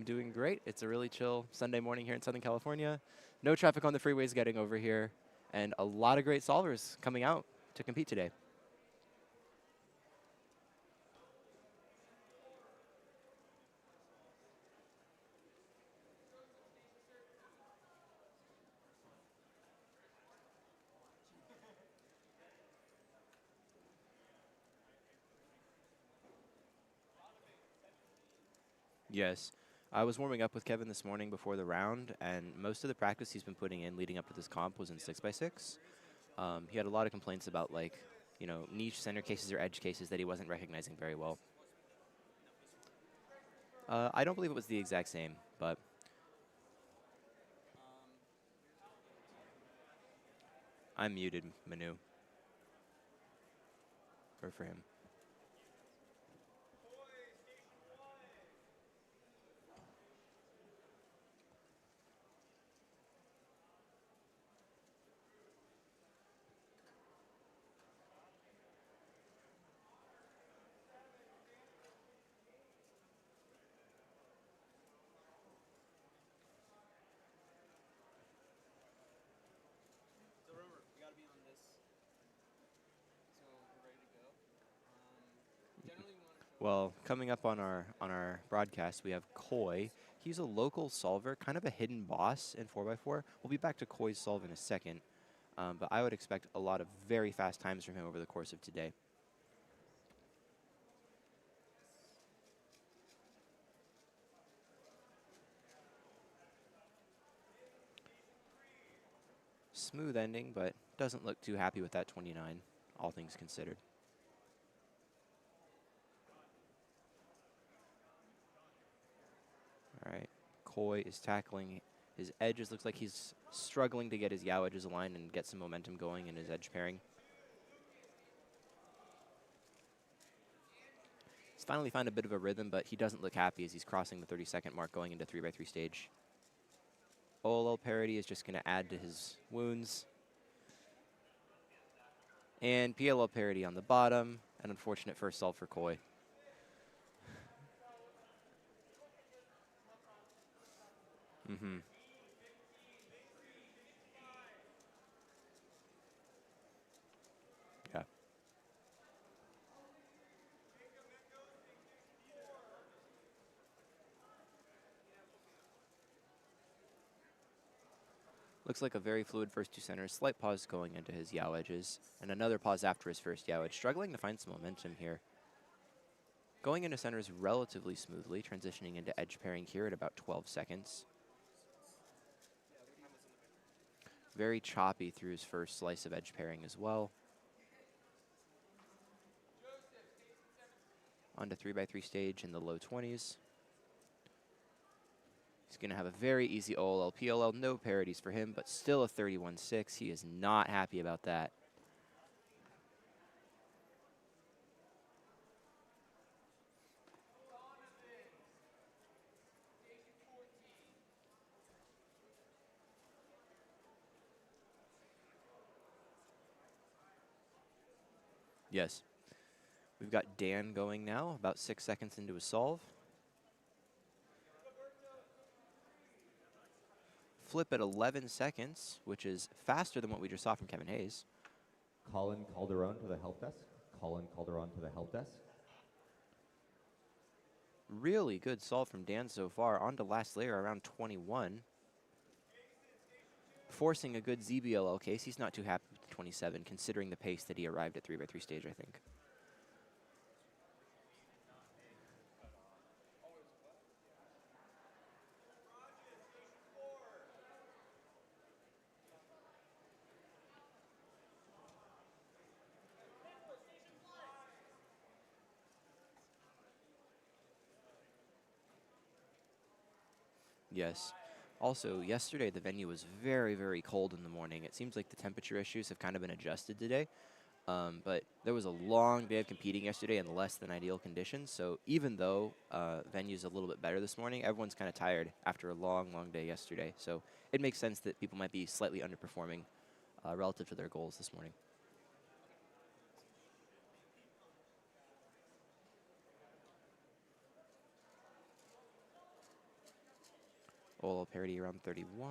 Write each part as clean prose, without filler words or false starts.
I'm doing great. It's a really chill Sunday morning here in Southern California. No traffic on the freeways getting over here, and a lot of great solvers coming out to compete today. Yes. I was warming up with Kevin this morning before the round, and most of the practice he's been putting in leading up to this comp was in 6x6. He had a lot of complaints about, like, you know, niche center cases or edge cases that he wasn't recognizing very well. I don't believe it was the exact same, but I'm muted, Manu, for him. Well, coming up on our broadcast, we have Koi. He's a local solver, kind of a hidden boss in 4x4. We'll be back to Koi's solve in a second, but I would expect a lot of very fast times from him over the course of today. Smooth ending, but doesn't look too happy with that 29, all things considered. All right, Koi is tackling his edges. Looks like he's struggling to get his yaw edges aligned and get some momentum going in his edge pairing. He's finally found a bit of a rhythm, but he doesn't look happy as he's crossing the 30-second mark going into 3x3 stage. OLL parity is just going to add to his wounds. And PLL parity on the bottom. An unfortunate first solve for Koi. Mm-hmm. Yeah. Looks like a very fluid first two centers. Slight pause going into his yaw edges. And another pause after his first yaw edge. Struggling to find some momentum here. Going into centers relatively smoothly. Transitioning into edge pairing here at about 12 seconds. Very choppy through his first slice of edge pairing as well. On to 3x3 stage in the low 20s. He's going to have a very easy OLL, PLL, no parities for him, but still a 31.6. He is not happy about that. Yes. We've got Dan going now, about 6 seconds into his solve. Flip at 11 seconds, which is faster than what we just saw from Kevin Hayes. Colin Calderon to the help desk. Colin Calderon to the help desk. Really good solve from Dan so far. On to last layer around 21. Forcing a good ZBLL case. He's not too happy with the 27, considering the pace that he arrived at 3x3 stage, I think. Yes. Also, yesterday the venue was very, very cold in the morning. It seems like the temperature issues have kind of been adjusted today. But there was a long day of competing yesterday in less than ideal conditions. So even though venue's a little bit better this morning, everyone's kind of tired after a long, long day yesterday. So it makes sense that people might be slightly underperforming relative to their goals this morning. OLL parity around 31.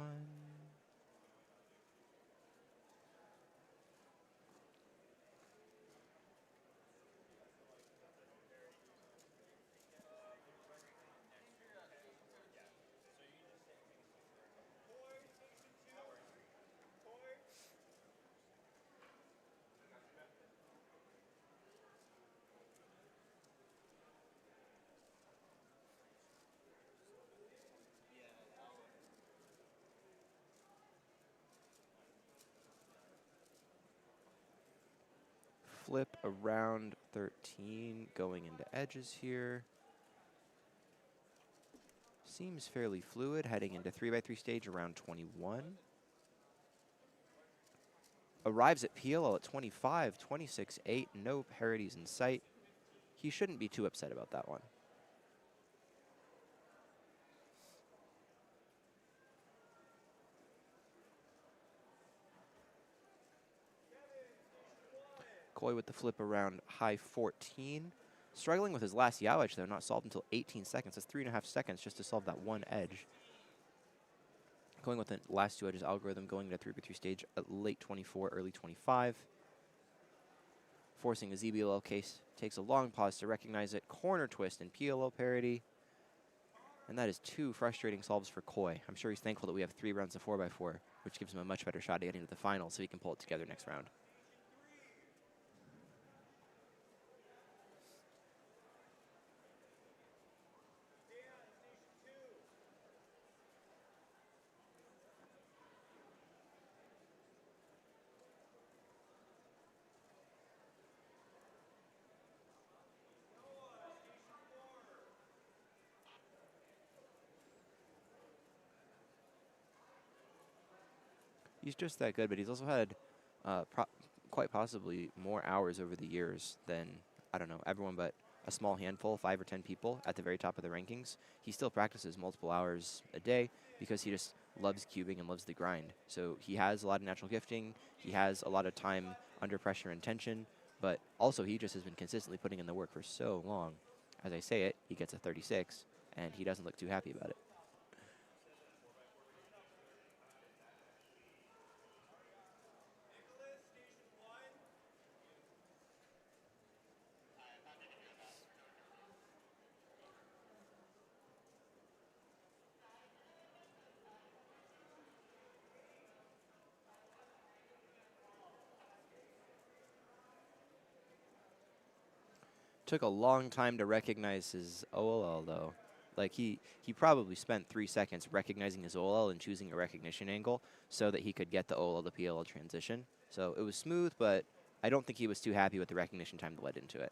Flip around 13, going into edges here. Seems fairly fluid, heading into 3x3 stage around 21. Arrives at PLL at 25, 26.8, no parities in sight. He shouldn't be too upset about that one. Coy with the flip around high 14. Struggling with his last yaw edge, though, not solved until 18 seconds. That's 3.5 seconds just to solve that one edge. Going with the last two edges algorithm, going into 3x3 stage at late 24, early 25. Forcing a ZBLL case, takes a long pause to recognize it. Corner twist and PLL parity. And that is 2 frustrating solves for Coy. I'm sure he's thankful that we have 3 rounds of 4x4, which gives him a much better shot at getting to the final so he can pull it together next round. He's just that good, but he's also had quite possibly more hours over the years than, I don't know, everyone but a small handful, 5 or 10 people at the very top of the rankings. He still practices multiple hours a day because he just loves cubing and loves the grind. So he has a lot of natural gifting. He has a lot of time under pressure and tension, but also he just has been consistently putting in the work for so long. As I say it, he gets a 36, and he doesn't look too happy about it. Took a long time to recognize his OLL, though. Like, he probably spent 3 seconds recognizing his OLL and choosing a recognition angle so that he could get the OLL to PLL transition. So it was smooth, but I don't think he was too happy with the recognition time that led into it.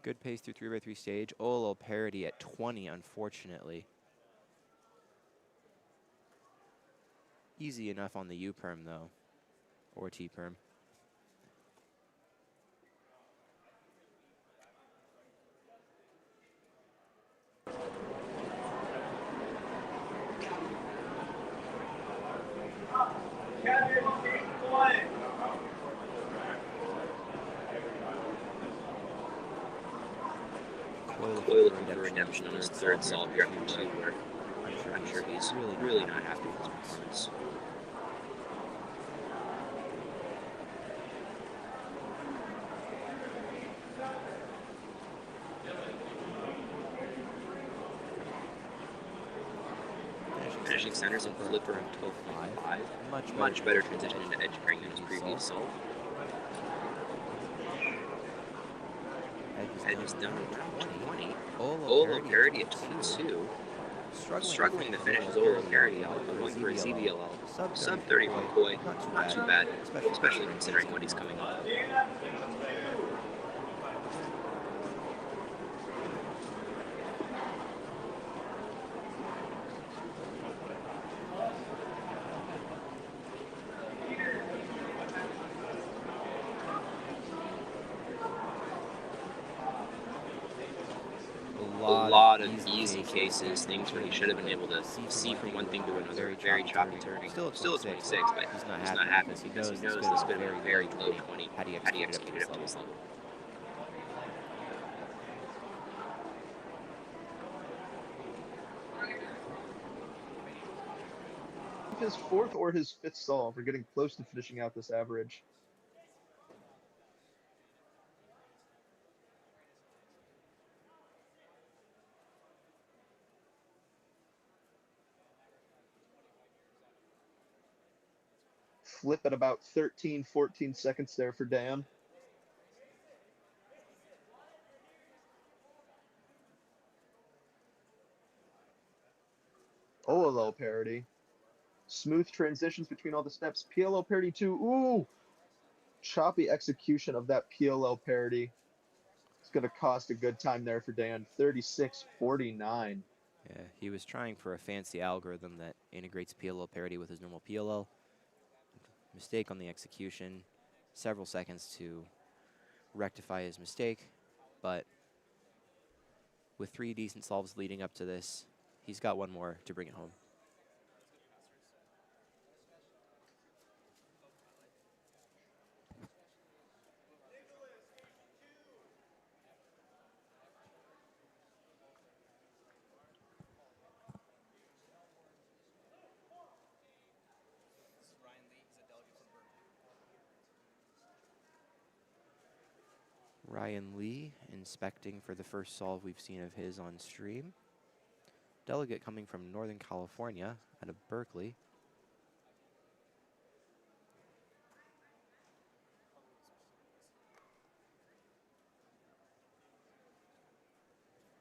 Good pace through 3x3 stage. OLL parity at 20, unfortunately. Easy enough on the U-perm, though. Or T-perm. Looking for redemption on his third solve here after 2, where I'm sure he's really not happy with his performance. Finishing centers and flipper until 5. Much better transition into edge pairing than his previous solve. Edge is done around 20. OLL parity at 22. Struggling to finish his OLL parity out, going for a ZBLL. Sub 31 Coy. Not too bad, especially considering what he's coming off. lot of easy cases, things where he should have been able to see from one thing to another, very choppy turning. Still a 26, but he's not happy because he knows this could have been very low 20 had he executed up to this level. His fourth or his fifth solve. We're getting close to finishing out this average. Flip at about 13, 14 seconds there for Dan. OLL parity. Smooth transitions between all the steps. PLL parity too. Ooh! Choppy execution of that PLL parity. It's going to cost a good time there for Dan. 36.49. Yeah, he was trying for a fancy algorithm that integrates PLL parity with his normal PLL. Mistake on the execution. Several seconds to rectify his mistake, but with 3 decent solves leading up to this, he's got one more to bring it home. Ryan Lee inspecting for the first solve we've seen of his on stream. Delegate coming from Northern California out of Berkeley.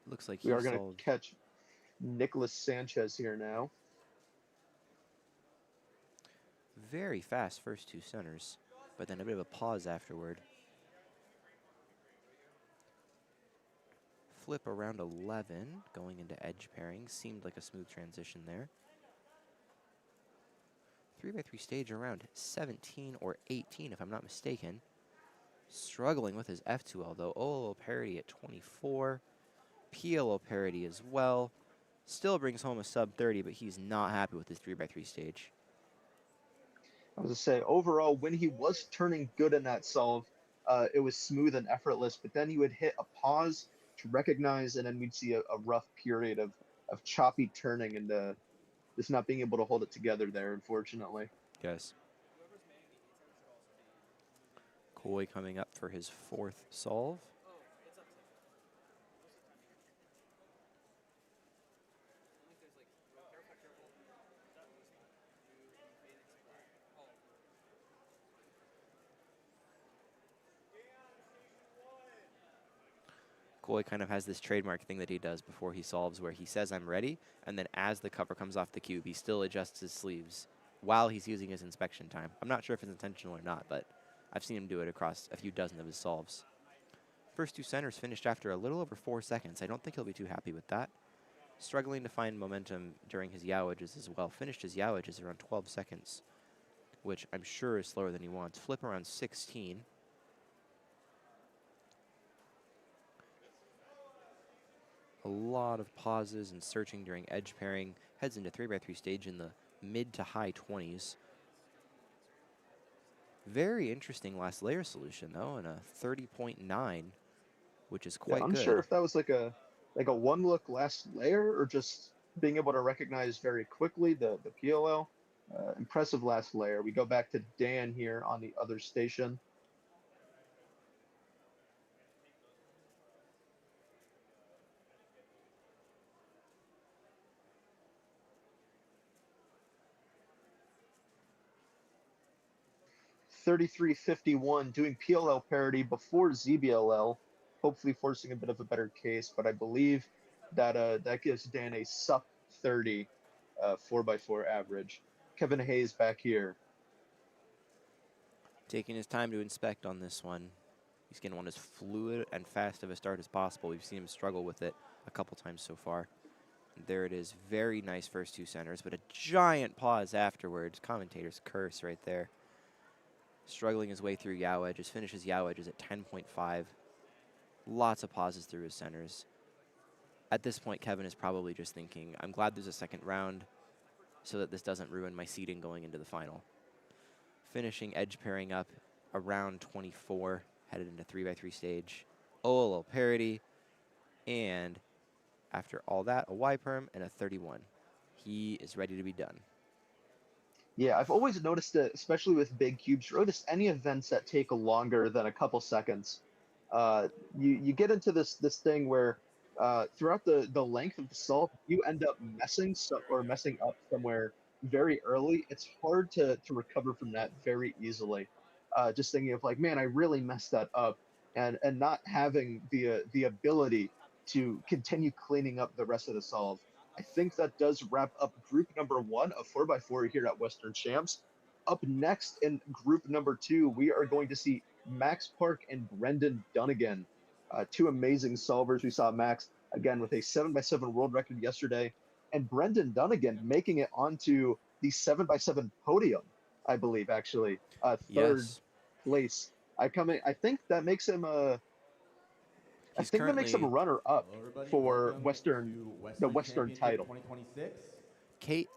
Looks like we are going to catch Nicholas Sanchez here now. Very fast first 2 centers, but then a bit of a pause afterward. Flip around 11, going into edge pairing. Seemed like a smooth transition there. 3x3 stage around 17 or 18, if I'm not mistaken. Struggling with his F2L, though. OLL parity at 24. PLL parity as well. Still brings home a sub 30, but he's not happy with his 3x3 stage. I was going to say, overall, when he was turning good in that solve, it was smooth and effortless, but then he would hit a pause to recognize, and then we'd see a rough period of choppy turning and just not being able to hold it together there, unfortunately. Yes. Coy coming up for his 4th solve. Coy kind of has this trademark thing that he does before he solves where he says, "I'm ready," and then as the cover comes off the cube, he still adjusts his sleeves while he's using his inspection time. I'm not sure if it's intentional or not, but I've seen him do it across a few dozen of his solves. First 2 centers finished after a little over 4 seconds. I don't think he'll be too happy with that. Struggling to find momentum during his yaw edges as well. Finished his yaw edges around 12 seconds, which I'm sure is slower than he wants. Flip around 16. A lot of pauses and searching during edge pairing. Heads into 3x3 stage in the mid to high 20s. Very interesting last layer solution, though, and a 30.9, which is quite good. I'm unsure if that was like a one-look last layer or just being able to recognize very quickly the PLL. Impressive last layer. We go back to Dan here on the other station. $33.51 doing PLL parity before ZBLL, hopefully forcing a bit of a better case, but I believe that that gives Dan a sub 30 4x4 average. Kevin Hayes back here. Taking his time to inspect on this one. He's going to want as fluid and fast of a start as possible. We've seen him struggle with it a couple times so far. And there it is. Very nice first 2 centers, but a giant pause afterwards. Commentator's curse right there. Struggling his way through yaw edges. Finishes yaw edges at 10.5. Lots of pauses through his centers. at this point, Kevin is probably just thinking, I'm glad there's a second round so that this doesn't ruin my seeding going into the final. Finishing edge pairing up around 24, headed into 3x3 stage. Oh, a little parity. And after all that, a Y-perm and a 31. He is ready to be done. Yeah, I've always noticed it, especially with big cubes. Notice any events that take longer than a couple seconds. You get into this thing where throughout the length of the solve, you end up messing up somewhere very early. It's hard to recover from that very easily. Just thinking of like, man, I really messed that up, and not having the ability to continue cleaning up the rest of the solve. I think that does wrap up group number 1 of 4x4 here at Western Champs. Up next in group number 2, we are going to see Max Park and Brendan Dunnigan. Two amazing solvers. We saw Max, again, with a 7x7 world record yesterday, and Brendan Dunnigan making it onto the 7x7 podium, I believe, actually. Third Yes. place. I think that makes him a He's currently runner-up Hello, everybody. for Welcome the to Western Championship title. 2026. Kate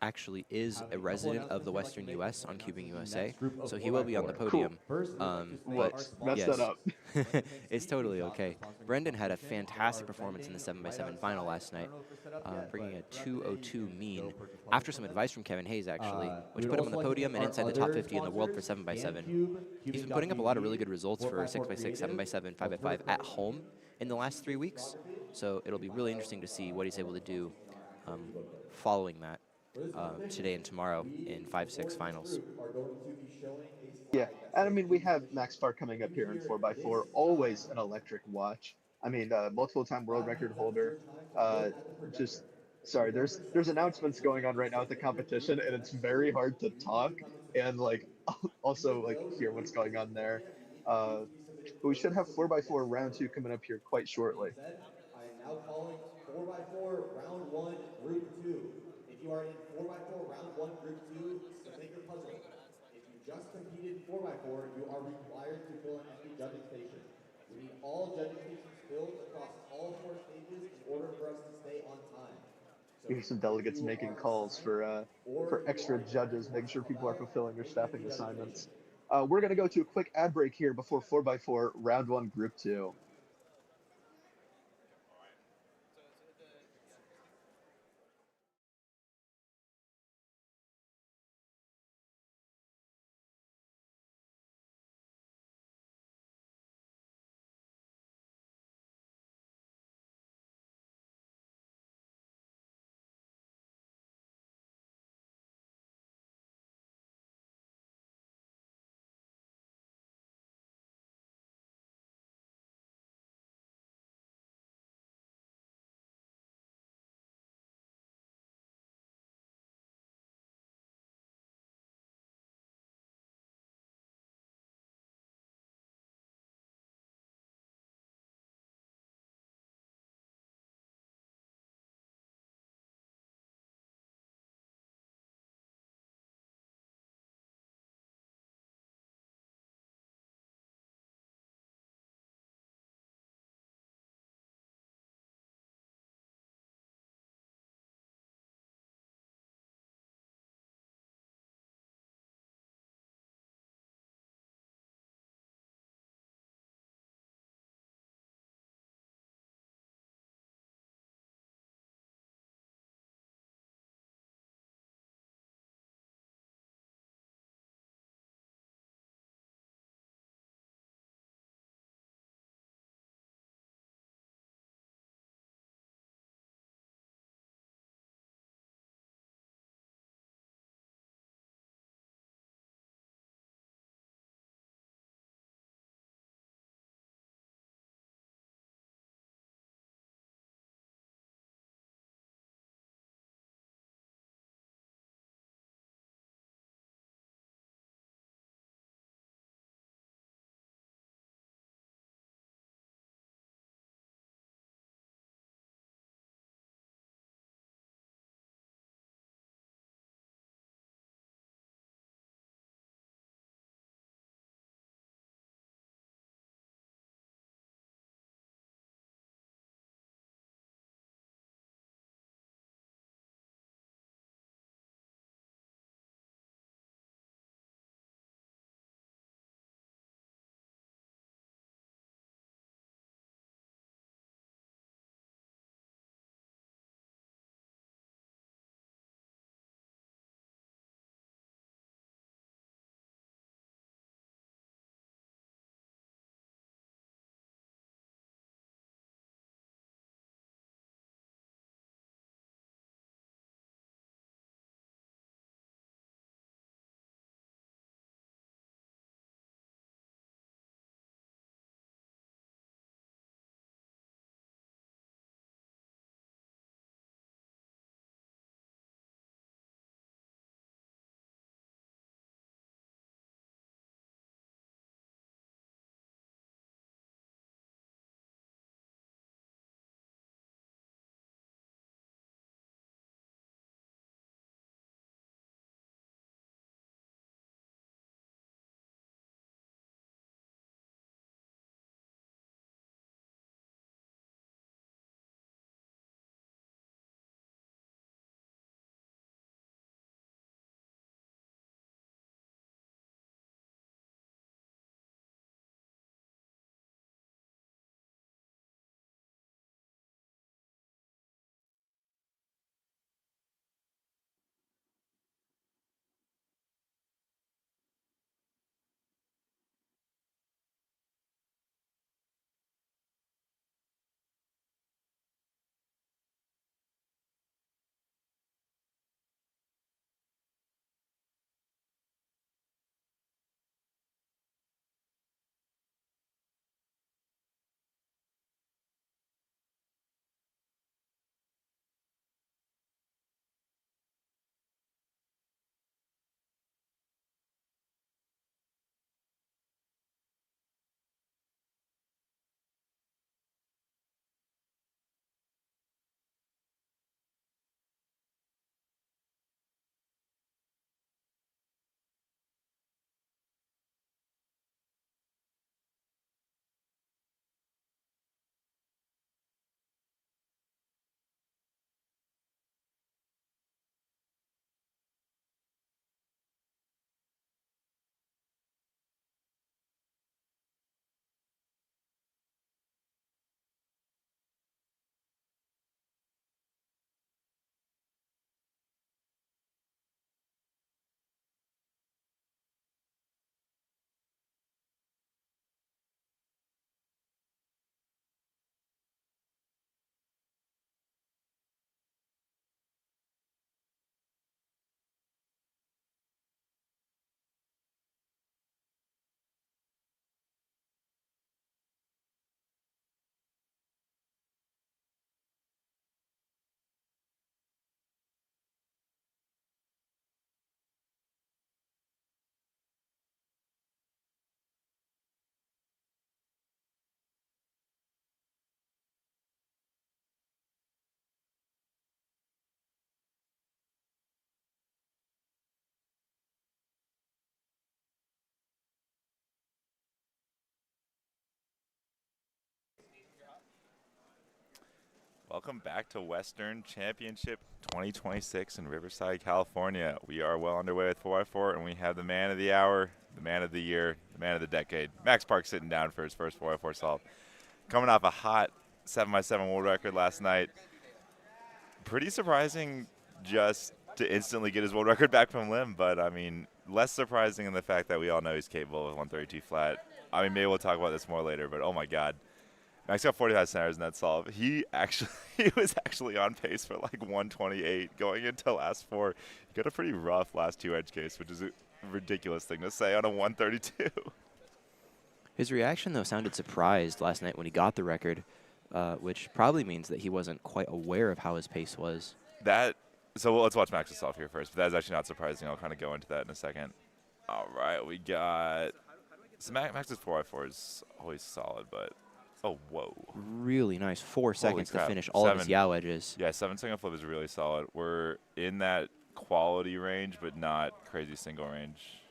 actually is Have a a couple resident of announcements the we'd like to Western make U.S. before on Cubing announcing the USA, next group of so he will be on the 4x4. Cool. podium. First, we'd like to thank But our Whoops, messed that yes, up. We'd like to thank it's totally SpeedCubeShop okay. for sponsoring the Brendan had a competition. fantastic Our performance in the vending 7x7 right final outside. last I night, don't know if we're set up yet, bringing a but throughout the day, you 2:02 can mean go purchase after puzzles some with us. advice from Kevin Hayes, actually, which We'd put him on also the like to podium thank and our inside the top other 50 in the world for sponsors, 7x7. GameCube, He's been putting up a lot of really good results for 4x4 6x6, Creative, 7x7, Alternative 5x5 at Purpose, home in the last 3 weeks. So it'll be really interesting to see what he's able to do following that today and tomorrow in 5-6 finals. are going to be showing a Yeah, slide that and I says mean we have Max Farr coming up when you here in hear 4x4, this always sound, an electric watch. I mean, multiple time world that record means that it's holder. your time to Uh, look at the projector. just If the sorry, projector there's shuts down, announcements which going on means right now at the that your group competition, for and the it's next very group hard to will need talk to come into and like submission. also Even like though your hear what's group going isn't on built there. yet, you need the Uh, group to be submitted but we should first have so we can get 4x4 round 2 started. coming up here quite That being shortly. said, I am now calling 4x4 round 1 group 2. If you are in 4x4 round 1 group 2, submit your puzzle. If you just competed in 4x4, you are required to fill an empty judging station. We need all judging stations filled across all 4 stages in order for us to stay on time. So Here's some if delegates you are making calls assigned for or you extra are yet to judges, want making to sure help people are out, fulfilling their make an staffing empty judging station. assignments. We're gonna go to a quick ad break here before 4x4 round 1 group 2. Welcome back to Western Championship 2026 in Riverside, California. We are well underway with 4x4, and we have the man of the hour, the man of the year, the man of the decade. Max Park sitting down for his first 4x4 solve. Coming off a hot 7x7 world record last night. Pretty surprising just to instantly get his world record back from Lim, but I mean, less surprising in the fact that we all know he's capable of 132 flat. I mean, maybe we'll talk about this more later, but oh my God. Max got 45 centers in that solve. He was actually on pace for like 128 going into last four. He got a pretty rough last two edge case, which is a ridiculous thing to say on a 132. His reaction, though, sounded surprised last night when he got the record, which probably means that he wasn't quite aware of how his pace was. So let's watch Max's solve here first, but that's actually not surprising. I'll kind of go into that in a second. All right, we got – so Max's 4x4 is always solid, but – oh, whoa. Really nice. 4 seconds to finish all of his Yao edges. Yeah, 7-second flip is really solid. We're in that quality range, but not crazy single range.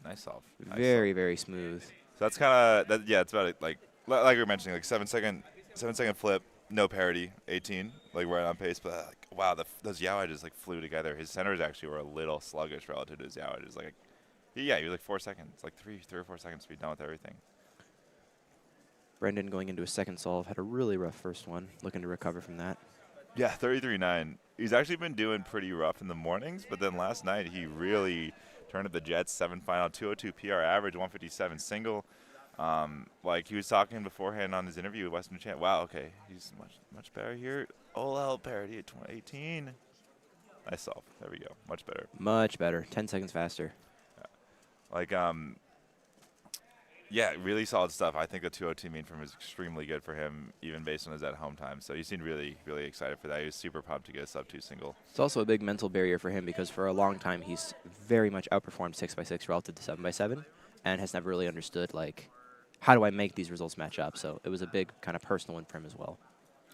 Nice solve. Very, very smooth. So that's kind of, yeah, it's about it. Like we were mentioning, like 7-second flip, no parity, 18, like right on pace. But like, wow, those Yao edges like flew together. His centers actually were a little sluggish relative to his Yao edges. Like, yeah, he was like 4 seconds, like three or 4 seconds to be done with everything. Brendan going into a second solve had a really rough first one, looking to recover from that. Yeah, 33.9. He's actually been doing pretty rough in the mornings, but then last night he really turned up the jets. 7 final, 202 PR average, 157 single. Like he was talking beforehand on his interview with Western Champ. Wow, okay, he's much better here. OL parity at 2018. Nice solve. There we go. Much better. Much better. 10 seconds faster. Like, yeah, really solid stuff. I think the 202 mean from is extremely good for him, even based on his at-home time. So he seemed really, really excited for that. He was super pumped to get a sub-2 single. It's also a big mental barrier for him because for a long time he's very much outperformed 6x6 relative to 7x7 and has never really understood, like, how do I make these results match up? So it was a big kind of personal win for him as well.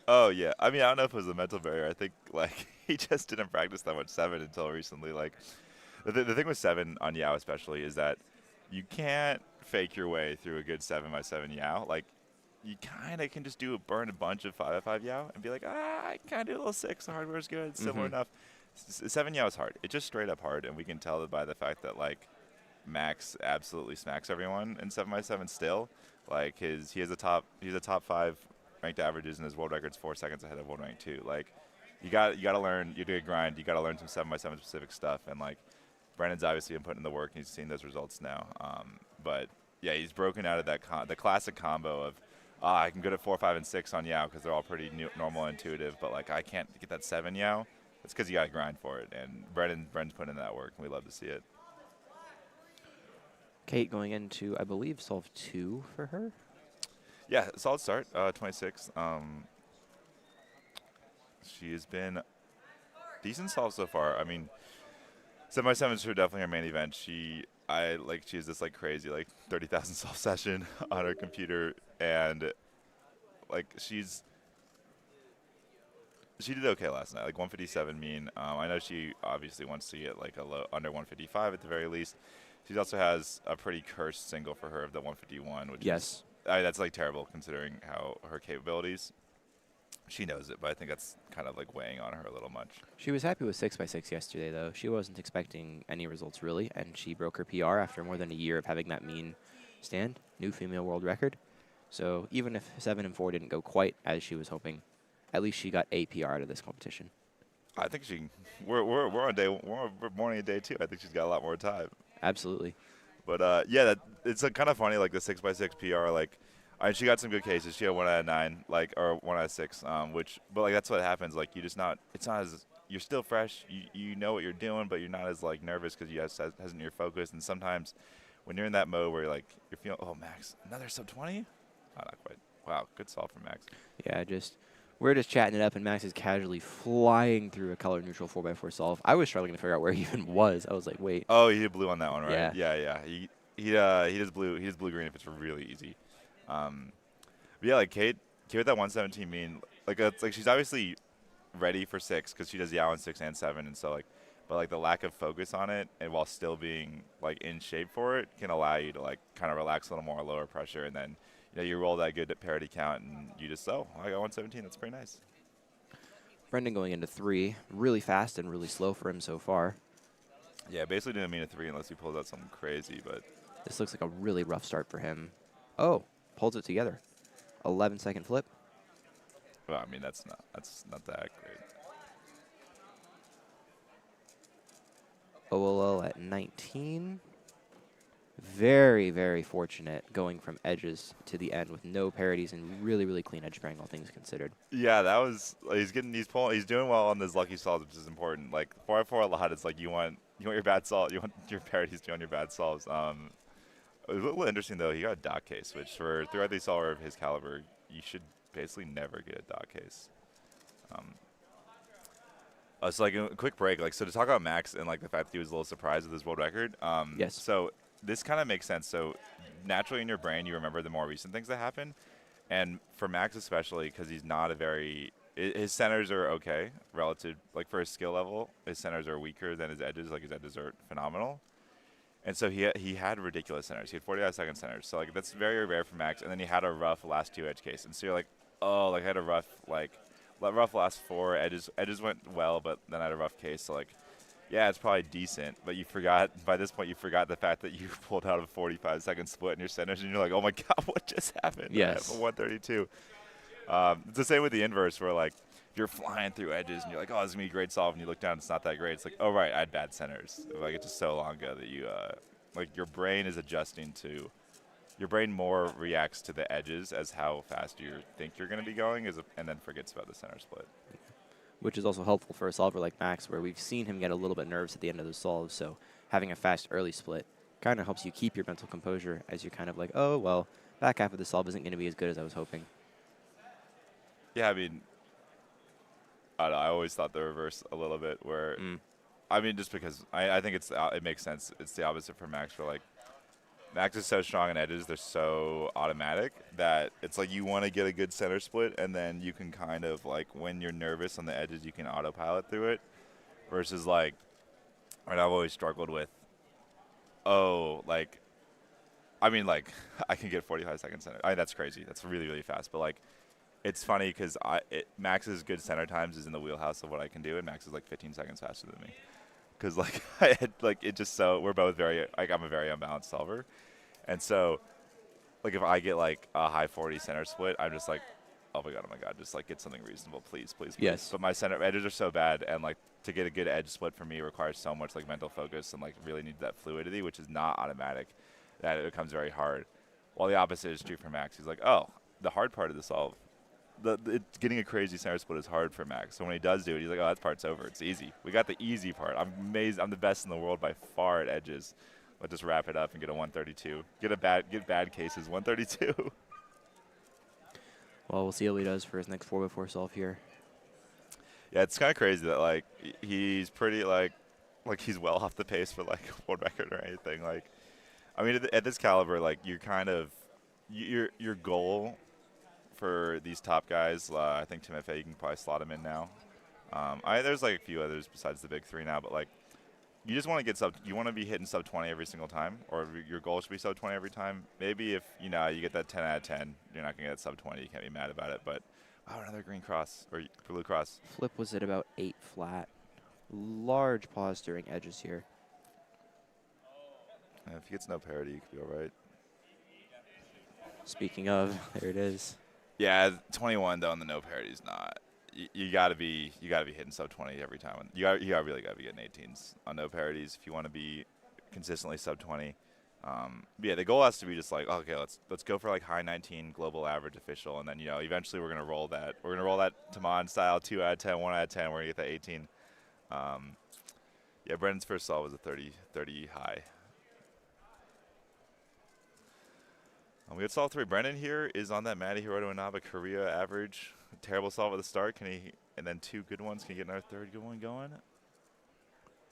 Oh, yeah. I mean, I don't know if it was a mental barrier. I think, like, he just didn't practice that much 7 until recently. Like, the thing with 7 on Yao especially is that you can't fake your way through a good 7x7 Yao. Like, you kind of can just burn a bunch of 5x5 Yao and be like, I can kind of do a little 6. The hardware's good. It's similar enough. 7 Yao is hard. It's just straight up hard, and we can tell by the fact that, like, Max absolutely smacks everyone in 7x7 still. Like, he has a top 5 ranked averages, and his world record's 4 seconds ahead of world rank 2. Like, you got to learn. You're doing a grind. You got to learn some 7x7 specific stuff, and like, Brandon's obviously been putting in the work, and he's seen those results now. But, yeah, he's broken out of that the classic combo of, I can good at 4, 5, and 6 on Yao because they're all pretty normal and intuitive, but, like, I can't get that 7 Yao. It's because you got to grind for it, and Brendan's putting in that work, and we love to see it. Kate going into, I believe, solve 2 for her? Yeah, solid start, 26. She has been decent solve so far. I mean, 7x7 is definitely her main event. She has this like crazy like 30,000 solve session on her computer, and like she did okay last night, like 157 mean. I know she obviously wants to get like a low under 155 at the very least. She also has a pretty cursed single for her of the 151, which is, that's like terrible considering how her capabilities. She knows it, but I think that's kind of like weighing on her a little much. She was happy with 6x6 yesterday, though. She wasn't expecting any results, really, and she broke her PR after more than a year of having that mean stand. New female world record. So even if 7 and 4 didn't go quite as she was hoping, at least she got a PR out of this competition. I think we're morning of day 2. I think she's got a lot more time. Absolutely. But yeah, it's kind of funny, like the 6x6 PR, like. She got some good cases. She had 1 out of 9, like, or 1 out of 6, but like that's what happens. Like it's not as, you're still fresh. You know what you're doing, but you're not as like nervous because you hasn't your focus. And sometimes when you're in that mode where like you're feeling, oh Max, another sub 20? Oh, not quite. Wow, good solve from Max. Yeah, we're just chatting it up, and Max is casually flying through a color neutral 4x4 solve. I was struggling to figure out where he even was. I was like, wait. Oh, he did blue on that one, right? Yeah. Yeah. He does blue. He does blue green if it's really easy. But yeah, like Kate with that 117 mean, like it's like she's obviously ready for 6 because she does Yao in 6 and 7, and so like, but like the lack of focus on it and while still being like in shape for it can allow you to like kind of relax a little more, lower pressure, and then you roll that good parity count, and you just, oh, I got 117. That's pretty nice. Brendan going into 3, really fast and really slow for him so far. Yeah, basically didn't mean a 3 unless he pulls out something crazy, but This looks like a really rough start for him. Oh, pulls it together. 11-second flip. well, I mean that's not that great. OLL at 19. Very, very fortunate going from edges to the end with no parodies and really, really clean edge pairing, all things considered. Yeah, that was he's doing well on his lucky solves, which is important. Like 4x4 a lot, it's like you want your bad solve, you want your parodies to on your bad solves. It was a little interesting though. He got a dot case, which for 3-ID solver of his caliber, you should basically never get a dot case. It's like a quick break. Like, so to talk about Max and like the fact that he was a little surprised with his world record. Yes. So this kind of makes sense. So naturally in your brain, you remember the more recent things that happen. And for Max especially, because he's not a very his centers are okay relative, like for his skill level, his centers are weaker than his edges. Like his edges are phenomenal. And so he had ridiculous centers. He had 45-second centers. So like that's very rare for Max. And then he had a rough last 2 edge case. And so you're like, oh, like I had a rough last 4 edges. Edges went well, but then I had a rough case. So like, yeah, it's probably decent. But you forgot by this point. You forgot the fact that you pulled out a 45-second split in your centers, and you're like, oh my god, what just happened? Yes. I have a 132. It's the same with the inverse, where like you're flying through edges, and you're like, oh, this is gonna be a great solve, and you look down, it's not that great. It's like, oh right, I had bad centers. Like it's just so long ago that you like your brain is adjusting to. Your brain more reacts to the edges as how fast you think you're going to be going, and then forgets about the center split. Which is also helpful for a solver like Max, where we've seen him get a little bit nervous at the end of the solve. So having a fast early split kind of helps you keep your mental composure as you're kind of like, oh, well, back half of the solve isn't going to be as good as I was hoping. Yeah, I mean, I don't know, I always thought the reverse a little bit, where, I mean, just because I think it makes sense. It's the opposite for Max, where like, Max is so strong in edges, they're so automatic that it's like you want to get a good center split, and then you can kind of like when you're nervous on the edges, you can autopilot through it. Versus like, what I've always struggled with. Oh, like, I mean, like I can get 45-second center. I mean, that's crazy. That's really really fast. But like, it's funny because Max's good center times is in the wheelhouse of what I can do, and Max is like 15 seconds faster than me. Because like I had, like it just so we're both very like I'm a very unbalanced solver, and so like if I get like a high 40 center split, I'm just like, oh my god, just like get something reasonable, please. Yes. But my center edges are so bad, and like to get a good edge split for me requires so much like mental focus and like really need that fluidity, which is not automatic, that it becomes very hard. While the opposite is true for Max. He's like, oh, the hard part of the solve. Getting a crazy center split is hard for Max. So when he does do it, he's like, oh, that part's over. It's easy. We got the easy part. I'm amazed. I'm the best in the world by far at edges. But just wrap it up and get a 132. Get bad cases, 132. Well, we'll see how he does for his next 4x4 solve here. Yeah, it's kind of crazy that like he's pretty like he's well off the pace for like a world record or anything. Like, I mean, at this caliber, like you're kind of your goal for these top guys, I think Tim F.A., you can probably slot him in now. There's like a few others besides the big three now, but like you just want to get you want to be hitting sub 20 every single time, or your goal should be sub 20 every time. Maybe if you get that 10 out of 10, you're not gonna get sub 20. You can't be mad about it. But wow, another green cross or blue cross. Flip was at about 8 flat. Large pause during edges here. If he gets no parity, you could be all right. Speaking of, there it is. Yeah, 21 though, and the no parity is not. You gotta be hitting sub 20 every time. You really gotta be getting 18s on no parities if you want to be consistently sub 20. But yeah, the goal has to be just like, okay, let's go for like high 19 global average official, and then eventually we're gonna roll that. We're gonna roll that Taman style 2 out of 10, 1 out of 10. We're gonna get that 18. Yeah, Brendan's first solve was a 30 high. We had solve 3. Brendan here is on that Matty Hiroto Inaba Korea average. Terrible solve at the start. Can he, and then 2 good ones? Can he get another 3rd good one going?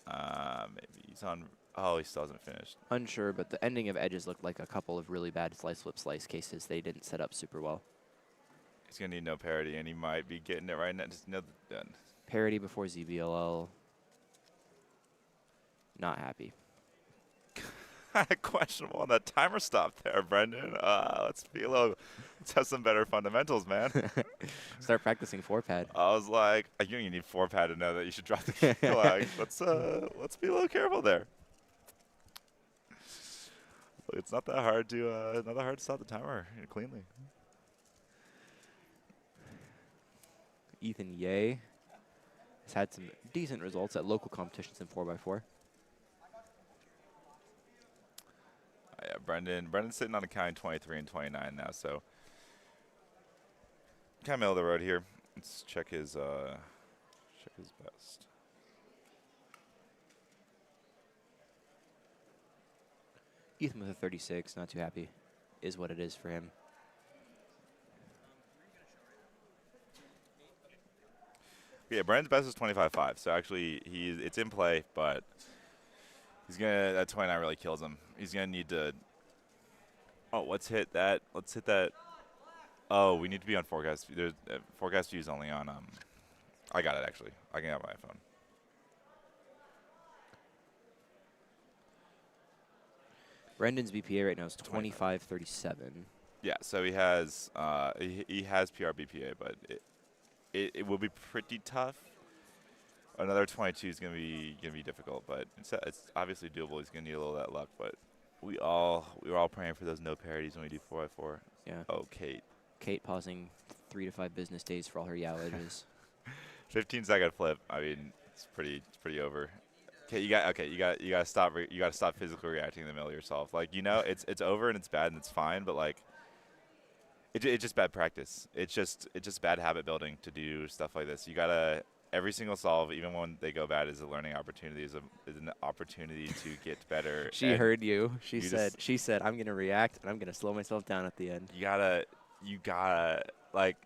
Maybe he's on. Oh, he still hasn't finished. Unsure, but the ending of edges looked like a couple of really bad slice flip slice cases they didn't set up super well. He's gonna need no parity, and he might be getting it right now. Just done. Parity before ZBLL. Not happy. Questionable on that timer stop there, Brendan. Let's have some better fundamentals, man. Start practicing 4-pad. I was like, you don't even need 4-pad to know that you should drop the key. Like, let's be a little careful there. It's not that hard to stop the timer cleanly. Ethan Ye has had some decent results at local competitions in 4x4. Yeah, Brendan's sitting on a counting 23 and 29 now, so kind of middle of the road here. Let's check his best. Ethan with a 36, not too happy, is what it is for him. Yeah, Brendan's best is 25.5, so actually it's in play, but that 29 really kills him. He's gonna need to. Oh, let's hit that. Oh, we need to be on forecast. There's forecast views only on. I got it actually. I can have my phone. Brendan's BPA right now is 25.37. Yeah, so he has PR BPA, but it will be pretty tough. Another 22 is gonna be difficult, but it's obviously doable. He's gonna need a little of that luck, but we were all praying for those no parodies when we do 4x4. Yeah. Oh, Kate. Kate pausing 3 to 5 business days for all her Yao edges. 15-second flip. I mean, it's pretty over. Okay, you gotta stop. You gotta stop physically reacting in the middle of your solve. Like, you know, it's over and it's bad and it's fine, but like, it's just bad practice. It's just bad habit building to do stuff like this. You gotta. Every single solve, even when they go bad, is a learning opportunity. Is an opportunity to get better. She heard you. She said, I'm gonna react and I'm gonna slow myself down at the end. You gotta like.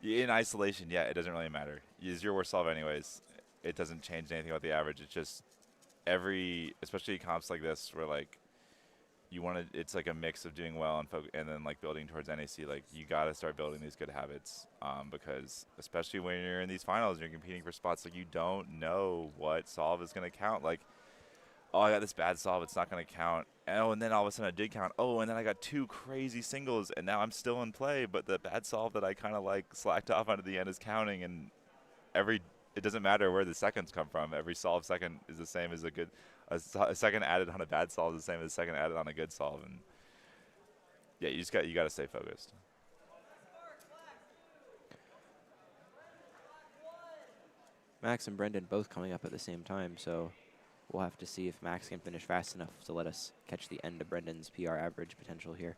In isolation, yeah, it doesn't really matter. It's your worst solve anyways. It doesn't change anything about the average. It's just especially comps like this, where like it's like a mix of doing well and then like building towards NAC. Like, you got to start building these good habits because especially when you're in these finals, you're competing for spots. Like, you don't know what solve is going to count. Like, oh, I got this bad solve, it's not going to count. And then all of a sudden I did count. Oh, and then I got 2 crazy singles, and now I'm still in play. But the bad solve that I kind of like slacked off onto the end is counting, and it doesn't matter where the seconds come from. Every solve second is the same as a second added on a bad solve is the same as a second added on a good solve. And yeah, you got to stay focused. Max and Brendan both coming up at the same time, so we'll have to see if Max can finish fast enough to let us catch the end of Brendan's PR average potential here.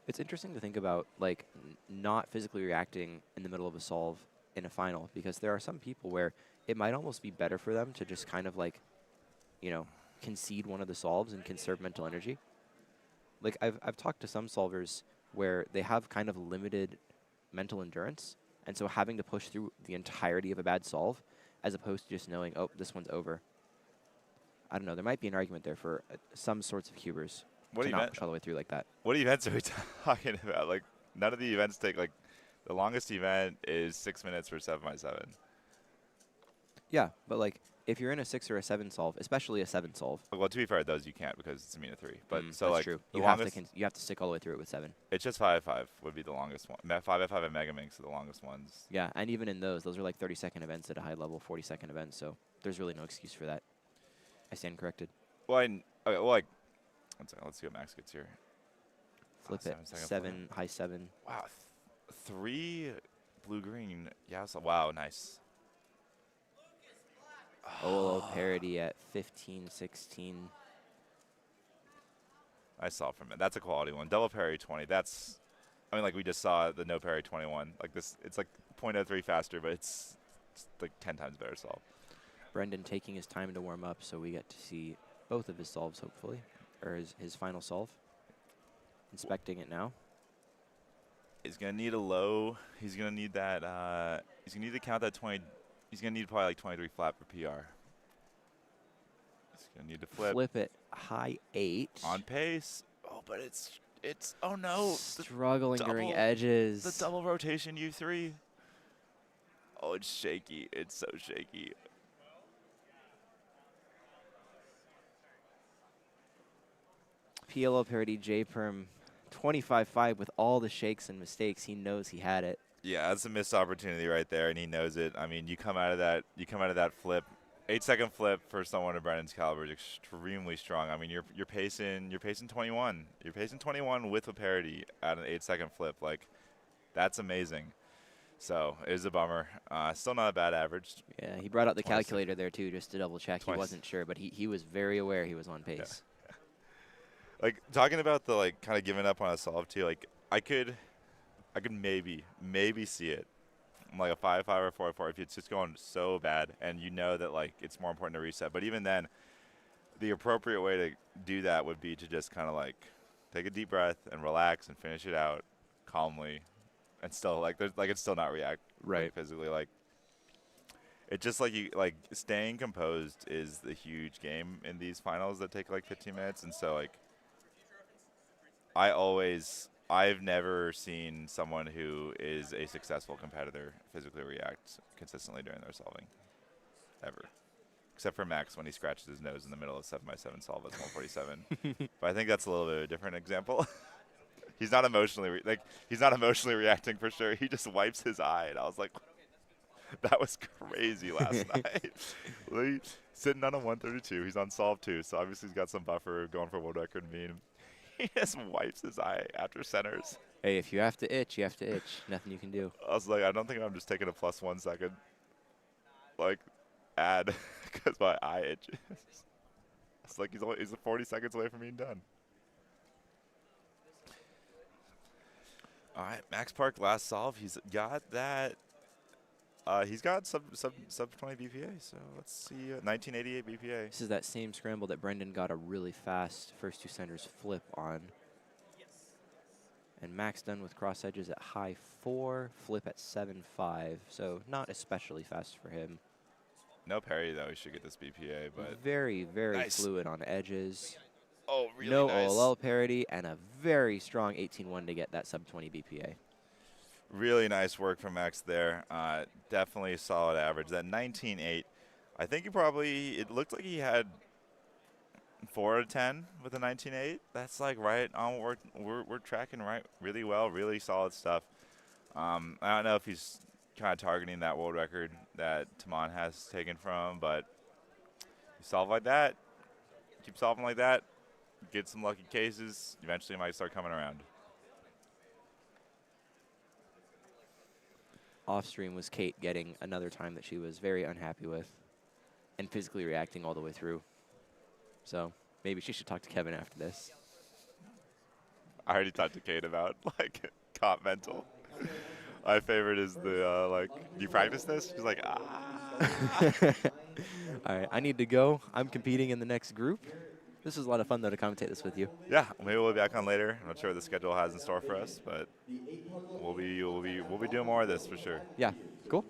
It's interesting to think about, like, not physically reacting in the middle of a solve in a final, because there are some people where it might almost be better for them to just kind of, like, you know, concede one of the solves and conserve mental energy. Like, I've talked to some solvers where they have kind of limited mental endurance, and so having to push through the entirety of a bad solve as opposed to just knowing, oh, this one's over. I don't know. There might be an argument there for some sorts of cubers to not push all the way through like that. What events are we talking about? Like, none of the events take, like, the longest event is 6 minutes for 7x7. Yeah, but, like, if you're in a 6 or a 7 solve, especially a 7 solve. Well, to be fair, those you can't because it's a mean of 3. But so, that's like, true. You have to stick all the way through it with 7. It's just 5x5 would be the longest one. 5x5 and Pyraminx are the longest ones. Yeah, and even in those are like 30-second events at a high level, 40-second events, so there's really no excuse for that. I stand corrected. Well, okay, well, like, one second, let's see what Max gets here. Flip it. 7, high 7. Wow, 3 blue-green. Yeah, so, wow, nice. Oh, parity at 15-16. I saw from it. That's a quality one. Double parry 20. That's, I mean, like we just saw the no parry 21. Like this, it's like 0.03 faster, but it's like 10 times better solve. Brendan taking his time to warm up, so we get to see both of his solves, hopefully, or his final solve. Inspecting it now. He's gonna need a low. He's gonna need that. He's gonna need to count that 20. He's gonna need probably like 23 flat for PR. He's gonna need to flip. Flip it high 8. On pace. Oh, but it's oh no. Struggling during edges. The double rotation U3. Oh, it's shaky. It's so shaky. PLO parity J-Perm 25-5 with all the shakes and mistakes. He knows he had it. Yeah, that's a missed opportunity right there, and he knows it. I mean, you come out of that flip, 8-second flip for someone of Brennan's caliber is extremely strong. I mean, you're pacing 21. You're pacing 21 with a parity at an 8-second flip. Like, that's amazing. So it is a bummer. Still not a bad average. Yeah, he brought out the calculator there too, just to double check. He wasn't sure, but he was very aware he was on pace. Yeah. Like, talking about the kind of giving up on a solve too. Like, I could maybe see it, like a 5-5 or 4-4 if it's just going so bad, and you know that like it's more important to reset. But even then, the appropriate way to do that would be to just kind of like take a deep breath and relax and finish it out calmly, and still it's still not react right physically. Like, it just staying composed is the huge game in these finals that take like 15 minutes, and so like I've never seen someone who is a successful competitor physically react consistently during their solving, ever. Except for Max when he scratches his nose in the middle of 7x7 solve at 147. But I think that's a little bit of a different example. He's not emotionally reacting for sure. He just wipes his eye, and I was like, that was crazy last night. Sitting on a 132. He's on solve 2, so obviously he's got some buffer going for world record mean. He just wipes his eye after centers. Hey, if you have to itch, you have to itch. Nothing you can do. I was like, I don't think I'm just taking a plus 1 second, like, add, because my eye itches. It's like he's 40 seconds away from being done. All right, Max Park last solve. He's got that. He's got sub 20 BPA. So let's see, 1988 BPA. This is that same scramble that Brendan got a really fast first 2 centers flip on. And Max done with cross edges at high 4, flip at 7.5. So not especially fast for him. No parry though. He should get this BPA, but very fluid on edges. Oh, really no nice. OLL parity and a very strong 18-1 to get that sub 20 BPA. Really nice work from Max there. Definitely a solid average. That 19.8, I think it looked like he had 4 out of 10 with a 19.8. That's like right on what we're tracking right really well. Really solid stuff. I don't know if he's kind of targeting that world record that Taman has taken from, but you solve like that, keep solving like that, get some lucky cases, eventually it might start coming around. Off stream was Kate getting another time that she was very unhappy with and physically reacting all the way through. So maybe she should talk to Kevin after this. I already talked to Kate about like comp mental. My favorite is the do you practice this? She's like, All right, I need to go. I'm competing in the next group. This was a lot of fun though to commentate this with you. Yeah, maybe we'll be back on later. I'm not sure what the schedule has in store for us, but we'll be doing more of this for sure. Yeah, cool.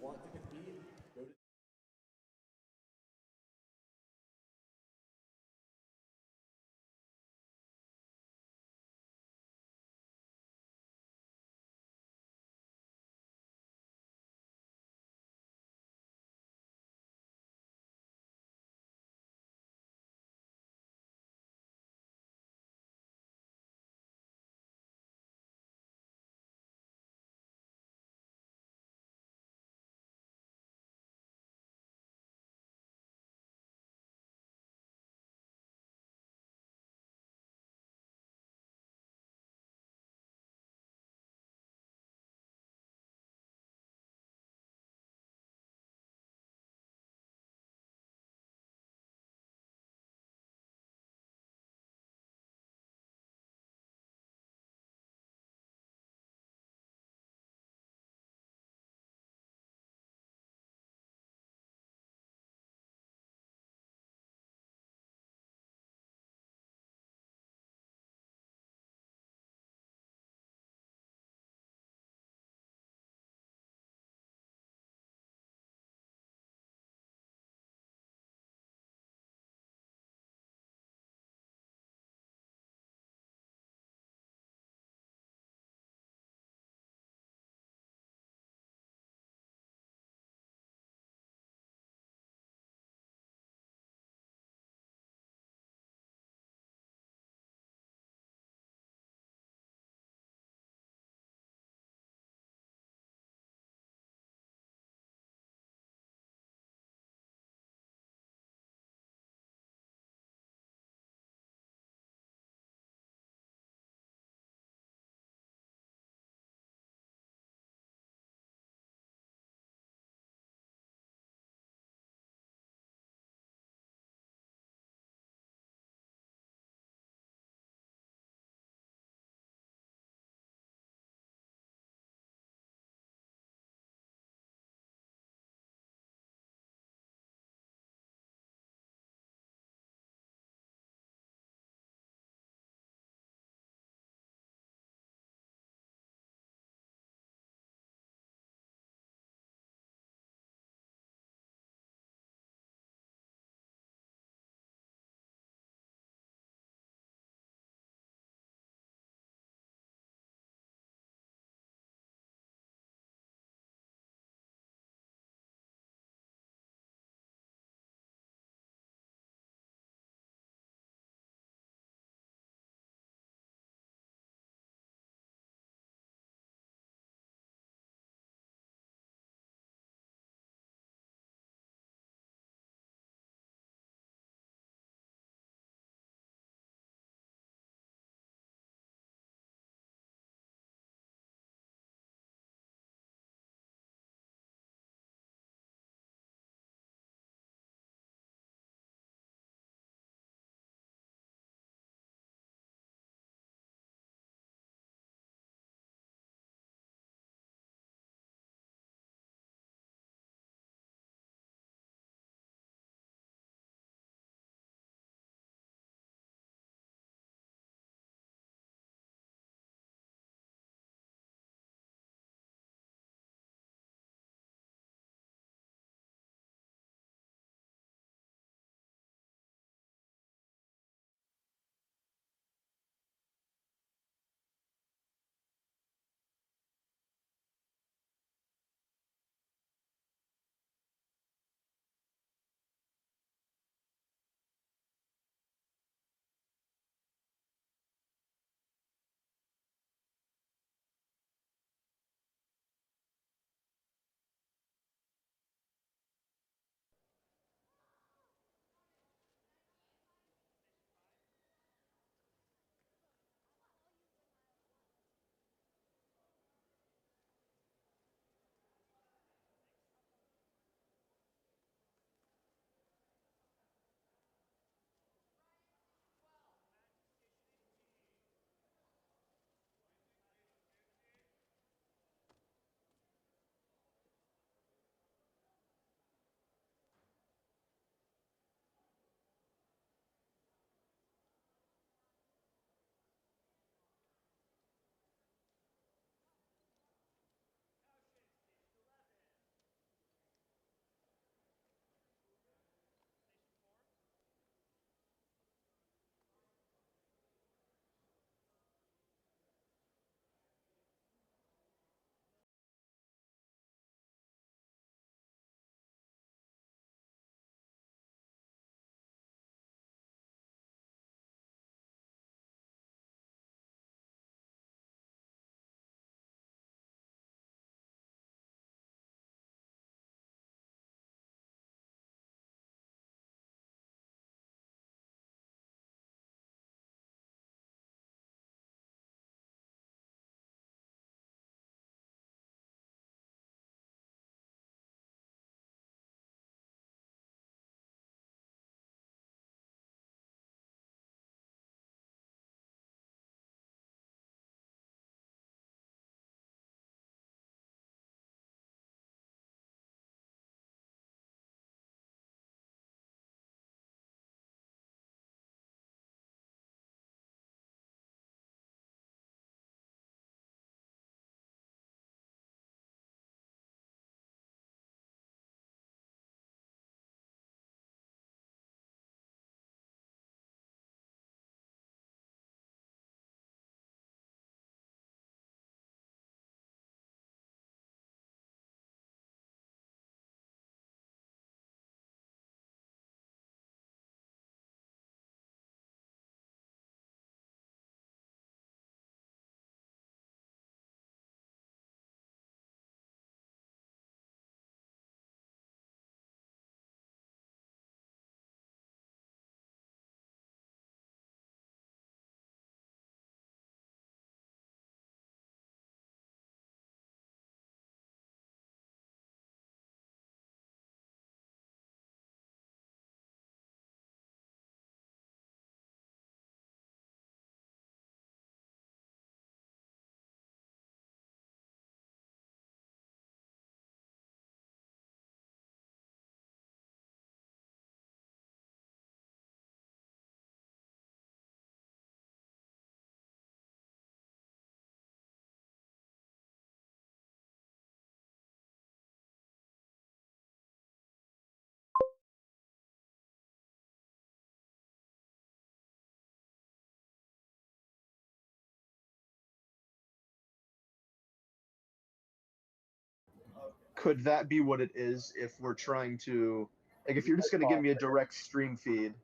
could that be what it is if we're trying to, like, if you're just gonna give me a direct stream feed?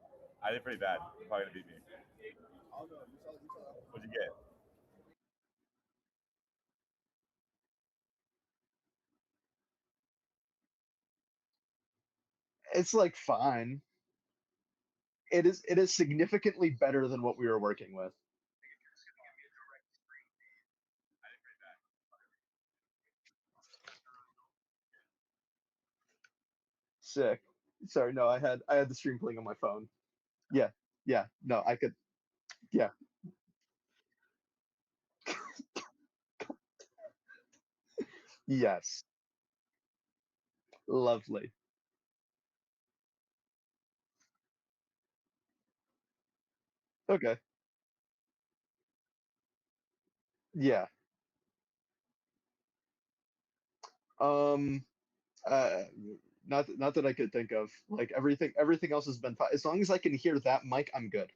I did pretty bad. You're probably gonna beat me. What'd you get? It's like fine. It is significantly better than what we were working with. Sick. Sorry, no, I had the stream playing on my phone. Yeah, yeah, no, I could. Yeah, yes, lovely. Okay, yeah. Um, uh, not that I could think of. Like everything else has been fine. As long as I can hear that mic, I'm good.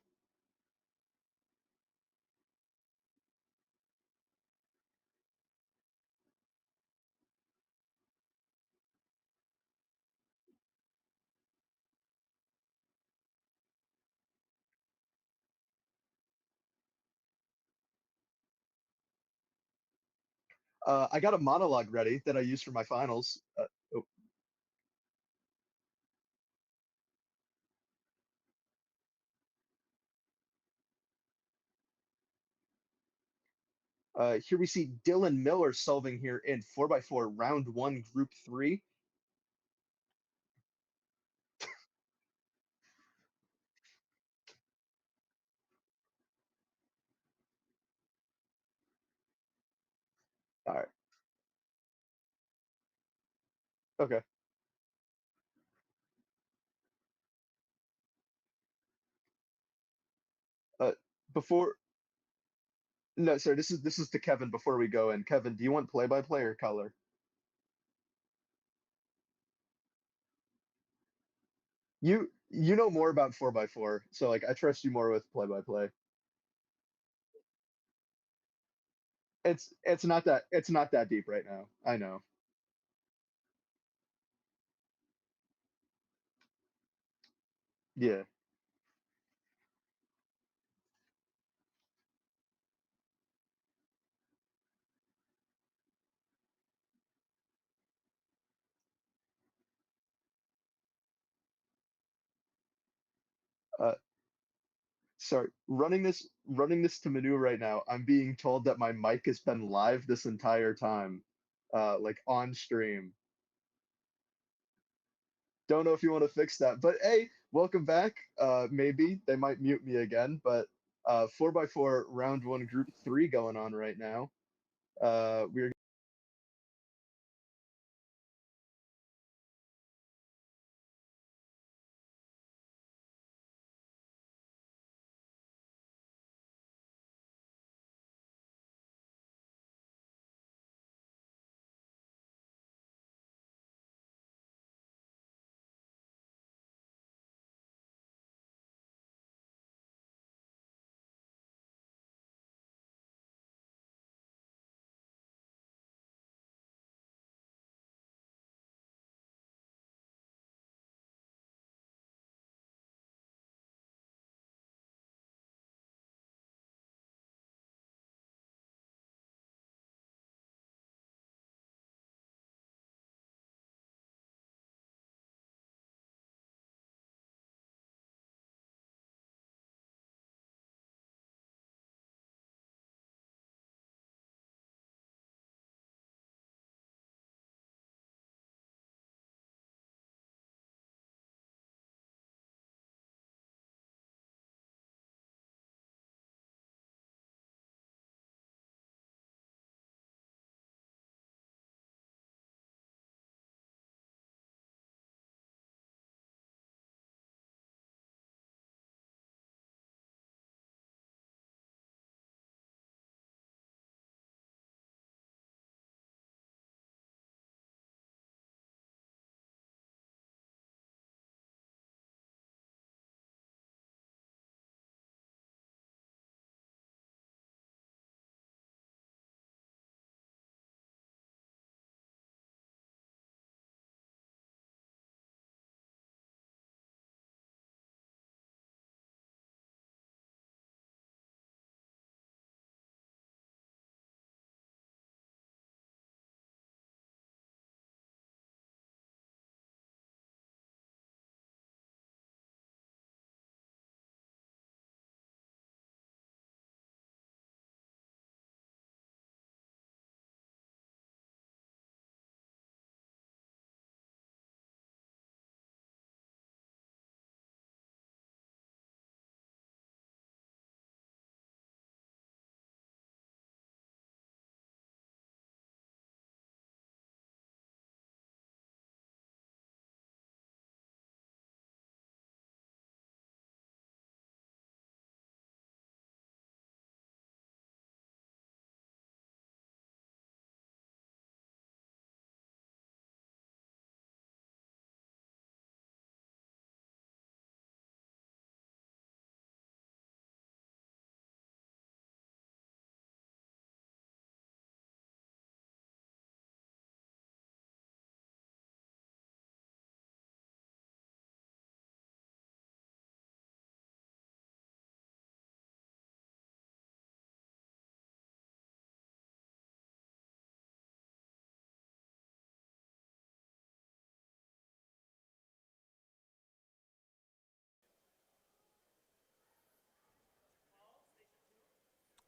I got a monologue ready that I use for my finals. Oh, here we see Dylan Miller solving here in 4x4 round one, group three. All right. Okay. Uh, before no, sorry. This is to Kevin before we go in. Kevin, do you want play by play or color? You know more about 4x4, so like I trust you more with play by play. It's not that deep right now. I know. Yeah. Uh, sorry. Running this to Manu right now. I'm being told that my mic has been live this entire time, like on stream. Don't know if you want to fix that, but hey, welcome back. Maybe they might mute me again, but 4x4 round one, group three going on right now. We're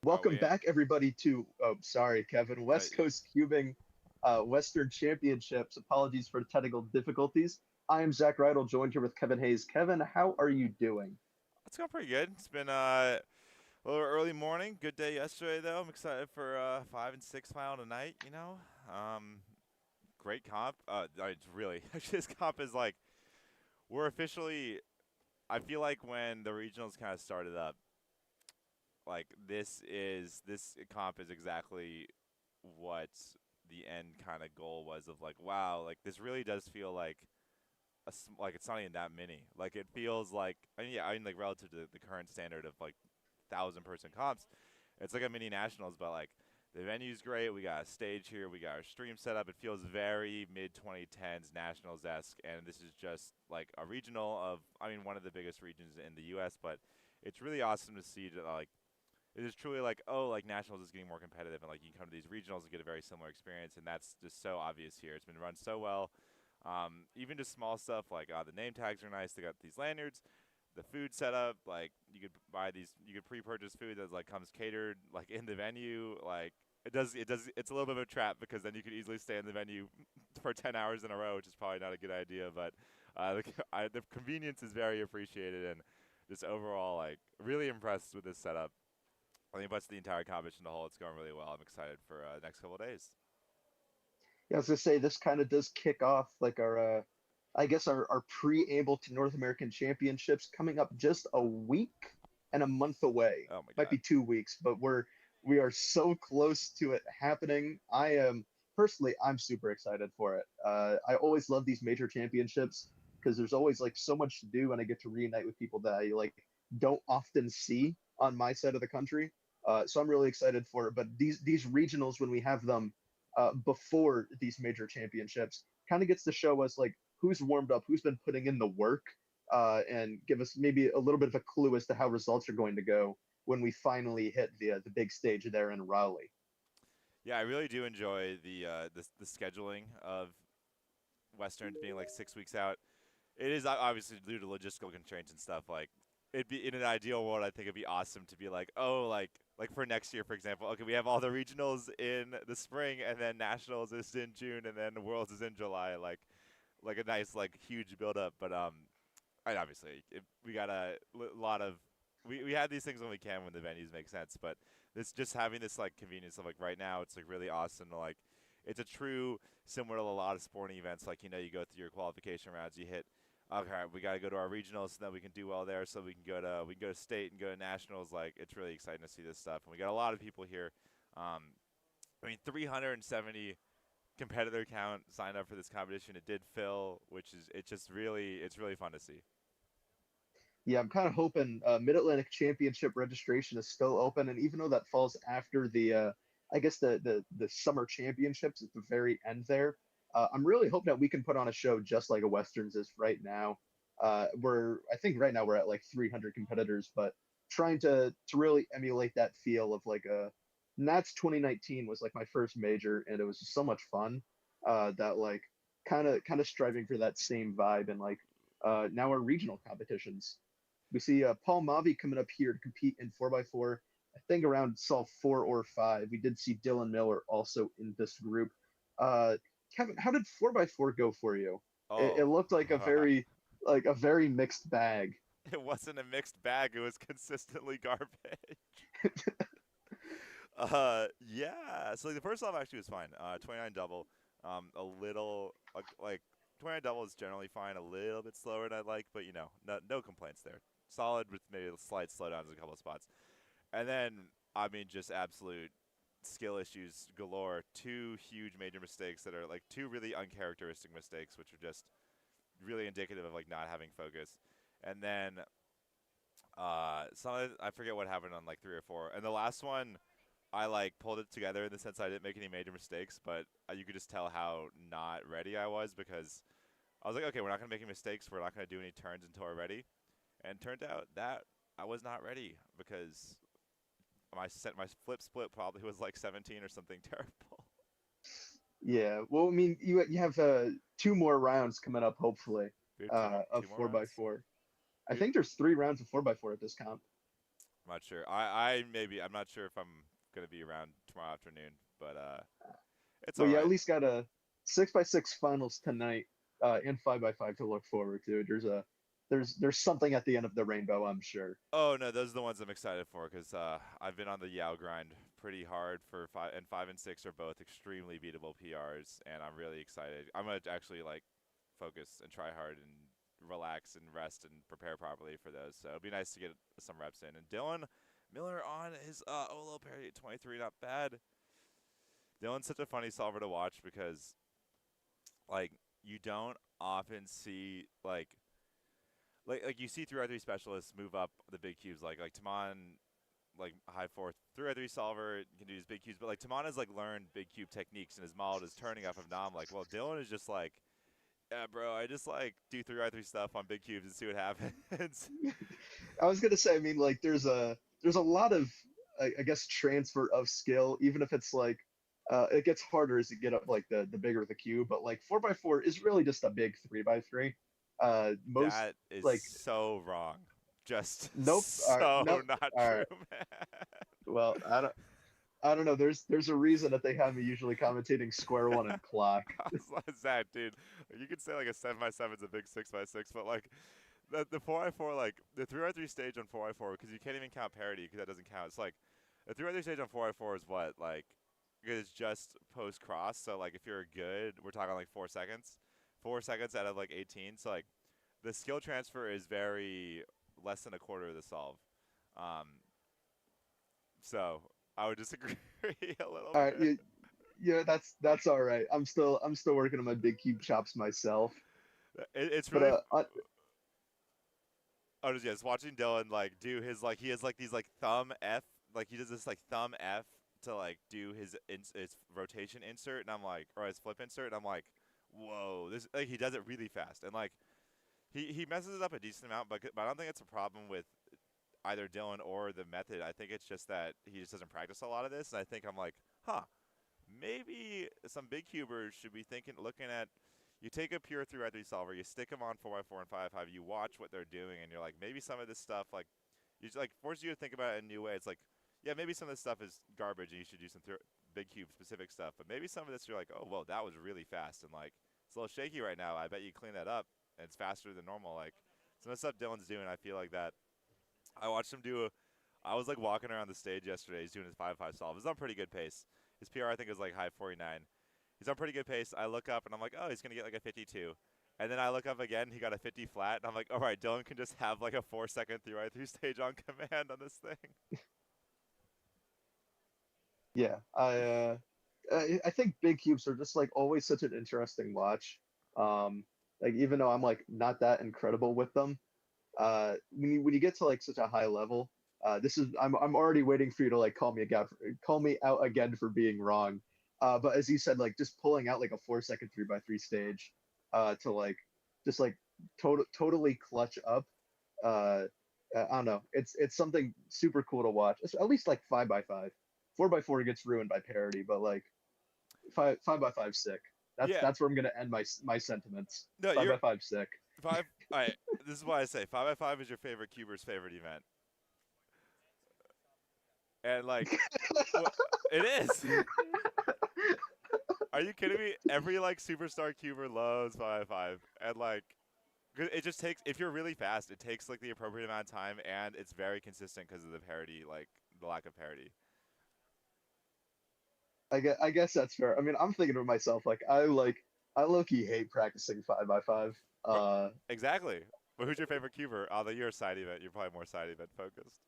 Welcome back, everybody, to, oh, sorry, Kevin, West Coast Cubing Western Championships. Apologies for technical difficulties. I am Zach Rydell, joined here with Kevin Hayes. Kevin, how are you doing? It's going pretty good. It's been a little early morning. Good day yesterday, though. I'm excited for 5 and 6 mile tonight, you know. Great comp. It's really, this comp is like, we're officially, I feel like when the regionals kind of started up, like this comp is exactly what the end kind of goal was of like, wow, like this really does feel like like it's not even that many. Like it feels like, I mean like relative to the current standard of like 1,000-person comps, it's like a mini nationals, but like the venue's great. We got a stage here. We got our stream set up. It feels very mid 2010s nationals-esque, and this is just like a regional of, I mean, one of the biggest regions in the U.S. But it's really awesome to see that like it is truly like, oh, like nationals is getting more competitive, and like you can come to these regionals and get a very similar experience, and that's just so obvious here. It's been run so well. Even just small stuff like the name tags are nice. They got these lanyards, the food setup. Like you could buy these, you could pre-purchase food that like comes catered like in the venue. Like it's a little bit of a trap because then you could easily stay in the venue for 10 hours in a row, which is probably not a good idea. But the convenience is very appreciated, and just overall like really impressed with this setup. I think that's the entire competition, the whole. It's going really well. I'm excited for the next couple of days. Yeah, I was gonna say this kind of does kick off like our, I guess our preamble to North American Championships coming up just a week and a month away. Oh my Might God. be 2 weeks, but we are so close to it happening. I am personally, I'm super excited for it. I always love these major championships because there's always like so much to do, and I get to reunite with people that I like don't often see on my side of the country. So I'm really excited for it. But these regionals, when we have them before these major championships, kind of gets to show us like who's warmed up, who's been putting in the work, and give us maybe a little bit of a clue as to how results are going to go when we finally hit the big stage there in Raleigh. Yeah, I really do enjoy the scheduling of Westerns being like 6 weeks out. It is obviously due to logistical constraints and stuff. Like, it'd be in an ideal world, I think it'd be awesome to be like, oh, like for next year, for example. Okay, we have all the regionals in the spring, and then nationals is in June, and then the Worlds is in July. Like a nice like huge build up. But and obviously we got a lot of we have these things when we can, when the venues make sense. But this just having this like convenience of like right now, it's like really awesome to like. It's a true similar to a lot of sporting events. Like, you know, you go through your qualification rounds, you hit. Okay, we got to go to our regionals, so then we can do well there. So we can go to state and go to nationals. Like, it's really exciting to see this stuff, and we got a lot of people here. I mean, 370 competitor count signed up for this competition. It did fill, which is it's really fun to see. Yeah, I'm kind of hoping Mid-Atlantic Championship registration is still open, and even though that falls after the, I guess the summer championships at the very end there, I'm really hoping that we can put on a show just like a Westerns is right now. I think right now we're at like 300 competitors, but trying to really emulate that feel of like a Nats 2019 was like my first major, and it was just so much fun. That like kind of striving for that same vibe, and like now our regional competitions. We see Paul Mavi coming up here to compete in 4x4. I think around solve 4 or 5. We did see Dylan Miller also in this group. Kevin, how did 4x4 go for you? It Oh, looked like a very mixed bag. it wasn't a mixed bag. It was consistently garbage. Yeah. So the first off actually was fine. 29 double. A little like 29 double is generally fine. A little bit slower than I'd like, but you know, no complaints there. Solid with maybe a slight slowdowns in a couple of spots. And then, I mean, just absolute skill issues galore. 2 huge major mistakes that are like 2 really uncharacteristic mistakes, which are just really indicative of like not having focus. And then, I forget what happened on like 3 or 4. And the last one, I like pulled it together in the sense I didn't make any major mistakes, but you could just tell how not ready I was, because I was like, okay, we're not going to make any mistakes. We're not going to do any turns until we're ready. And it turned out that I was not ready, because my flip split probably was like 17 or something terrible. Yeah, well, I mean, you have 2 more rounds coming up, hopefully, We have of two more rounds? 4x4. I think there's 3 rounds of 4x4 at this comp. I'm not sure. I'm not sure if I'm gonna be around tomorrow afternoon, but it's Well, all you at right. least got a 6x6 finals tonight, and 5x5 to look forward to. There's something at the end of the rainbow, I'm sure. Oh no, those are the ones I'm excited for because I've been on the Yao grind pretty hard for 5 and 6 are both extremely beatable PRs, and I'm really excited. I'm gonna actually like focus and try hard and relax and rest and prepare properly for those. So it'd be nice to get some reps in. And Dylan Miller on his Olo parry at 23, not bad. Dylan's such a funny solver to watch because like you don't often see like you see 3x3 specialists move up the big cubes like Taman like high fourth 3x3 solver can do his big cubes, but like Taman has like learned big cube techniques and his mod is turning up of Nam. Like, well, Dylan is just like, yeah, bro, I just like do 3x3 stuff on big cubes and see what happens. I was gonna say, I mean, like there's a lot of I guess transfer of skill, even if it's like it gets harder as you get up like the bigger the cube, but like 4x4 is really just a big 3x3. Most That is like so wrong. Just nope, so nope. not All true, right. man. Well, I don't know. There's a reason that they have me usually commentating square one and clock. I was like, Zach, dude, you could say like a 7x7 is a big 6x6, but like the 4x4, like the 3x3 stage on 4x4, because you can't even count parity because that doesn't count. It's like the 3x3 stage on 4x4 is what, like, it's just post cross. So like if you're good, we're talking like 4 seconds, 4 seconds out of like 18. So like the skill transfer is very less than a quarter of the solve. Um, so I would disagree a little All right, bit. yeah, that's all right. I'm still working on my big cube chops myself. It's But really oh, just watching Dylan like do his like he has like these like thumb F, like he does this like thumb F to like do his rotation insert, and I'm like, or his flip insert, and I'm like, whoa, this like he does it really fast, and like he messes it up a decent amount, but I don't think it's a problem with either Dylan or the method. I think it's just that he just doesn't practice a lot of this, and I think I'm like, huh, maybe some big cubers should be looking at. You take a pure 3x3 solver, you stick them on 4x4 and 5x5, you watch what they're doing, and you're like, maybe some of this stuff, like, you just, like forces you to think about it in a new way. It's like, yeah, maybe some of this stuff is garbage, and you should do some big cube specific stuff. But maybe some of this, you're like, oh, well, that was really fast, and like, it's a little shaky right now. I bet you clean that up, and it's faster than normal. Like, some of the stuff Dylan's doing, I feel like that. I watched him do. I was like walking around the stage yesterday. He's doing his 5x5 solve. He's on pretty good pace. His PR I think is like high 49. He's on pretty good pace. I look up and I'm like, oh, he's gonna get like a 52. And then I look up again. He got a 50 flat, and I'm like, all right, Dylan can just have like a 4-second 3x3 stage on command on this thing. yeah, I think big cubes are just like always such an interesting watch. Like even though I'm like not that incredible with them, when you get to like such a high level, this is I'm already waiting for you to like call me out again for being wrong. But as you said, like just pulling out like a 4 second 3x3 stage, to like just like totally clutch up. Uh, I don't know. It's something super cool to watch. It's at least like 5x5. 4x4 gets ruined by parity, but like 5x5 sick. That's Yeah. that's where I'm gonna end my sentiments. No, Five you're by five sick. five. All right. This is why I say 5x5 is your favorite cuber's favorite event, and like, it is. Are you kidding me? Every like superstar cuber loves 5x5, and like, 'cause it just takes, if you're really fast, it takes like the appropriate amount of time, and it's very consistent because of the parity, like the lack of parity. I guess that's fair. I mean, I'm thinking to myself I low key hate practicing 5x5. But exactly. But who's your favorite cuber? Although you're a side event, you're probably more side event focused.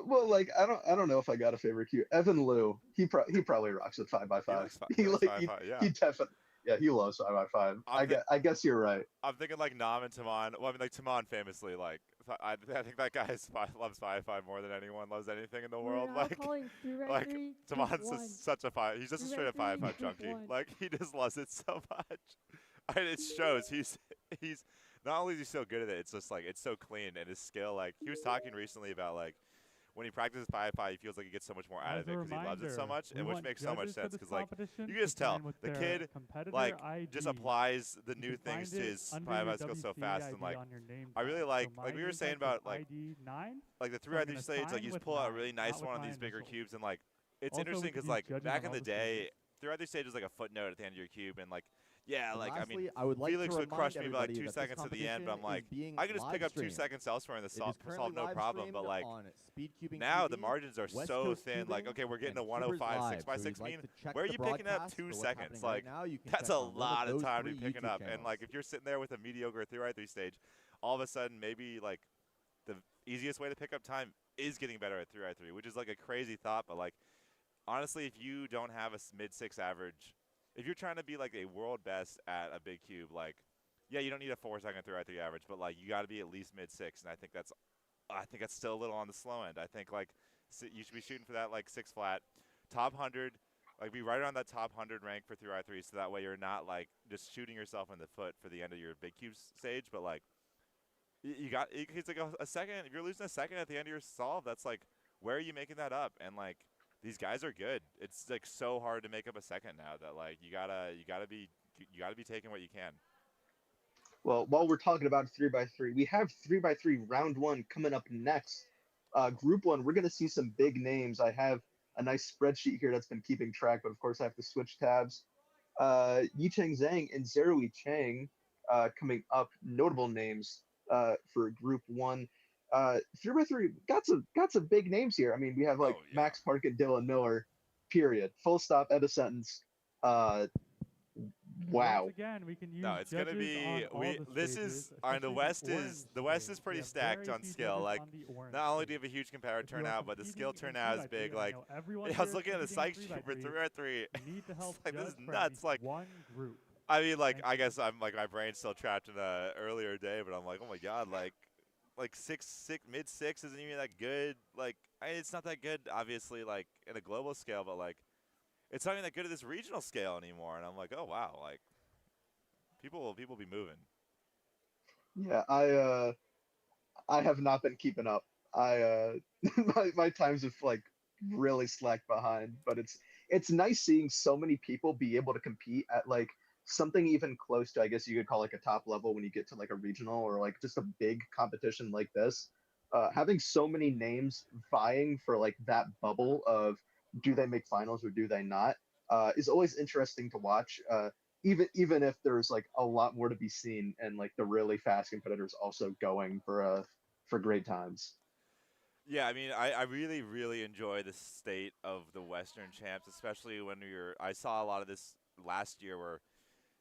Well, like I don't know if I got a favorite cue. Evan Liu, he probably rocks with five by He five. likes five. He He likes like five. Five. Yeah. he definitely yeah he loves 5x5. I'm th- I guess you're right. I'm thinking like Nam and Taman. Well, I mean like Taman famously like I think that guy loves 5x5 more than anyone loves anything in the We're world. now Like calling 3x3 like group Taman's one. just such a five. He's just a straight up 3x3 5x5 group junkie. one. Like he just loves it so much. And it shows. He's not only is he so good at it. It's just like it's so clean and his skill. Like he was talking recently about like when he practices 5x5, he feels like he gets so much more out As of it a because he loves it so reminder, much, we and which want makes so much judges for sense this because like competition you to can just tell sign with the their kid competitor just ID. applies the You new can things find to it his under 5x5 your skills so WCC fast, ID and like on your name I really tag. like So we mine were is saying like the about like ID 9. the So 3x3 I'm gonna stage, like sign you just with pull out a 9, really nice not with one on my these bigger initials. cubes, and like it's Also, we interesting could because use like judging back on in all the the day, stages. 3x3 stage is like a footnote at the end of your cube, and like yeah, And like I mean lastly, I would like Felix to would crush remind me by like everybody 2 that this seconds to the end, but I'm competition is like being I can just pick live up 2 streamed. seconds elsewhere and It is solve currently no live problem, but streamed like on SpeedCubing now the TV, margins are West so Coast thin. Like, Cubing, okay, we're getting and a 105 CubersLive. So 6x6 if you'd mean. like to check Where are the you picking up broadcast 2 for what's seconds? happening right Like, now, you can that's check a on one lot of those time to three be picking YouTube up. And like, channels. if you're sitting there with a mediocre 3x3 stage, all of a sudden maybe like the easiest way to pick up time is getting better at 3x3, which is like a crazy thought. But like, honestly, if you don't have a mid-6 average, if you're trying to be like a world best at a big cube, like, yeah, you don't need a 4-second 3x3 average, but like you got to be at least mid-6, and I think that's still a little on the slow end. I think like you should be shooting for that like 6 flat, top 100, like be right around that top 100 rank for 3x3, so that way you're not like just shooting yourself in the foot for the end of your big cube stage, but like it's like a second. If you're losing a second at the end of your solve, that's like where are you making that up? And like these guys are good. It's like so hard to make up a second now that like you gotta be taking what you can. Well, while we're talking about 3x3, we have 3x3 round one coming up next. Group one, we're going to see some big names. I have a nice spreadsheet here that's been keeping track, but of course I have to switch tabs. Yicheng Zhang and Zerui Chang coming up, notable names for group one. 3x3 got some big names here. I mean, we have like Oh, yeah. Max Park and Dylan Miller, period. Full stop, end of sentence. Wow. Once again, we can use No, it's gonna be this is on the West is pretty stacked on skill. Like not only do you have a huge comparator turnout, but the skill turnout is big. Like I was looking at the psych sheet for 3x3. It's like this is nuts. Like one group. I mean, like I guess I'm like my brain's still trapped in a earlier day, but I'm like, oh my god, like mid-6 isn't even that good. Like it's not that good, obviously, like in a global scale, but like it's not even that good at this regional scale anymore. And I'm like, oh wow, like people be moving. Yeah, I have not been keeping up. My times have like really slacked behind, but it's nice seeing so many people be able to compete at like something even close to, I guess you could call like a top level when you get to like a regional or like just a big competition like this. Having so many names vying for like that bubble of do they make finals or do they not is always interesting to watch. Even if there's like a lot more to be seen and like the really fast competitors also going for great times. Yeah, I mean, I really, really enjoy the state of the Western champs, especially when I saw a lot of this last year where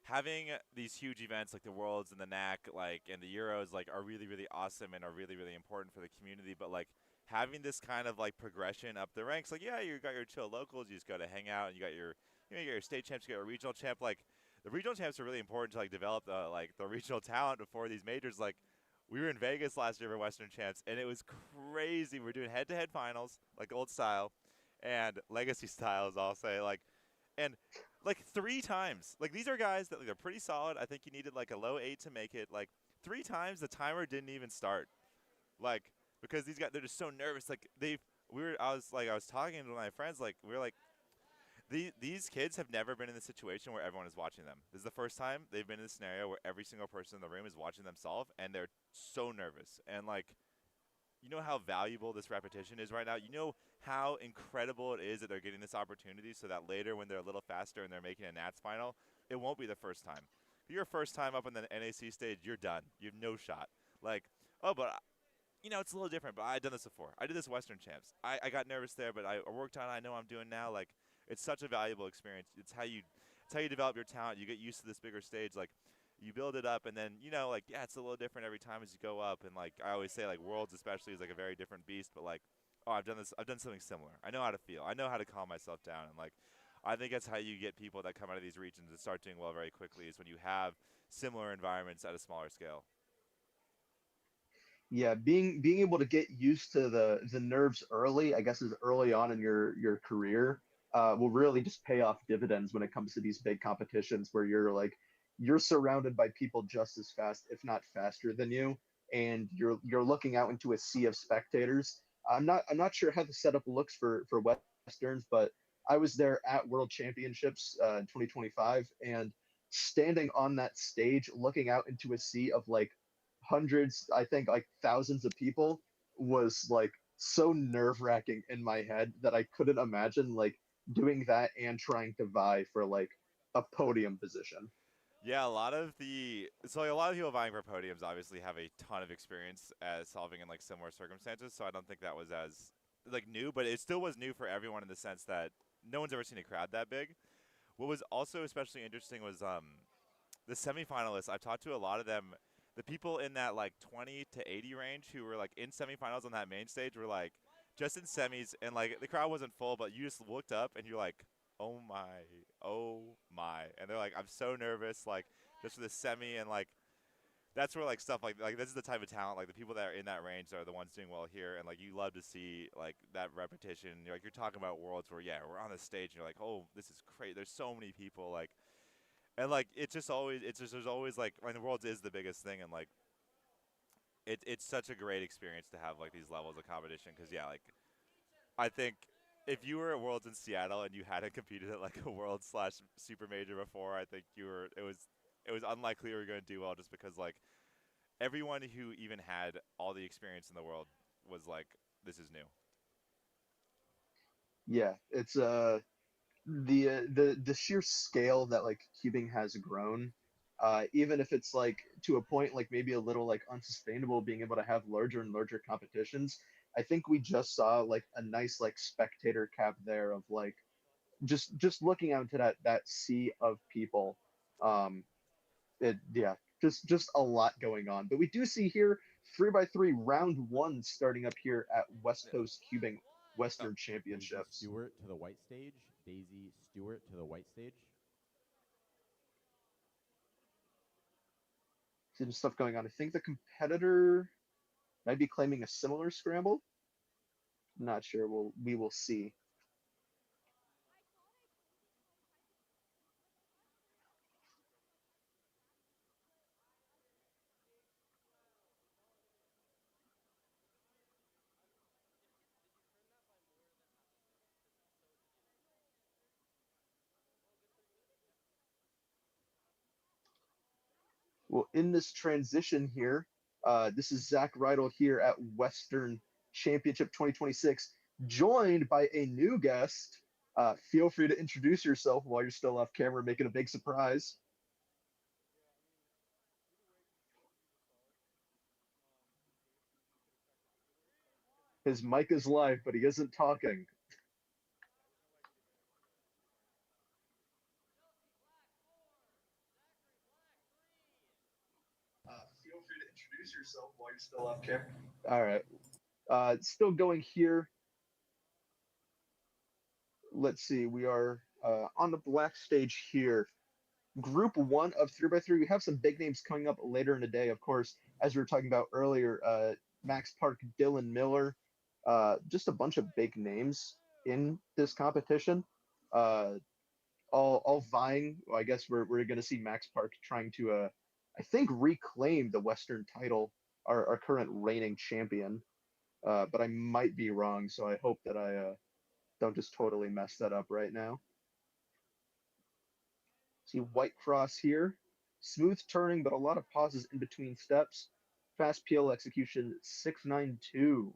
having these huge events like the Worlds and the NAC, like, and the Euros, like, are really, really awesome and are really, really important for the community. But, like, having this kind of, like, progression up the ranks, like, yeah, you got your chill locals, you just got to hang out, and you got your state champs, you got your regional champ. Like, the regional champs are really important to, like, develop, the regional talent before these majors. Like, we were in Vegas last year for Western champs, and it was crazy. We're doing head-to-head finals, like old style, and legacy styles, I'll say, like, and like 3 times. Like these are guys that like, they're pretty solid. I think you needed like a low 8 to make it. Like 3 times the timer didn't even start. Like because these guys they're just so nervous. Like I was talking to my friends, like we were like these kids have never been in the situation where everyone is watching them. This is the first time they've been in a scenario where every single person in the room is watching them solve, and they're so nervous. And like, you know how valuable this repetition is right now? You know how incredible it is that they're getting this opportunity so that later when they're a little faster and they're making a Nats final, it won't be the first time. Your first time up on the NAC stage, you're done. You have no shot. Like, oh, but you know, it's a little different, but I've done this before. I did this Western champs. I got nervous there, but I worked on it. I know what I'm doing now. Like, it's such a valuable experience. It's how you develop your talent. You get used to this bigger stage. Like, you build it up, and then, you know, like, yeah, it's a little different every time as you go up. And, like, I always say, like, Worlds especially is, like, a very different beast. But, like, oh, I've done something similar. I know how to feel. I know how to calm myself down. And, like, I think that's how you get people that come out of these regions and start doing well very quickly is when you have similar environments at a smaller scale. Yeah, being able to get used to the nerves early, I guess, is early on in your career, will really just pay off dividends when it comes to these big competitions where you're surrounded by people just as fast, if not faster than you, and you're looking out into a sea of spectators. I'm not sure how the setup looks for Westerns, but I was there at World Championships in 2025, and standing on that stage, looking out into a sea of like hundreds, I think like thousands of people, was like so nerve-wracking in my head that I couldn't imagine like doing that and trying to vie for like a podium position. Yeah, a lot of a lot of people vying for podiums obviously have a ton of experience as solving in like similar circumstances, so I don't think that was as like new, but it still was new for everyone in the sense that no one's ever seen a crowd that big. What was also especially interesting was the semifinalists. I've talked to a lot of them. The people in that like 20 to 80 range who were like in semifinals on that main stage were like just in semis, and like the crowd wasn't full, but you just looked up and you're like, oh my, oh my, and they're like, I'm so nervous, like just for the semi, and like that's where like stuff like this is the type of talent, like the people that are in that range are the ones doing well here, and like you love to see like that repetition. You're talking about worlds where we're on the stage and you're like, oh, this is crazy, there's so many people, like, and like there's always like, I mean, the worlds is the biggest thing, and like it's such a great experience to have like these levels of competition, because like I think if you were at Worlds in Seattle and you hadn't competed at like a World slash Super Major before, I think it was unlikely you were going to do well, just because like everyone who even had all the experience in the world was like, this is new. Yeah, it's the sheer scale that like cubing has grown, even if it's like to a point like maybe a little like unsustainable, being able to have larger and larger competitions. I think we just saw like a nice like spectator cap there of like just looking out into that sea of people. Um, it yeah, just a lot going on. But we do see here 3x3 round one starting up here at West Coast Cubing Western Daisy Championships. Stewart to the white stage. Daisy Stewart to the white stage. Some stuff going on. I think the competitor might be claiming a similar scramble. Not sure. We will see. Well, in this transition here, this is Zach Rydell here at Western Championship 2026, joined by a new guest. Feel free to introduce yourself while you're still off camera, making a big surprise. His mic is live, but he isn't talking. Feel free to introduce yourself while you're still off camera. All right. Still going here. Let's see. We are on the black stage here. Group one of 3x3. We have some big names coming up later in the day, of course, as we were talking about earlier. Max Park, Dylan Miller, just a bunch of big names in this competition. Uh, all vying. Well, I guess we're going to see Max Park trying to, I think, reclaim the Western title, our current reigning champion. But I might be wrong, so I hope that I don't just totally mess that up right now. See White Cross here. Smooth turning, but a lot of pauses in between steps. Fast PL execution 692.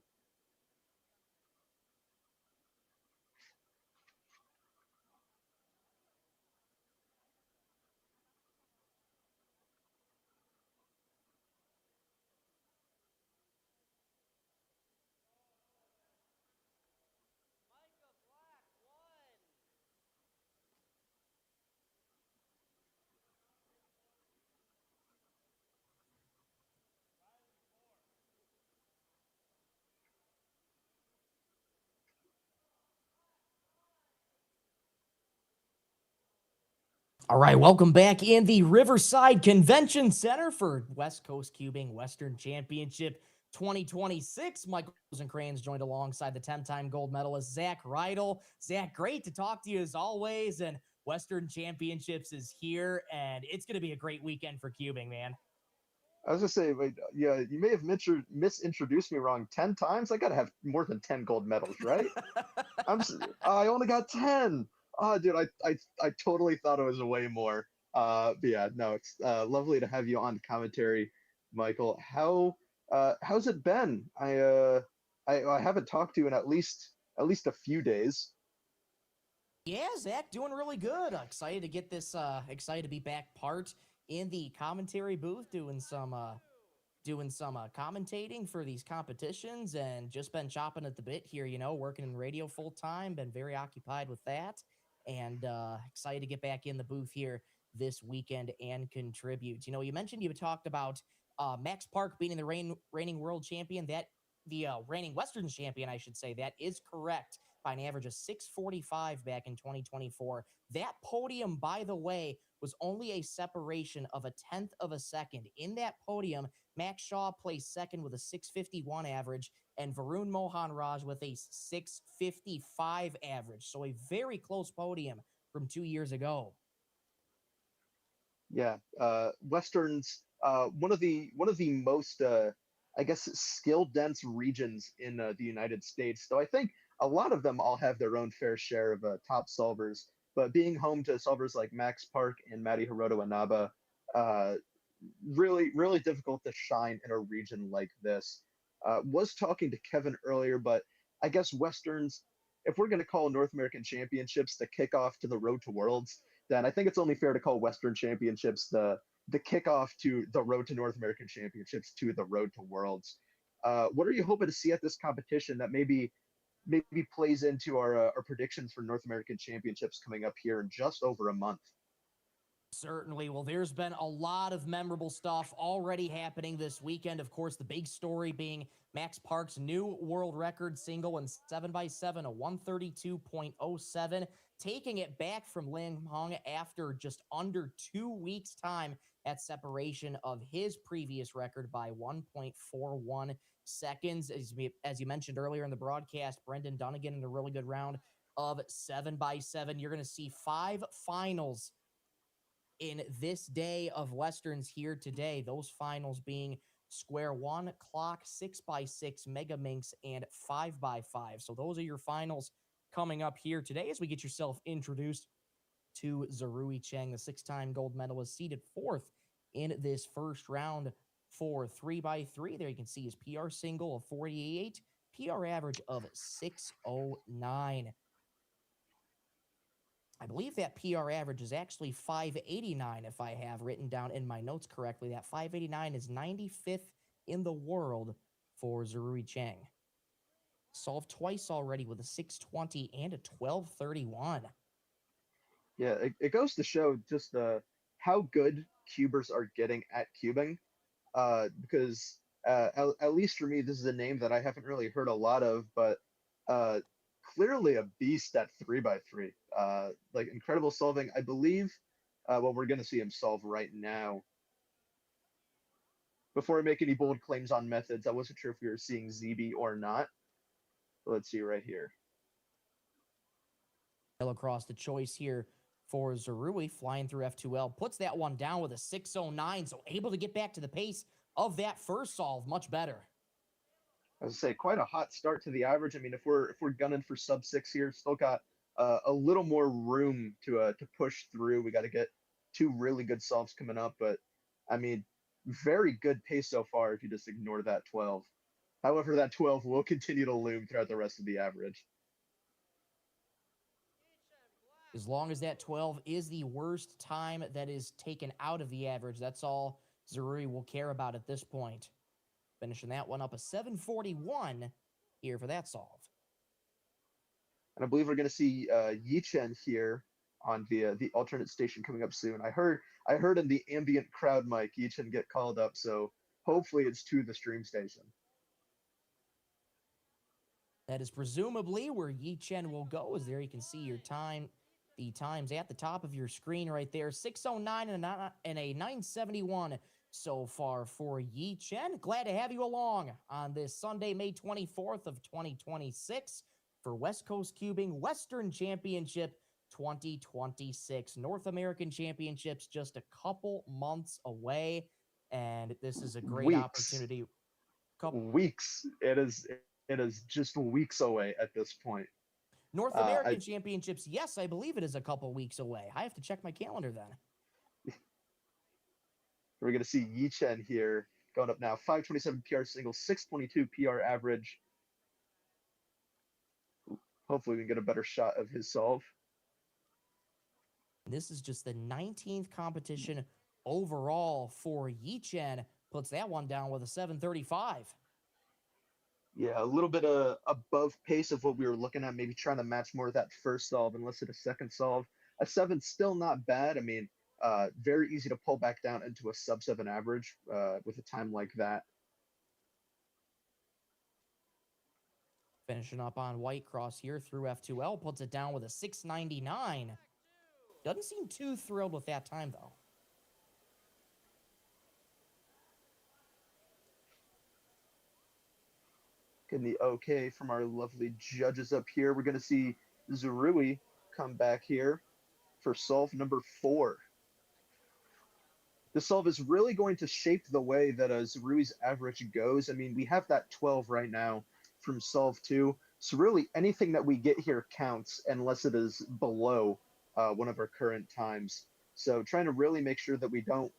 All right, welcome back in the Riverside Convention Center for West Coast Cubing Western Championship 2026. Michael Rosencrans joined alongside the 10-time gold medalist Zach Rydell. Zach, great to talk to you as always, and Western Championships is here, and it's going to be a great weekend for cubing, man. I was gonna say, wait, yeah, you may have misintroduced me wrong 10 times. I gotta have more than 10 gold medals, right? I only got 10. Oh, dude, I totally thought it was way more. But yeah, no, it's lovely to have you on commentary, Michael. How's it been? I haven't talked to you in at least a few days. Yeah, Zach, doing really good. Excited to get this. Excited to be back part in the commentary booth, doing some commentating for these competitions, and just been chopping at the bit here. Working in radio full time. Been very occupied with that, and excited to get back in the booth here this weekend and contribute. You mentioned you talked about Max Park being the reigning world champion. That the reigning Western champion, I should say. That is correct by an average of 645 back in 2024. That podium, by the way, was only a separation of a tenth of a second. In that podium, Max Shaw placed second with a 651 average, and Varun Mohan Raj with a 655 average. So a very close podium from 2 years ago. Yeah, Westerns, one of the most, I guess, skill dense regions in the United States. So I think a lot of them all have their own fair share of top solvers. But being home to solvers like Max Park and Matty Hiroto Inaba, uh, really difficult to shine in a region like this. Was talking to Kevin earlier, but I guess Westerns, if we're going to call North American Championships the kickoff to the Road to Worlds, then I think it's only fair to call Western Championships the kickoff to the Road to North American Championships to the Road to Worlds. What are you hoping to see at this competition that maybe plays into our predictions for North American Championships coming up here in just over a month? Certainly. Well, there's been a lot of memorable stuff already happening this weekend. Of course, the big story being Max Park's new world record single in 7x7, a 132.07, taking it back from Lim Hung after just under 2 weeks' time at separation of his previous record by 1.41 seconds. As you mentioned earlier in the broadcast, Brendan Dunnigan in a really good round of 7x7. You're going to see 5 finals in this day of Westerns here today. Those finals being Square 1, Clock, 6x6, Megaminx, and 5x5. So those are your finals coming up here today as we get yourself introduced to Zerui Cheng, the 6-time gold medalist, seated 4th in this first round for 3x3. There you can see his PR single of 48, PR average of 609. I believe that PR average is actually 589, if I have written down in my notes correctly. That 589 is 95th in the world for Zerui Cheng. Solved twice already with a 620 and a 1231. Yeah, it goes to show just how good cubers are getting at cubing. Because at least for me, this is a name that I haven't really heard a lot of, but uh, clearly a beast at 3x3. Like incredible solving. I believe, well, we're going to see him solve right now. Before I make any bold claims on methods, I wasn't sure if we were seeing ZB or not. But let's see right here. Across the choice here for Zerui, flying through F2L, puts that one down with a 609, so able to get back to the pace of that first solve much better. As I say, quite a hot start to the average. I mean, if we're gunning for sub 6 here, still got a little more room to push through. We got to get 2 really good solves coming up, but I mean, very good pace so far if you just ignore that 12. However, that 12 will continue to loom throughout the rest of the average. As long as that 12 is the worst time that is taken out of the average, that's all Zerui will care about at this point. Finishing that one up a 741 here for that solve. And I believe we're going to see Yichen here on the alternate station coming up soon. I heard in the ambient crowd mic Yichen get called up, so hopefully it's to the stream station. That is presumably where Yichen will go. As there you can see your time. The times at the top of your screen right there. 609 and a 971 so far for Yichen. Glad to have you along on this Sunday, May 24th of 2026 for West Coast Cubing Western Championship 2026. North American Championships just a couple months away. And this is a great Weeks. opportunity. Weeks. It is just weeks away at this point. North American Championships, yes, I believe it is a couple weeks away. I have to check my calendar then. We're going to see Yi Chen here going up now. 527 PR single, 622 PR average. Hopefully we can get a better shot of his solve. This is just the 19th competition overall for Yi Chen. Puts that one down with a 735. Yeah, a little bit above pace of what we were looking at, maybe trying to match more of that first solve and less of a second solve. A 7's still not bad. I mean, very easy to pull back down into a sub-7 average with a time like that. Finishing up on White Cross here through F2L, puts it down with a 699. Doesn't seem too thrilled with that time, though. Getting the okay from our lovely judges up here. We're going to see Zerui come back here for solve number 4. The solve is really going to shape the way that Zerui's average goes. I mean, we have that 12 right now from solve 2. So really anything that we get here counts unless it is below one of our current times. So trying to really make sure that we don't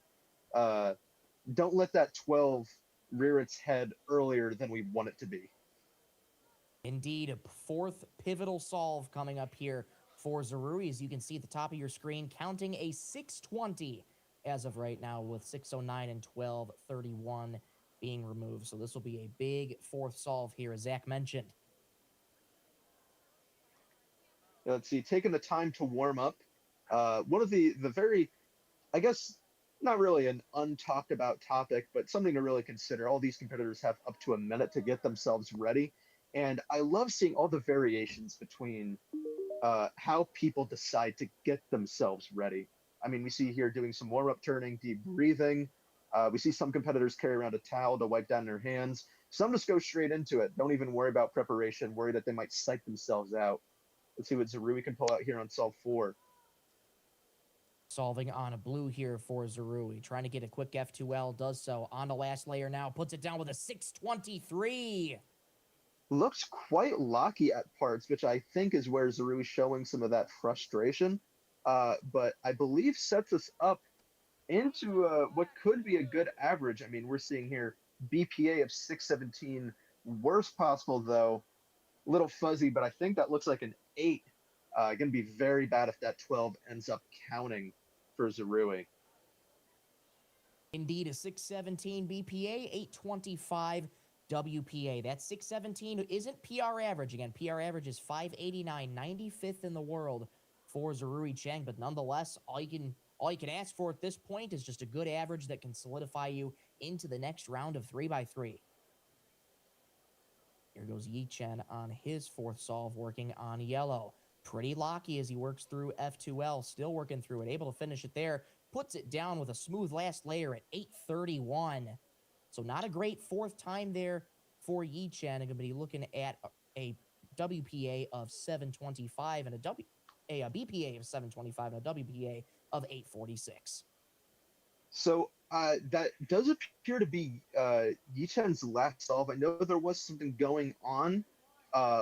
let that 12 rear its head earlier than we want it to be. Indeed, a 4th pivotal solve coming up here for Zerui. As you can see at the top of your screen, counting a 620 as of right now, with 609 and 1231 being removed. So this will be a big 4th solve here, as Zach mentioned. Let's see, taking the time to warm up. One of the very, I guess, not really an untalked about topic, but something to really consider. All these competitors have up to a minute to get themselves ready. And I love seeing all the variations between how people decide to get themselves ready. I mean, we see here doing some warm-up turning, deep breathing. We see some competitors carry around a towel to wipe down their hands. Some just go straight into it. Don't even worry about preparation, worry that they might psych themselves out. Let's see what Zerui can pull out here on solve 4. Solving on a blue here for Zerui. Trying to get a quick F2L, does so. On the last layer now, puts it down with a 623. Looks quite locky at parts, which I think is where Zerui's showing some of that frustration. But I believe sets us up into what could be a good average. I mean, we're seeing here BPA of 617. Worst possible, though. A little fuzzy, but I think that looks like an 8. Going to be very bad if that 12 ends up counting for Zerui. Indeed, a 617 BPA, 825 WPA. That 617 isn't PR average. Again, PR average is 589, 95th in the world for Zerui Cheng. But nonetheless, all you can ask for at this point is just a good average that can solidify you into the next round of 3x3. Here goes Yi Chen on his 4th solve, working on yellow. Pretty locky as he works through F2L, still working through it, able to finish it there. Puts it down with a smooth last layer at 831. So not a great 4th time there for Yi Chen. Going to be looking at a WPA of 725 and a BPA of 725 and a WPA of 846. So that does appear to be Yi Chen's last solve. I know there was something going on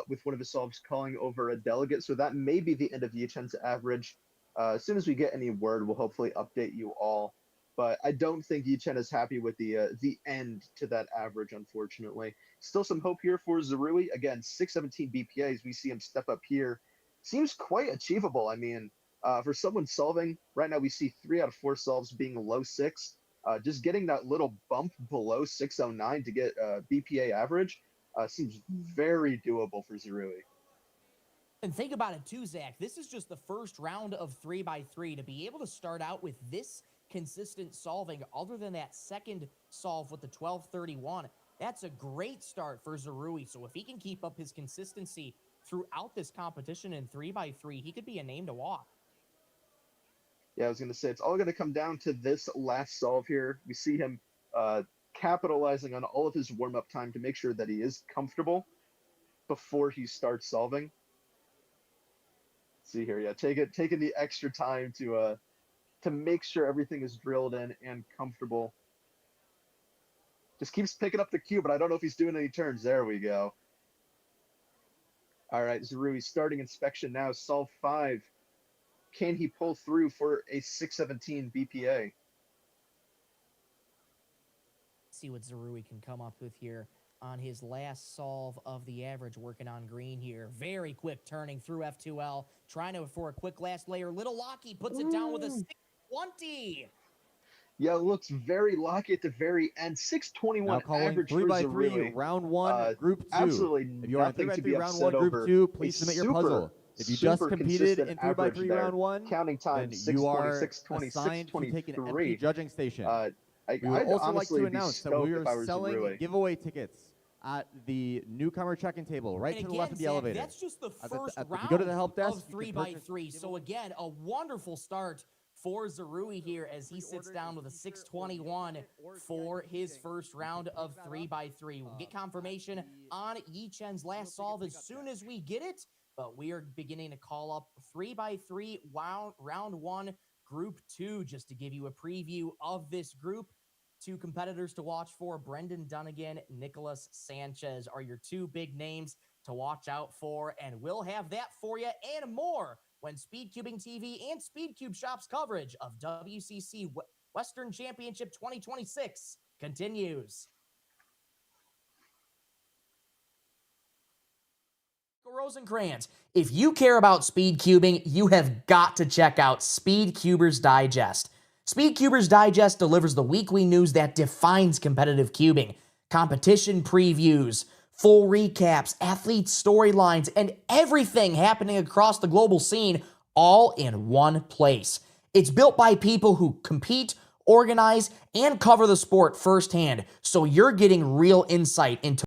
with one of his solves calling over a delegate, so that may be the end of Yi Chen's average. As soon as we get any word, we'll hopefully update you all. But I don't think Yi Chen is happy with the end to that average, unfortunately. Still some hope here for Zerui. Again, 617 BPAs. We see him step up here. Seems quite achievable. I mean, for someone solving, right now we see 3 out of 4 solves being low 6. Just getting that little bump below 609 to get BPA average seems very doable for Zerui. And think about it too, Zach. This is just the first round of 3x3. To be able to start out with this consistent solving, other than that second solve with the 1231, that's a great start for Zerui. So if he can keep up his consistency throughout this competition in 3x3, he could be a name to walk. Yeah, I was going to say, it's all going to come down to this last solve here. We see him capitalizing on all of his warm-up time to make sure that he is comfortable before he starts solving. Let's see here, yeah, taking the extra time to make sure everything is drilled in and comfortable. Just keeps picking up the cue, but I don't know if he's doing any turns. There we go. All right, Zarui starting inspection now. Solve 5. Can he pull through for a 617 BPA? See what Zarui can come up with here on his last solve of the average, working on green here. Very quick turning through F2L, trying to for a quick last layer. Little Locky puts it down with a 620. Yeah, it looks very locky at the very end. 621 average for 3x3 Zarui. round 1 group 2. Absolutely If you are in nothing to 3x3 be round upset 1 group over. 2, please submit your puzzle. If you just competed in 3x3 round 1, counting time then 620, you are 620, assigned to take an empty 623. judging station. I'd We would also like honestly to be announce that stoked we if I are were selling Zarui. giveaway tickets at the newcomer check-in table, right And to the left of the Zach, elevator. that's just the first If round you go to the help desk, of you can 3x3. So again, a wonderful start for Zarui here as he sits down with a 621 for his first round of 3x3. We'll get confirmation on Yichen's last solve as soon as we get it, but we are beginning to call up 3x3 round 1, group 2, just to give you a preview of this group. 2 competitors to watch for: Brendan Dunnigan, Nicholas Sanchez are your 2 big names to watch out for, and we'll have that for you and more when SpeedCubing TV and SpeedCubeShop's coverage of WCC Western Championship 2026 continues. Rosencrantz, if you care about speed cubing, you have got to check out SpeedCubers Digest. SpeedCubers Digest delivers the weekly news that defines competitive cubing, competition previews, full recaps, athlete storylines, and everything happening across the global scene all in one place. It's built by people who compete, organize, and cover the sport firsthand, so you're getting real insight into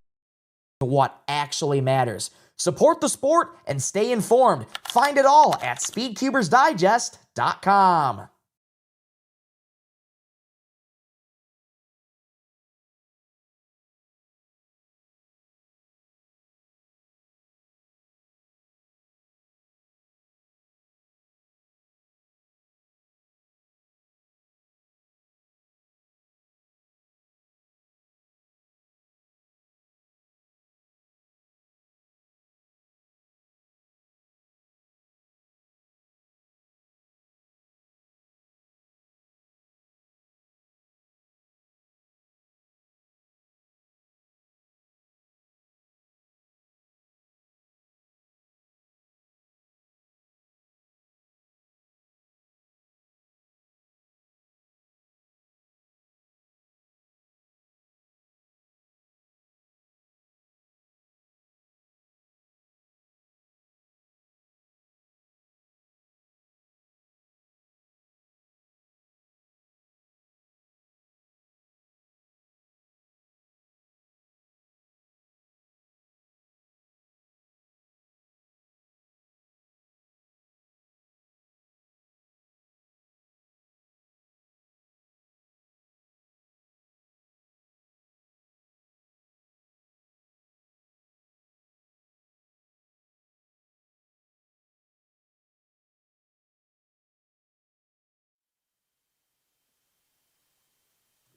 what actually matters. Support the sport and stay informed. Find it all at SpeedCubersDigest.com.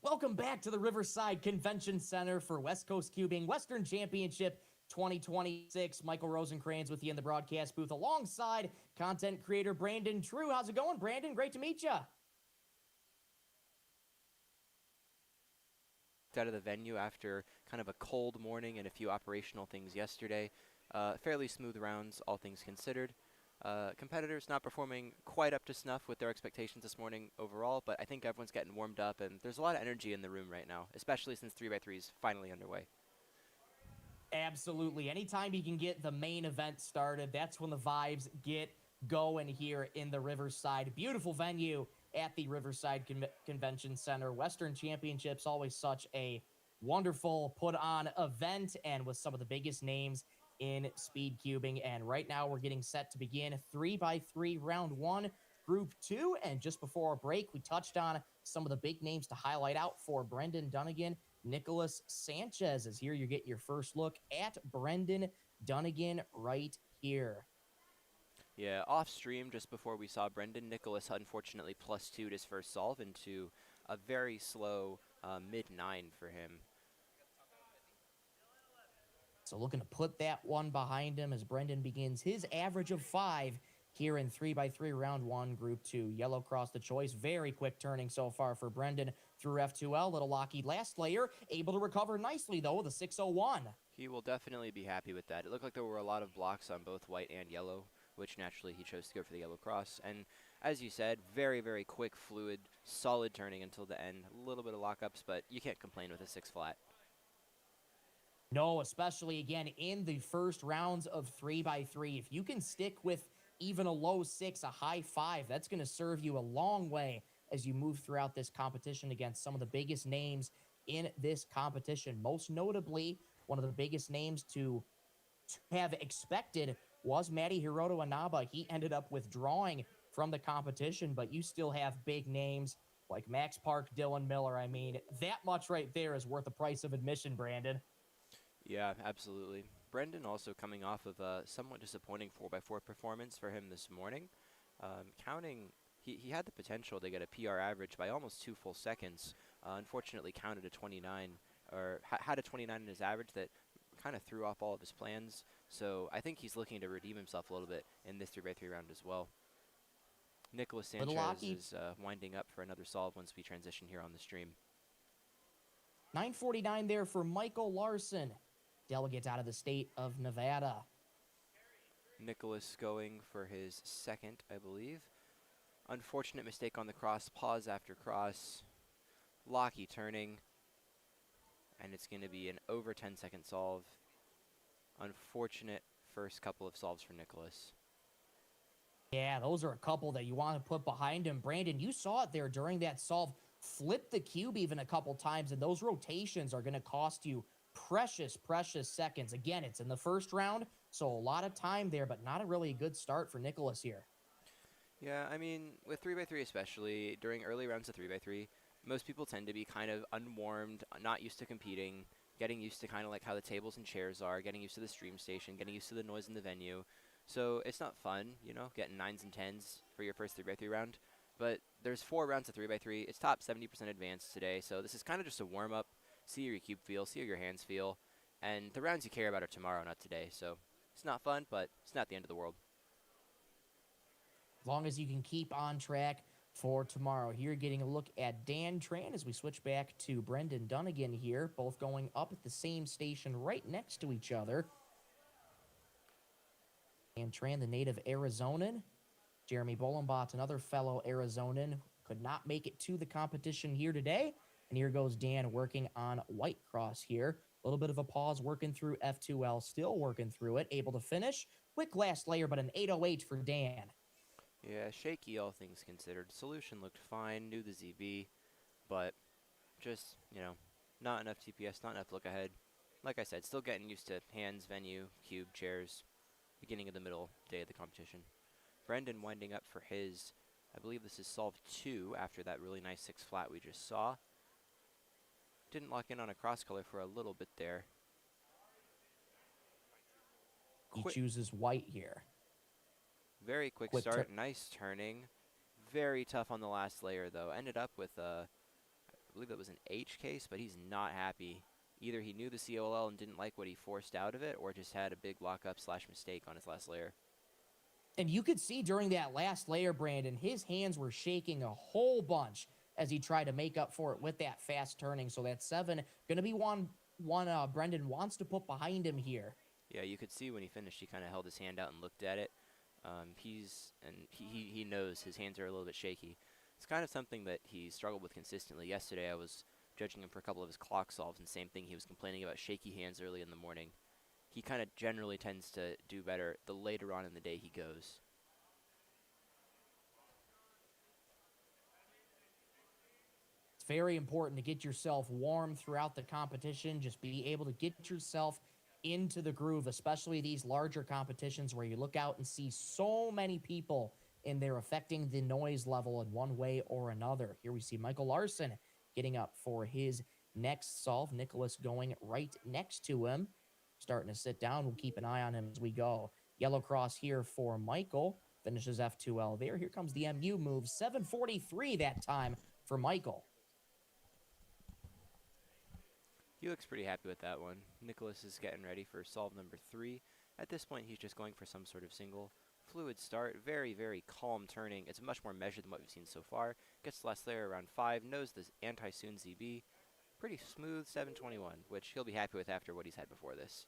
Welcome back to the Riverside Convention Center for West Coast Cubing Western Championship 2026. Michael Rosencrantz with you in the broadcast booth alongside content creator Brandon True. How's it going, Brandon? Great to meet you. Out of the venue after kind of a cold morning and a few operational things yesterday. Fairly smooth rounds, all things considered. Competitors not performing quite up to snuff with their expectations this morning overall, but I think everyone's getting warmed up, and there's a lot of energy in the room right now, especially since 3x3 is finally underway. Absolutely. Anytime you can get the main event started, that's when the vibes get going here in the Riverside. Beautiful venue at the Riverside Convention Center. Western Championships, always such a wonderful put-on event, and with some of the biggest names in speed cubing. And right now we're getting set to begin 3x3 round 1, group 2. And just before our break, we touched on some of the big names to highlight out for Brendan Dunnigan, Nicholas Sanchez. As here you get your first look at Brendan Dunnigan right here. Yeah, off stream just before we saw Brendan, Nicholas unfortunately +2'd his first solve into a very slow mid-9 for him. So looking to put that one behind him as Brendan begins his average of 5 here in 3x3 round 1, group 2. Yellow cross the choice. Very quick turning so far for Brendan through F2L. Little Locky last layer. Able to recover nicely, though, with a 601. He will definitely be happy with that. It looked like there were a lot of blocks on both white and yellow, which naturally he chose to go for the yellow cross. And as you said, very, very quick, fluid, solid turning until the end. A little bit of lockups, but you can't complain with a 6 flat. No, especially, again, in the first rounds of 3x3. If you can stick with even a low 6, a high 5, that's going to serve you a long way as you move throughout this competition against some of the biggest names in this competition. Most notably, one of the biggest names to have expected was Matty Hiroto Inaba. He ended up withdrawing from the competition, but you still have big names like Max Park, Dylan Miller. I mean, that much right there is worth the price of admission, Brandon. Yeah, absolutely. Brendan also coming off of a somewhat disappointing 4x4 performance for him this morning. He had the potential to get a PR average by almost 2 full seconds. Unfortunately, counted a 29, or had a 29 in his average that kind of threw off all of his plans. So I think he's looking to redeem himself a little bit in this 3x3 round as well. Nicholas Sanchez is winding up for another solve once we transition here on the stream. 949 there for Michael Larson, delegate out of the state of Nevada. Nicholas going for his second, I believe. Unfortunate mistake on the cross, pause after cross. Locky turning. And it's going to be an over 10-second solve. Unfortunate first couple of solves for Nicholas. Yeah, those are a couple that you want to put behind him. Brandon, you saw it there during that solve. Flip the cube even a couple times, and those rotations are going to cost you precious, precious seconds. Again, it's in the first round, so a lot of time there, but not a really good start for Nicholas here. Yeah, I mean, with 3x3 especially, during early rounds of 3x3, most people tend to be kind of unwarmed, not used to competing, getting used to kind of like how the tables and chairs are, getting used to the stream station, getting used to the noise in the venue. So it's not fun, you know, getting 9s and 10s for your first 3x3 round. But there's 4 rounds of 3x3. It's top 70% advanced today, so this is kind of just a warm-up. See how your cube feels, see how your hands feel. And the rounds you care about are tomorrow, not today. So it's not fun, but it's not the end of the world. As long as you can keep on track for tomorrow. Here, getting a look at Dan Tran as we switch back to Brendan Dunnigan here, both going up at the same station right next to each other. Dan Tran, the native Arizonan. Jeremy Bolenbot, another fellow Arizonan, could not make it to the competition here today. And here goes Dan working on White Cross here. A little bit of a pause working through F2L, still working through it, able to finish. Quick last layer, but an 808 for Dan. Yeah, shaky all things considered. Solution looked fine, knew the ZB, but just, you know, not enough TPS, not enough look ahead. Like I said, still getting used to hands, venue, cube, chairs, beginning of the middle day of the competition. Brendan winding up for his, I believe this is solve 2 after that really nice 6 flat we just saw. Didn't lock in on a cross color for a little bit there. He chooses white here. Very quick start, nice turning. Very tough on the last layer though. Ended up with I believe that was an H case, but he's not happy. Either he knew the COL and didn't like what he forced out of it, or just had a big lockup / mistake on his last layer. And you could see during that last layer, Brandon, his hands were shaking a whole bunch as he tried to make up for it with that fast turning. So that 7 going to be one Brendan wants to put behind him here. Yeah, you could see when he finished, he kind of held his hand out and looked at it. He knows his hands are a little bit shaky. It's kind of something that he struggled with consistently. Yesterday, I was judging him for a couple of his clock solves, and same thing, he was complaining about shaky hands early in the morning. He kind of generally tends to do better the later on in the day he goes. It's very important to get yourself warm throughout the competition. Just be able to get yourself into the groove, especially these larger competitions where you look out and see so many people in there affecting the noise level in one way or another. Here we see Michael Larson getting up for his next solve. Nicholas going right next to him. Starting to sit down. We'll keep an eye on him as we go. Yellow cross here for Michael. Finishes F2L there. Here comes the MU move. 743 that time for Michael. He looks pretty happy with that one. Nicholas is getting ready for solve number 3. At this point, he's just going for some sort of single. Fluid start, very, very calm turning. It's much more measured than what we've seen so far. Gets the last layer around 5, knows this anti-soon ZB. Pretty smooth 721, which he'll be happy with after what he's had before this.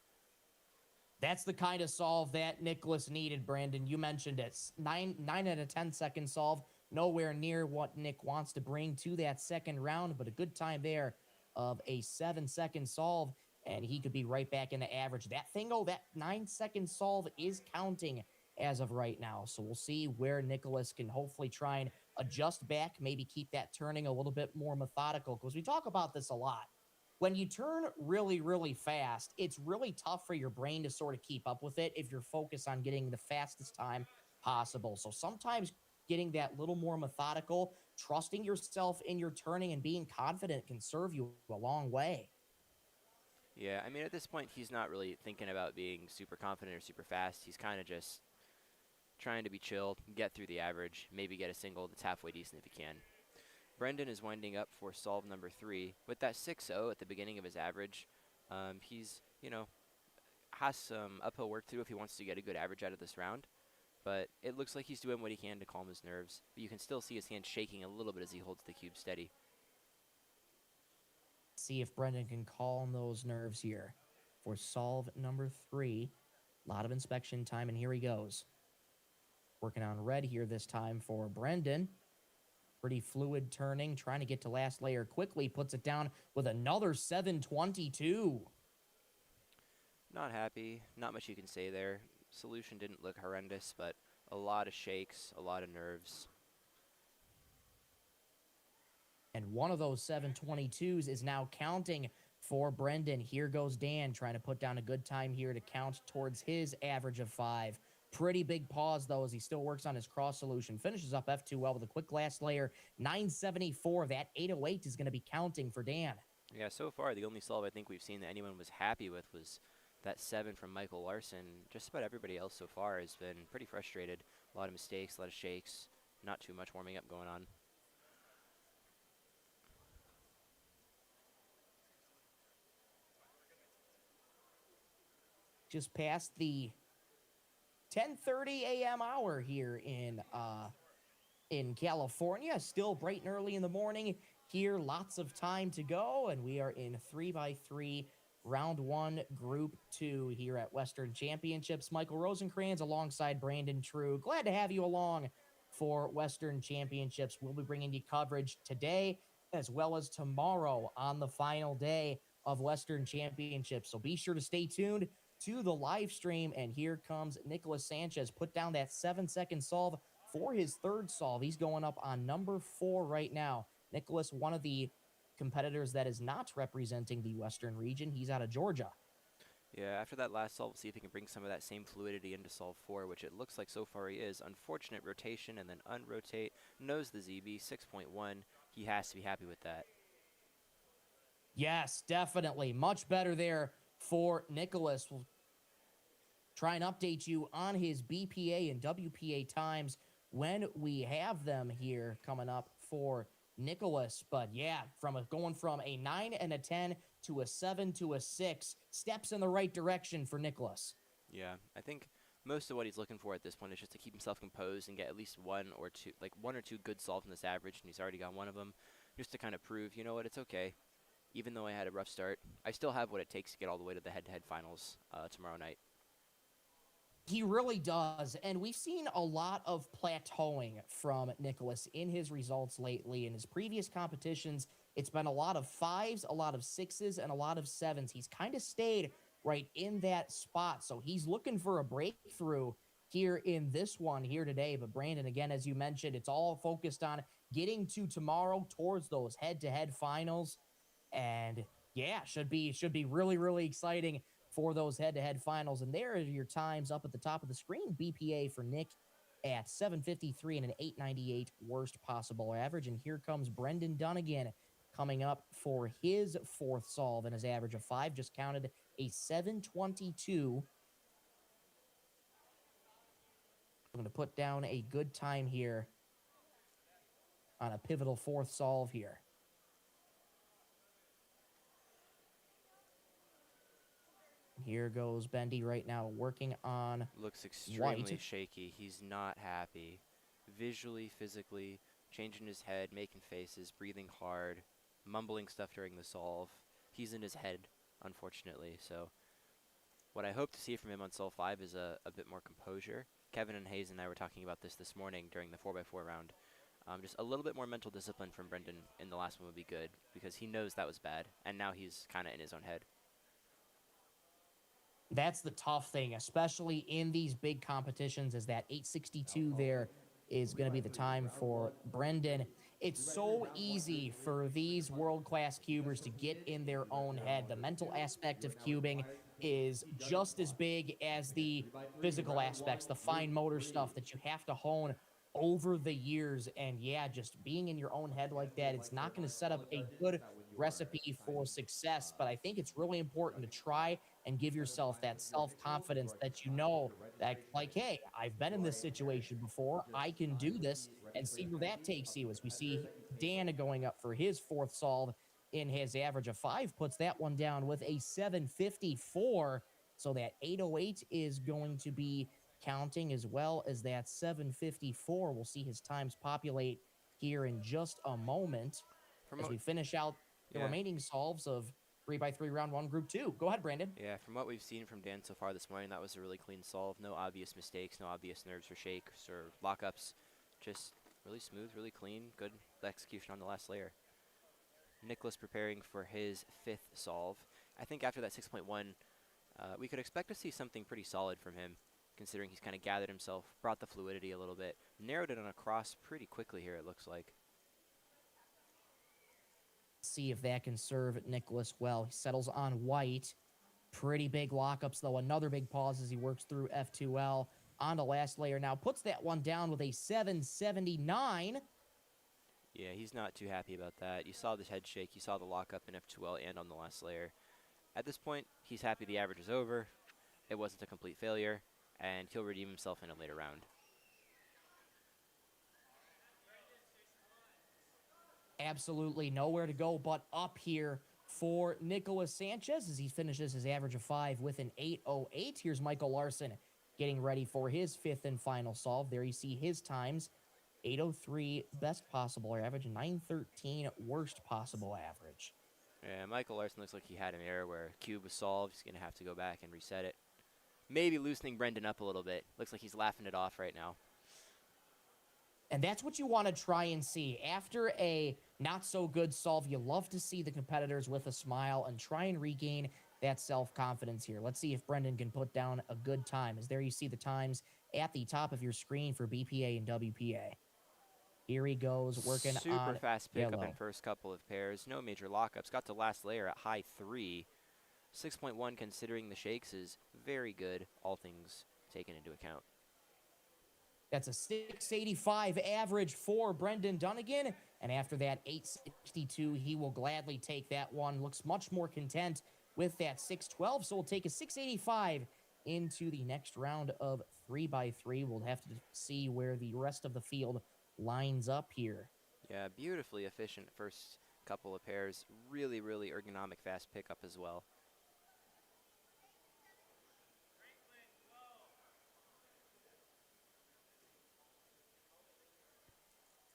That's the kind of solve that Nicholas needed, Brandon. You mentioned it. 9 out of 10 second solve. Nowhere near what Nick wants to bring to that second round, but a good time there of a 7-second solve, and he could be right back in the average. That thing, that 9-second solve is counting as of right now. So we'll see where Nicholas can hopefully try and adjust back, maybe keep that turning a little bit more methodical, because we talk about this a lot. When you turn really, really fast, it's really tough for your brain to sort of keep up with it if you're focused on getting the fastest time possible. So sometimes getting that little more methodical, trusting yourself in your turning and being confident can serve you a long way. Yeah, I mean, at this point, he's not really thinking about being super confident or super fast. He's kind of just trying to be chill, get through the average, maybe get a single that's halfway decent if he can. Brendan is winding up for solve number 3. With that 6-0 at the beginning of his average, he's, has some uphill work to do if he wants to get a good average out of this round. But it looks like he's doing what he can to calm his nerves. But you can still see his hand shaking a little bit as he holds the cube steady. See if Brendan can calm those nerves here for solve number 3. A lot of inspection time, and here he goes. Working on red here this time for Brendan. Pretty fluid turning, trying to get to last layer quickly, puts it down with another 722. Not happy, not much you can say there. Solution didn't look horrendous, but a lot of shakes, a lot of nerves. And one of those 722s is now counting for Brendan. Here goes Dan trying to put down a good time here to count towards his average of 5. Pretty big pause, though, as he still works on his cross solution. Finishes up F2 well with a quick last layer. 974. That 808 is going to be counting for Dan. Yeah, so far, the only solve I think we've seen that anyone was happy with was that 7 from Michael Larson. Just about everybody else so far has been pretty frustrated. A lot of mistakes, a lot of shakes. Not too much warming up going on. Just past the 10:30 a.m. hour here in California. Still bright and early in the morning here. Lots of time to go, and we are in 3x3 round 1 group 2 here at Western Championships. Michael Rosencrans alongside Brandon True. Glad to have you along for Western Championships. We'll be bringing you coverage today as well as tomorrow on the final day of Western Championships. So be sure to stay tuned to the live stream. And here comes Nicholas Sanchez. Put down that 7-second solve for his 3rd solve. He's going up on number 4 right now. Nicholas, one of the competitors that is not representing the Western region. He's out of Georgia. Yeah, after that last solve, we'll see if he can bring some of that same fluidity into solve 4, which it looks like so far he is. Unfortunate rotation and then unrotate. Knows the ZB, 6.1. He has to be happy with that. Yes, definitely. Much better there for Nicholas. We'll try and update you on his BPA and WPA times when we have them here coming up for Nicholas. But yeah, going from a 9 and a 10 to a 7 to a 6, steps in the right direction for Nicholas. Yeah, I think most of what he's looking for at this point is just to keep himself composed and get at least one or two good solves in this average, and he's already got one of them, just to kind of prove, you know what, it's okay. Even though I had a rough start, I still have what it takes to get all the way to the head-to-head finals tomorrow night. He really does, and we've seen a lot of plateauing from Nicholas in his results lately. In his previous competitions, it's been a lot of 5s, a lot of 6s, and a lot of 7s. He's kind of stayed right in that spot, so he's looking for a breakthrough here in this one here today. But Brandon, again, as you mentioned, it's all focused on getting to tomorrow towards those head-to-head finals. And yeah, should be really, really exciting for those head-to-head finals. And there are your times up at the top of the screen. BPA for Nick at 753 and an 898 worst possible average. And here comes Brendan Dunnigan coming up for his 4th solve and his average of 5. Just counted a 722. I'm going to put down a good time here on a pivotal 4th solve here. here goes Bendy right now working on Looks extremely white. shaky. He's not happy. Visually, physically, changing his head, making faces, breathing hard, mumbling stuff during the solve. He's in his head, unfortunately. So what I hope to see from him on solve 5 is a bit more composure. Kevin and Hayes and I were talking about this morning during the 4x4 round. Just a little bit more mental discipline from Brendan in the last one would be good, because he knows that was bad, and now he's kind of in his own head. That's the tough thing, especially in these big competitions, is that 862 there is going to be the time for Brendan. It's so easy for these world-class cubers to get in their own head. The mental aspect of cubing is just as big as the physical aspects, the fine motor stuff that you have to hone over the years. And yeah, just being in your own head like that, it's not going to set up a good recipe for success. But I think it's really important to try and give yourself that self-confidence that you know that, like, hey, I've been in this situation before. I can do this, and see where that takes you. As we see Dan going up for his 4th solve in his average of 5, puts that one down with a 754. So that 808 is going to be counting, as well as that 754. We'll see his times populate here in just a moment as we finish out the remaining solves of 3x3 round 1 group 2. Go ahead, Brandon. Yeah, from what we've seen from Dan so far this morning, that was a really clean solve. No obvious mistakes, no obvious nerves or shakes or lockups. Just really smooth, really clean, good execution on the last layer. Nicholas preparing for his 5th solve. I think after that 6.1, we could expect to see something pretty solid from him, considering he's kind of gathered himself, brought the fluidity a little bit, narrowed it on a cross pretty quickly here, it looks like. See if that can serve Nicholas well. He settles on white. Pretty big lockups, though. Another big pause as he works through F2L. On the last layer now. Puts that one down with a 779. Yeah, he's not too happy about that. You saw the head shake. You saw the lockup in F2L and on the last layer. At this point, he's happy the average is over. It wasn't a complete failure, and he'll redeem himself in a later round. Absolutely nowhere to go but up here for Nicholas Sanchez as he finishes his average of 5 with an 808. Here's Michael Larson getting ready for his 5th and final solve. There you see his times. 803 best possible average, 913 worst possible average. Yeah, Michael Larson looks like he had an error where cube was solved. He's going to have to go back and reset it. Maybe loosening Brendan up a little bit. Looks like he's laughing it off right now. And that's what you want to try and see. After a not-so-good solve, you love to see the competitors with a smile and try and regain that self-confidence here. Let's see if Brendan can put down a good time. As there you see the times at the top of your screen for BPA and WPA. Here he goes, working on super fast pickup yellow. in first couple of pairs. No major lockups. Got to last layer at high 3. 6.1 considering the shakes is very good, all things taken into account. That's a 685 average for Brendan Dunnigan. And after that 862, he will gladly take that one. Looks much more content with that 612. So we'll take a 685 into the next round of 3x3. We'll have to see where the rest of the field lines up here. Yeah, beautifully efficient first couple of pairs. Really, really ergonomic fast pickup as well.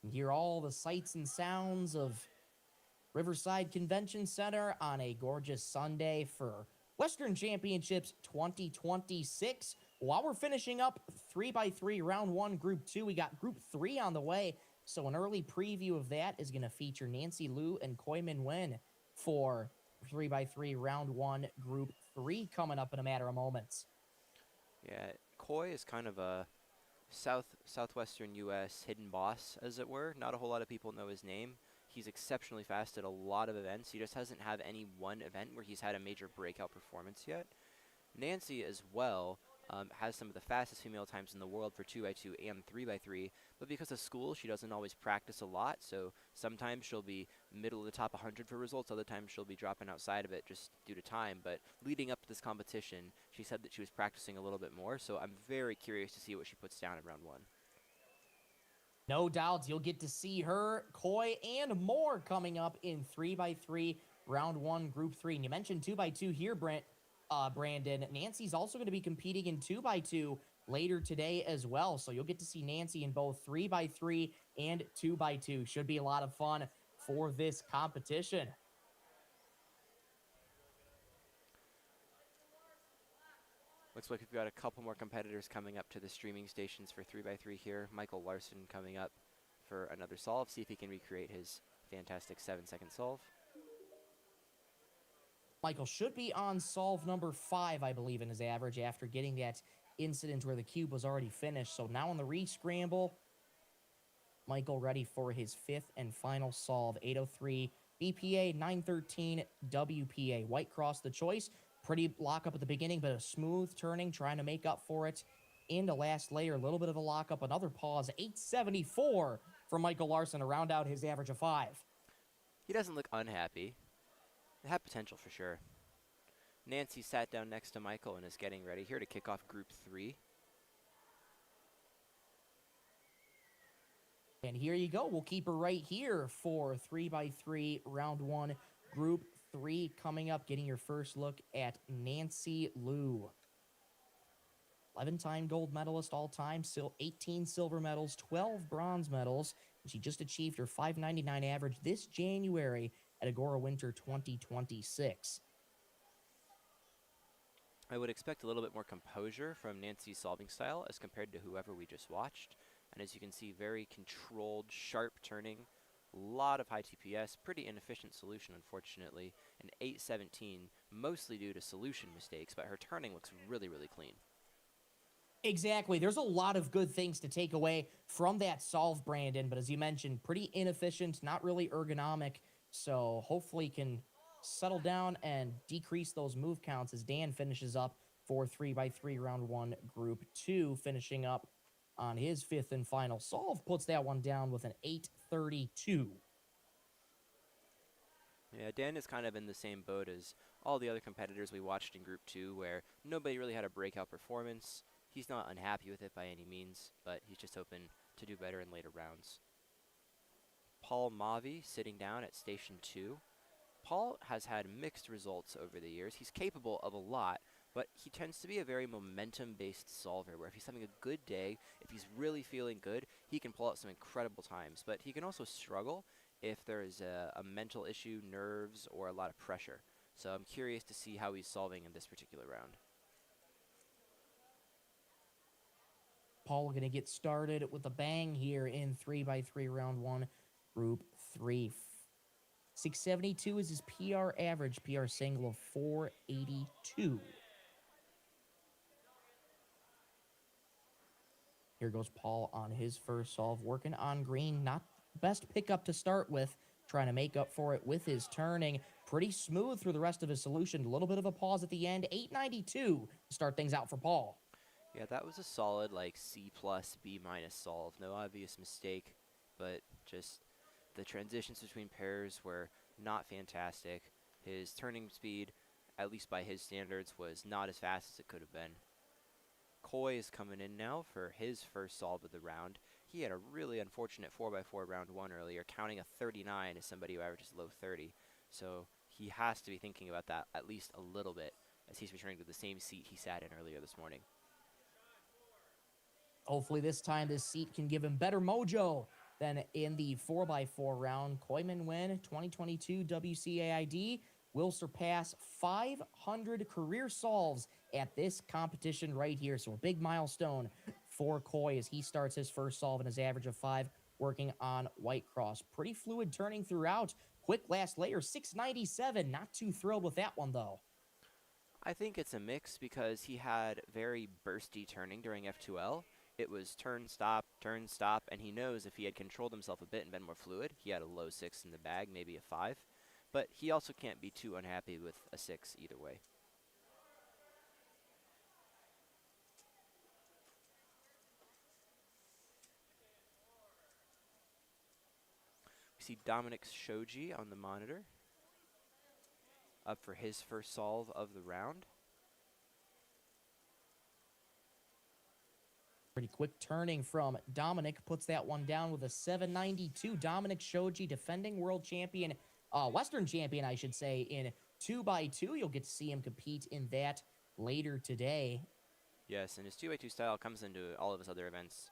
You hear all the sights and sounds of Riverside Convention Center on a gorgeous Sunday for Western Championships 2026. While we're finishing up 3x3 round 1 group 2, we got group 3 on the way. So an early preview of that is going to feature Nancy Liu and Koi Min Wen for 3x3 round 1 group 3 coming up in a matter of moments. Yeah, Koi is kind of a southwestern U.S. hidden boss, as it were. Not a whole lot of people know his name. He's exceptionally fast at a lot of events. He just hasn't had any one event where he's had a major breakout performance yet. Nancy, as well, has some of the fastest female times in the world for 2x2 and 3x3, but because of school, she doesn't always practice a lot, so sometimes she'll be middle of the top 100 for results, other times she'll be dropping outside of it just due to time. But leading up to this competition, she said that she was practicing a little bit more, so I'm very curious to see what she puts down in round 1. No doubt you'll get to see her, Koi, and more coming up in 3x3 round 1 group 3. And you mentioned 2x2 here, Brent. Brandon, Nancy's also going to be competing in 2x2 later today as well. So you'll get to see Nancy in both 3x3 and 2x2. Should be a lot of fun for this competition. Looks like we've got a couple more competitors coming up to the streaming stations for 3x3 here. Michael Larson coming up for another solve. See if he can recreate his fantastic 7-second solve. Michael should be on solve number 5, I believe, in his average after getting that incident where the cube was already finished. So now on the re-scramble, Michael ready for his 5th and final solve. 803 BPA, 913 WPA. White cross the choice. Pretty lockup at the beginning, but a smooth turning, trying to make up for it into last layer. A little bit of a lockup, another pause. 874 for Michael Larson to round out his average of 5. He doesn't look unhappy. They have potential for sure. Nancy sat down next to Michael and is getting ready here to kick off Group 3. And here you go. We'll keep her right here for 3x3 round 1, Group 3 coming up. Getting your first look at Nancy Liu. 11-time gold medalist all time, 18 silver medals, 12 bronze medals. And she just achieved her 599 average this January at Agora Winter 2026. I would expect a little bit more composure from Nancy's solving style as compared to whoever we just watched. And as you can see, very controlled, sharp turning, a lot of high TPS, pretty inefficient solution, unfortunately. An 817, mostly due to solution mistakes, but her turning looks really, really clean. Exactly. There's a lot of good things to take away from that solve, Brandon, but as you mentioned, pretty inefficient, not really ergonomic. So hopefully can settle down and decrease those move counts as Dan finishes up for 3x3 round 1, Group 2, finishing up on his 5th and final solve. Puts that one down with an 832. Yeah, Dan is kind of in the same boat as all the other competitors we watched in Group 2, where nobody really had a breakout performance. He's not unhappy with it by any means, but he's just hoping to do better in later rounds. Paul Mavi sitting down at Station 2. Paul has had mixed results over the years. He's capable of a lot, but he tends to be a very momentum-based solver, where if he's having a good day, if he's really feeling good, he can pull out some incredible times. But he can also struggle if there is a mental issue, nerves, or a lot of pressure. So I'm curious to see how he's solving in this particular round. Paul going to get started with a bang here in 3x3 round 1, Group 3. 672 is his PR average, PR single of 482. Here goes Paul on his first solve, working on green. Not best pickup to start with, trying to make up for it with his turning. Pretty smooth through the rest of his solution. A little bit of a pause at the end. 892 to start things out for Paul. Yeah, that was a solid, like, C+, B- solve. No obvious mistake, but just the transitions between pairs were not fantastic. His turning speed, at least by his standards, was not as fast as it could have been. Coy is coming in now for his first solve of the round. He had a really unfortunate 4x4 round 1 earlier, counting a 39 as somebody who averages low 30. So he has to be thinking about that at least a little bit, as he's returning to the same seat he sat in earlier this morning. Hopefully this time this seat can give him better mojo than in the 4x4 round. Koyman win 2022 WCAID will surpass 500 career solves at this competition right here. So a big milestone for Coy as he starts his first solve in his average of 5, working on white cross. Pretty fluid turning throughout. Quick last layer, 697. Not too thrilled with that one, though. I think it's a mix because he had very bursty turning during F2L. It was turn, stop, and he knows if he had controlled himself a bit and been more fluid, he had a low 6 in the bag, maybe a 5. But he also can't be too unhappy with a 6 either way. We see Dominic Shoji on the monitor, up for his first solve of the round. Pretty quick turning from Dominic, puts that one down with a 792. Dominic Shoji, defending world champion, Western champion, I should say, in 2x2. You'll get to see him compete in that later today. Yes, and his 2x2 style comes into all of his other events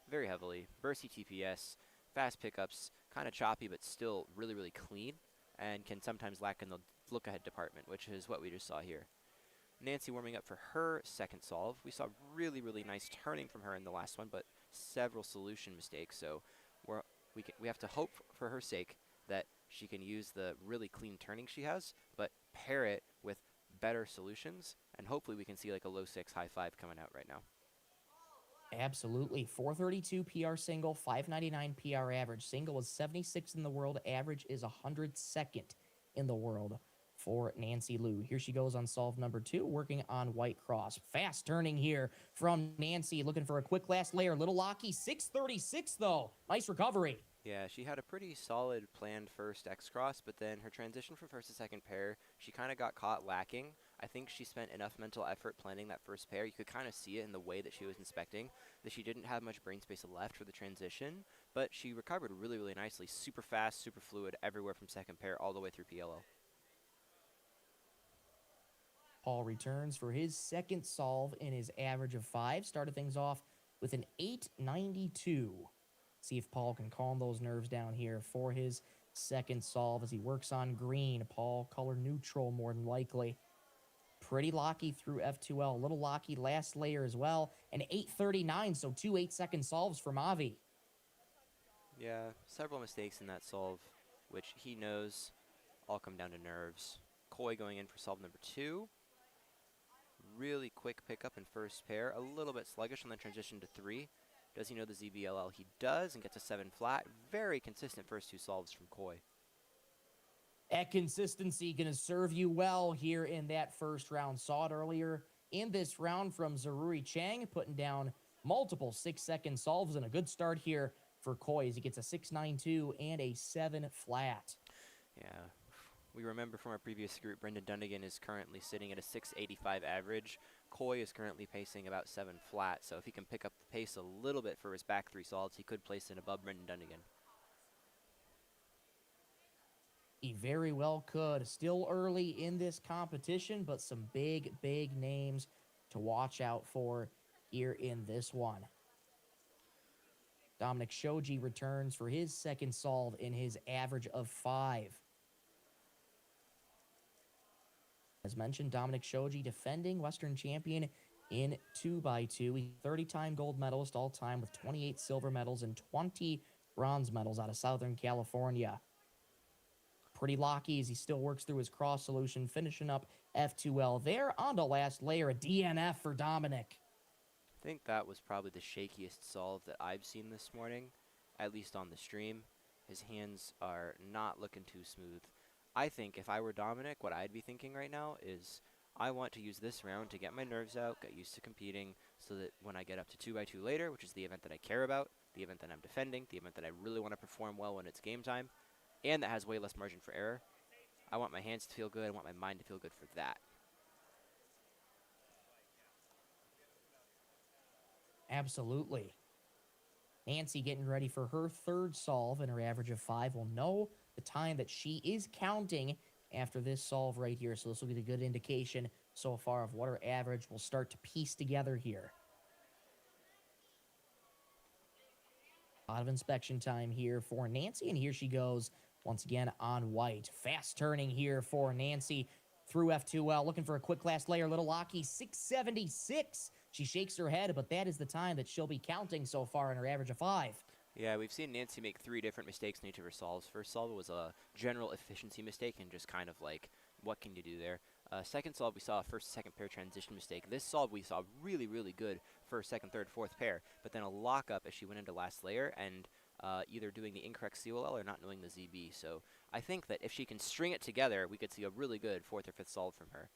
very heavily. Bursty TPS, fast pickups, kind of choppy but still really, really clean, and can sometimes lack in the look-ahead department, which is what we just saw here. Nancy warming up for her second solve. We saw really, really nice turning from her in the last one, but several solution mistakes, so we have to hope for her sake that she can use the really clean turning she has, but pair it with better solutions, and hopefully we can see like a low 6, high 5 coming out right now. Absolutely. 432 PR single, 599 PR average. Single is 76 in the world. Average is 102nd in the world for Nancy Liu. Here she goes on solve number 2, working on white cross. Fast turning here from Nancy, looking for a quick last layer. Little locky, 636 though. Nice recovery. Yeah, she had a pretty solid planned first X cross, but then her transition from first to second pair, she kind of got caught lacking. I think she spent enough mental effort planning that first pair. You could kind of see it in the way that she was inspecting, that she didn't have much brain space left for the transition, but she recovered really, really nicely. Super fast, super fluid, everywhere from second pair all the way through PLL. Paul returns for his second solve in his average of 5. Started things off with an 892. See if Paul can calm those nerves down here for his second solve as he works on green. Paul color neutral more than likely. Pretty locky through F2L. A little locky last layer as well. An 839, so 2 8-second solves for Mavi. Yeah, several mistakes in that solve, which he knows all come down to nerves. Coy going in for solve number 2. Really quick pickup in first pair. A little bit sluggish on the transition to 3. Does he know the ZBLL? He does, and gets a 7 flat. Very consistent first 2 solves from Coy. That consistency going to serve you well here in that first round. Saw it earlier in this round from Zaruri Chang, putting down multiple 6-second solves, and a good start here for Coy as he gets a 692 and a 7 flat. Yeah, we remember from our previous group, Brendan Dunnigan is currently sitting at a 685 average. Coy is currently pacing about 7 flat, so if he can pick up the pace a little bit for his back 3 solves, he could place in above Brendan Dunnigan. He very well could. Still early in this competition, but some big, big names to watch out for here in this one. Dominic Shoji returns for his second solve in his average of 5. As mentioned, Dominic Shoji, defending Western champion in 2x2. He's 30-time gold medalist all time with 28 silver medals and 20 bronze medals out of Southern California. Pretty locky as he still works through his cross solution, finishing up F2L there. On to last layer, a DNF for Dominic. I think that was probably the shakiest solve that I've seen this morning, at least on the stream. His hands are not looking too smooth. I think if I were Dominic, what I'd be thinking right now is I want to use this round to get my nerves out, get used to competing, so that when I get up to 2x2 later, which is the event that I care about, the event that I'm defending, the event that I really want to perform well when it's game time, and that has way less margin for error, I want my hands to feel good, I want my mind to feel good for that. Absolutely. Nancy getting ready for her third solve and her average of 5. Will know the time that she is counting after this solve right here. So this will get a good indication so far of what her average will start to piece together here. A lot of inspection time here for Nancy, and here she goes once again on white. Fast turning here for Nancy through F2L, looking for a quick last layer. Little locky, 676. She shakes her head, but that is the time that she'll be counting so far in her average of 5. Yeah, we've seen Nancy make 3 different mistakes in each of her solves. First solve was a general efficiency mistake and just kind of like, what can you do there? Second solve, we saw a first, second pair transition mistake. This solve, we saw really, really good first, second, third, fourth pair, but then a lockup as she went into last layer and either doing the incorrect COL or not knowing the ZB. So I think that if she can string it together, we could see a really good 4th or 5th solve from her.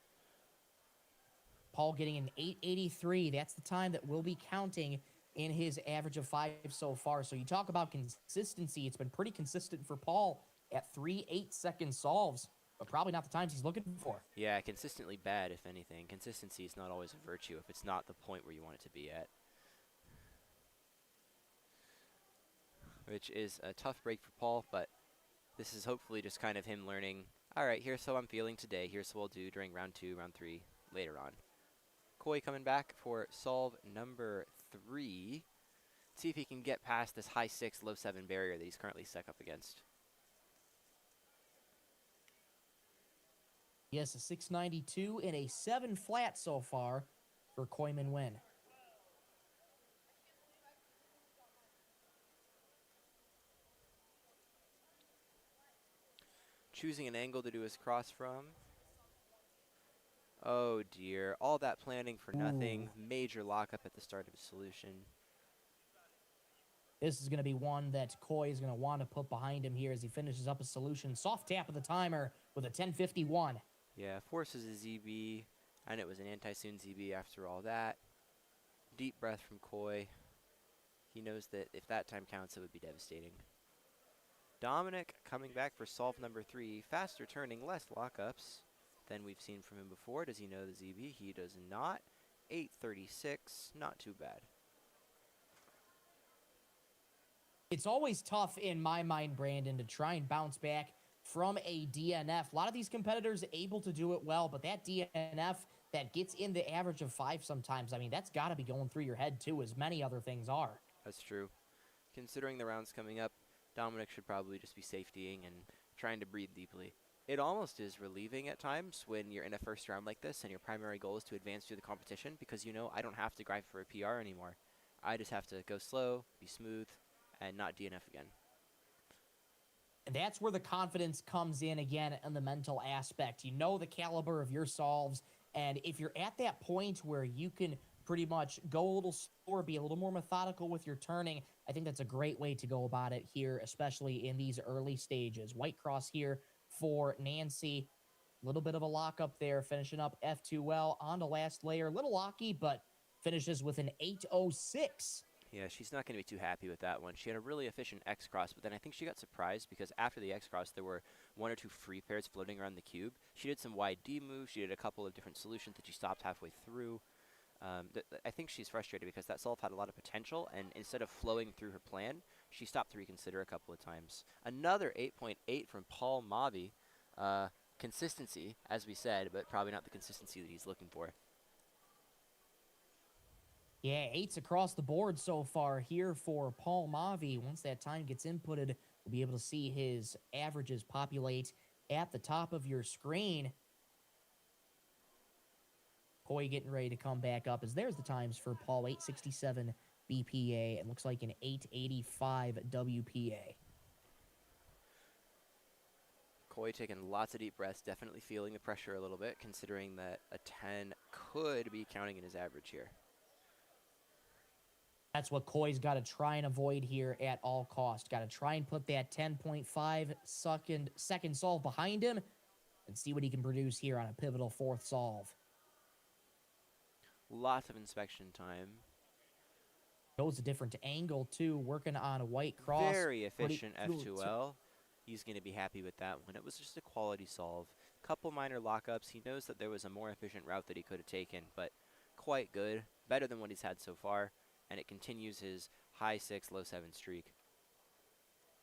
Paul getting an 883. That's the time that we'll be counting in his average of 5 so far. So you talk about consistency. It's been pretty consistent for Paul at 3 8-second solves, but probably not the times he's looking for. Yeah, consistently bad, if anything. Consistency is not always a virtue if it's not the point where you want it to be at. Which is a tough break for Paul, but this is hopefully just kind of him learning. All right, here's how I'm feeling today. Here's what we'll do during round 2, round 3, later on. Koi coming back for solve number 3. See if he can get past this high 6, low 7 barrier that he's currently stuck up against. Yes, a 692 and a 7 flat so far for Koi Min Nguyen. Choosing an angle to do his cross from. Oh dear, all that planning for nothing. Major lockup at the start of his solution. This is going to be one that Koi is going to want to put behind him here as he finishes up a solution. Soft tap of the timer with a 10:51. Yeah, forces a ZB, and it was an anti-soon ZB after all that. Deep breath from Koi. He knows that if that time counts, it would be devastating. Dominic coming back for solve number 3. Faster turning, less lockups than we've seen from him before. Does he know the ZB? He does not. 836, not too bad. It's always tough in my mind, Brandon, to try and bounce back from a DNF. A lot of these competitors are able to do it well, but that DNF that gets in the average of 5 sometimes, I mean, that's got to be going through your head too, as many other things are. That's true. Considering the rounds coming up, Dominic should probably just be safetying and trying to breathe deeply. It almost is relieving at times when you're in a first round like this and your primary goal is to advance through the competition, because you know I don't have to grind for a PR anymore. I just have to go slow, be smooth, and not DNF again. And that's where the confidence comes in again in the mental aspect. You know the caliber of your solves, and if you're at that point where you can pretty much go a little slower, be a little more methodical with your turning, I think that's a great way to go about it here, especially in these early stages. White cross here for Nancy. A little bit of a lockup there, finishing up F2L on the last layer. A little locky, but finishes with an 806. Yeah, she's not going to be too happy with that one. She had a really efficient X cross, but then I think she got surprised because after the X cross, there were 1 or 2 free pairs floating around the cube. She did some wide D moves. She did a couple of different solutions that she stopped halfway through. I think she's frustrated because that solve had a lot of potential, and instead of flowing through her plan, she stopped to reconsider a couple of times. Another 8.8 from Paul Mavi. Consistency, as we said, but probably not the consistency that he's looking for. Yeah, 8s across the board so far here for Paul Mavi. Once that time gets inputted, we'll be able to see his averages populate at the top of your screen. Koi getting ready to come back up as there's the times for Paul. 867 BPA. It looks like an 885 WPA. Koi taking lots of deep breaths, definitely feeling the pressure a little bit, considering that a 10 could be counting in his average here. That's what Koi's got to try and avoid here at all costs. Got to try and put that 10.5 second solve behind him and see what he can produce here on a pivotal 4th solve. Lots of inspection time. Goes a different angle, too, working on a white cross. Very efficient F2L. He's going to be happy with that one. It was just a quality solve. Couple minor lockups. He knows that there was a more efficient route that he could have taken, but quite good. Better than what he's had so far. And it continues his high 6, low 7 streak.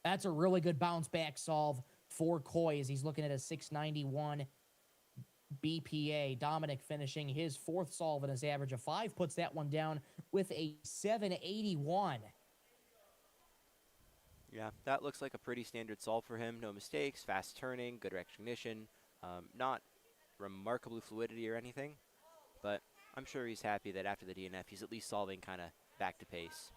That's a really good bounce back solve for Koi as he's looking at a 691 BPA. Dominic finishing his 4th solve and his average of 5 puts that one down with a 781. Yeah, that looks like a pretty standard solve for him. No mistakes, fast turning, good recognition. Not remarkable fluidity or anything, but I'm sure he's happy that after the DNF, he's at least solving kind of back to pace.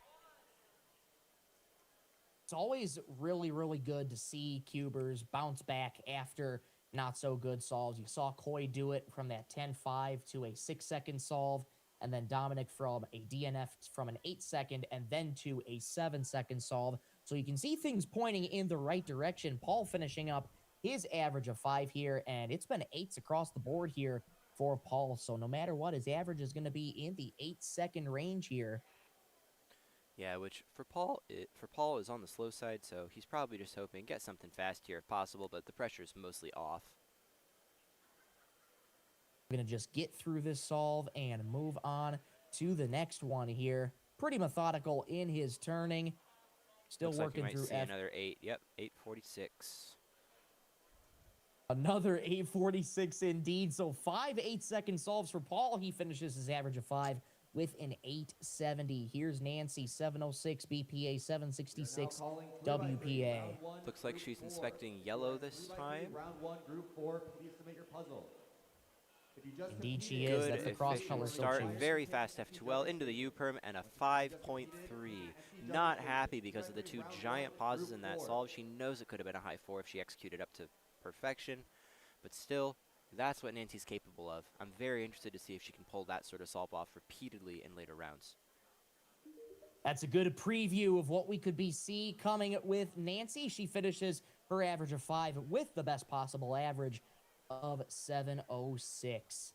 It's always really, really good to see cubers bounce back after not so good solves. You saw Koi do it from that 10-5 to a 6-second solve, and then Dominic from a DNF from an 8-second and then to a 7-second solve. So you can see things pointing in the right direction. Paul finishing up his average of 5 here, and it's been 8s across the board here for Paul. So no matter what, his average is going to be in the 8-second range here. Yeah, which for Paul is on the slow side, so he's probably just hoping get something fast here if possible, but the pressure is mostly off. We're going to just get through this solve and move on to the next one here. Pretty methodical in his turning. Still Looks working like we might through see another 8. Yep, 846. Another 846 indeed. So 5 8-second solves for Paul. He finishes his average of 5 with an 870. Here's Nancy, 706 BPA, 766 WPA. Looks like she's inspecting yellow this time. Round 1, group 4, please submit your puzzle. Indeed she is. Good, That's the cross efficient color start. choose. Very fast F2L into the U-perm and a 5.3. Not happy because of the 2 giant pauses in that solve. She knows it could have been a high 4 if she executed up to perfection. But still, that's what Nancy's capable of. I'm very interested to see if she can pull that sort of solve off repeatedly in later rounds. That's a good preview of what we could see coming with Nancy. She finishes her average of 5 with the best possible average of 706.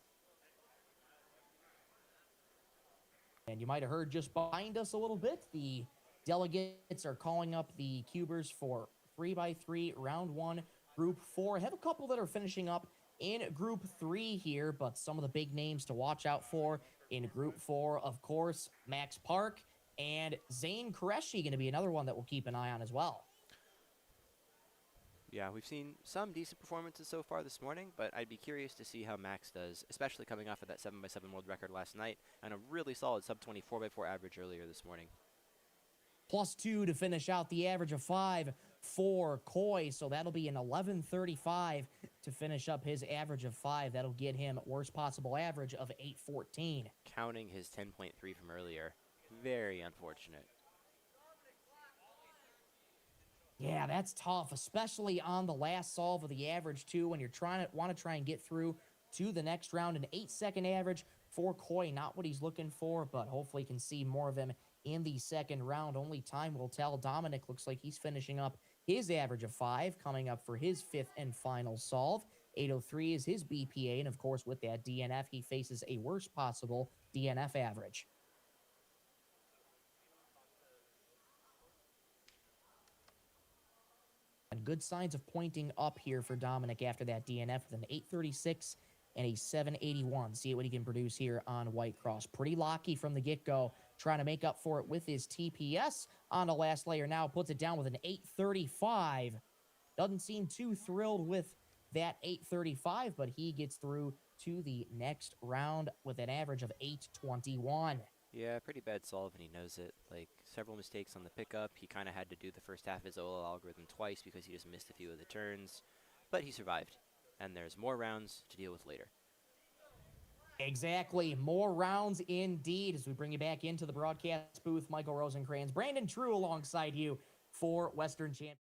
And you might have heard just behind us a little bit, the delegates are calling up the cubers for 3x3 round 1, group 4. I have a couple that are finishing up in group 3 here, but some of the big names to watch out for in group 4, of course, Max Park and Zane Qureshi going to be another one that we'll keep an eye on as well. Yeah, we've seen some decent performances so far this morning, but I'd be curious to see how Max does, especially coming off of that 7x7 world record last night and a really solid sub-20 4x4 average earlier this morning. +2 to finish out the average of 5 for Coy, so that'll be an 1135 to finish up his average of 5. That'll get him worst possible average of 814. Counting his 10.3 from earlier. Very unfortunate. Yeah, that's tough, especially on the last solve of the average, too, when you're want to try and get through to the next round. An 8-second average for Coy, not what he's looking for, but hopefully can see more of him in the second round. Only time will tell. Dominic looks like he's finishing up his average of 5, coming up for his 5th and final solve. 803 is his BPA, and of course, with that DNF, he faces a worst possible DNF average. And good signs of pointing up here for Dominic after that DNF with an 836 and a 781. See what he can produce here on White Cross. Pretty locky from the get-go, trying to make up for it with his TPS on the last layer now. Puts it down with an 835. Doesn't seem too thrilled with that 835, but he gets through to the next round with an average of 821. Yeah, pretty bad solve, and he knows it. Like, several mistakes on the pickup. He kind of had to do the first half of his OL algorithm twice because he just missed a few of the turns. But he survived, and there's more rounds to deal with later. Exactly. More rounds indeed as we bring you back into the broadcast booth. Michael Rosencrans, Brandon True alongside you for Western Champions.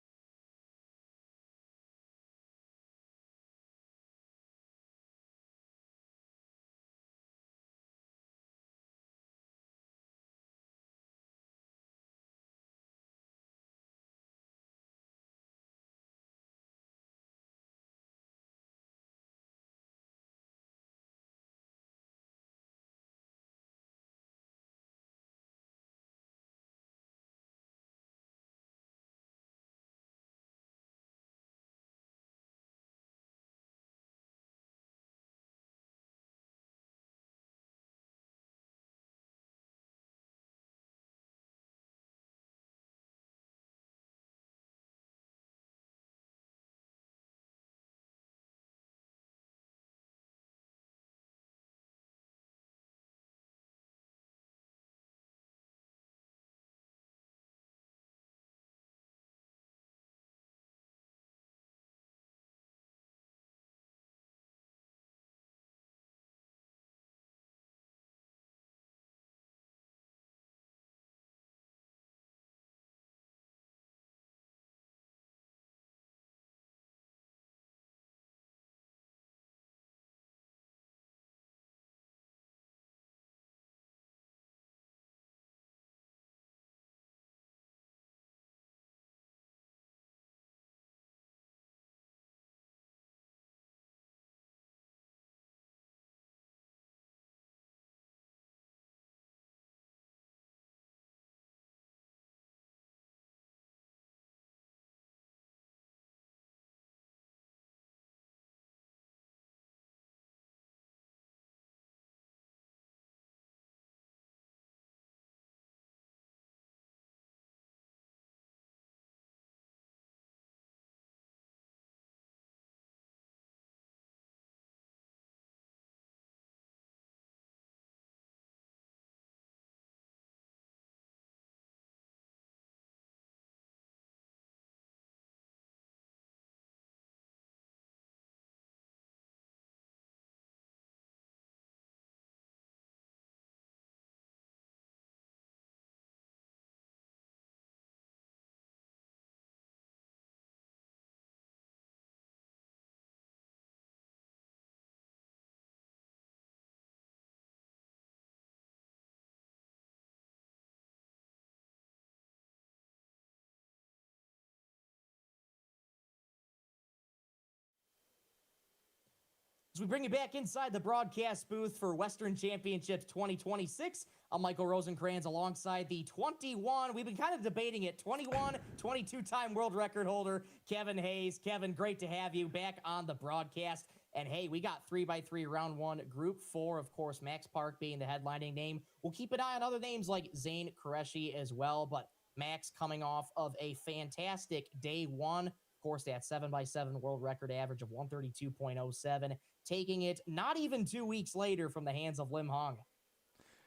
As we bring you back inside the broadcast booth for Western Championships 2026, I'm Michael Rosencrans alongside the 21. We've been kind of debating it. 21, 22-time world record holder, Kevin Hayes. Kevin, great to have you back on the broadcast. And hey, we got 3x3 round one, group 4. Of course, Max Park being the headlining name. We'll keep an eye on other names like Zane Qureshi as well. But Max coming off of a fantastic day one. Of course, that 7x7 world record average of 132.07. Taking it not even 2 weeks later from the hands of Lim Hong.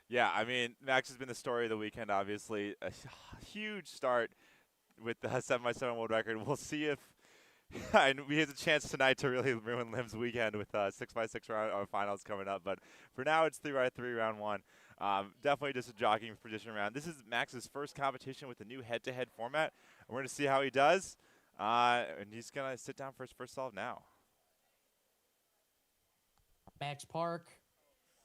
Yeah, I mean, Max has been the story of the weekend, obviously. A huge start with the 7x7 world record. We'll see if and we have a chance tonight to really ruin Lim's weekend with 6x6 round finals coming up. But for now, it's 3x3 round one. Definitely just a jockeying position round. This is Max's first competition with the new head-to-head format. We're going to see how he does. And he's going to sit down for his first solve now. Max Park,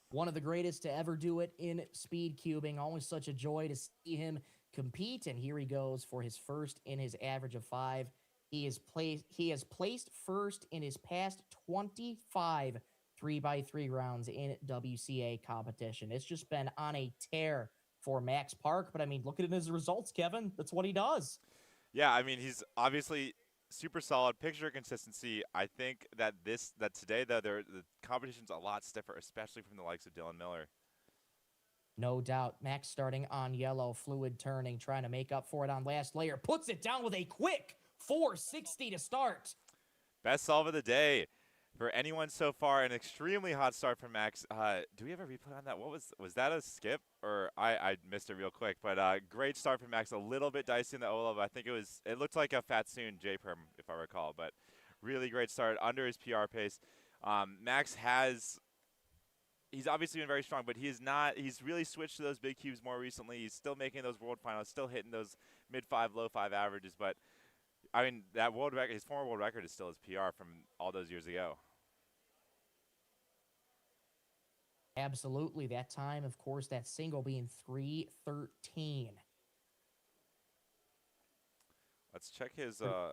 one of the greatest to ever do it in speed cubing. Always such a joy to see him compete. And here he goes for his first in his average of 5. He has placed first in his past 25 3x3 rounds in WCA competition. It's just been on a tear for Max Park. But I mean, look at his results, Kevin. That's what he does. Yeah, I mean, he's obviously super solid. Picture consistency. I think that today, though, the competition's a lot stiffer, especially from the likes of Dylan Miller. No doubt. Max starting on yellow, fluid turning, trying to make up for it on last layer. Puts it down with a quick 460 to start. Best solve of the day for anyone so far. An extremely hot start from Max. Do we have a replay on that? What was that a skip? Or I missed it real quick. But great start from Max. A little bit dicey in the O level. I think it looked like a Fatsoon J-Perm, if I recall. But really great start under his PR pace. Max he's obviously been very strong, but he's really switched to those big cubes more recently. He's still making those world finals, still hitting those mid-5, low-5 averages. But I mean, that world record, his former world record is still his PR from all those years ago. Absolutely. That time, of course, that single being 3:13. Let's check his yeah,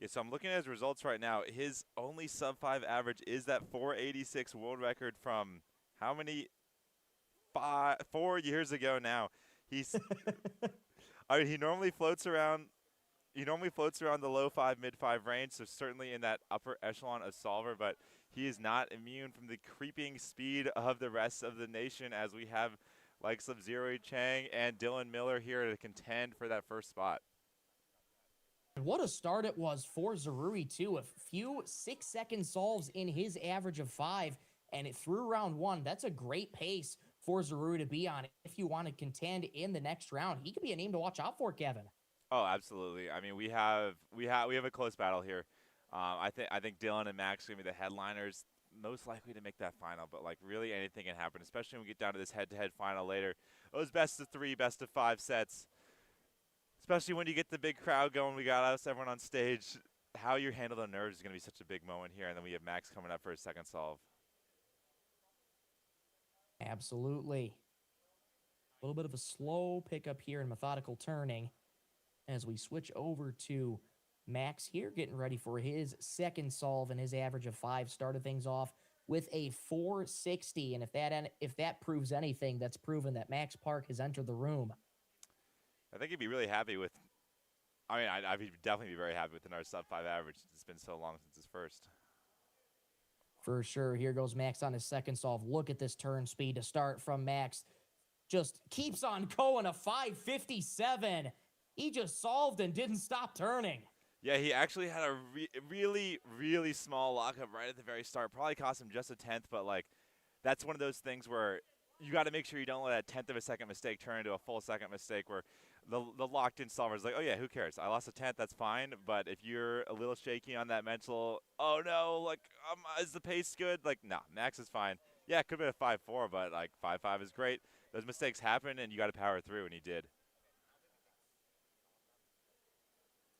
so I'm looking at his results right now. His only sub-5 average is that 486 world record from how many? 4 years ago now. He's I mean, he normally floats around the low 5, mid 5 range, so certainly in that upper echelon of solver, but he is not immune from the creeping speed of the rest of the nation, as we have likes of Zero Chang and Dylan Miller here to contend for that first spot. And what a start it was for Zaruri, too. A few 6-second solves in his average of 5, and it through round 1. That's a great pace for Zaruri to be on if you want to contend in the next round. He could be a name to watch out for, Kevin. Oh, absolutely. I mean, we have a close battle here. I think Dylan and Max are gonna be the headliners, most likely to make that final. But like, really, anything can happen, especially when we get down to this head-to-head final later. Those best of 3, best of 5 sets, especially when you get the big crowd going. We got everyone on stage. How you handle the nerves is gonna be such a big moment here. And then we have Max coming up for his second solve. Absolutely. A little bit of a slow pickup here in methodical turning as we switch over to Max here, getting ready for his second solve and his average of 5. Started things off with a 460, and if that proves anything, that's proven that Max Park has entered the room. I think he'd be really happy with. I mean, I'd definitely be very happy with another sub-5 average. It's been so long since his first. For sure. Here goes Max on his second solve. Look at this turn speed to start from Max. Just keeps on going, a 557. He just solved and didn't stop turning. Yeah, he actually had a really, really small lockup right at the very start. Probably cost him just a 10th, but like, that's one of those things where you got to make sure you don't let that 1/10 of a second mistake turn into a full second mistake where the locked-in solver is like, oh yeah, who cares? I lost a 10th, that's fine. But if you're a little shaky on that mental, oh no, like, is the pace good? Like, no, Max is fine. Yeah, it could have been a 5-4, but like 5-5 is great. Those mistakes happen, and you got to power through, and he did.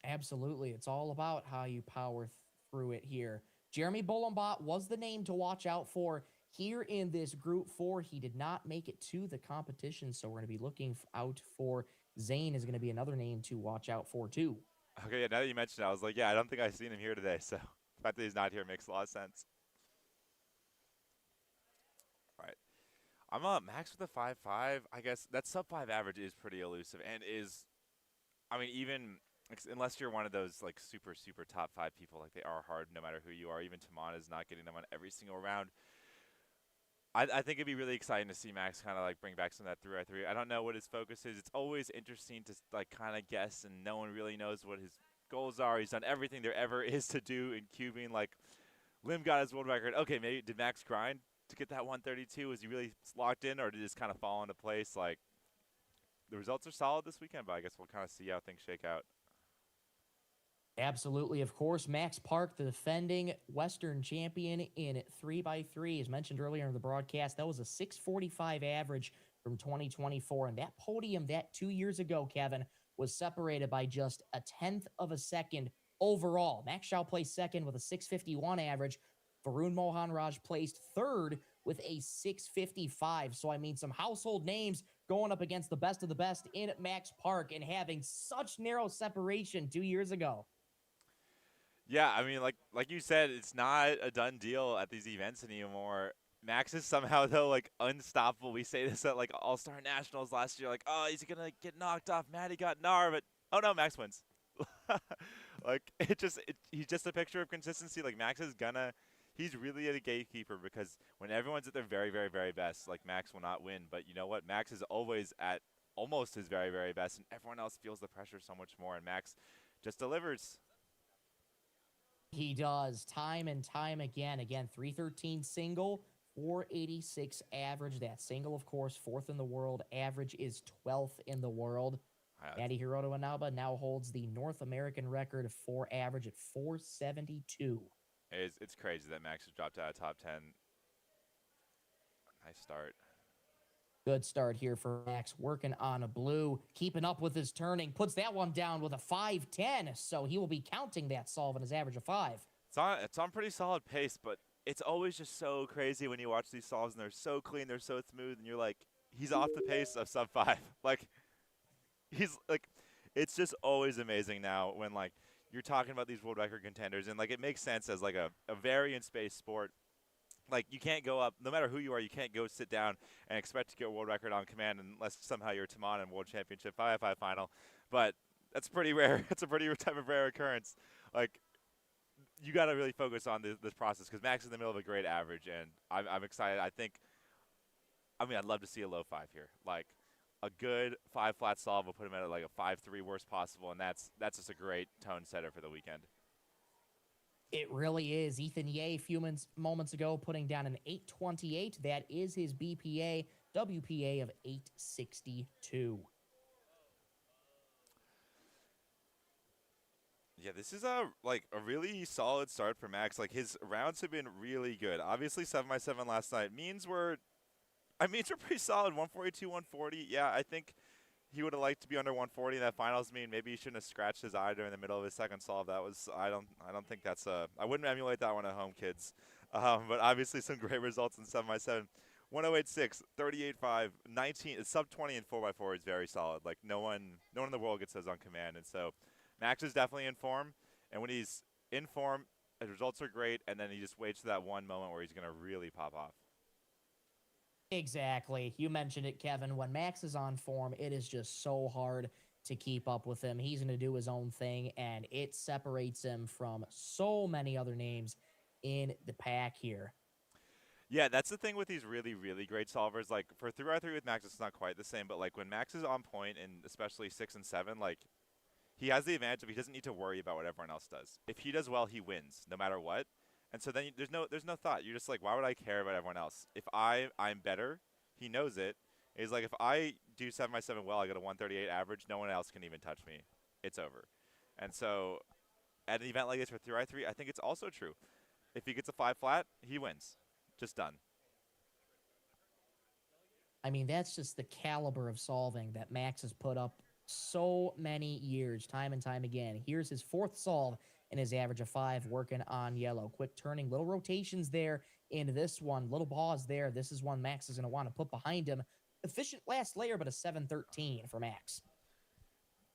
Absolutely. It's all about how you power through it here. Jeremy Bollenbot was the name to watch out for here in this Group 4. He did not make it to the competition, so we're going to be looking out for Zane is going to be another name to watch out for, too. Okay, yeah, now that you mentioned it, I was like, yeah, I don't think I've seen him here today, so The fact that he's not here makes a lot of sense. All right. I'm a Max with a 5.5. I guess that sub-5 average is pretty elusive and is, I mean, even unless you're one of those like super, super top 5 people, like they are hard no matter who you are. Even Taman is not getting them on every single round. I think it'd be really exciting to see Max kind of like bring back some of that 3x3. I don't know what his focus is. It's always interesting to like kind of guess, and no one really knows what his goals are. He's done everything there ever is to do in cubing. Like Lim got his world record. Okay, maybe did Max grind to get that 132? Was he really locked in, or did it just kind of fall into place? Like the results are solid this weekend, but I guess we'll kind of see how things shake out. Absolutely, of course. Max Park, the defending Western champion in 3x3, as mentioned earlier in the broadcast, that was a 645 average from 2024. And that podium that 2 years ago, Kevin, was separated by just a 1/10 of a second overall. Max Shaw placed second with a 651 average. Varun Mohanraj placed third with a 655. So, I mean, some household names going up against the best of the best in Max Park and having such narrow separation 2 years ago. Yeah, I mean, like you said, it's not a done deal at these events anymore. Max is somehow though like unstoppable. We say this at like All-Star Nationals last year, like, oh, he's gonna get knocked off. Maddie got Nar, but oh no, Max wins. Like he's just a picture of consistency. Like Max is he's really a gatekeeper because when everyone's at their very, very, very best, like Max will not win. But you know what? Max is always at almost his very, very best, and everyone else feels the pressure so much more. And Max just delivers. He does time and time again. Again, 313 single, 486 average. That single, of course, 4th in the world. Average is 12th in the world. Maddie Hiroto Inaba now holds the North American record for average at 472. It's crazy that Max has dropped out of top 10. Nice start. Good start here for Max, working on a blue, keeping up with his turning, puts that one down with a 510, so he will be counting that solve in his average of 5. It's on pretty solid pace, but it's always just so crazy when you watch these solves and they're so clean, they're so smooth, and you're like, he's off the pace of sub 5. Like, he's like, it's just always amazing now when like you're talking about these world record contenders, and like it makes sense as like a variance-based sport. Like, you can't go up, no matter who you are, you can't go sit down and expect to get a world record on command unless somehow you're Taman in World Championship 5x5 final. But that's pretty rare. It's a pretty type of rare occurrence. Like, you got to really focus on this process because Max is in the middle of a great average, and I'm excited. I mean, I'd love to see a low 5 here. Like, a good 5 flat solve will put him at like a 5-3 worst possible, and that's just a great tone setter for the weekend. It really is. Ethan Ye, a few moments ago, putting down an 828. That is his BPA, WPA of 862. Yeah, this is a really solid start for Max. Like, his rounds have been really good. Obviously, 7x7 last night means we're pretty solid. 142, 140. Yeah, I think he would have liked to be under 140 in that finals mean. Maybe he shouldn't have scratched his eye during the middle of his second solve. That was I don't think that's I wouldn't emulate that one at home, kids. But obviously some great results in 7x7. 108.6, 38.5, 19. Sub 20 in 4x4 is very solid. Like no one in the world gets those on command. And so Max is definitely in form. And when he's in form, his results are great. And then he just waits for that one moment where he's going to really pop off. Exactly. You mentioned it, Kevin. When Max is on form, it is just so hard to keep up with him. He's going to do his own thing, and it separates him from so many other names in the pack here. Yeah, that's the thing with these really, really great solvers. Like, for 3x3 with Max, it's not quite the same, but, like, when Max is on point, and especially 6 and 7, like, he has the advantage of he doesn't need to worry about what everyone else does. If he does well, he wins, no matter what. And so then there's no thought. You're just like, why would I care about everyone else? If I'm better, he knows it. He's like, if I do 7x7 well, I get a 138 average. No one else can even touch me. It's over. And so at an event like this for 3x3, I think it's also true. If he gets a 5 flat, he wins. Just done. I mean, that's just the caliber of solving that Max has put up so many years, time and time again. Here's his 4th solve and his average of 5, working on yellow. Quick turning, little rotations there in this one, little pause there. This is one Max is going to want to put behind him. Efficient last layer, but a 713 for Max.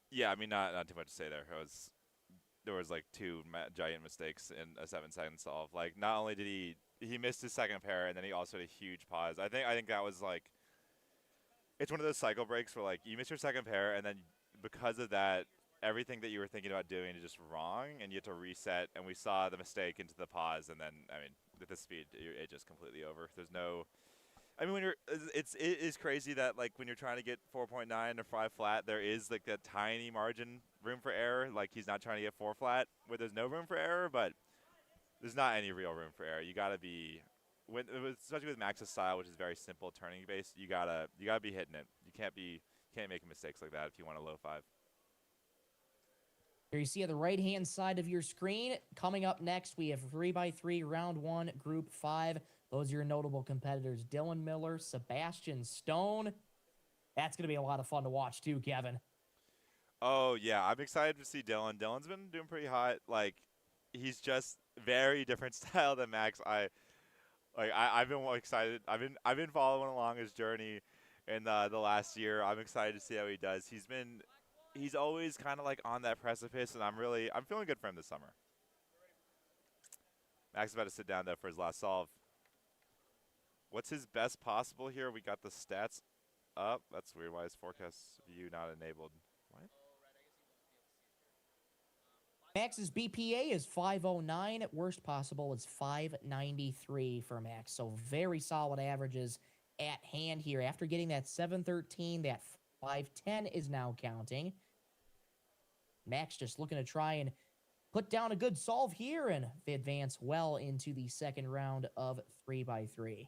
Yeah, I mean, not too much to say there. It was there was like two giant mistakes in a 7-second solve. Like not only did he missed his second pair, and then he also had a huge pause. I think that was like, it's one of those cycle breaks where like you miss your second pair, and then because of that, everything that you were thinking about doing is just wrong, and you have to reset. And we saw the mistake into the pause, and then I mean, with the speed, it's just completely over. There's no, I mean, when it is crazy that like when you're trying to get 4.9 or 5 flat, there is like that tiny margin room for error. Like he's not trying to get 4 flat where there's no room for error, but there's not any real room for error. You gotta be, especially with Max's style, which is very simple turning based. You gotta be hitting it. You can't make mistakes like that if you want a low 5. Here you see on the right-hand side of your screen, coming up next, we have 3x3 round 1, group 5. Those are your notable competitors, Dylan Miller, Sebastian Stone. That's going to be a lot of fun to watch too, Kevin. Oh, yeah. I'm excited to see Dylan. Dylan's been doing pretty hot. Like, he's just very different style than Max. I've been excited. I've been following along his journey in the last year. I'm excited to see how he does. He's always kind of like on that precipice, and I'm feeling good for him this summer. Max is about to sit down though for his last solve. What's his best possible here? We got the stats up. That's weird. Why is forecast view not enabled? What? Max's BPA is 509. Worst possible is 593 for Max. So very solid averages at hand here. After getting that 713, that 510 is now counting. Max just looking to try and put down a good solve here and advance well into the second round of 3x3.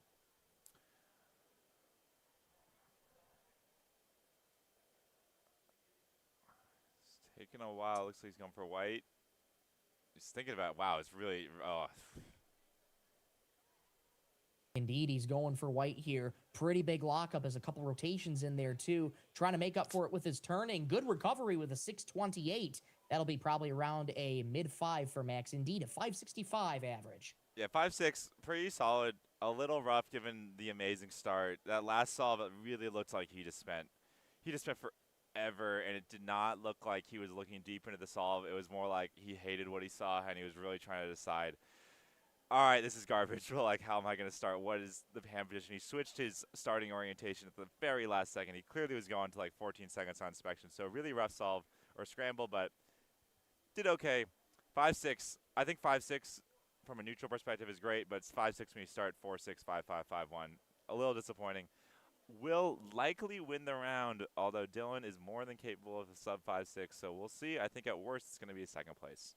It's taking a while. Looks like he's going for white. He's thinking about, wow, it's really, oh. Indeed, he's going for white here. Pretty big lockup, as a couple rotations in there too. Trying to make up for it with his turning. Good recovery with a 628. That'll be probably around a mid-5 for Max. Indeed, a 565 average. Yeah, 5.6, pretty solid. A little rough given the amazing start. That last solve, it really looked like he just spent forever, and it did not look like he was looking deep into the solve. It was more like he hated what he saw, and he was really trying to decide, all right, this is garbage. Well, like, how am I going to start? What is the hand position? He switched his starting orientation at the very last second. He clearly was going to like 14 seconds on inspection. So really rough solve or scramble, but did okay. 5.6. I think 5.6 from a neutral perspective is great, but it's 5.6 when you start 4.6, 5.5, 5.1. A little disappointing. Will likely win the round, although Dylan is more than capable of a sub 5.6. So we'll see. I think at worst it's going to be a second place.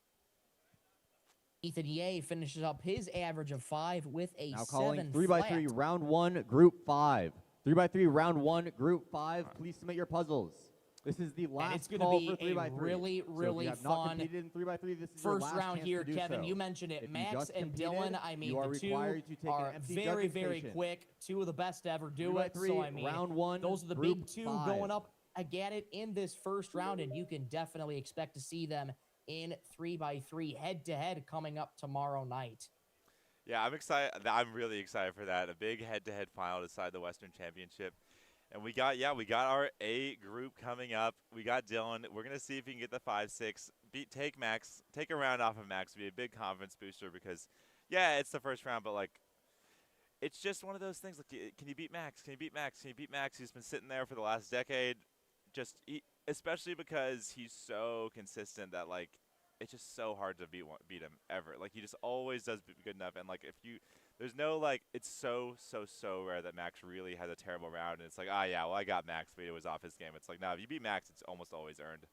Ethan Ye finishes up his average of 5 with a Now 7 calling flat. 3x3 round 1, group 5. 3x3 round 1, group 5. Please submit your puzzles. This is the last and it's call going to be for a 3x3. really, really so if you have fun not competed in 3x3, this is first your last round chance here, to do Kevin. so. You mentioned it. If you Max just and competed, Dylan, I mean, you are the two required to take are an MC very, judging very station. quick. Two of the best to ever do it. 3x3 So, I mean, round 1, those are the group big two 5. going up again it in this first round, and you can definitely expect to see them in 3x3 head-to-head coming up tomorrow night. Yeah, I'm excited. I'm really excited for that. A big head-to-head final to decide the Western Championship. And we got our A group coming up. We got Dylan. We're going to see if he can get the 5.6. Take Max. Take a round off of Max. Be a big confidence booster because, yeah, it's the first round, but, like, it's just one of those things. Like, can you beat Max? Can you beat Max? Can you beat Max? He's been sitting there for the last decade. Especially because he's so consistent that, like, it's just so hard to beat him ever. Like, he just always does good enough. And, like, there's no, like, it's so rare that Max really has a terrible round. And it's like, yeah, well, I got Max, but it was off his game. It's like, no, if you beat Max, it's almost always earned.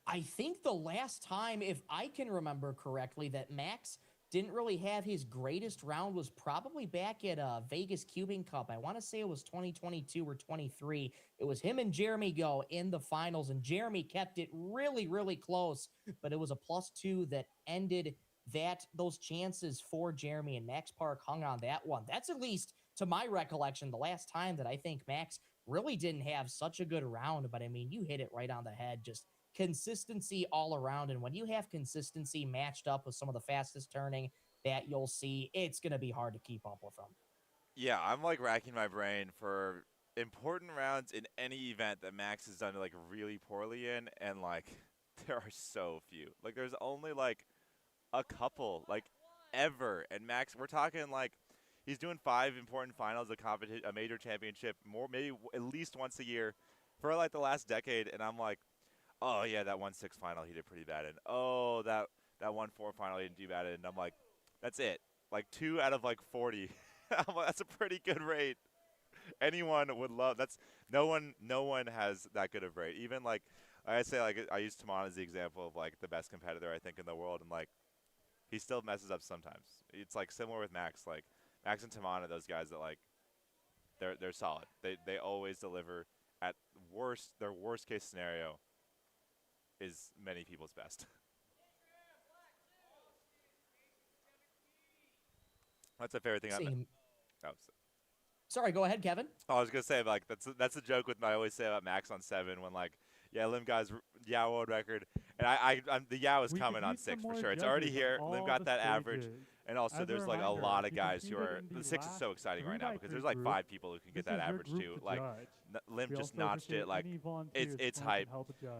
I think the last time, if I can remember correctly, that Max didn't really have his greatest round was probably back at Vegas Cubing Cup. I want to say it was 2022 or 23. It was him and Jeremy go in the finals, and Jeremy kept it really, really close, but it was a +2 that ended those chances for Jeremy, and Max Park hung on that one. That's, at least to my recollection, the last time that I think Max really didn't have such a good round. But I mean, you hit it right on the head. Just consistency all around. And when you have consistency matched up with some of the fastest turning that you'll see, it's going to be hard to keep up with them. Yeah, I'm like racking my brain for important rounds in any event that Max has done like really poorly in, and like there are so few. Like, there's only like a couple, like, ever. And Max, we're talking like he's doing 5 important finals, a major championship, maybe at least once a year for like the last decade. And I'm like, oh yeah, that 1-6 final he did pretty bad in. Oh, that 1-4 final he didn't do bad in. And I'm like, that's it. Like 2 out of like 40. I'm like, that's a pretty good rate. Anyone would love. That's no one has that good of rate. Even like I say, like I use Tamon as the example of like the best competitor I think in the world, and like he still messes up sometimes. It's like similar with Max. Like Max and Tamon are those guys that like they're solid. They always deliver. At worst, their worst case scenario is many people's best. That's a favorite thing. Sorry, go ahead, Kevin. Oh, I was gonna say, like, that's a joke with I always say about Max on 7 when like, yeah, Lim guy's Yao world record, and I'm the Yao is coming on 6 for sure. It's already here. Lim got that average, and also there's like a lot of guys who are. The 6 is so exciting right now because there's like 5 people who can get that average too. Like Lim just notched it. Like it's hype.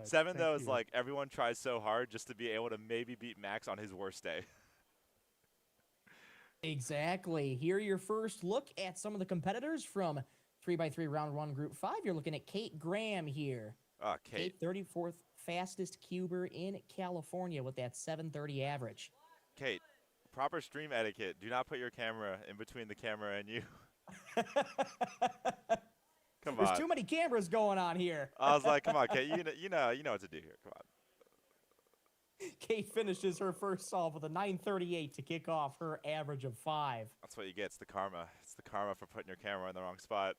7 though is like everyone tries so hard just to be able to maybe beat Max on his worst day. Exactly. Here, your first look at some of the competitors from 3x3 round 1 group 5. You're looking at Kate Graham here. Oh, Kate. 34th fastest cuber in California with that 730 average. Kate, proper stream etiquette. Do not put your camera in between the camera and you. Come on. There's too many cameras going on here. I was like, come on, Kate. You know what to do here. Come on. Kate finishes her first solve with a 938 to kick off her average of 5. That's what you get. It's the karma. It's the karma for putting your camera in the wrong spot.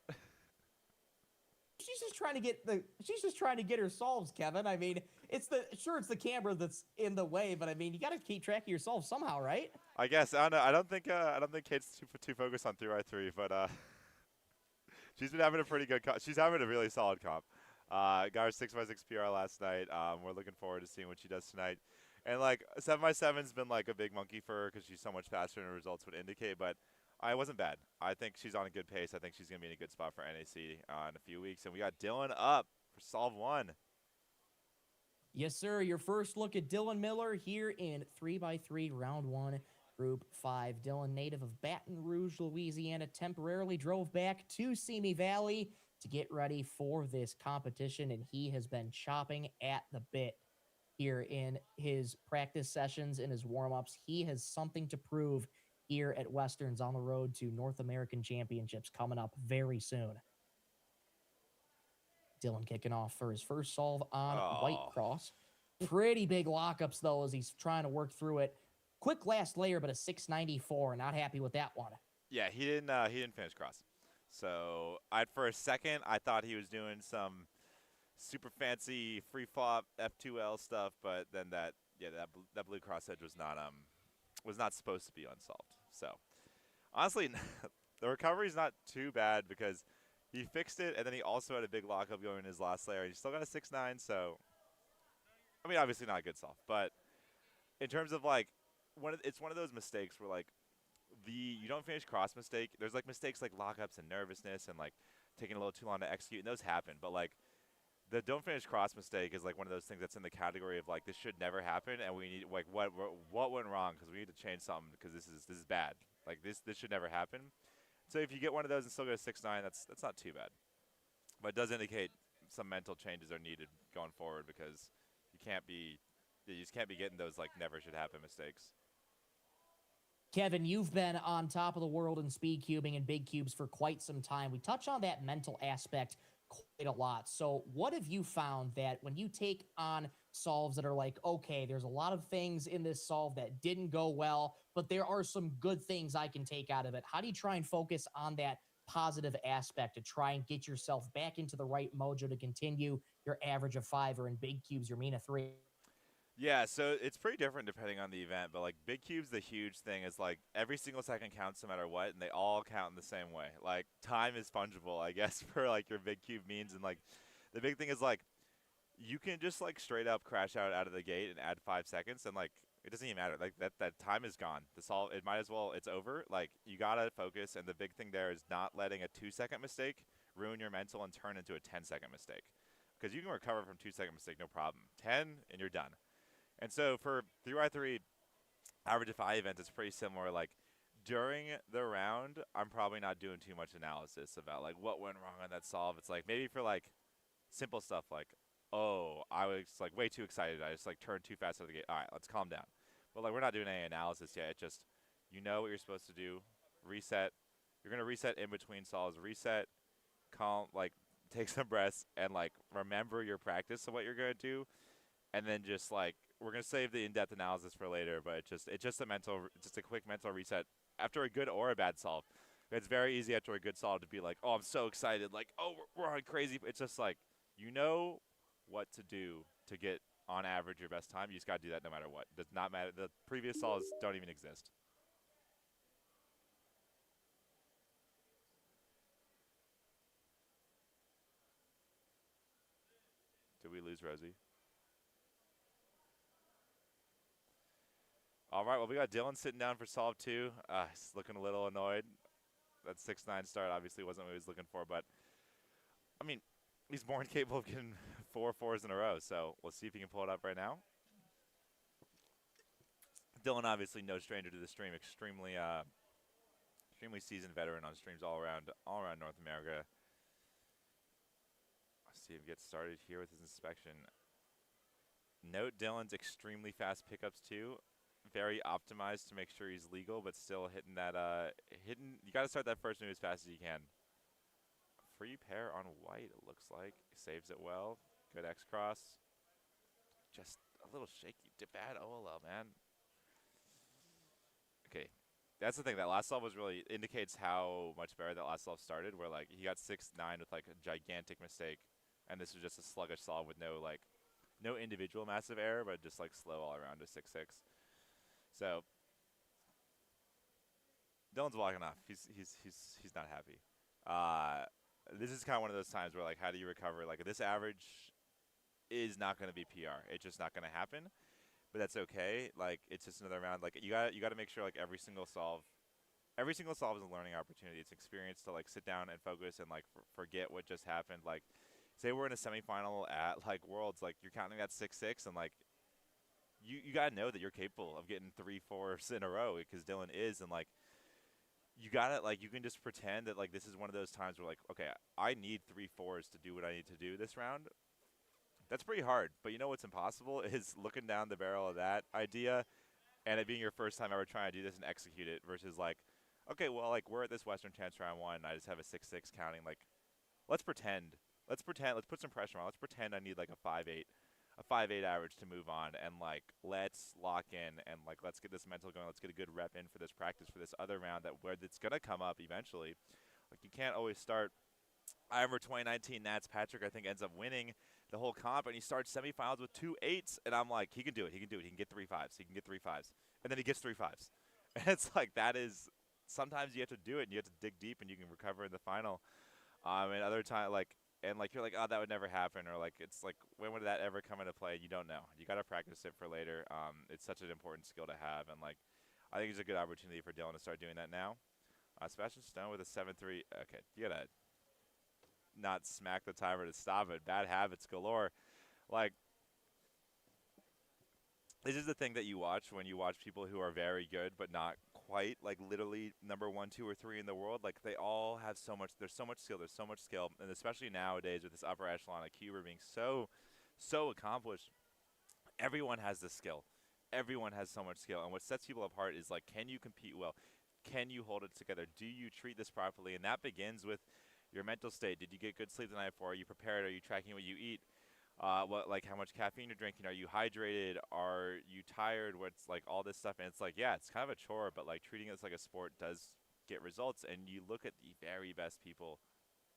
She's just trying to get her solves, Kevin. I mean, it's the camera that's in the way, but I mean, you got to keep track of your solves somehow, right? I guess. I don't know. I don't think Kate's too focused on 3x3, but she's been having a pretty good she's having a really solid comp. Got her 6x6 PR last night. We're looking forward to seeing what she does tonight. And like 7x7's been like a big monkey for her because she's so much faster than her results would indicate. But I wasn't bad. I think she's on a good pace. I think she's gonna be in a good spot for NAC in a few weeks. And we got Dylan up for solve 1. Yes, sir. Your first look at Dylan Miller here in 3x3 round 1 group 5. Dylan, native of Baton Rouge, Louisiana, temporarily drove back to Simi Valley to get ready for this competition, and he has been chopping at the bit here in his practice sessions and his warm-ups. He has something to prove here at Westerns on the road to North American Championships coming up very soon. Dylan kicking off for his first solve on White Cross. Pretty big lockups, though, as he's trying to work through it. Quick last layer, but a 694. Not happy with that one. Yeah, he didn't finish cross. So for a second, I thought he was doing some super fancy free flop F2L stuff, but then that blue cross edge was not supposed to be unsolved. So honestly, the recovery's not too bad because he fixed it, and then he also had a big lockup going in his last layer. He still got a 6-9, so I mean, obviously not a good solve, but in terms of like it's one of those mistakes where like you don't finish cross mistake. There's like mistakes like lockups and nervousness and like taking a little too long to execute, and those happen. But like the don't finish cross mistake is like one of those things that's in the category of like this should never happen, and we need like what went wrong because we need to change something because this is bad. Like this should never happen. So if you get one of those and still go 6-9, that's not too bad. But it does indicate some mental changes are needed going forward because you just can't be getting those like never should happen mistakes. Kevin, you've been on top of the world in speed cubing and big cubes for quite some time. We touch on that mental aspect quite a lot. So what have you found that when you take on solves that are like, okay, there's a lot of things in this solve that didn't go well, but there are some good things I can take out of it. How do you try and focus on that positive aspect to try and get yourself back into the right mojo to continue your average of 5 or in big cubes, your mean of 3? Yeah, so it's pretty different depending on the event, but like big cubes, the huge thing is like every single second counts no matter what, and they all count in the same way. Like time is fungible, I guess, for like your big cube means, and like the big thing is like you can just like straight up crash out of the gate and add 5 seconds, and like it doesn't even matter. Like that time is gone. It might as well, it's over. Like you gotta focus, and the big thing there is not letting a 2-second mistake ruin your mental and turn into a 10-second mistake. because you can recover from 2-second mistake, no problem. 10, and you're done. And so for 3x3 average of 5 events, it's pretty similar. Like, during the round, I'm probably not doing too much analysis about, like, what went wrong on that solve. It's like, maybe for, like, simple stuff like, oh, I was, like, way too excited. I just, like, turned too fast out of the gate. All right, let's calm down. But, like, we're not doing any analysis yet. It just, you know what you're supposed to do. Reset. You're going to reset in between solves. Reset, calm, like, take some breaths, and, like, remember your practice of what you're going to do. And then just, like, we're going to save the in-depth analysis for later, but it's just a quick mental reset after a good or a bad solve. It's very easy after a good solve to be like, oh, I'm so excited. Like, oh, we're on crazy. It's just like, you know what to do to get, on average, your best time. You just got to do that no matter what. It does not matter. The previous solves don't even exist. Did we lose Rosie? All right, well, we got Dylan sitting down for solve 2. He's looking a little annoyed. That 6-9 start obviously wasn't what he was looking for, but, I mean, he's more than capable of getting 4 4s in a row, so we'll see if he can pull it up right now. Dylan, obviously no stranger to the stream, extremely seasoned veteran on streams all around North America. Let's see if he gets started here with his inspection. Note Dylan's extremely fast pickups too. Very optimized to make sure he's legal, but still hitting that you got to start that first move as fast as you can. Free pair on white, it looks like. Saves it well. Good X cross. Just a little shaky. Bad OLL, man. Okay. That's the thing. That last solve was really indicates how much better that last solve started, where like he got 6-9 with like a gigantic mistake, and this was just a sluggish solve with no individual massive error, but just like slow all around to 6-6. So Dylan's walking off. He's not happy. This is kind of one of those times where like, how do you recover? Like this average is not going to be PR. It's just not going to happen. But that's okay. Like it's just another round. Like you got to make sure like every single solve is a learning opportunity. It's experience to like sit down and focus and like forget what just happened. Like say we're in a semifinal at like Worlds, like you're counting that 6-6 and like you got to know that you're capable of getting 3 4s in a row because Dylan is, and like you got to like you can just pretend that like this is one of those times where like okay, I need 3 4s to do what I need to do this round. That's pretty hard, but you know what's impossible is looking down the barrel of that idea and it being your first time ever trying to do this and execute it versus like, okay, well, like we're at this Western Chance round 1 and I just have a 6-6 counting. Like, let's pretend. Let's put some pressure on. Let's pretend I need like a 5-8 average to move on, and like let's lock in and like let's get this mental going. Let's get a good rep in for this practice for this other round where it's gonna come up eventually. Like you can't always start. I remember 2019 Nats Patrick I think ends up winning the whole comp, and he starts semifinals with 2 8s, and I'm like, he can do it. He can do it. He can get 3 5s. He can get 3 5s, and then he gets 3 5s. And it's like that is sometimes you have to do it, and you have to dig deep, and you can recover in the final. And other time and like you're like, oh, that would never happen, or like it's like when would that ever come into play? You don't know. You got to practice it for later. It's such an important skill to have, and like I think it's a good opportunity for Dylan to start doing that now. Sebastian Stone with a 7-3. Okay, you gotta not smack the timer to stop it. Bad habits galore. Like this is the thing that you watch when you watch people who are very good but not quite like literally number 1, 2, or 3 in the world. Like they all have so much. There's so much skill, and especially nowadays with this upper echelon of Cuber being so accomplished, everyone has this skill. Everyone has so much skill, and what sets people apart is like, can you compete well? Can you hold it together? Do you treat this properly? And that begins with your mental state. Did you get good sleep the night before? Are you prepared? Are you tracking what you eat? Like how much caffeine you're drinking? Are you hydrated? Are you tired? What's like all this stuff? And it's like, yeah, it's kind of a chore, but like treating it like a sport does get results. And you look at the very best people,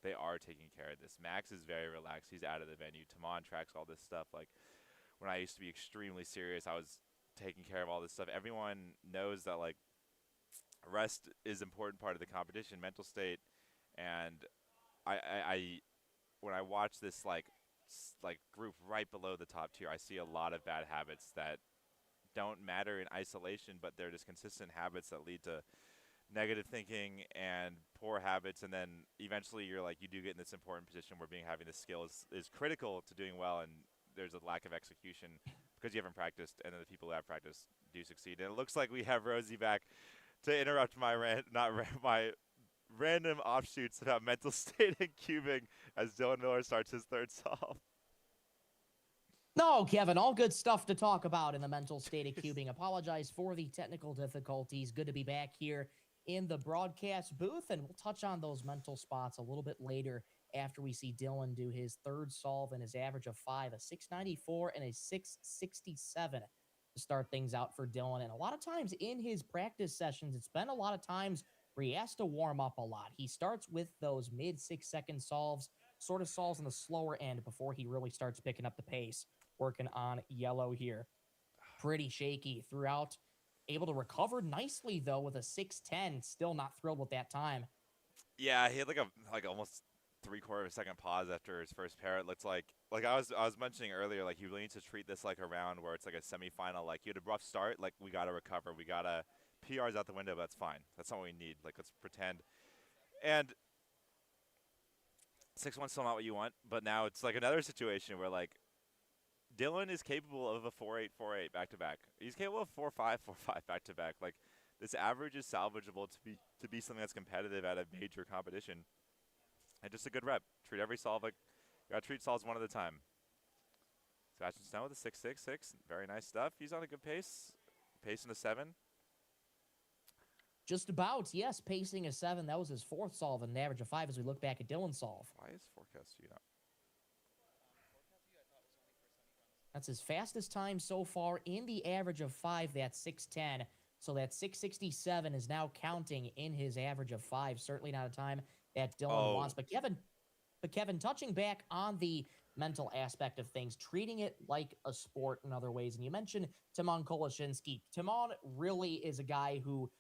they are taking care of this. Max is very relaxed. He's out of the venue. Tamon tracks all this stuff. Like when I used to be extremely serious, I was taking care of all this stuff. Everyone knows that like rest is an important part of the competition, mental state. And I when I watch this like group right below the top tier, I see a lot of bad habits that don't matter in isolation, but they're just consistent habits that lead to negative thinking and poor habits, and then eventually you're like, you do get in this important position where having the skill is critical to doing well, and there's a lack of execution because you haven't practiced, and then the people who have practiced do succeed. And it looks like we have Rosie back to interrupt my my random offshoots about mental state and cubing as Dylan Miller starts his third solve. No, Kevin, all good stuff to talk about in the mental state of cubing. Apologize for the technical difficulties. Good to be back here in the broadcast booth, and we'll touch on those mental spots a little bit later after we see Dylan do his third solve and his average of 5, a 694 and a 667 to start things out for Dylan. And a lot of times in his practice sessions, it's been a lot of times where he has to warm up a lot. He starts with those mid 6-second solves, sort of solves on the slower end before he really starts picking up the pace. Working on yellow here. Pretty shaky throughout. Able to recover nicely, though, with a 610. Still not thrilled with that time. Yeah, he had like almost 3/4 of a second pause after his first pair. It looks like I was mentioning earlier, like you really need to treat this like a round where it's like a semifinal. Like you had a rough start, like we gotta recover. We gotta PR's out the window, but that's fine. That's not what we need. Like let's pretend. And 6-1 still not what you want, but now it's like another situation where like Dylan is capable of a 4-8, 4-8 back-to-back. He's capable of 4-5, 4-5 back-to-back. Like, this average is salvageable to be something that's competitive at a major competition. And just a good rep. Treat every solve like, you gotta treat solves one at a time. Sebastian Snow with a 6-6-6. Very nice stuff. He's on a good pace. Pacing a 7. Just about, yes. Pacing a 7. That was his fourth solve and an average of 5 as we look back at Dylan's solve. Why is forecast you not? That's his fastest time so far in the average of 5, that's 610. So that 667 is now counting in his average of 5. Certainly not a time that Dylan wants. But Kevin, touching back on the mental aspect of things, treating it like a sport in other ways. And you mentioned Timon Koloshinsky. Timon really is a guy who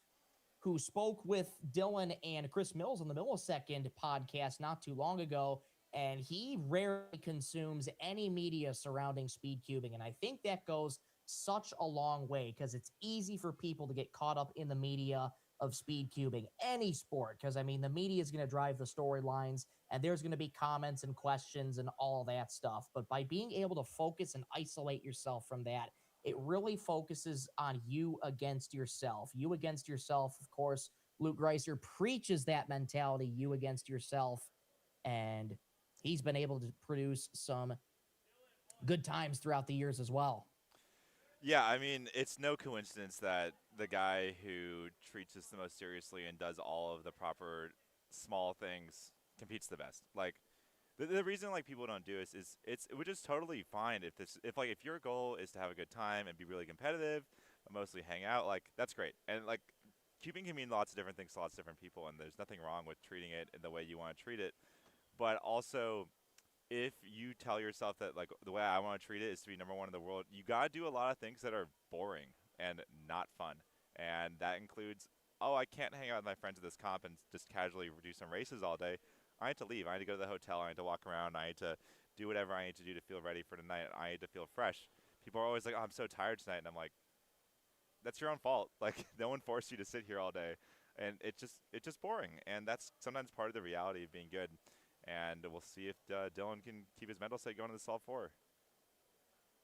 spoke with Dylan and Chris Mills on the Millisecond podcast not too long ago. And he rarely consumes any media surrounding speed cubing. And I think that goes such a long way because it's easy for people to get caught up in the media of speed cubing, any sport. Because, I mean, the media is going to drive the storylines and there's going to be comments and questions and all that stuff. But by being able to focus and isolate yourself from that, it really focuses on you against yourself. You against yourself, of course. Luke Greiser preaches that mentality, you against yourself. And he's been able to produce some good times throughout the years as well. Yeah, I mean, it's no coincidence that the guy who treats this the most seriously and does all of the proper small things competes the best. Like, the reason like people don't do this is which is totally fine if your goal is to have a good time and be really competitive, but mostly hang out, like that's great. And like cubing can mean lots of different things to lots of different people, and there's nothing wrong with treating it in the way you want to treat it. But also, if you tell yourself that, like, the way I want to treat it is to be #1 in the world, you got to do a lot of things that are boring and not fun. And that includes, oh, I can't hang out with my friends at this comp and just casually do some races all day. I need to leave. I need to go to the hotel. I need to walk around. I need to do whatever I need to do to feel ready for tonight. I need to feel fresh. People are always like, oh, I'm so tired tonight. And I'm like, that's your own fault. Like, no one forced you to sit here all day. And it's just boring. And that's sometimes part of the reality of being good. And we'll see if Dylan can keep his mental state going to the solve 4.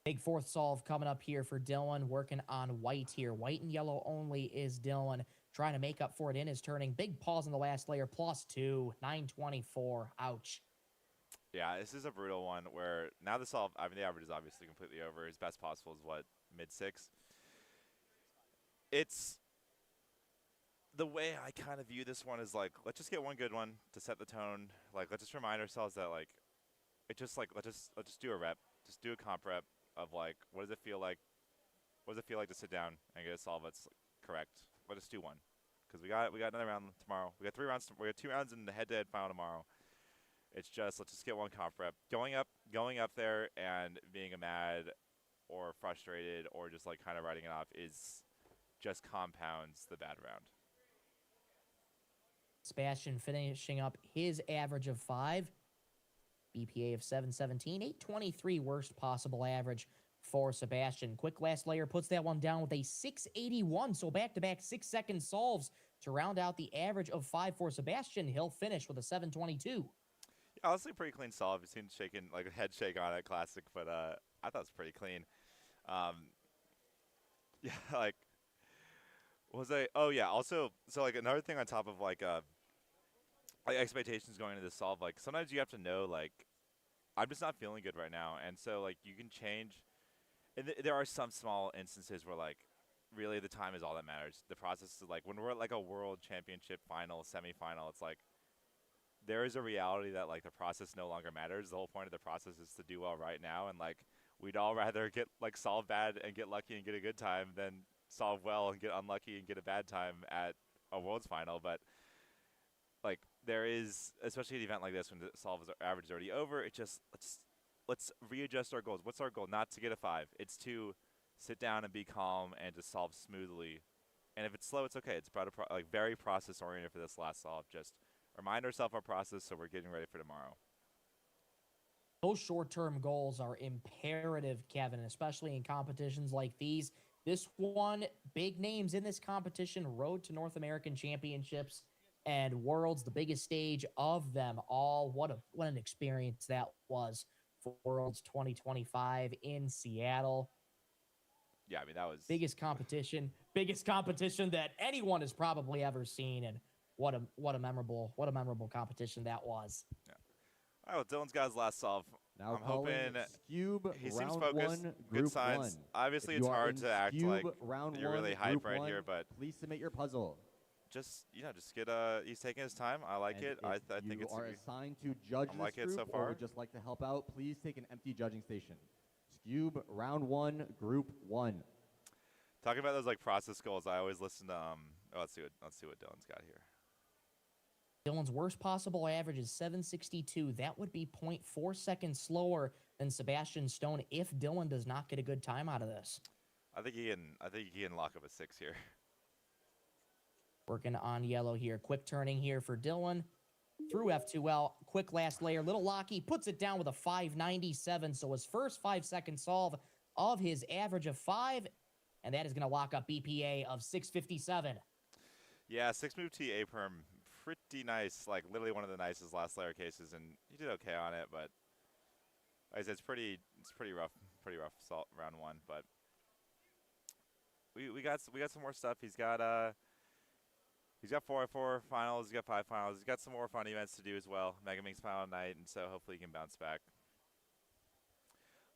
Big fourth solve coming up here for Dylan, working on white here. White and yellow only is Dylan trying to make up for it in his turning. Big pause in the last layer, +2, 924. Ouch. Yeah, this is a brutal one where now the solve, I mean, the average is obviously completely over. His best possible is what, mid-6? It's the way I kind of view this one is like, let's just get one good one to set the tone. Like, let's just remind ourselves that like, it just like let's just do a rep, just do a comp rep of like, what does it feel like? What does it feel like to sit down and get a solve that's correct? Let us do one, because we got another round tomorrow. We got 3 rounds. We got 2 rounds in the head-to-head final tomorrow. It's just let's just get one comp rep. Going up there and being mad or frustrated or just like kind of writing it off is just compounds the bad round. Sebastian finishing up his average of 5. BPA of 717, 823 worst possible average for Sebastian. Quick last layer puts that one down with a 681. So back-to-back 6-second solves to round out the average of 5 for Sebastian. He'll finish with a 722. Yeah, honestly, pretty clean solve. You've seen shaking, like a head shake on it, classic, but I thought it was pretty clean. Yeah, like, oh yeah, also, so like another thing on top of like expectations going into this solve, like sometimes you have to know, like, I'm just not feeling good right now, and so like you can change. And there are some small instances where like really the time is all that matters. The process is like when we're at like a world championship final, semifinal, it's like there is a reality that like the process no longer matters. The whole point of the process is to do well right now, and like we'd all rather get like solve bad and get lucky and get a good time than solve well and get unlucky and get a bad time at a world's final. But like there is, especially an event like this when the solve average is already over, it just let's readjust our goals. What's our goal? Not to get a 5. It's to sit down and be calm and to solve smoothly. And if it's slow, it's okay. It's about like very process oriented for this last solve. Just remind ourselves our process so we're getting ready for tomorrow. Those short-term goals are imperative, Kevin, especially in competitions like these. This one, big names in this competition, road to North American Championships and Worlds, the biggest stage of them all. What an experience that was for Worlds 2025 in Seattle. Yeah, I mean, that was biggest competition that anyone has probably ever seen, and what a memorable competition that was. Yeah. All right, well, Dylan's got his last solve. Now I'm hoping Cube he seems round focused. 1, Good group signs. 1. Obviously, If it's you are hard in to act Cube like round you're 1, really hype group right 1, here, but please submit your puzzle. just just get he's taking his time. I like And it. if I think you it's are assigned to judge I this like it group so or far. would just like to help out, please take an empty judging station. Cube round 1, group 1. Talking about those like process goals, I always listen to let's see what Dylan's got here. Dylan's worst possible average is 762. That would be 0.4 seconds slower than Sebastian Stone if Dylan does not get a good time out of this. I think he can lock up a 6 here. Working on yellow here. Quick turning here for Dylan. Through F2L. Quick last layer. Little Locky puts it down with a 597. So his first 5-second solve of his average of 5. And that is going to lock up BPA of 657. Yeah, 6-move TA perm. Pretty nice. Like, literally one of the nicest last layer cases. And he did okay on it, but like I said, it's pretty rough. Pretty rough assault round 1. But we got some more stuff. He's got 4x4 finals. He's got 5 finals. He's got some more fun events to do as well. Pyraminx final night, and so hopefully he can bounce back.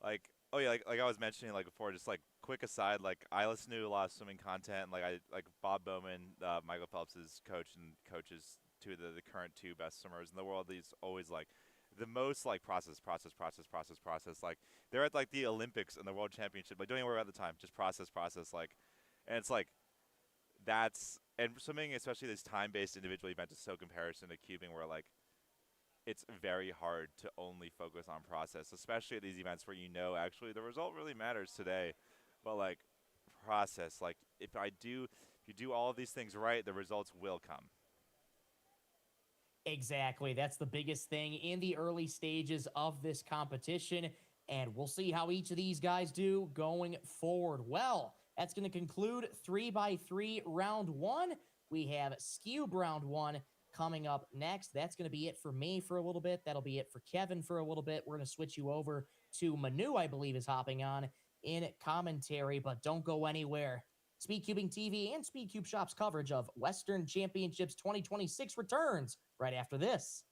Like, oh yeah, like I was mentioning like before, just like quick aside, like I listen to a lot of swimming content. Like Bob Bowman, Michael Phelps's coach, and coaches two of the current 2 best swimmers in the world. He's always like the most like process. Like they're at like the Olympics and the World Championship. Like don't even worry about the time, just process. Like, and it's like and swimming, especially this time-based individual event, is so comparison to cubing, where like it's very hard to only focus on process, especially at these events where actually the result really matters today. But like process, like if you do all of these things right, the results will come. Exactly. That's the biggest thing in the early stages of this competition. And we'll see how each of these guys do going forward. Well, that's going to conclude 3x3 round 1. We have Cube round 1 coming up next. That's going to be it for me for a little bit. That'll be it for Kevin for a little bit. We're going to switch you over to Manu, I believe, is hopping on in commentary, but don't go anywhere. SpeedCubing TV and SpeedCubeShop's coverage of Western Championships 2026 returns right after this.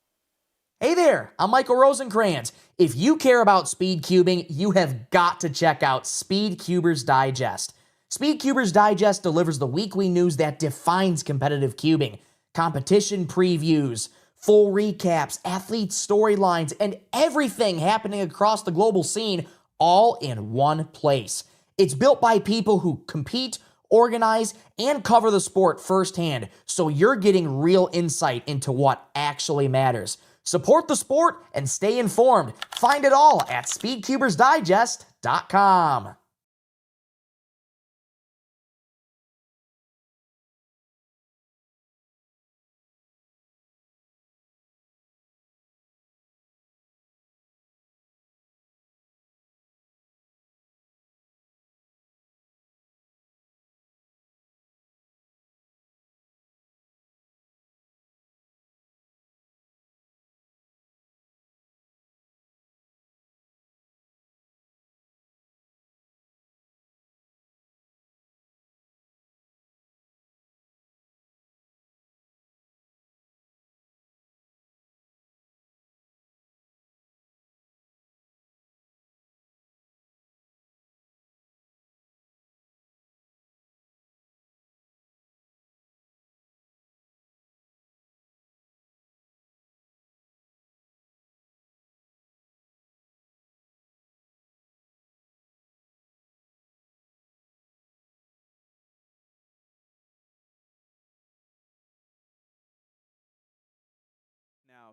Hey there, I'm Michael Rosencrans. If you care about speed cubing, you have got to check out SpeedCubers Digest. SpeedCubers Digest delivers the weekly news that defines competitive cubing, competition previews, full recaps, athlete storylines, and everything happening across the global scene all in one place. It's built by people who compete, organize, and cover the sport firsthand, so you're getting real insight into what actually matters. Support the sport and stay informed. Find it all at SpeedCubersDigest.com.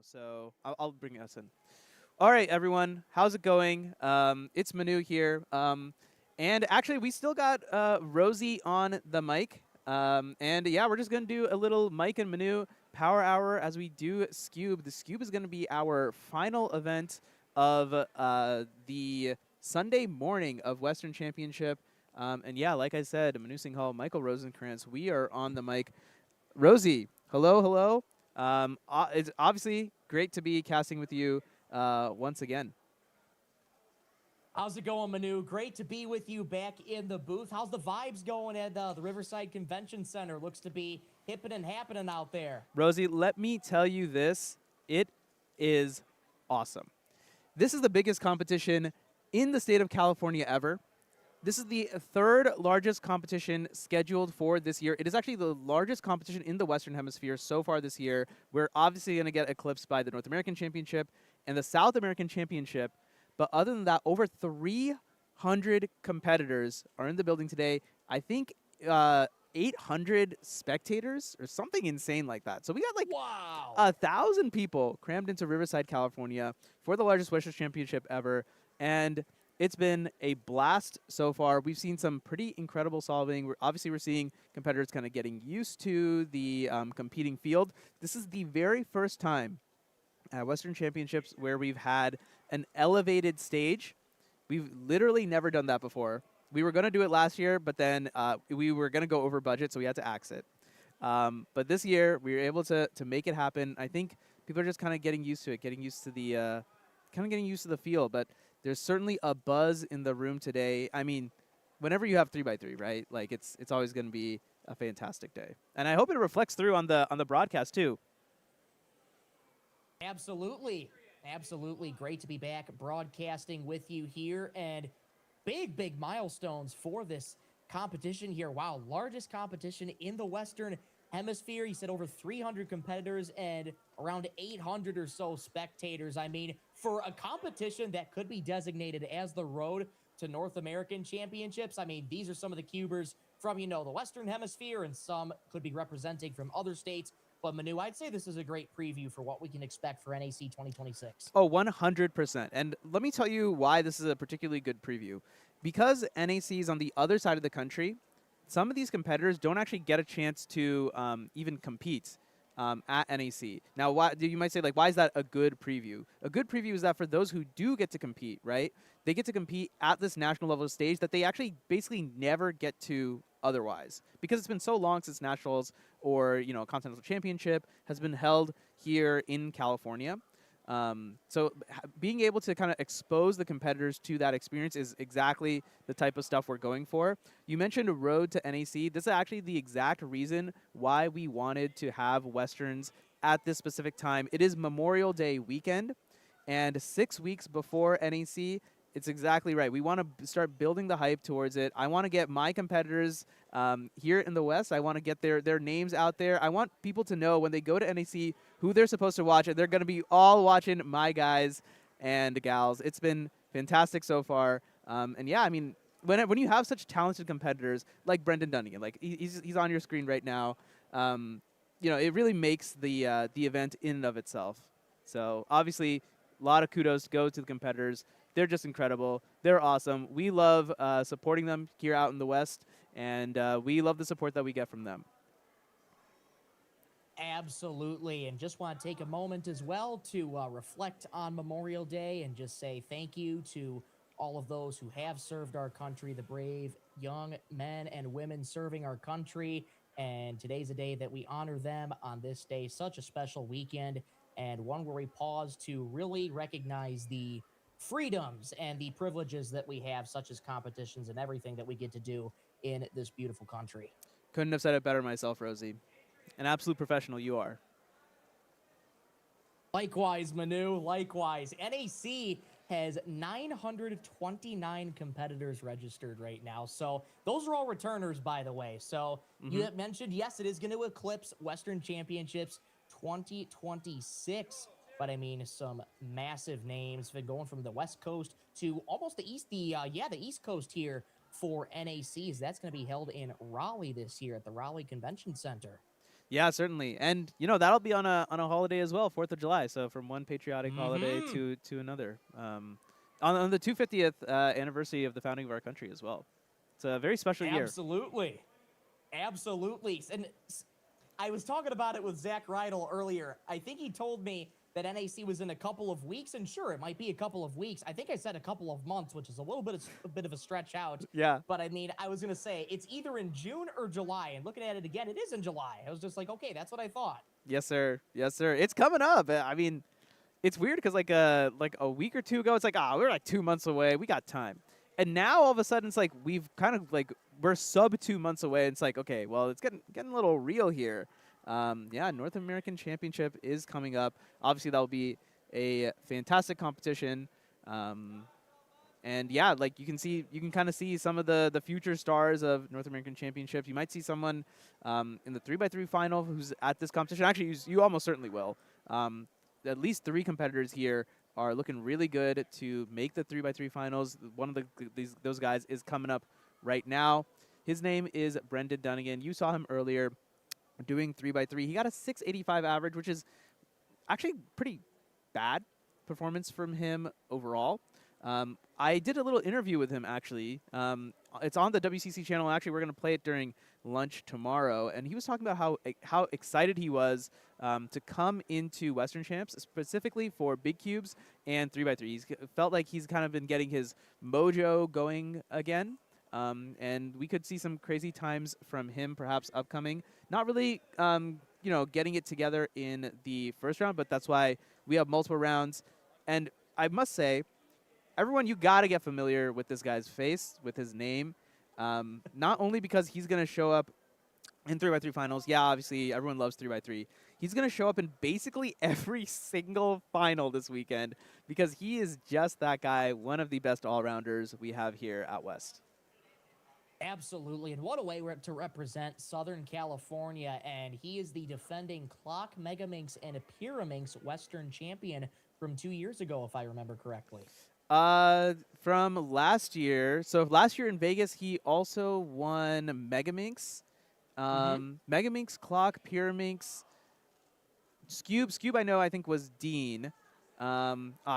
so I'll bring us in. All right, everyone, how's it going? It's Manu here, and actually we still got Rosie on the mic, and yeah, we're just gonna do a little Mike and Manu power hour as we do Scube. The Scube is gonna be our final event of the Sunday morning of Western Championship, and yeah, like I said, Manu Singhal, Michael Rosenkrantz, we are on the mic. Rosie, hello. It's obviously great to be casting with you once again. How's it going, Manu? Great to be with you back in the booth. How's the vibes going at the Riverside Convention Center? Looks to be hippin' and happening out there. Rosie, let me tell you this. It is awesome. This is the biggest competition in the state of California ever. This is the third largest competition scheduled for this year. It is actually the largest competition in the Western Hemisphere so far this year. We're obviously going to get eclipsed by the North American Championship and the South American Championship. But other than that, over 300 competitors are in the building today. I think 800 spectators or something insane like that. So we got like 1,000 people crammed into Riverside, California for the largest Western Championship ever. And it's been a blast so far. We've seen some pretty incredible solving. We're seeing competitors kind of getting used to the competing field. This is the very first time at Western Championships where we've had an elevated stage. We've literally never done that before. We were going to do it last year, but then we were going to go over budget, so we had to axe it. But this year, we were able to make it happen. I think people are just kind of getting used to it, getting used to the field. But there's certainly a buzz in the room today. I mean, whenever you have 3x3, right? Like it's always going to be a fantastic day, and I hope it reflects through on the broadcast too. Absolutely. Great to be back broadcasting with you here, and big milestones for this competition here. Wow, largest competition in the Western Hemisphere. You said over 300 competitors and around 800 or so spectators. I mean, for a competition that could be designated as the road to North American Championships, I mean, these are some of the cubers from, the Western Hemisphere, and some could be representing from other states. But Manu, I'd say this is a great preview for what we can expect for NAC 2026. Oh, 100%. And let me tell you why this is a particularly good preview. Because NAC is on the other side of the country, some of these competitors don't actually get a chance to even compete at NAC. Now, you might say, like, why is that a good preview? A good preview is that for those who do get to compete, right, they get to compete at this national level stage that they actually basically never get to otherwise, because it's been so long since nationals or continental championship has been held here in California. So being able to kind of expose the competitors to that experience is exactly the type of stuff we're going for. You mentioned a road to NAC. This is actually the exact reason why we wanted to have Westerns at this specific time. It is Memorial Day weekend, and 6 weeks before NAC. It's exactly right. We want to start building the hype towards it. I want to get my competitors here in the West. I want to get their names out there. I want people to know when they go to NAC who they're supposed to watch, and they're going to be all watching my guys and gals. It's been fantastic so far. And yeah, I mean, when you have such talented competitors like Brendan Dunnigan, like he's on your screen right now, it really makes the event in and of itself. So obviously, a lot of kudos go to the competitors. They're just incredible. They're awesome. We love supporting them here out in the West, and we love the support that we get from them. Absolutely. And just want to take a moment as well to reflect on Memorial Day and just say thank you to all of those who have served our country, the brave young men and women serving our country. And today's a day that we honor them on this day, such a special weekend, and one where we pause to really recognize the freedoms and the privileges that we have, such as competitions and everything that we get to do in this beautiful country. Couldn't have said it better myself, Rosie. An absolute professional you are. Likewise, Manu, likewise. NAC has 929 competitors registered right now. So those are all returners, by the way. So you mentioned, yes, it is going to eclipse Western Championships 2026. But I mean, some massive names been going from the West Coast to almost the East, the East Coast here for NACs. That's going to be held in Raleigh this year at the Raleigh Convention Center. Yeah, certainly. And, you know, that'll be on a holiday as well, 4th of July. So from one patriotic holiday to another. On the 250th anniversary of the founding of our country as well. It's a very special year. Absolutely. Absolutely. And I was talking about it with Zach Rydell earlier. I think he told me that NAC was in a couple of weeks, and sure, it might be a couple of weeks. I think I said a couple of months, which is a bit of a stretch out. Yeah. But I mean, I was gonna say it's either in June or July, and looking at it again, it is in July. I was just like, okay, that's what I thought. Yes, sir. Yes, sir. It's coming up. I mean, it's weird because like a week or two ago, it's like, we're like 2 months away. We got time. And now all of a sudden, it's like we've kind of like we're sub 2 months away. It's like, okay, well, it's getting a little real here. Yeah, North American Championship is coming up. Obviously, that will be a fantastic competition. And yeah, like you can kind of see some of the future stars of North American Championship. You might see someone in the 3x3 final who's at this competition. Actually, you almost certainly will. At least 3 competitors here are looking really good to make the 3x3 finals. One of those guys is coming up right now. His name is Brendan Dunnigan. You saw him earlier doing 3x3. He got a 685 average, which is actually pretty bad performance from him overall. I did a little interview with him, actually. It's on the WCC channel. Actually, we're going to play it during lunch tomorrow. And he was talking about how excited he was to come into Western Champs, specifically for big cubes and 3x3. He's felt like he's kind of been getting his mojo going again. And we could see some crazy times from him, perhaps upcoming. Not really, getting it together in the first round, but that's why we have multiple rounds. And I must say, everyone, you got to get familiar with this guy's face, with his name. Not only because he's going to show up in 3x3 finals. Yeah, obviously, everyone loves 3x3. He's going to show up in basically every single final this weekend because he is just that guy, one of the best all-rounders we have here at West. Absolutely, and what a way to represent Southern California, and he is the defending Clock, Megaminx, and Pyraminx Western champion from 2 years ago, if I remember correctly. From last year. So last year in Vegas, he also won Megaminx. Megaminx, Clock, Pyraminx, Scube I think was Dean.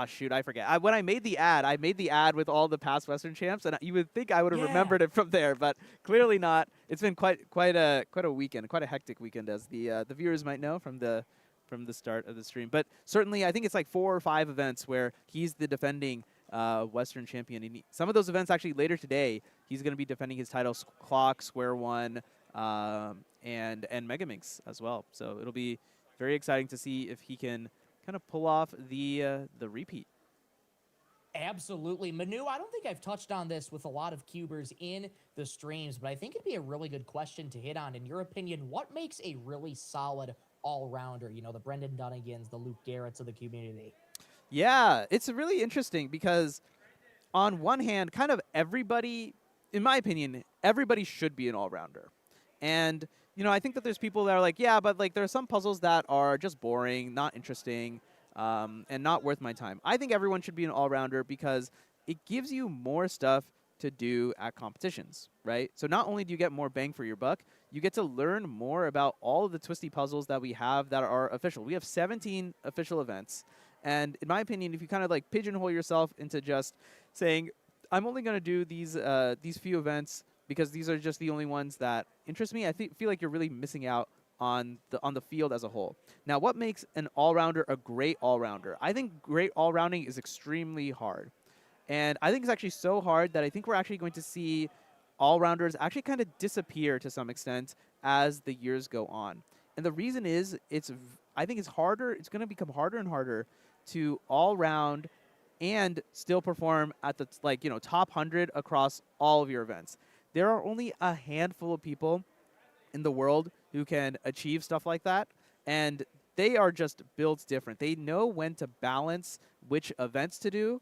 Shoot, I forget. When I made the ad with all the past Western champs, and you would think I would have remembered it from there, but clearly not. It's been quite a weekend, quite a hectic weekend, as the viewers might know from the start of the stream. But certainly, I think it's like 4 or 5 events where he's the defending Western champion. And some of those events actually later today, he's going to be defending his title, Clock, Square One, and Megaminx as well. So it'll be very exciting to see if he can kind of pull off the repeat. Absolutely. Manu, I don't think I've touched on this with a lot of cubers in the streams, but I think it'd be a really good question to hit on. In your opinion, what makes a really solid all-rounder? You know, the Brendan Dunnigans, the Luke Garretts of the community. Yeah, it's really interesting because on one hand, kind of everybody, in my opinion, everybody should be an all-rounder. And I think that there's people that are like, yeah, but like there are some puzzles that are just boring, not interesting, and not worth my time. I think everyone should be an all-rounder because it gives you more stuff to do at competitions, right? So not only do you get more bang for your buck, you get to learn more about all of the twisty puzzles that we have that are official. We have 17 official events. And in my opinion, if you kind of like pigeonhole yourself into just saying, I'm only going to do these few events because these are just the only ones that interest me, I feel like you're really missing out on the field as a whole. Now, what makes an all-rounder a great all-rounder? I think great all-rounding is extremely hard. And I think it's actually so hard that I think we're actually going to see all-rounders actually kind of disappear to some extent as the years go on. And the reason is, I think it's harder, it's going to become harder and harder to all-round and still perform at the top 100 across all of your events. There are only a handful of people in the world who can achieve stuff like that, and they are just built different. They know when to balance which events to do.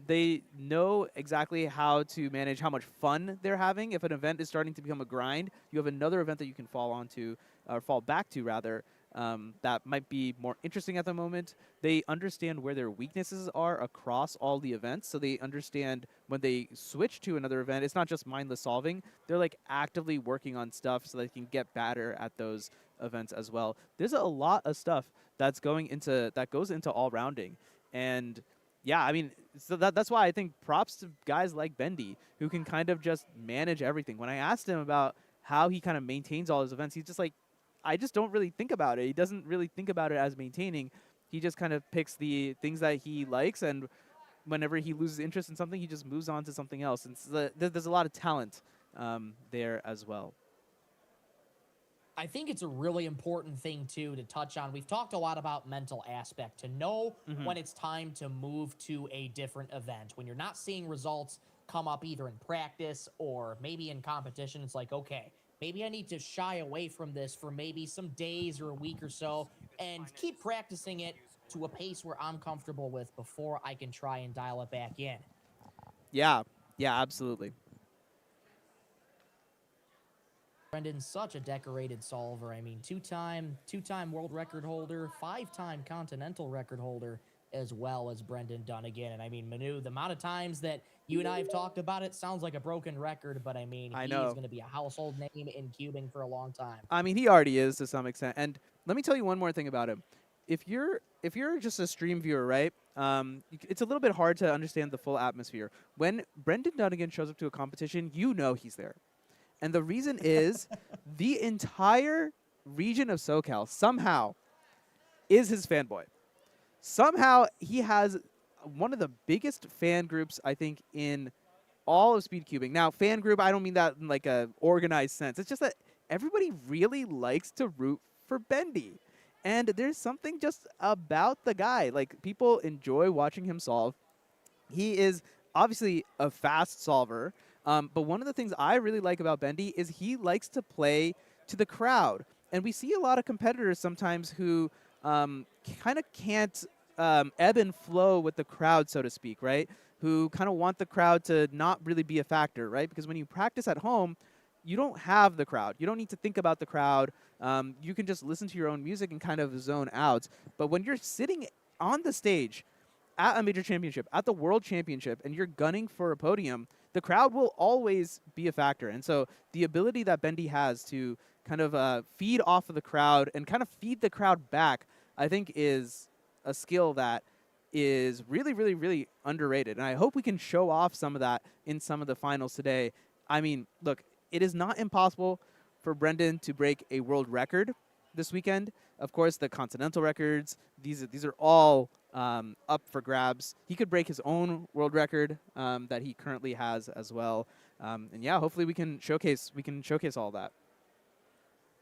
They know exactly how to manage how much fun they're having. If an event is starting to become a grind, you have another event that you can fall back to rather, that might be more interesting at the moment. They understand where their weaknesses are across all the events, so they understand when they switch to another event, it's not just mindless solving. They're like actively working on stuff so they can get better at those events as well. There's a lot of stuff that goes into all rounding, and yeah, I mean, so that's why I think props to guys like Bendy who can kind of just manage everything. When I asked him about how he kind of maintains all his events, he's just like, I just don't really think about it. He doesn't really think about it as maintaining. He just kind of picks the things that he likes, and whenever he loses interest in something, he just moves on to something else. And so there's a lot of talent there as well. I think it's a really important thing, too, to touch on. We've talked a lot about mental aspect, to know when it's time to move to a different event. When you're not seeing results come up either in practice or maybe in competition, it's like, okay, maybe I need to shy away from this for maybe some days or a week or so and keep practicing it to a pace where I'm comfortable with before I can try and dial it back in. Yeah, absolutely. Brendan's such a decorated solver. I mean, two-time world record holder, 5-time continental record holder, as well as Brendan Dunnigan. And I mean, Manu, the amount of times that you and I have talked about it sounds like a broken record, but I mean, he's going to be a household name in cubing for a long time. I mean, he already is to some extent. And let me tell you one more thing about him. If you're just a stream viewer, right, it's a little bit hard to understand the full atmosphere. When Brendan Dunnigan shows up to a competition, you know he's there. And the reason is the entire region of SoCal somehow is his fanboy. Somehow he has one of the biggest fan groups, I think, in all of speedcubing. Now, fan group, I don't mean that in like a organized sense. It's just that everybody really likes to root for Bendy. And there's something just about the guy. Like, people enjoy watching him solve. He is obviously a fast solver. But one of the things I really like about Bendy is he likes to play to the crowd. And we see a lot of competitors sometimes who kind of can't ebb and flow with the crowd, so to speak, right? Who kind of want the crowd to not really be a factor, right? Because when you practice at home, you don't have the crowd. You don't need to think about the crowd. You can just listen to your own music and kind of zone out. But when you're sitting on the stage at a major championship, at the world championship, and you're gunning for a podium, the crowd will always be a factor. And so the ability that Bendy has to kind of feed off of the crowd and kind of feed the crowd back, I think is a skill that is really, really, really underrated. And I hope we can show off some of that in some of the finals today. I mean, look, it is not impossible for Brendan to break a world record this weekend. Of course, the continental records, these are all up for grabs. He could break his own world record that he currently has as well. And yeah, hopefully we can showcase all that.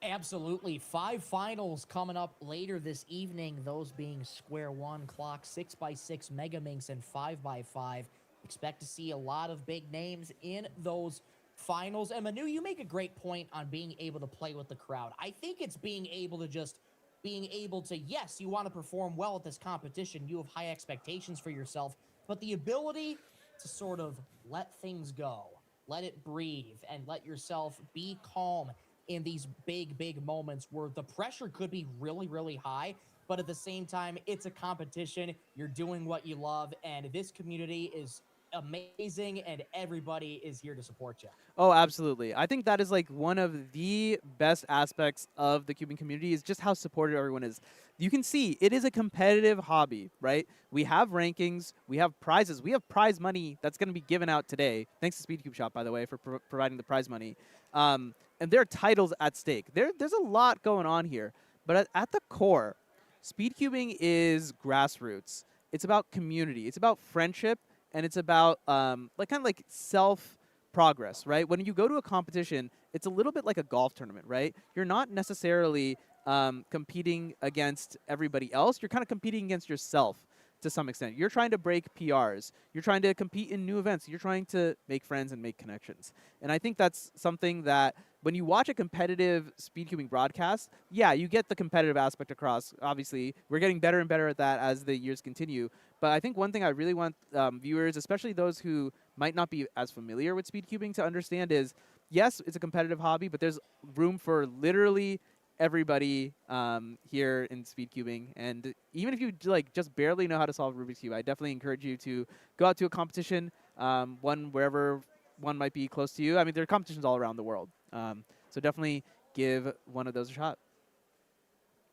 Absolutely. 5 finals coming up later this evening, those being Square One, Clock, 6x6, Megaminx, and 5x5. Expect to see a lot of big names in those finals. And Manu, you make a great point on being able to play with the crowd. I think it's being able to, yes, you want to perform well at this competition. You have high expectations for yourself, but the ability to sort of let things go, let it breathe, and let yourself be calm in these big, big moments where the pressure could be really, really high, but at the same time, it's a competition. You're doing what you love, and this community is amazing, and everybody is here to support you. Oh, absolutely. I think that is like one of the best aspects of the cubing community is just how supportive everyone is. You can see it is a competitive hobby, right? We have rankings, we have prizes, we have prize money that's going to be given out today. Thanks to SpeedCubeShop, by the way, for providing the prize money. And there are titles at stake. There's a lot going on here. But at the core, speedcubing is grassroots. It's about community. It's about friendship. And it's about like self-progress, right? When you go to a competition, it's a little bit like a golf tournament, right? You're not necessarily competing against everybody else. You're kind of competing against yourself to some extent. You're trying to break PRs. You're trying to compete in new events. You're trying to make friends and make connections. And I think that's something that when you watch a competitive speedcubing broadcast, yeah, you get the competitive aspect across. Obviously, we're getting better and better at that as the years continue. But I think one thing I really want viewers, especially those who might not be as familiar with speedcubing, to understand is, yes, it's a competitive hobby, but there's room for literally everybody here in speedcubing. And even if you just barely know how to solve Rubik's Cube, I definitely encourage you to go out to a competition, one wherever one might be close to you. I mean, there are competitions all around the world. So definitely give one of those a shot.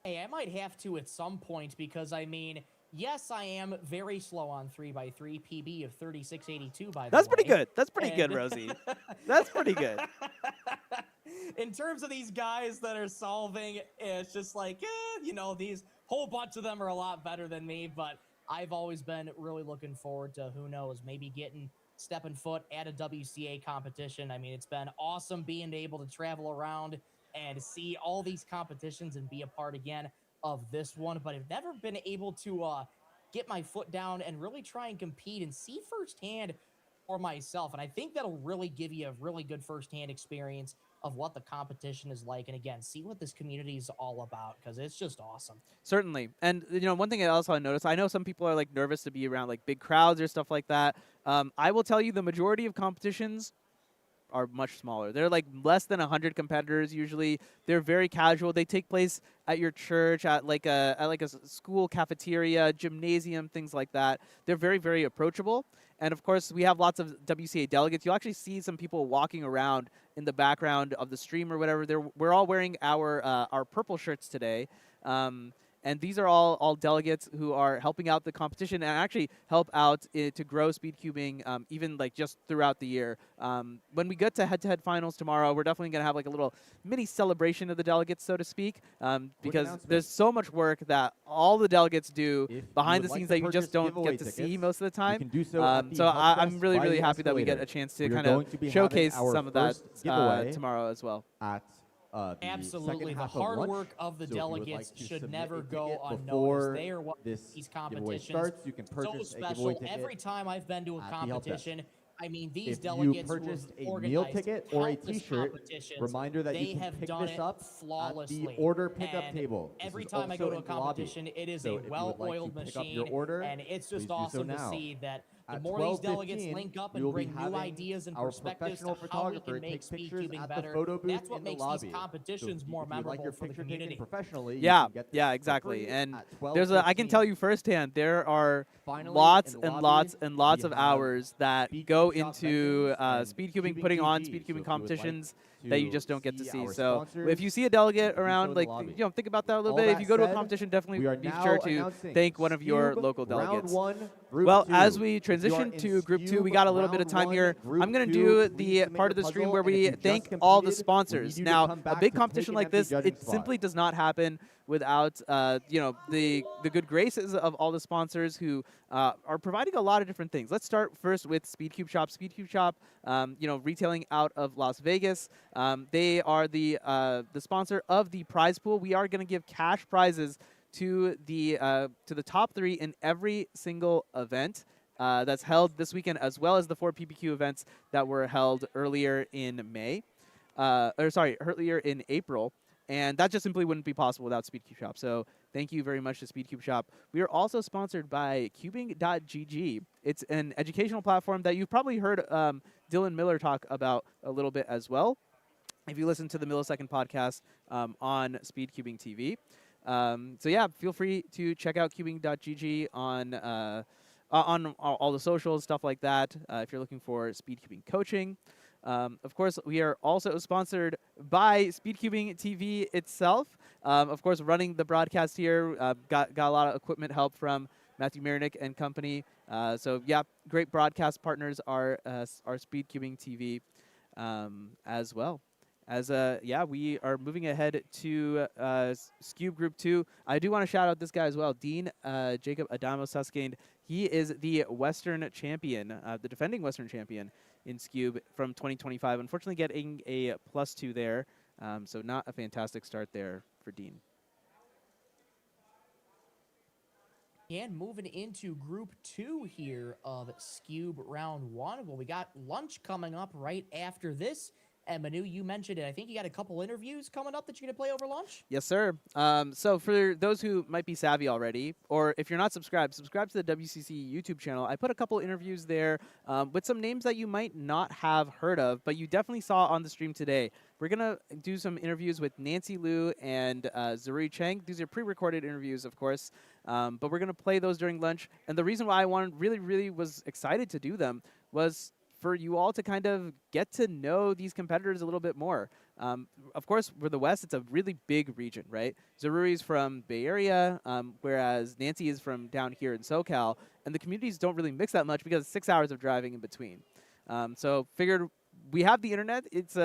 Hey, I might have to at some point because, I mean, yes, I am very slow on 3x3, PB of 3682, by the way. That's pretty good. That's pretty good, Rosie. That's pretty good. In terms of these guys that are solving, it's just like, you know, these whole bunch of them are a lot better than me, but I've always been really looking forward to, who knows, maybe stepping foot at a WCA competition. I mean, it's been awesome being able to travel around and see all these competitions and be a part again of this one, but I've never been able to get my foot down and really try and compete and see firsthand for myself. And I think that'll really give you a really good firsthand experience of what the competition is like. And again, see what this community is all about, because it's just awesome. Certainly. And, you know, one thing I also noticed, I know some people are like nervous to be around like big crowds or stuff like that. I will tell you the majority of competitions are much smaller. They're like less than 100 competitors usually. They're very casual. They take place at your church, at like a school cafeteria, gymnasium, things like that. They're very, very approachable. And of course, we have lots of WCA delegates. You'll actually see some people walking around in the background of the stream or whatever. We're all wearing our purple shirts today. And these are all delegates who are helping out the competition and actually help out to grow speedcubing even like just throughout the year. When we get to head-to-head finals tomorrow, we're definitely going to have like a little mini celebration of the delegates, so to speak, because there's so much work that all the delegates do behind the scenes that you just don't get to see most of the time. So I'm really, really happy that we get a chance to kind of showcase some of that tomorrow as well. Absolutely. The hard work of the delegates should never go unnoticed. They are what these competitions so special. Every time I've been to a competition, I mean, these delegates who have organized countless competitions, reminder that they have done it flawlessly. Order pickup table. Every time I go to a competition, it is a well-oiled machine, and it's just awesome to see that the more these delegates link up and bring new ideas and perspectives to how we can make speedcubing better, that's what makes these competitions more memorable for the community. Yeah, exactly. And I can tell you firsthand, there are lots and lots and lots of hours that go into speedcubing, putting on speedcubing competitions that you just don't get to see. So if you see a delegate around, like, you know, think about that a little bit. If you go to a competition, definitely be sure to thank one of your local delegates. Well, as we transition to Group 2, we got a little bit of time here. I'm going to do the part of the stream where we thank all the sponsors. Now, a big competition like this, it simply does not happen without you know, the good graces of all the sponsors who are providing a lot of different things. Let's start first with SpeedCubeShop. SpeedCubeShop, you know, retailing out of Las Vegas. They are the sponsor of the prize pool. We are going to give cash prizes to the top 3 in every single event that's held this weekend, as well as the 4 PPQ events that were held earlier in earlier in April. And that just simply wouldn't be possible without SpeedCubeShop. So thank you very much to SpeedCubeShop. We are also sponsored by Cubing.gg. It's an educational platform that you've probably heard Dylan Miller talk about a little bit as well, if you listen to the Millisecond podcast on SpeedCubingTV. So yeah, feel free to check out Cubing.gg on all the socials, stuff like that, if you're looking for speedcubing coaching. Of course, we are also sponsored by SpeedCubingTV itself. Of course, running the broadcast here, got a lot of equipment help from Matthew Marinick and company. So yeah, great broadcast partners are SpeedCubingTV as well. As we are moving ahead to Scube Group 2. I do want to shout out this guy as well, Dean Jacob Adamo Suskind. He is the Western champion, the defending Western champion in Scube from 2025. Unfortunately, getting a +2 there, so not a fantastic start there for Dean. And moving into Group 2 here of Scube Round 1. Well, we got lunch coming up right after this. And Manu, you mentioned it. I think you got a couple interviews coming up that you're going to play over lunch? Yes, sir. So for those who might be savvy already, or if you're not subscribed, subscribe to the WCC YouTube channel. I put a couple interviews there with some names that you might not have heard of, but you definitely saw on the stream today. We're going to do some interviews with Nancy Liu and Zaruri Cheng. These are pre-recorded interviews, of course, but we're going to play those during lunch. And the reason why I really was excited to do them was for you all to kind of get to know these competitors a little bit more. Of course, for the West, it's a really big region, right? Zaruri's from Bay Area, whereas Nancy is from down here in SoCal, and the communities don't really mix that much because it's 6 hours of driving in between. So figured we have the internet. It's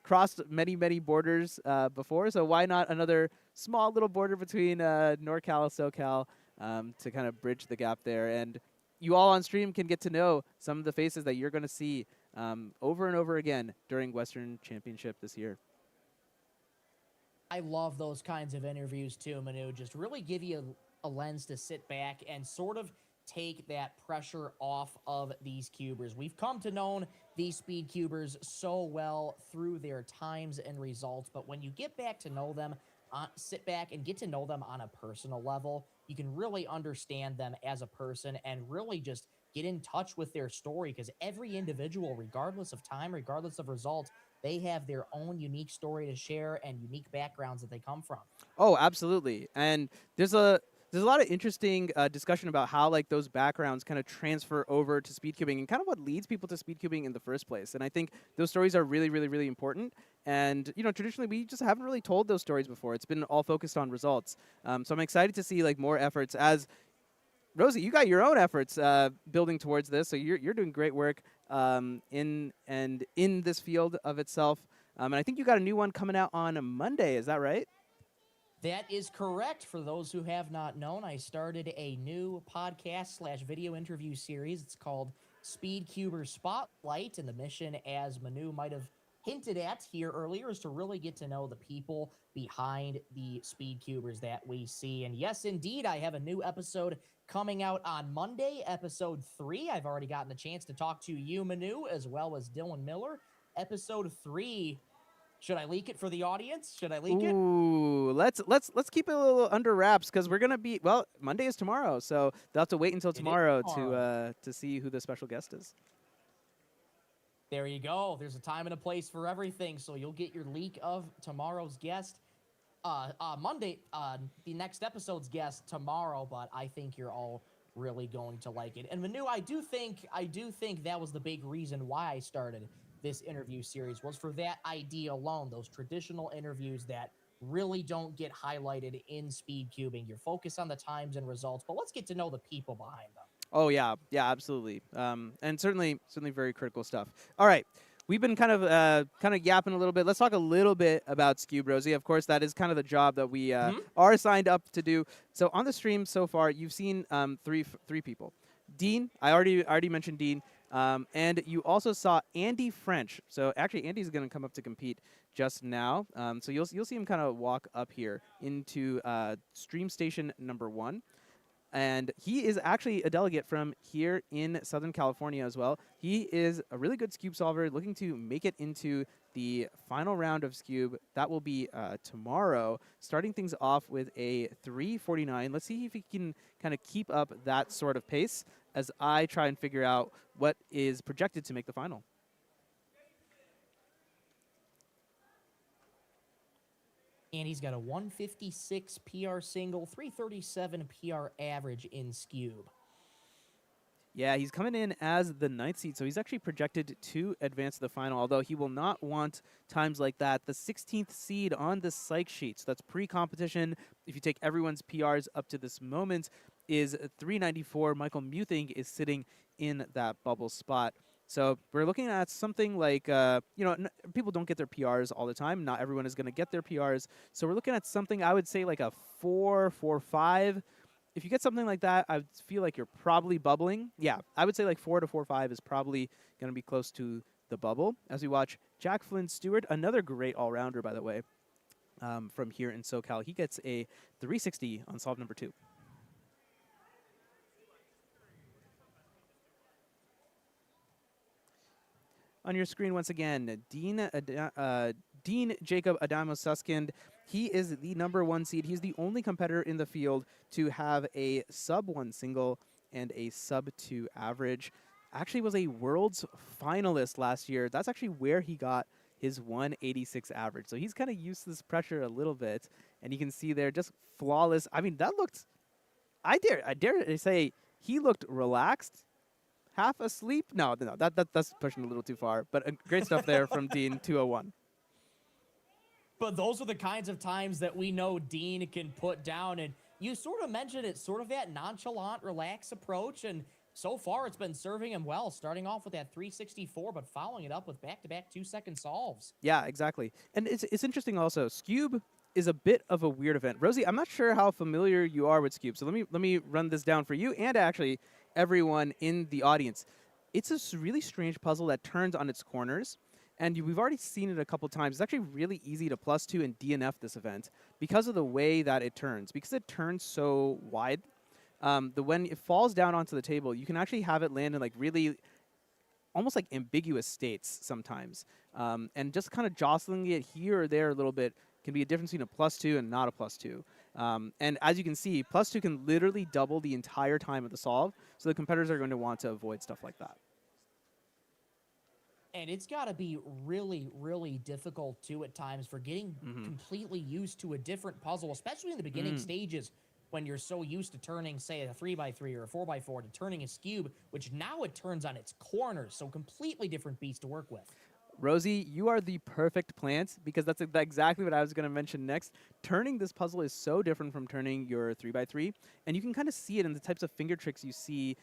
crossed many, many borders before, so why not another small little border between NorCal, SoCal, to kind of bridge the gap there. And you all on stream can get to know some of the faces that you're going to see over and over again during Western Championship this year. I love those kinds of interviews too, Manu. Just really give you a lens to sit back and sort of take that pressure off of these cubers. We've come to know these speed cubers so well through their times and results, but when you get back to know them, sit back and get to know them on a personal level, you can really understand them as a person and really just get in touch with their story, because every individual, regardless of time, regardless of results, they have their own unique story to share and unique backgrounds that they come from. Oh, absolutely. And there's a lot of interesting discussion about how like those backgrounds kind of transfer over to speedcubing and kind of what leads people to speedcubing in the first place. And I think those stories are really, really, really important. And, you know, traditionally we just haven't really told those stories before. It's been all focused on results. So I'm excited to see like more efforts. As Rosie, you got your own efforts building towards this. So you're doing great work in this field of itself. And I think you got a new one coming out on Monday. Is that right? That is correct. For those who have not known, I started a new podcast/video interview series. It's called SpeedCuber Spotlight, and the mission, as Manu might have hinted at here earlier, is to really get to know the people behind the SpeedCubers that we see. And yes, indeed, I have a new episode coming out on Monday, episode 3. I've already gotten the chance to talk to you, Manu, as well as Dylan Miller. Episode 3. Should I leak it for the audience? Should I leak it? Ooh, let's keep it a little under wraps, because we're gonna be, well, Monday is tomorrow, so they'll have to wait until tomorrow to see who the special guest is. There you go. There's a time and a place for everything, so you'll get your leak of tomorrow's guest Monday, the next episode's guest tomorrow, but I think you're all really going to like it. And Manu, I do think that was the big reason why I started this interview series, was for that idea alone, those traditional interviews that really don't get highlighted in speed cubing. You're focused on the times and results, but let's get to know the people behind them. Oh yeah, absolutely, and certainly very critical stuff. All right, we've been kind of yapping a little bit. Let's talk a little bit about Scube, Rosie. Of course, that is kind of the job that we are signed up to do. So on the stream so far, you've seen three people. Dean, I already mentioned Dean. And you also saw Andy French. So actually, Andy's going to come up to compete just now. So you'll see him kind of walk up here into stream station number 1. And he is actually a delegate from here in Southern California as well. He is a really good Scube solver, looking to make it into the final round of Scube. That will be tomorrow, starting things off with a 3:49. Let's see if he can kind of keep up that sort of pace as I try and figure out what is projected to make the final. And he's got a 156 PR single, 337 PR average in Scube. Yeah, he's coming in as the 9th seed, so he's actually projected to advance to the final, although he will not want times like that. The 16th seed on the psych sheet, so that's pre-competition. If you take everyone's PRs up to this moment, is 394. Michael Muthing is sitting in that bubble spot. So we're looking at something like, people don't get their PRs all the time. Not everyone is going to get their PRs. So we're looking at something, I would say, like a 4.45. If you get something like that, I feel like you're probably bubbling. Yeah, I would say like 4 to 4.5 is probably going to be close to the bubble. As we watch Jack Flynn Stewart, another great all-rounder, by the way, from here in SoCal. He gets a 360 on solve number 2. On your screen once again, Dean Jacob Adamo Suskind. He is the number 1 seed. He's the only competitor in the field to have a sub-1 single and a sub-2 average. Actually was a Worlds finalist last year. That's actually where he got his 186 average. So he's kind of used to this pressure a little bit. And you can see there, just flawless. I mean, that looked, I dare to say, he looked relaxed. half asleep. No, that's pushing a little too far. But great stuff there from Dean 201. But those are the kinds of times that we know Dean can put down. And you sort of mentioned it, sort of that nonchalant, relaxed approach. And so far, it's been serving him well, starting off with that 364, but following it up with back-to-back 2-second solves. Yeah, exactly. And it's interesting also. Scube is a bit of a weird event. Rosie, I'm not sure how familiar you are with Scube, so let me run this down for you and actually everyone in the audience. It's a really strange puzzle that turns on its corners. And we've already seen it a couple times. It's actually really easy to +2 and DNF this event because of the way that it turns. Because it turns so wide, when it falls down onto the table, you can actually have it land in like really almost like ambiguous states sometimes. And just kind of jostling it here or there a little bit can be a difference between a +2 and not a +2. And as you can see, +2 can literally double the entire time of the solve. So the competitors are going to want to avoid stuff like that. And it's got to be really, really difficult, too, at times for getting completely used to a different puzzle, especially in the beginning stages when you're so used to turning, say, a 3x3 or a 4x4 to turning a Scube, which now it turns on its corners, so completely different beast to work with. Rosie, you are the perfect plant because that's exactly what I was going to mention next. Turning this puzzle is so different from turning your 3x3, and you can kind of see it in the types of finger tricks you see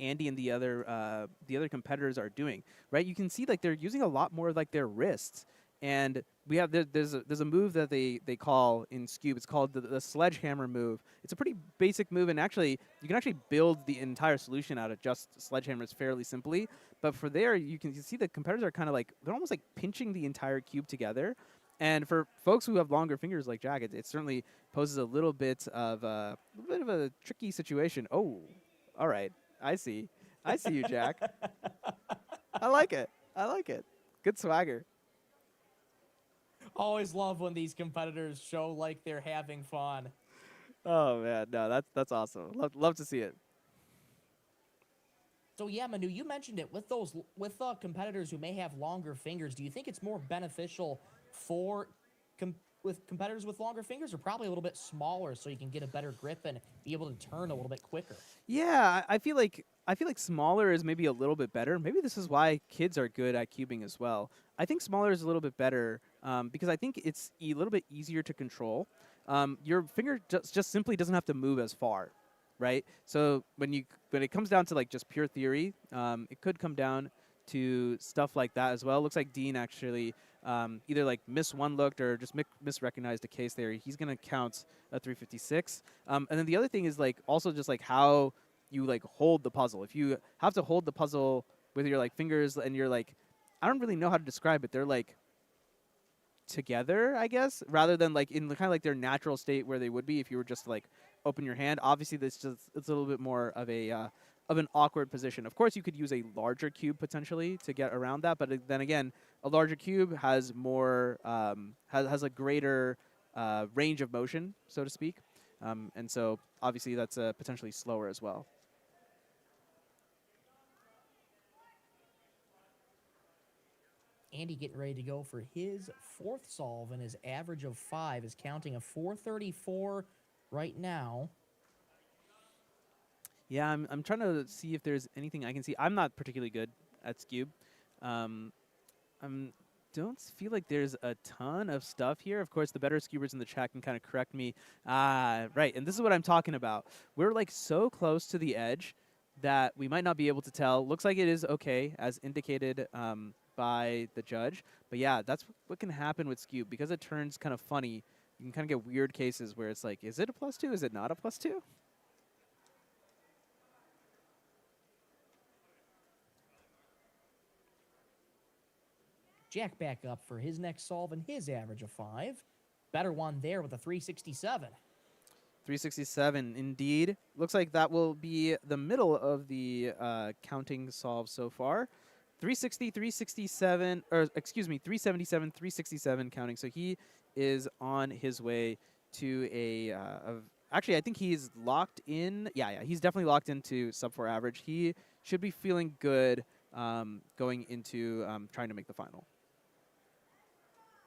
Andy and the other competitors are doing. Right? You can see like they're using a lot more of like their wrists, and we have there's a move that they call in Scube. It's called the sledgehammer move. It's a pretty basic move, and actually you can actually build the entire solution out of just sledgehammers fairly simply. But for there, you can see the competitors are kind of like they're almost like pinching the entire cube together. And for folks who have longer fingers like Jack, it certainly poses a little bit of a tricky situation. Oh, all right, I see you, Jack. I like it. Good swagger. Always love when these competitors show like they're having fun. Oh man, no, that's awesome. Love to see it. So yeah, Manu, you mentioned it with competitors who may have longer fingers. Do you think it's more beneficial for with competitors with longer fingers, or probably a little bit smaller, so you can get a better grip and be able to turn a little bit quicker? Yeah, I feel like smaller is maybe a little bit better. Maybe this is why kids are good at cubing as well. I think smaller is a little bit better because I think it's a little bit easier to control. Your finger just simply doesn't have to move as far, right? So when it comes down to like just pure theory, it could come down to stuff like that as well. Looks like Dean actually either like missed one look or just misrecognized a case there. He's gonna count a 356. And then the other thing is like also just like how you like hold the puzzle. If you have to hold the puzzle with your like fingers and you're like, I don't really know how to describe it. They're like together, I guess, rather than like in kind of like their natural state where they would be if you were just to, like open your hand. Obviously, it's a little bit more of an awkward position. Of course, you could use a larger cube potentially to get around that, but then again, a larger cube has more has a greater range of motion, so to speak, and so obviously that's potentially slower as well. Andy getting ready to go for his fourth solve, and his average of 5 is counting a 434 right now. Yeah, I'm trying to see if there's anything I can see. I'm not particularly good at Scube. Don't feel like there's a ton of stuff here. Of course, the better Scubers in the chat can kind of correct me. Right, and this is what I'm talking about. We're like so close to the edge that we might not be able to tell. Looks like it is okay, as indicated by the judge. But yeah, that's what can happen with Scube. Because it turns kind of funny, you can kind of get weird cases where it's like, is it a +2? Is it not a +2? Jack back up for his next solve and his average of 5. Better one there with a 367. 367, indeed. Looks like that will be the middle of the counting solve so far. 360, 367, or excuse me, 377, 367 counting. So he is on his way to actually, I think he's locked in. Yeah, he's definitely locked into sub-4 average. He should be feeling good going into trying to make the final.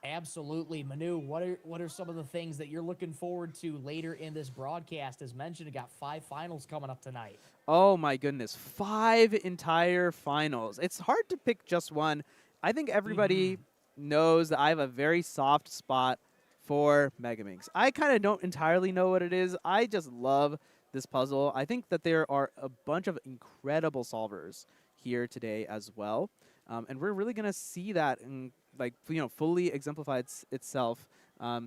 Absolutely. Manu, what are some of the things that you're looking forward to later in this broadcast? As mentioned, you got 5 finals coming up tonight. Oh my goodness, 5 entire finals. It's hard to pick just one. I think everybody knows that I have a very soft spot for Pyraminx. I kind of don't entirely know what it is. I just love this puzzle. I think that there are a bunch of incredible solvers here today as well. And we're really going to see that in, like, fully exemplify itself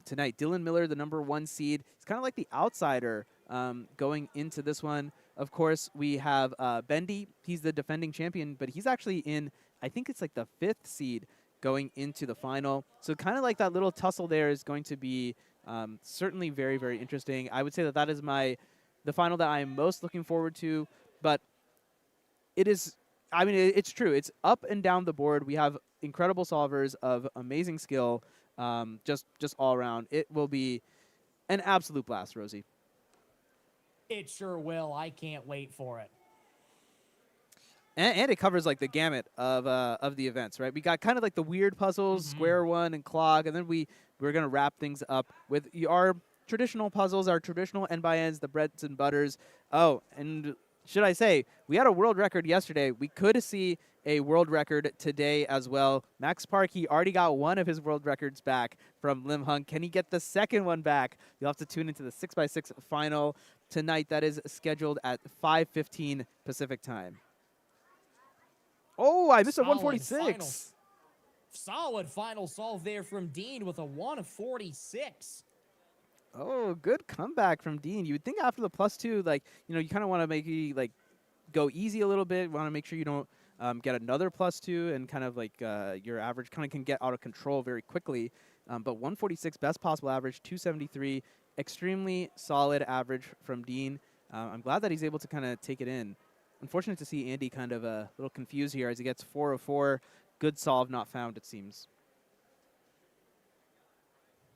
tonight. Dylan Miller, the #1 seed, he's kind of like the outsider going into this one. Of course, we have Bendy. He's the defending champion, but he's actually in, I think it's like the 5th seed going into the final. So kind of like that little tussle there is going to be certainly very, very interesting. I would say that that is the final that I am most looking forward to, but it is, I mean, it's true. It's up and down the board. We have incredible solvers of amazing skill, just all around. It will be an absolute blast, Rosie. It sure will. I can't wait for it. And it covers like the gamut of the events, right? We got kind of like the weird puzzles, Square One and Clog, and then we're gonna wrap things up with our traditional puzzles, our traditional end by ends, the breads and butters. Oh, and should I say, we had a world record yesterday. We could see a world record today as well. Max Park, he already got one of his world records back from Lim Hung. Can he get the second one back? You'll have to tune into the 6x6 final tonight. That is scheduled at 5:15 Pacific time. Oh, I missed a 146. Solid final solve there from Dean with a 146. Oh, good comeback from Dean. You would think after the +2, like, you kind of want to make it, like, go easy a little bit. Want to make sure you don't get another +2 and kind of like your average kind of can get out of control very quickly. But 146, best possible average, 273, extremely solid average from Dean. I'm glad that he's able to kind of take it in. Unfortunate to see Andy kind of a little confused here as he gets 4 of 4. Good solve not found, it seems.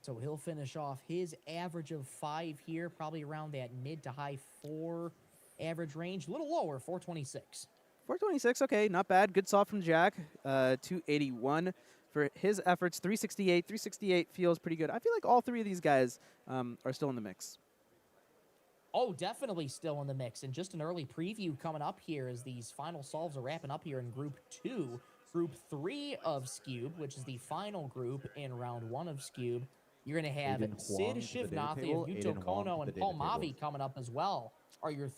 So he'll finish off his average of 5 here, probably around that mid to high 4 average range. A little lower, 426. 426, okay, not bad. Good solve from Jack. 281 for his efforts. 368. 368 feels pretty good. I feel like all 3 of these guys are still in the mix. Oh, definitely still in the mix. And just an early preview coming up here as these final solves are wrapping up here in Group 2. Group 3 of Scube, which is the final group in Round 1 of Scube. You're going to have Sid Shivnathi of Yuto Kono and Paul Mavi coming up as well. Are your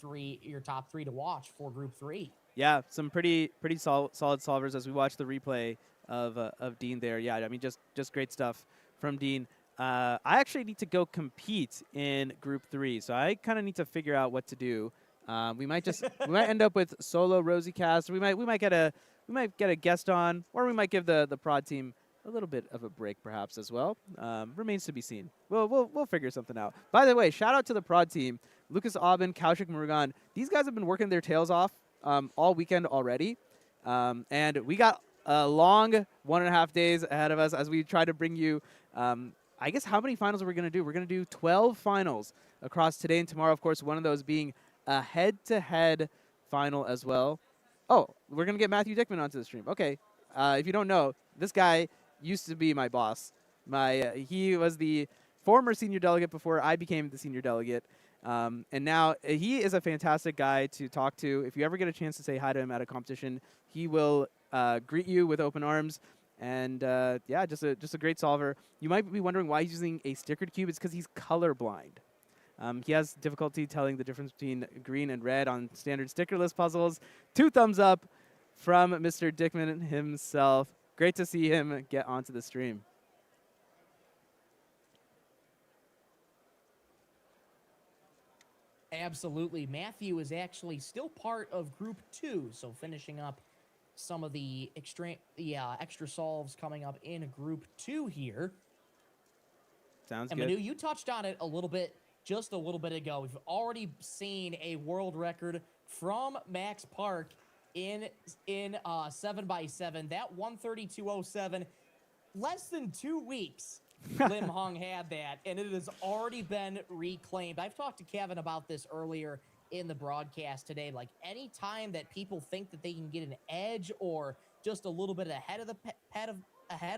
top 3 to watch for Group 3? Yeah, some pretty solid solvers as we watch the replay of Dean there. Yeah, I mean, just great stuff from Dean. I actually need to go compete in Group 3, so I kind of need to figure out what to do. We might end up with solo Rosie cast. We might get a guest on, or we might give the prod team a little bit of a break perhaps as well. Remains to be seen. We'll figure something out. By the way, shout out to the prod team, Lucas Aubin, Kaushik Murugan. These guys have been working their tails off all weekend already, and we got a long 1.5 days ahead of us as we try to bring you. I guess how many finals are we going to do? We're going to do 12 finals across today and tomorrow. Of course, one of those being a head-to-head final as well. Oh, we're going to get Matthew Dickman onto the stream. Okay. If you don't know, this guy used to be my boss. He was the former senior delegate before I became the senior delegate. And now he is a fantastic guy to talk to. If you ever get a chance to say hi to him at a competition, he will greet you with open arms. And yeah, just a great solver. You might be wondering why he's using a stickered cube. It's because he's colorblind. He has difficulty telling the difference between green and red on standard stickerless puzzles. 2 thumbs up from Mr. Dickman himself. Great to see him get onto the stream. Absolutely. Matthew is actually still part of Group 2, so finishing up some of the extra solves coming up in Group 2 here. Sounds good. Manu, you touched on it just a little bit ago. We've already seen a world record from Max Park in 7x7. That 132.07, less than 2 weeks. Lim Hung had that, and it has already been reclaimed. I've talked to Kevin about this earlier in the broadcast today. Like any time that people think that they can get an edge or just a little bit ahead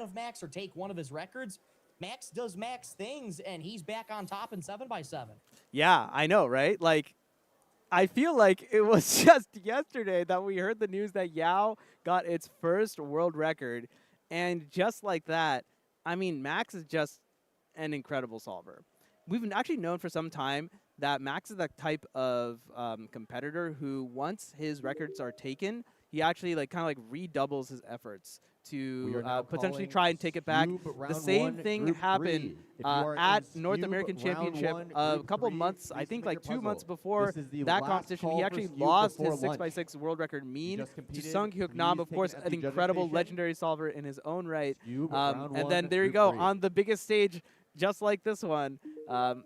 of Max or take one of his records, Max does Max things and he's back on top in 7x7. Yeah, I know, right? Like, I feel like it was just yesterday that we heard the news that Yao got its first world record. And just like that, I mean, Max is just an incredible solver. We've actually known for some time that Max is the type of competitor who, once his records are taken, he actually kind of redoubles his efforts to potentially try and take it back. The same thing happened at North American Championship a couple months, I think like 2 months before that competition. He actually lost his 6x6 world record mean to Sung Hyuk Nam, of course, an incredible legendary solver in his own right. And then there you go, on the biggest stage, just like this one,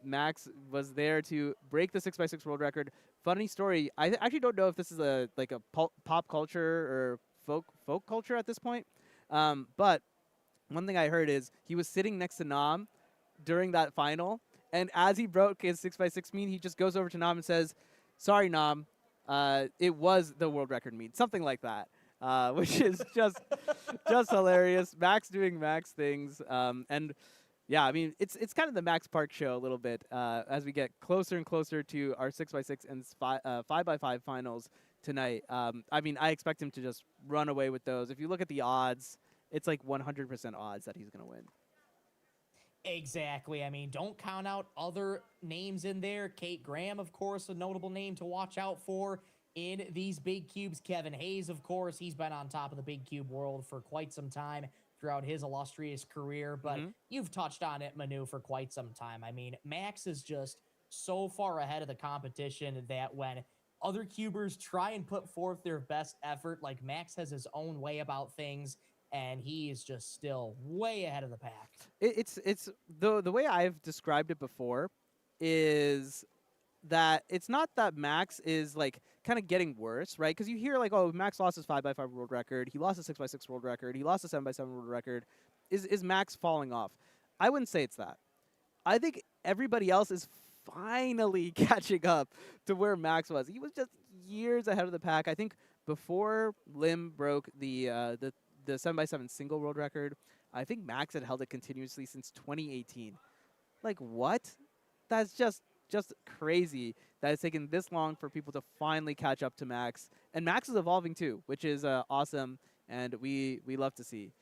Max was there to break the 6x6 world record. Funny story, I actually don't know if this is a pop culture or folk culture at this point. But one thing I heard is he was sitting next to Nam during that final, and as he broke his 6x6 mean, he just goes over to Nam and says, "Sorry, Nam, it was the world record mean," something like that, which is just hilarious. Max doing Max things, and yeah, I mean, it's kind of the Max Park show a little bit as we get closer and closer to our 6x6 and 5x5 finals tonight. I mean, I expect him to just run away with those. If you look at the odds, it's like 100% odds that he's going to win. Exactly. I mean, don't count out other names in there. Kate Graham, of course, a notable name to watch out for in these big cubes. Kevin Hayes, of course, he's been on top of the big cube world for quite some time throughout his illustrious career, but you've touched on it, Manu, for quite some time. I mean, Max is just so far ahead of the competition that when other cubers try and put forth their best effort, like Max has his own way about things, and he is just still way ahead of the pack. It's the way I've described it before is that it's not that Max is kind of getting worse, right? Because you hear oh, Max lost his 5x5 world record, he lost his 6x6 world record, he lost his 7x7 world record. Is Max falling off? I wouldn't say it's that. I think everybody else is finally catching up to where Max was. He was just years ahead of the pack. I think before Lim broke the 7x7 single world record, I think Max had held it continuously since 2018. Like, what? That's just crazy that it's taken this long for people to finally catch up to Max. And Max is evolving too, which is awesome, and we love to see.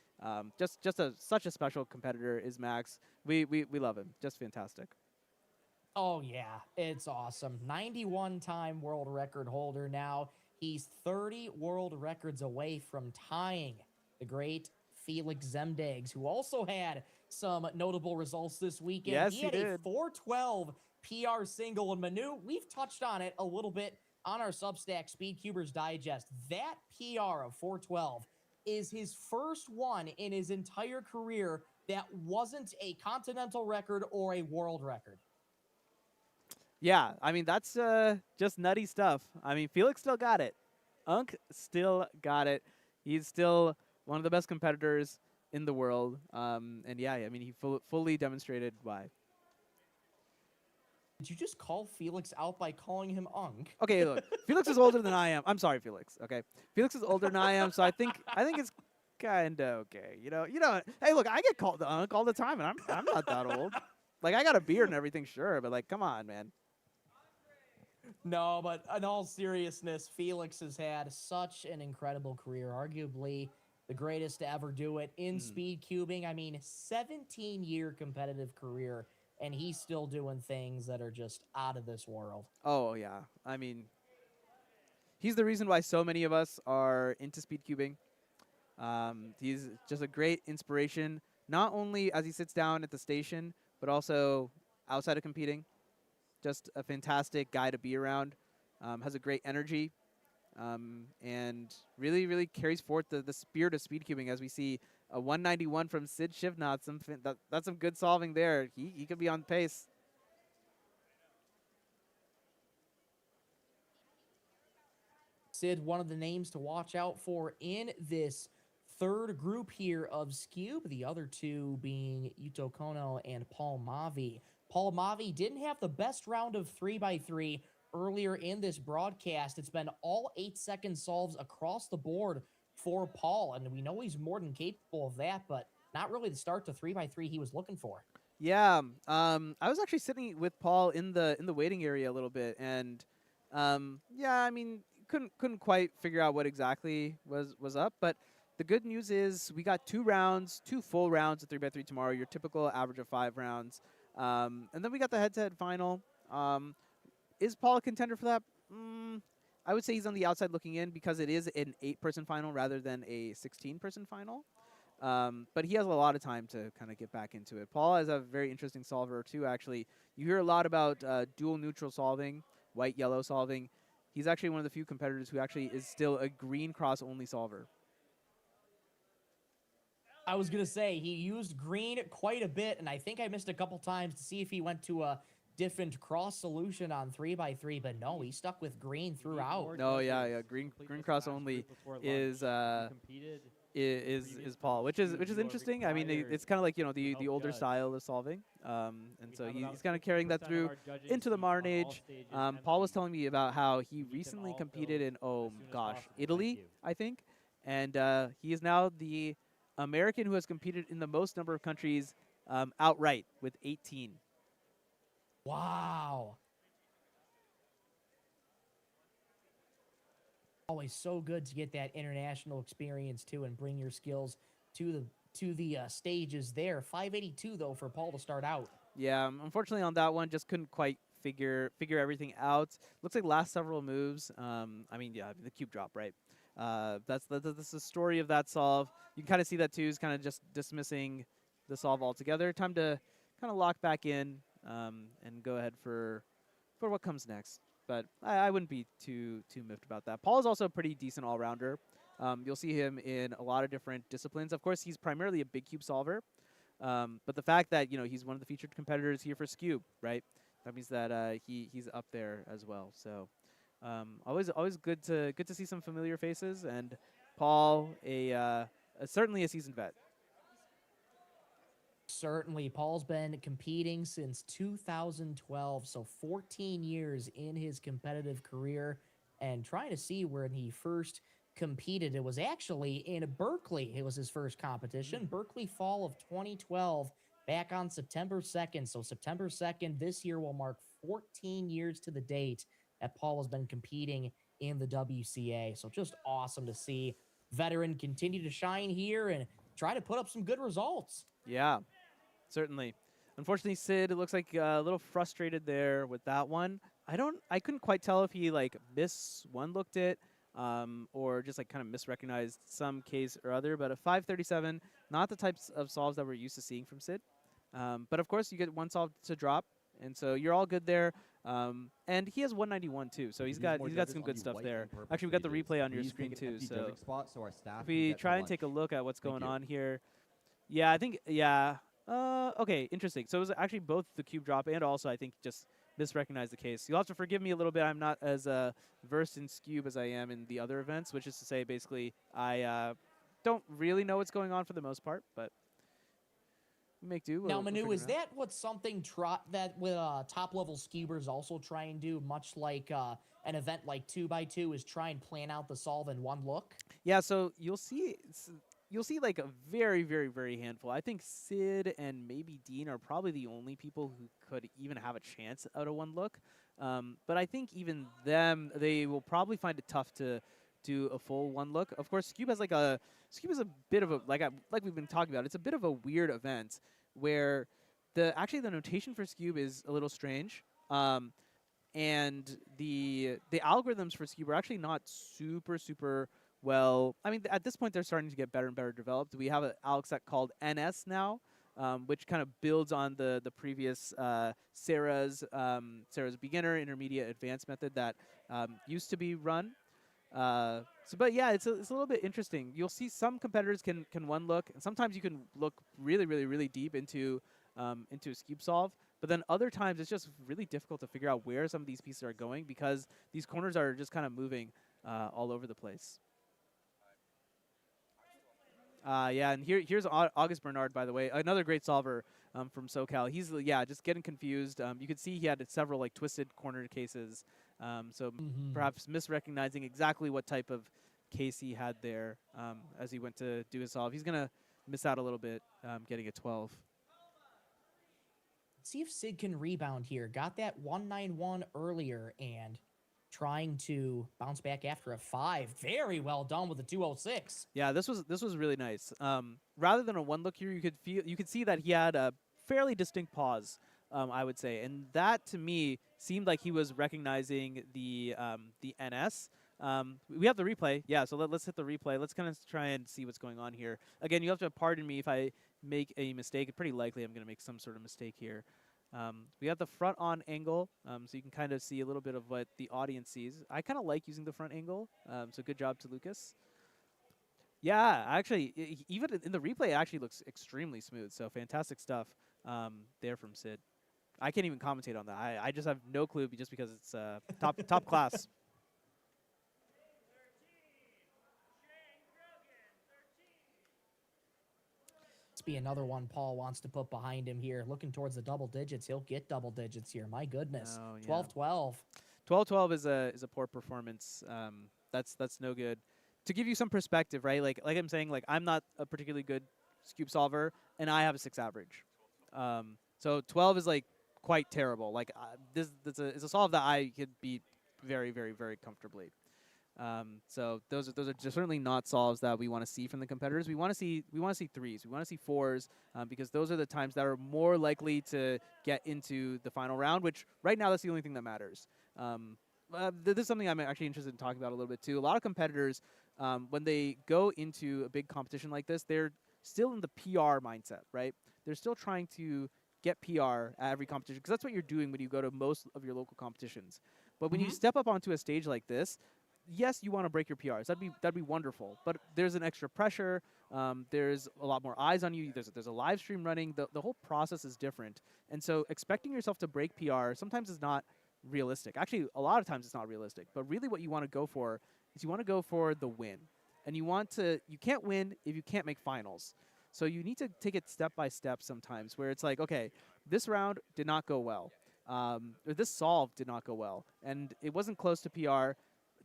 Such a special competitor is Max. We love him. Just fantastic. Oh, yeah, it's awesome. 91-time world record holder now. He's 30 world records away from tying the great Felix Zemdegs, who also had some notable results this weekend. Yes, he had did. a 412 PR single. And Manu, we've touched on it a little bit on our Substack SpeedCubers Digest. That PR of 412 is his first one in his entire career that wasn't a continental record or a world record. Yeah, I mean, that's just nutty stuff. I mean, Felix still got it. Unk still got it. He's still one of the best competitors in the world. And yeah, I mean, he fully demonstrated why. Did you just call Felix out by calling him Unk? Okay, look, Felix is older than I am. I'm sorry, Felix. Okay, Felix is older than I am, so I think it's kind of okay. You know. Hey, look, I get called the Unk all the time, and I'm not that old. Like, I got a beard and everything, sure, but come on, man. No, but in all seriousness, Felix has had such an incredible career, arguably the greatest to ever do it in speed cubing. I mean, 17-year competitive career, and he's still doing things that are just out of this world. Oh, yeah. I mean, he's the reason why so many of us are into speed cubing. He's just a great inspiration, not only as he sits down at the station, but also outside of competing. Just a fantastic guy to be around. Has a great energy, and really, really carries forth the spirit of speed cubing, as we see a 191 from Sid Shivnath. That's some good solving there. He could be on pace. Sid, one of the names to watch out for in this third group here of Scube, the other two being Yuto Kono and Paul Mavi. Paul Mavi didn't have the best round of 3x3 earlier in this broadcast, it's been all 8-second solves across the board for Paul, and we know he's more than capable of that, but not really the start to 3x3 he was looking for. Yeah, I was actually sitting with Paul in the waiting area a little bit, and yeah, I mean, couldn't quite figure out what exactly was up, but the good news is we got 2 full rounds of 3x3 tomorrow, your typical average of 5 rounds, and then we got the head-to-head final. Is Paul a contender for that? I would say he's on the outside looking in because it is an 8-person final rather than a 16-person final. But he has a lot of time to kind of get back into it. Paul is a very interesting solver too, actually. You hear a lot about dual neutral solving, white-yellow solving. He's actually one of the few competitors who actually is still a green cross-only solver. I was going to say, he used green quite a bit, and I think I missed a couple times to see if he went to a different cross solution on 3x3, but no, he stuck with green throughout. No, yeah, green cross only is Paul, which is interesting. I mean, it's kind of like, you know, the older style of solving, and so he's kind of carrying that through into the modern age. Paul was telling me about how he recently competed in Italy, I think, and he is now the American who has competed in the most number of countries outright with 18. Wow. Always so good to get that international experience too and bring your skills to the stages there. 582 though for Paul to start out. Yeah, unfortunately on that one just couldn't quite figure everything out. Looks like last several moves. I mean, yeah, the cube drop, right? That's the story of that solve. You can kind of see that too. Is kind of just dismissing the solve altogether. Time to kind of lock back in and go ahead for what comes next. But I wouldn't be too miffed about that. Paul is also a pretty decent all-rounder. You'll see him in a lot of different disciplines. Of course, he's primarily a big cube solver. But the fact that, you know, he's one of the featured competitors here for Scube, right? That means that he's up there as well. So always good to see some familiar faces. And Paul, certainly a seasoned vet. Certainly. Paul's been competing since 2012, so 14 years in his competitive career, and trying to see where he first competed. It was actually in Berkeley. It was his first competition. Berkeley fall of 2012, back on September 2nd. So September 2nd this year will mark 14 years to the date that Paul has been competing in the WCA. So just awesome to see veteran continue to shine here and try to put up some good results. Yeah, certainly. Unfortunately, Sid, it looks like a little frustrated there with that one. I couldn't quite tell if he like one-looked it or just like kind of misrecognized some case or other. But a 537, not the types of solves that we're used to seeing from Sid. But of course, you get one solve to drop, and so you're all good there. And he has 191 too, so he's got some good stuff there. Actually, we got the replay on your screen too. So if we try and take a look at what's going on here. Yeah, I think, yeah. Okay, interesting. So it was actually both the cube drop and also, I think, just misrecognized the case. You'll have to forgive me a little bit. I'm not as versed in Scube as I am in the other events, which is to say, basically, I don't really know what's going on for the most part, but we make do. Now, Manu, is that what something that with top-level Scubers also try and do, much like an event like 2x2 is try and plan out the solve in one look? Yeah, so you'll see like a very, very, very handful. I think Sid and maybe Dean are probably the only people who could even have a chance out of one look. But I think even them, they will probably find it tough to do a full one look. Of course, Scube is a bit of a like we've been talking about. It's a bit of a weird event where the notation for Scube is a little strange. And the algorithms for Scube are actually not super well. I mean, at this point, they're starting to get better and better developed. We have an ALEC set called NS now, which kind of builds on the previous Sarah's beginner, intermediate, advanced method that used to be run. But yeah, it's a little bit interesting. You'll see some competitors can one look, and sometimes you can look really deep into a Scube solve. But then other times it's just really difficult to figure out where some of these pieces are going because these corners are just kind of moving all over the place. Yeah, and here's August Bernard, by the way, another great solver from SoCal. He's just getting confused. You could see he had several like twisted corner cases So perhaps misrecognizing exactly what type of case he had there as he went to do his solve. He's going to miss out a little bit getting a 12. See if Sid can rebound here. Got that 191 earlier and trying to bounce back after a 5. Very well done with the 206. Yeah, this was really nice. Rather than a 1 look here, you could see that he had a fairly distinct pause, I would say, and that to me seemed like he was recognizing the NS. We have the replay, yeah. So let's hit the replay. Let's kind of try and see what's going on here. Again, you have to pardon me if I make a mistake. It's pretty likely I'm going to make some sort of mistake here. We have the front on angle, so you can kind of see a little bit of what the audience sees. I kind of like using the front angle, so good job to Lucas. Yeah, actually, even in the replay, it actually looks extremely smooth. So fantastic stuff there from Sid. I can't even commentate on that. I just have no clue just because it's top class. Be another one Paul wants to put behind him here. Looking towards the double digits. He'll get double digits here. My goodness. 12-12. 12-12 is a poor performance. That's no good. To give you some perspective, right? Like I'm saying, like I'm not a particularly good cube solver, and I have a 6 average. So 12 is like quite terrible. Like it's a solve that I could beat very, very, very comfortably. So those are certainly not solves that we want to see from the competitors. We want to see 3s. We want to see 4s because those are the times that are more likely to get into the final round. Which right now that's the only thing that matters. This is something I'm actually interested in talking about a little bit too. A lot of competitors, when they go into a big competition like this, they're still in the PR mindset, right? They're still trying to get PR at every competition because that's what you're doing when you go to most of your local competitions. But when you step up onto a stage like this, yes, you want to break your PRs. That'd be wonderful. But there's an extra pressure. There's a lot more eyes on you. There's a live stream running. The whole process is different. And so expecting yourself to break PR sometimes is not realistic. Actually, a lot of times it's not realistic. But really what you want to go for is you want to go for the win. And you can't win if you can't make finals. So you need to take it step by step sometimes where it's like, okay, this round did not go well. Or this solve did not go well. And it wasn't close to PR.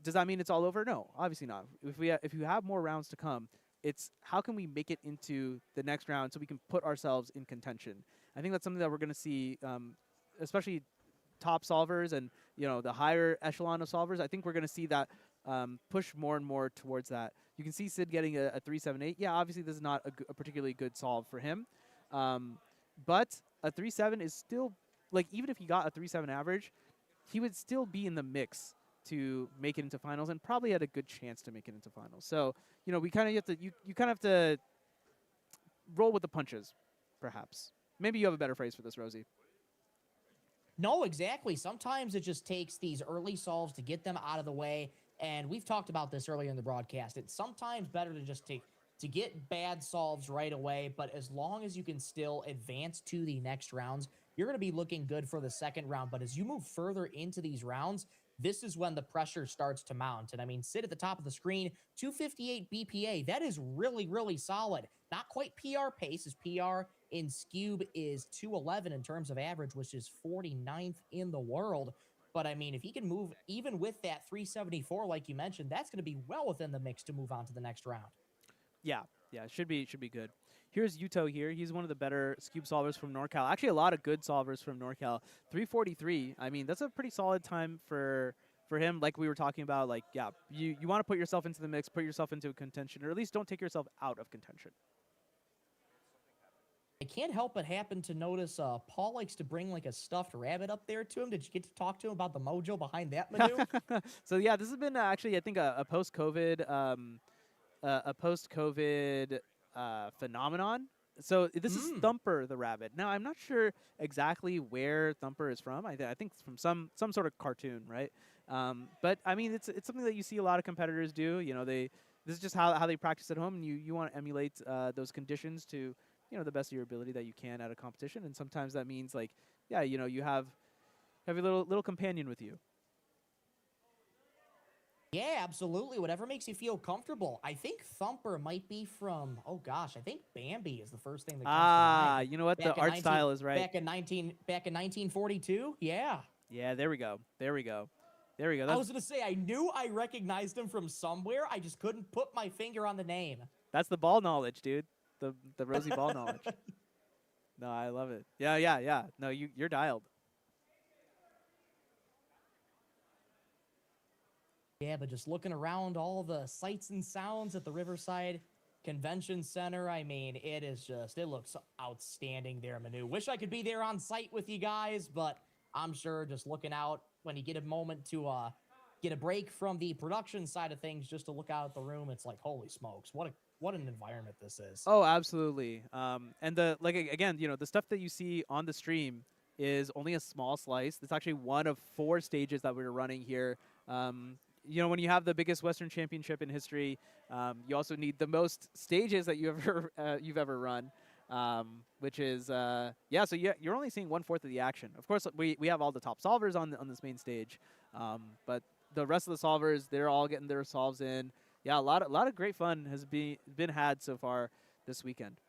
Does that mean it's all over? No, obviously not. If you have more rounds to come, it's how can we make it into the next round so we can put ourselves in contention. I think that's something that we're going to see, especially top solvers and the higher echelon of solvers. I think we're going to see that push more and more towards that. You can see Sid getting a 3.78. Yeah, obviously this is not a particularly good solve for him, but a 3.7 is still like even if he got a 3.7 average, he would still be in the mix to make it into finals and probably had a good chance to make it into finals. So, we kind of have to, you kind of have to roll with the punches, perhaps. Maybe you have a better phrase for this, Rosie. No, exactly. Sometimes it just takes these early solves to get them out of the way. And we've talked about this earlier in the broadcast. It's sometimes better to just to get bad solves right away. But as long as you can still advance to the next rounds, you're going to be looking good for the second round. But as you move further into these rounds, this is when the pressure starts to mount. And I mean, Sid at the top of the screen, 258 BPA. That is really, really solid. Not quite PR pace, as PR in Scube is 211 in terms of average, which is 49th in the world. But I mean, if he can move even with that 374, like you mentioned, that's going to be well within the mix to move on to the next round. Yeah, it should be good. Here's Yuto here. He's one of the better Scube solvers from NorCal. Actually, a lot of good solvers from NorCal. 343. I mean, that's a pretty solid time for him. Like we were talking about, like, yeah, you want to put yourself into the mix, put yourself into contention, or at least don't take yourself out of contention. I can't help but happen to notice Paul likes to bring like a stuffed rabbit up there to him. Did you get to talk to him about the mojo behind that maneuver? So yeah, this has been actually, I think, a post-COVID phenomenon. So this is Thumper the rabbit. Now I'm not sure exactly where Thumper is from. I think it's from some sort of cartoon, right? But I mean, it's something that you see a lot of competitors do. This is just how they practice at home, and you want to emulate those conditions to the best of your ability that you can at a competition. And sometimes that means like, yeah, you have a little companion with you. Yeah, absolutely. Whatever makes you feel comfortable. I think Thumper might be from, oh gosh, I think Bambi is the first thing that comes to mind. You know what? The art style is right. Back in 1942? Yeah. Yeah, there we go. There we go. I was going to say, I knew I recognized him from somewhere. I just couldn't put my finger on the name. That's the ball knowledge, dude. The rosy ball knowledge. No, I love it. Yeah. No, you're dialed. Yeah, but just looking around all the sights and sounds at the Riverside Convention Center, I mean, it looks outstanding there, Manu. Wish I could be there on site with you guys, but I'm sure just looking out when you get a moment to get a break from the production side of things, just to look out at the room, it's like, holy smokes, what an environment this is. Oh, absolutely. And again, the stuff that you see on the stream is only a small slice. It's actually one of 4 stages that we're running here. When you have the biggest Western Championship in history, you also need the most stages that you've ever run, which is So you're only seeing 1/4 of the action. Of course, we have all the top solvers on this main stage, but the rest of the solvers, they're all getting their solves in. Yeah, a lot of great fun has been had so far this weekend.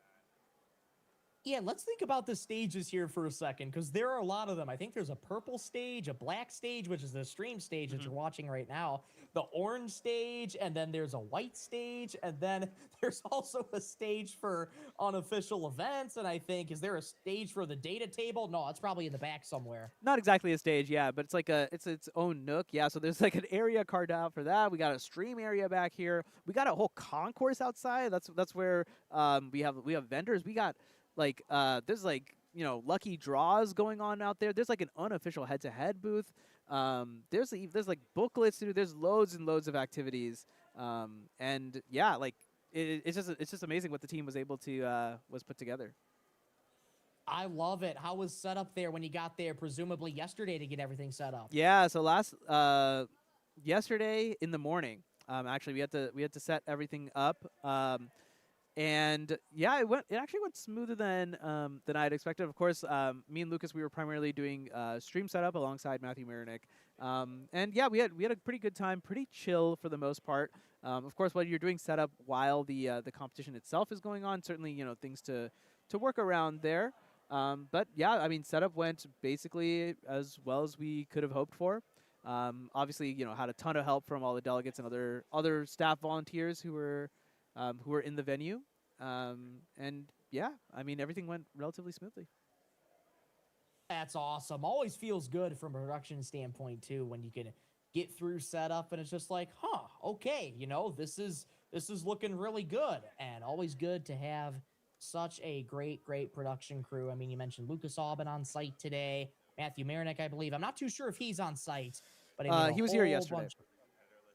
Yeah, let's think about the stages here for a second, because there are a lot of them. I think there's a purple stage, a black stage, which is the stream stage that you're watching right now, the orange stage, and then there's a white stage, and then there's also a stage for unofficial events, and I think, is there a stage for the data table? No, it's probably in the back somewhere. Not exactly a stage, yeah, but it's like it's its own nook. Yeah, so there's like an area carved out for that. We got a stream area back here. We got a whole concourse outside. That's where we have vendors. We got there's lucky draws going on out there. There's like an unofficial head-to-head booth. There's like booklets to do. There's loads and loads of activities. And yeah, it's just amazing what the team was able to was put together. I love it. How was set up there when you got there, presumably yesterday, to get everything set up? Yeah, so yesterday in the morning, actually we had to set everything up. And yeah, it actually went smoother than I had expected. Of course, me and Lucas, we were primarily doing stream setup alongside Matthew Marinick. And yeah, we had a pretty good time, pretty chill for the most part. Of course, when you're doing setup while the competition itself is going on, certainly things to work around there. But yeah, I mean, setup went basically as well as we could have hoped for. Obviously, had a ton of help from all the delegates and other staff volunteers who were in the venue. And yeah, I mean, everything went relatively smoothly. That's awesome. Always feels good from a production standpoint too, when you can get through setup and it's just like, okay, this is looking really good, and always good to have such a great production crew. I mean, you mentioned Lucas Aubin on site today, Matthew Marinick, I believe. I'm not too sure if he's on site, but I mean, he was here yesterday.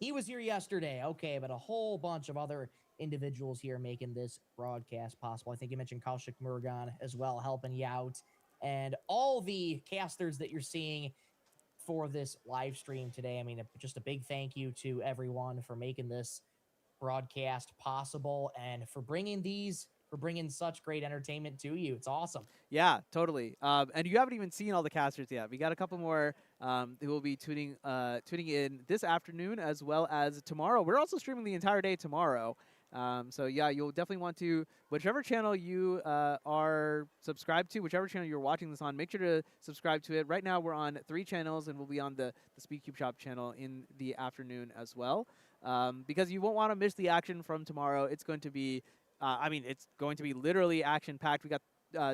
He was here yesterday, okay, but a whole bunch of other individuals here making this broadcast possible. I think you mentioned Kaushik Murugan as well, helping you out, and all the casters that you're seeing for this live stream today. I mean, just a big thank you to everyone for making this broadcast possible and for bringing such great entertainment to you. It's awesome. Yeah, totally. And you haven't even seen all the casters yet. We got a couple more who will be tuning in this afternoon as well as tomorrow. We're also streaming the entire day tomorrow. So yeah, you'll definitely want to, whichever channel you are subscribed to, whichever channel you're watching this on, make sure to subscribe to it. Right now we're on 3 channels, and we'll be on the SpeedCubeShop channel in the afternoon as well. Because you won't want to miss the action from tomorrow. It's going to be, it's going to be literally action-packed. We got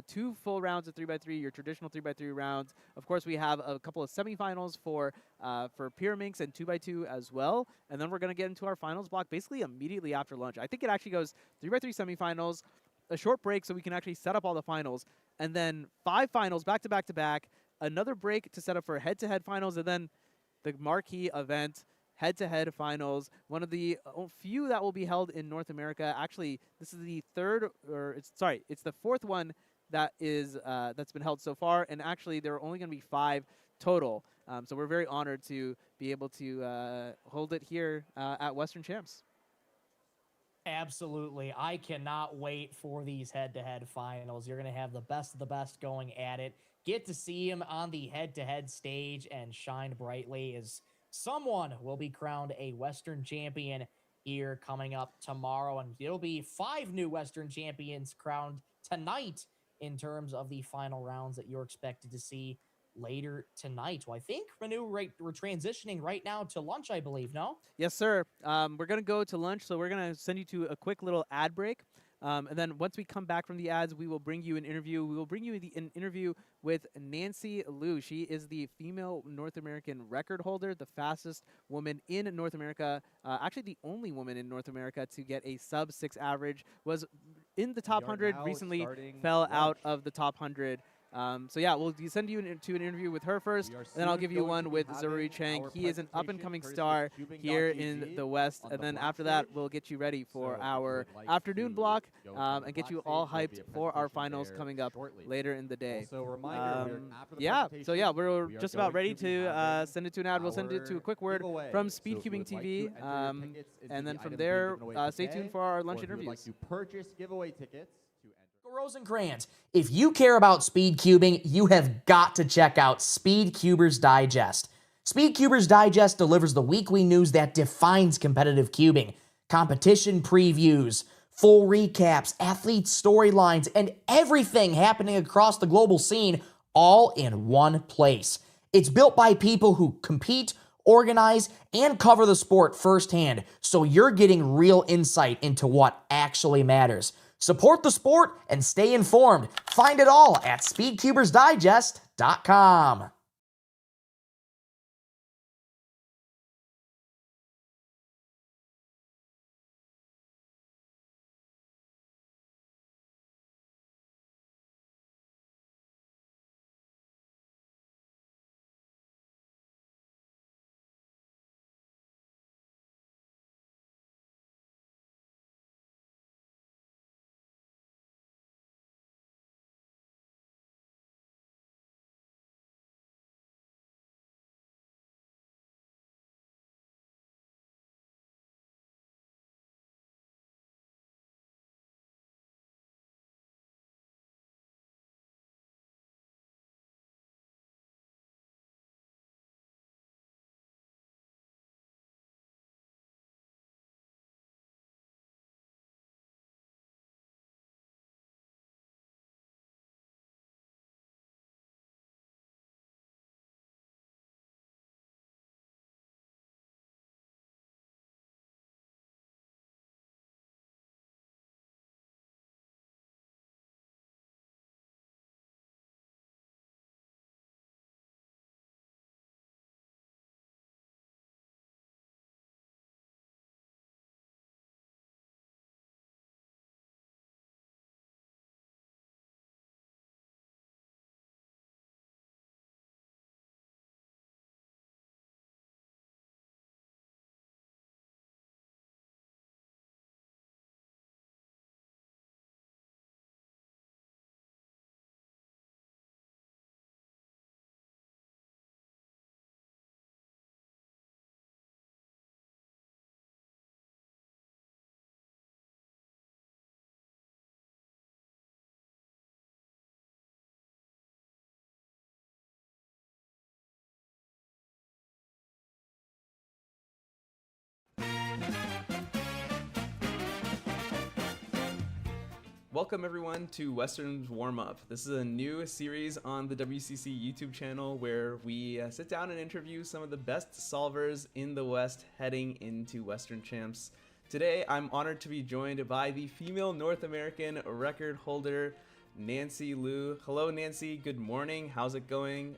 2 full rounds of 3x3, your traditional 3x3 rounds. Of course, we have a couple of semifinals for Pyraminx and 2x2 as well. And then we're going to get into our finals block basically immediately after lunch. I think it actually goes 3x3 semifinals, a short break so we can actually set up all the finals, and then 5 finals back to back to back, another break to set up for head-to-head finals, and then the marquee event, head-to-head finals, one of the few that will be held in North America. Actually, this is the it's the 4th one that is that's been held so far, and actually there are only going to be 5 total. So we're very honored to be able to hold it here at Western Champs. Absolutely. I cannot wait for these head-to-head finals. You're going to have the best of the best going at it. Get to see him on the head-to-head stage and shine brightly as someone will be crowned a Western champion here coming up tomorrow. And it'll be 5 new Western champions crowned tonight in terms of the final rounds that you're expected to see later tonight. Well, I think, Manu, we're transitioning right now to lunch, I believe, no? Yes, sir. We're going to go to lunch, so we're going to send you to a quick little ad break. And then once we come back from the ads, we will bring you an interview. We will bring you an interview with Nancy Liu. She is the female North American record holder, the fastest woman in North America, actually the only woman in North America to get a sub-6 average, was in the top 100, recently fell out of the top 100. So yeah, we'll send you to an interview with her first, and then I'll give you one with Zaruri Chang. He is an up-and-coming star here in the West, and then after that, we'll get you ready for our afternoon block and get you all hyped for our finals coming up later in the day. Yeah, so yeah, we're just about ready to send it to an ad. We'll send it to a quick word from SpeedCubingTV, and then from there, stay tuned for our lunch interviews. Purchase giveaway tickets. Rosencrantz, if you care about speed cubing, you have got to check out SpeedCubers Digest. SpeedCubers Digest delivers the weekly news that defines competitive cubing, competition previews, full recaps, athlete storylines, and everything happening across the global scene all in one place. It's built by people who compete, organize, and cover the sport firsthand, so you're getting real insight into what actually matters. Support the sport and stay informed. Find it all at SpeedCubersDigest.com. Welcome everyone to Western's Warm-Up. This is a new series on the WCC YouTube channel where we sit down and interview some of the best solvers in the West heading into Western Champs. Today, I'm honored to be joined by the female North American record holder, Nancy Liu. Hello, Nancy. Good morning. How's it going?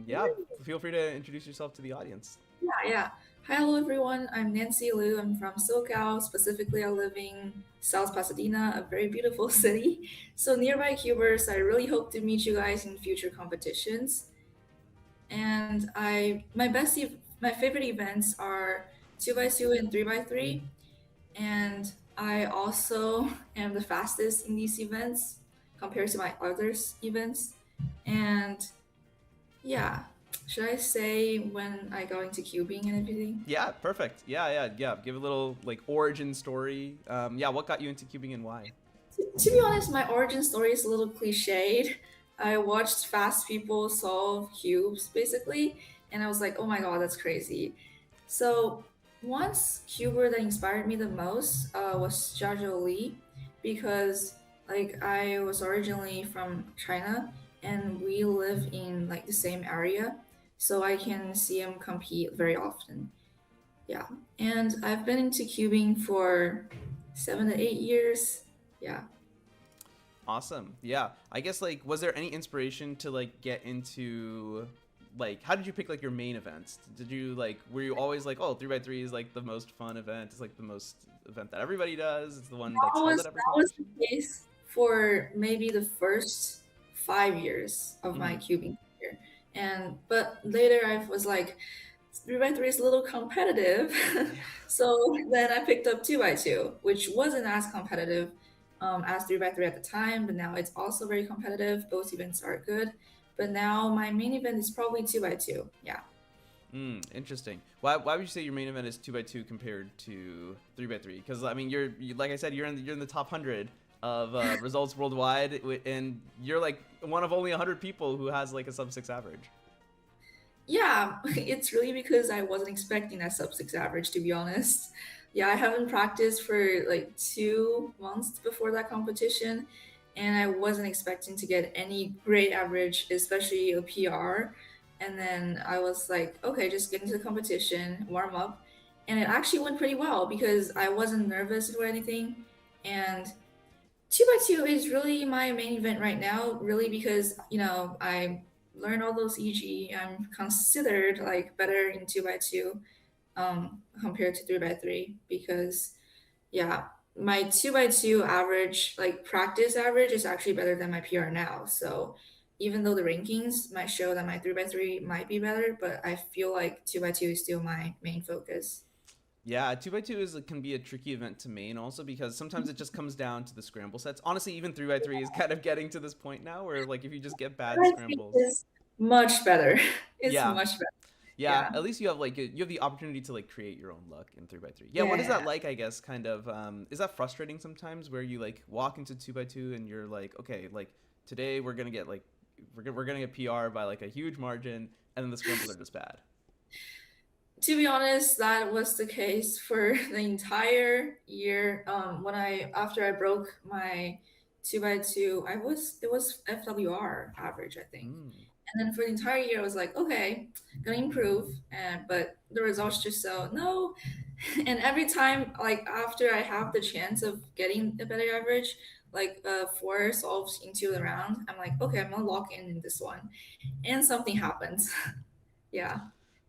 Yeah, feel free to introduce yourself to the audience. Yeah. Hi, hello everyone. I'm Nancy Liu. I'm from SoCal. Specifically, I live in South Pasadena, a very beautiful city. So nearby Cubers, I really hope to meet you guys in future competitions. And my favorite events are 2x2 and 3x3. And I also am the fastest in these events compared to my others events. And yeah. Should I say when I go into cubing and everything? Yeah, perfect. Yeah. Give a little like origin story. Yeah, what got you into cubing and why? To be honest, my origin story is a little cliched. I watched fast people solve cubes basically, and I was like, oh my god, that's crazy. So once cuber that inspired me the most was Jiazhou Li, because like I was originally from China, and we live in like the same area, so I can see him compete very often. Yeah, and I've been into cubing for 7 to 8 years. Yeah. Awesome. Yeah. I guess like was there any inspiration to like get into like how did you pick like your main events? Did you like were you always like, oh, 3x3 is like the most fun event. It's like the most event that everybody does. It's the one that's held at every That was competition. the case for maybe the first 5 years of my cubing career. And but later I was like 3x3 is a little competitive. So then I picked up 2x2, which wasn't as competitive as 3x3 at the time, but now it's also very competitive. Both events are good. But now my main event is probably 2x2. Yeah. Interesting. Why would you say your main event is 2x2 compared to 3x3? Because I mean, like I said, you're in the top 100 of results worldwide, and you're like one of only 100 people who has like a sub-6 average. Yeah, it's really because I wasn't expecting that sub 6 average, to be honest. Yeah, I haven't practiced for like 2 months before that competition, and I wasn't expecting to get any great average, especially a PR. And then I was like, okay, just get into the competition, warm up. And it actually went pretty well because I wasn't nervous or anything. And 2x2 is really my main event right now, really because, I learned all those EG. I'm considered like better in 2x2 compared to 3x3 because, yeah, my 2x2 average, like practice average, is actually better than my PR now. So even though the rankings might show that my 3x3 might be better, but I feel like 2x2 is still my main focus. Yeah, 2x2 can be a tricky event to main also because sometimes it just comes down to the scramble sets. Honestly, even 3x3 is kind of getting to this point now where like if you just get bad 3x3 scrambles. is much better. It's Yeah. much better. Yeah, Yeah. at least you have like you have the opportunity to like create your own luck in 3x3. Yeah, what is Yeah. that like? I guess kind of is that frustrating sometimes where you like walk into 2x2 and you're like, okay, like today we're gonna get like we're gonna get PR by like a huge margin, and then the scrambles are just bad. To be honest, that was the case for the entire year. When after I broke my 2x2, it was FWR average, I think. And then for the entire year, I was like, okay, gonna improve. And but the results just so no. And every time, like after I have the chance of getting a better average, like 4 solves into the round, I'm like, okay, I'm gonna lock in this one, and something happens. Yeah.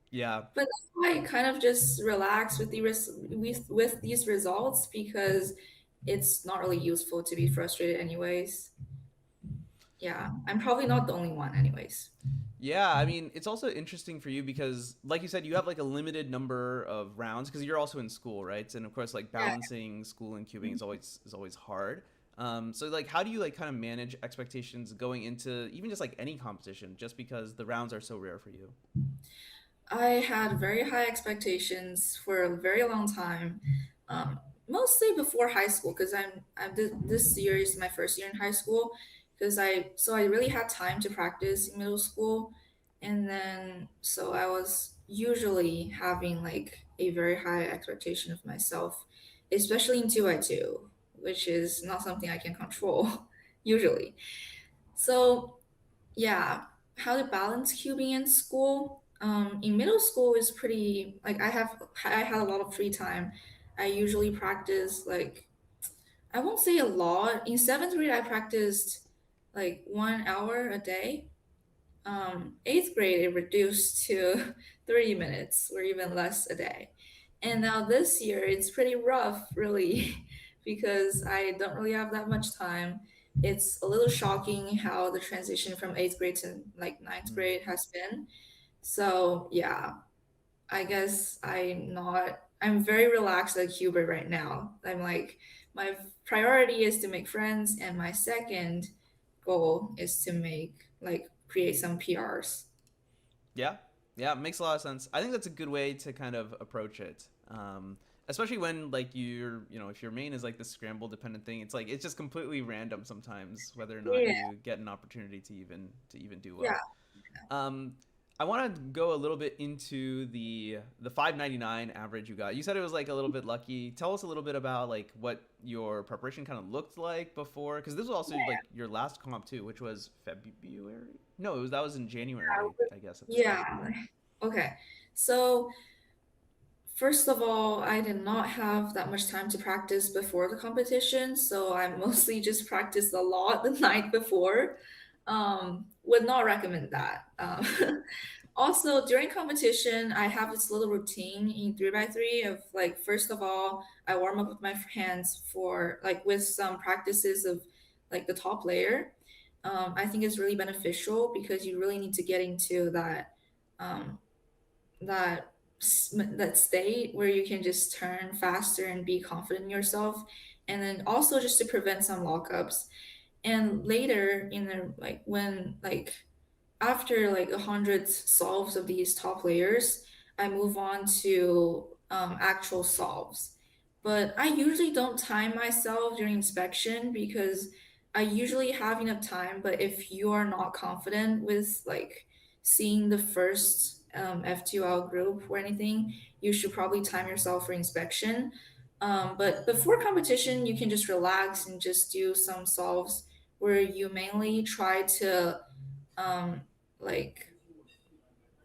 Yeah. But that's why I kind of just relax with with these results because it's not really useful to be frustrated anyways. Yeah, I'm probably not the only one anyways. Yeah, I mean, it's also interesting for you because, like you said, you have like a limited number of rounds because you're also in school, right? And of course, like Yeah. balancing school and cubing is always hard. So like, how do you like kind of manage expectations going into even just like any competition, just because the rounds are so rare for you? I had very high expectations for a very long time, mostly before high school because this year is my first year in high school because I really had time to practice in middle school, and then so I was usually having like a very high expectation of myself, especially in 2x2, which is not something I can control usually. So yeah, how to balance cubing in school. In middle school is pretty like I had a lot of free time. I usually practice like I won't say a lot. In seventh grade, I practiced like 1 hour a day. Eighth grade, it reduced to 30 minutes or even less a day. And now this year, it's pretty rough, really, because I don't really have that much time. It's a little shocking how the transition from eighth grade to like ninth grade has been. So, yeah, I guess I'm very relaxed at Cuba right now. I'm like, my priority is to make friends, and my second goal is to create some PRs. Yeah, yeah, it makes a lot of sense. I think that's a good way to kind of approach it. Especially when like if your main is like the scramble dependent thing, it's like it's just completely random sometimes whether or not Yeah. you get an opportunity to even do well. Yeah. Um, I want to go a little bit into the 599 average you got. You said it was like a little bit lucky. Tell us a little bit about like what your preparation kind of looked like before, because this was also like your last comp too, which was February. No, that was in January, I guess. At this Yeah. point. Okay. So first of all, I did not have that much time to practice before the competition, so I mostly just practiced a lot the night before. Would not recommend that. Also, during competition, I have this little routine in 3x3 of like, first of all, I warm up with my hands for like with some practices of like the top layer. I think it's really beneficial because you really need to get into um, that that state where you can just turn faster and be confident in yourself, and then also just to prevent some lockups. And later in the like when like after like 100 solves of these top layers, I move on to actual solves. But I usually don't time myself during inspection because I usually have enough time. But if you are not confident with like seeing the first F2L group or anything, you should probably time yourself for inspection. But before competition, you can just relax and just do some solves where you mainly try to um, like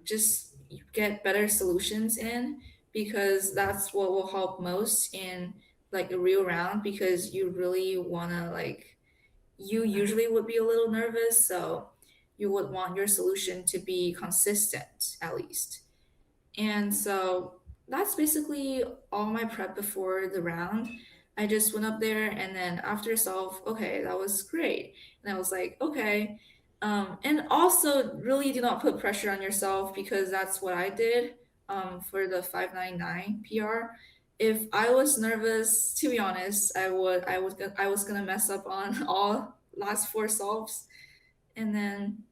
just get better solutions in, because that's what will help most in like a real round, because you really want to like you usually would be a little nervous, so you would want your solution to be consistent at least. And so that's basically all my prep before the round. I just went up there and then after solve, okay, that was great. And I was like, okay. And also really do not put pressure on yourself, because that's what I did for the 599 PR. If I was nervous, to be honest, I was gonna mess up on all last four solves. And then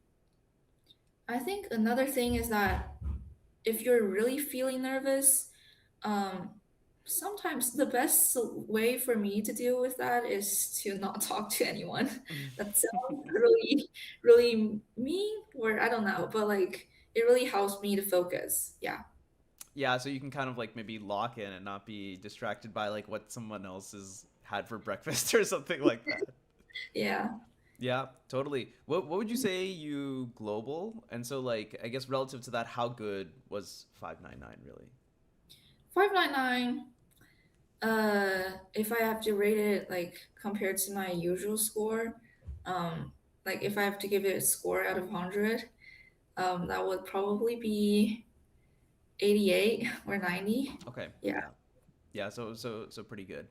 I think another thing is that if you're really feeling nervous, um, sometimes the best way for me to deal with that is to not talk to anyone. That sounds really, really mean, or I don't know, but like it really helps me to focus. Yeah. Yeah, so you can kind of like maybe lock in and not be distracted by like what someone else has had for breakfast or something like that. Yeah. Yeah, totally. What would you say you global? And so like I guess relative to that, how good was 599 really? 599. If I have to rate it like compared to my usual score, like if I have to give it a score out of 100, that would probably be 88 or 90. Okay. Yeah. Yeah, so pretty good.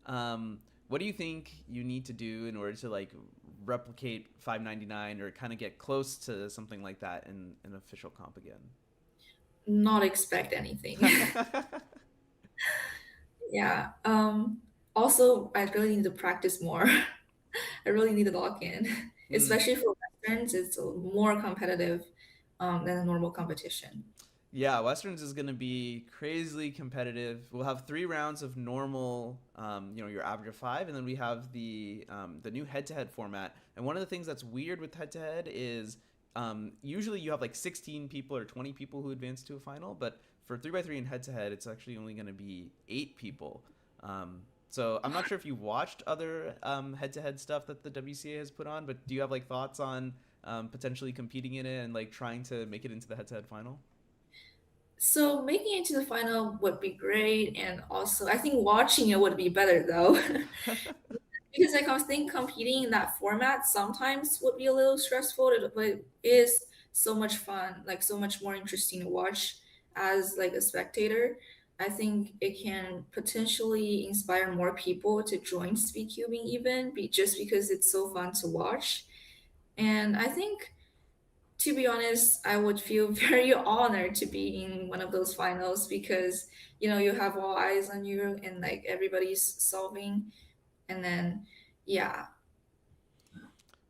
What do you think you need to do in order to like replicate 599 or kind of get close to something like that in an official comp again? Not expect anything. Yeah. Also, I really need to practice more. I really need to lock in, especially for Westerns. It's more competitive than a normal competition. Yeah, Westerns is going to be crazily competitive. We'll have 3 rounds of normal, your average of 5, and then we have the new head-to-head format. And one of the things that's weird with head-to-head is usually you have like 16 people or 20 people who advance to a final, but for 3x3 and head-to-head, it's actually only going to be 8 people. So I'm not sure if you watched other head-to-head stuff that the WCA has put on, but do you have like thoughts on potentially competing in it and like trying to make it into the head-to-head final? So making it to the final would be great, and also I think watching it would be better though. Because I think competing in that format sometimes would be a little stressful, but it is so much fun, like so much more interesting to watch as like a spectator. I think it can potentially inspire more people to join speedcubing even just because it's so fun to watch. And I think, to be honest, I would feel very honored to be in one of those finals, because you have all eyes on you and like everybody's solving, and then yeah.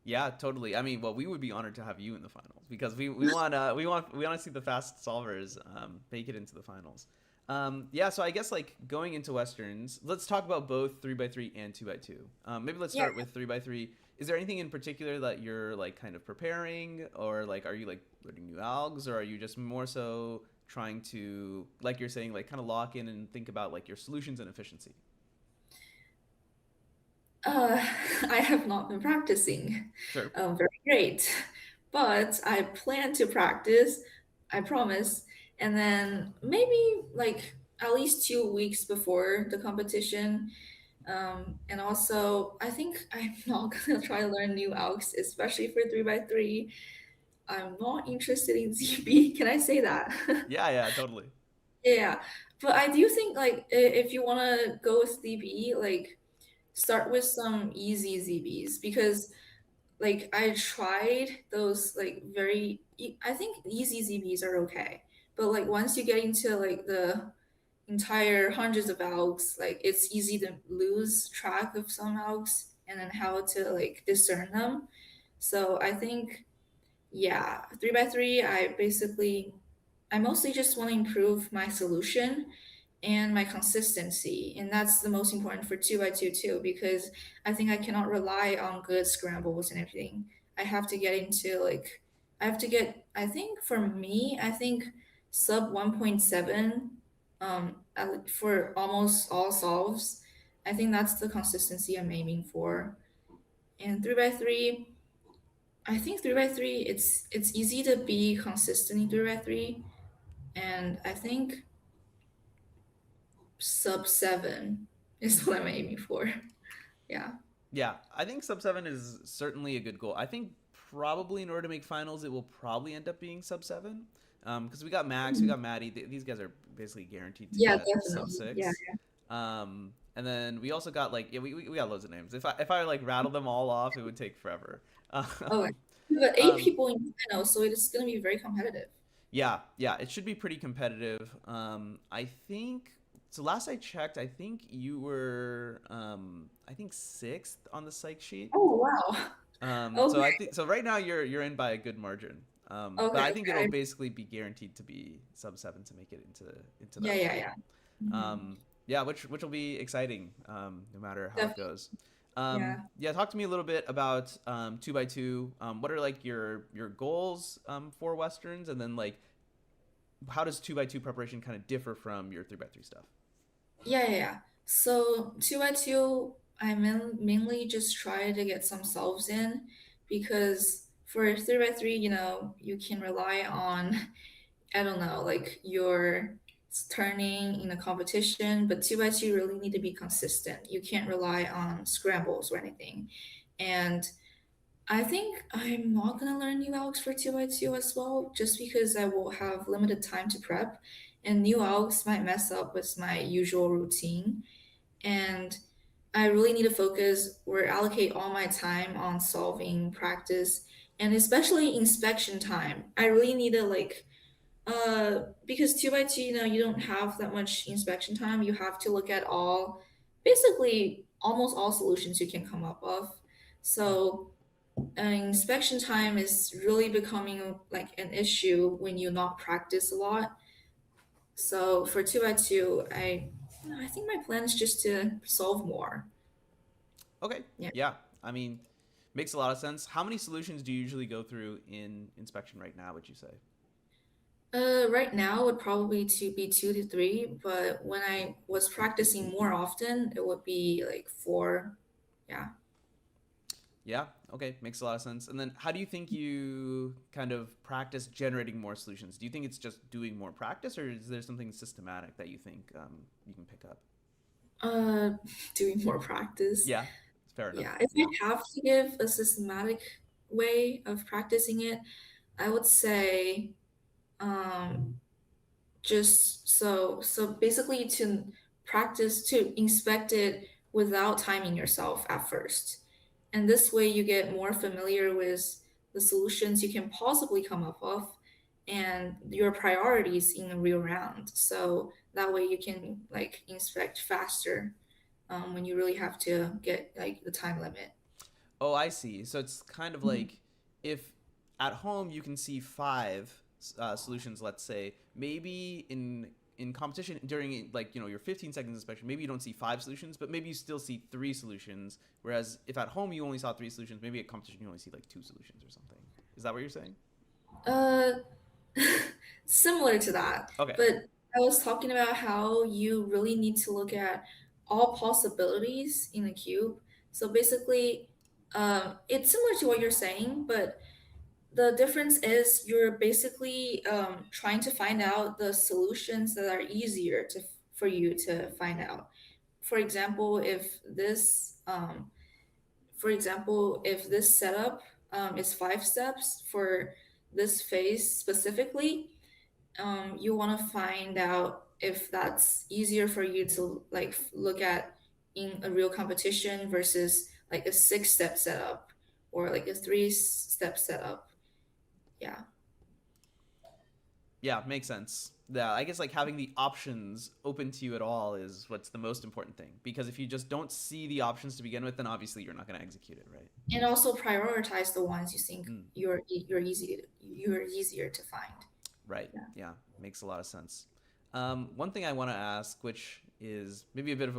Yeah, totally. I mean, well, we would be honored to have you in the finals because we want to see the fast solvers make it into the finals. Yeah, so I guess like going into Westerns, let's talk about both 3x3 and 2x2. Maybe let's start with 3x3. Is there anything in particular that you're like kind of preparing, or like are you like learning new algs, or are you just more so trying to, like you're saying, like kind of lock in and think about like your solutions and efficiency? I have not been practicing Sure. very great, but I plan to practice, I promise. And then maybe like at least 2 weeks before the competition. And also, I think I'm not gonna try to learn new algs, especially for 3x3. I'm not interested in ZB. Can I say that? Yeah, yeah, totally. Yeah, but I do think like if you want to go with ZB, like start with some easy ZBs because like I tried those like I think easy ZBs are okay, but like once you get into like the entire hundreds of algs, like it's easy to lose track of some algs and then how to like discern them. So I think yeah, 3x3, I mostly just want to improve my solution and my consistency. And that's the most important for 2x2 too, because I think I cannot rely on good scrambles and everything. I have to get into like, I think for me, I think sub 1.7 for almost all solves. I think that's the consistency I'm aiming for. And 3x3, I think 3x3, it's easy to be consistent in 3x3, and I think sub 7 is what I'm aiming for. Yeah. Yeah, I think sub 7 is certainly a good goal. I think probably in order to make finals, it will probably end up being sub 7. Because we got Max, we got Maddie. These guys are basically guaranteed to Yeah, get sub definitely. 6. Yeah. And then we also got like, yeah, we got loads of names. If I like rattle them all off, it would take forever. Oh, but 8 Um, people in final, so it's going to be very competitive. Yeah, yeah, it should be pretty competitive. I think so. Last I checked, I think you were, I think 6th on the psych sheet. Oh, wow. So I Okay. think so. Right now, you're in by a good margin. But I Okay. think it'll basically be guaranteed to be sub 7 to make it into Yeah, that yeah, fight. yeah. Mhm. Yeah, which will be exciting, no matter how it Definitely. goes. Yeah. Yeah, talk to me a little bit about 2x2. What are like your goals for Westerns, and then like how does 2x2 preparation kind of differ from your 3x3 stuff? Yeah, yeah, yeah. So 2x2, I mainly just try to get some solves in because for 3x3, you can rely on, I don't know, like your turning in a competition, but 2x2 you really need to be consistent. You can't rely on scrambles or anything. And I think I'm not gonna learn new algs for 2x2 as well, just because I will have limited time to prep, and new algs might mess up with my usual routine. And I really need to focus or allocate all my time on solving practice and especially inspection time. I really need to like because 2x2, you don't have that much inspection time. You have to look at basically almost all solutions you can come up with. So inspection time is really becoming like an issue when you not practice a lot. So for 2x2, I think my plan is just to solve more. Okay. Yeah. Yeah. I mean, makes a lot of sense. How many solutions do you usually go through in inspection right now, would you say? Right now would probably to be 2 to 3, but when I was practicing more often, it would be like 4. Yeah. Yeah. Okay. Makes a lot of sense. And then how do you think you kind of practice generating more solutions? Do you think it's just doing more practice, or is there something systematic that you think you can pick up? Uh, Doing more practice. Yeah. Fair enough. Yeah. If I have to give a systematic way of practicing it, I would say um just so basically to practice to inspect it without timing yourself at first, and this way you get more familiar with the solutions you can possibly come up with and your priorities in a real round, so that way you can like inspect faster when you really have to get like the time limit. Oh, I see. So it's kind of Mhm. like if at home you can see 5 solutions, let's say, maybe in in competition during like, you know, your 15 seconds inspection, maybe you don't see 5 solutions, but maybe you still see 3 solutions. Whereas if at home you only saw 3 solutions, maybe at competition you only see like 2 solutions or something. Is that what you're saying? Uh, similar to that, Okay. but I was talking about how you really need to look at all possibilities in a cube. So basically, it's similar to what you're saying, but the difference is you're basically trying to find out the solutions that are easier for you to find out. For example, if this setup is 5 steps for this phase specifically, you want to find out if that's easier for you to like look at in a real competition versus like a 6-step setup or like a 3-step setup. Yeah. Yeah, makes sense. Yeah, I guess like having the options open to you at all is what's the most important thing. Because if you just don't see the options to begin with, then obviously you're not going to execute it, right? And also prioritize the ones you think you're easier to find. Right. Yeah, makes a lot of sense. One thing I want to ask, which is maybe a bit of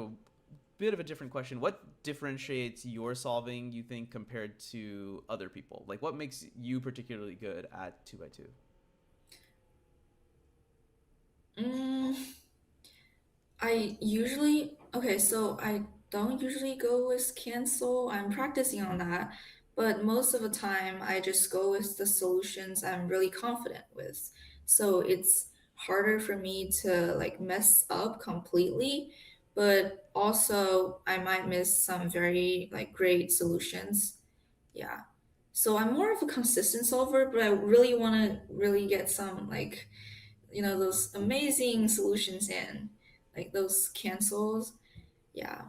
a different question, what differentiates your solving, you think, compared to other people? Like, what makes you particularly good at 2x2? So I don't usually go with cancel. I'm practicing on that, but most of the time I just go with the solutions I'm really confident with. So it's harder for me to like mess up completely, but also I might miss some very like great solutions. Yeah. So I'm more of a consistent solver, but I really want to really get some like, those amazing solutions in, like those cancels. Yeah.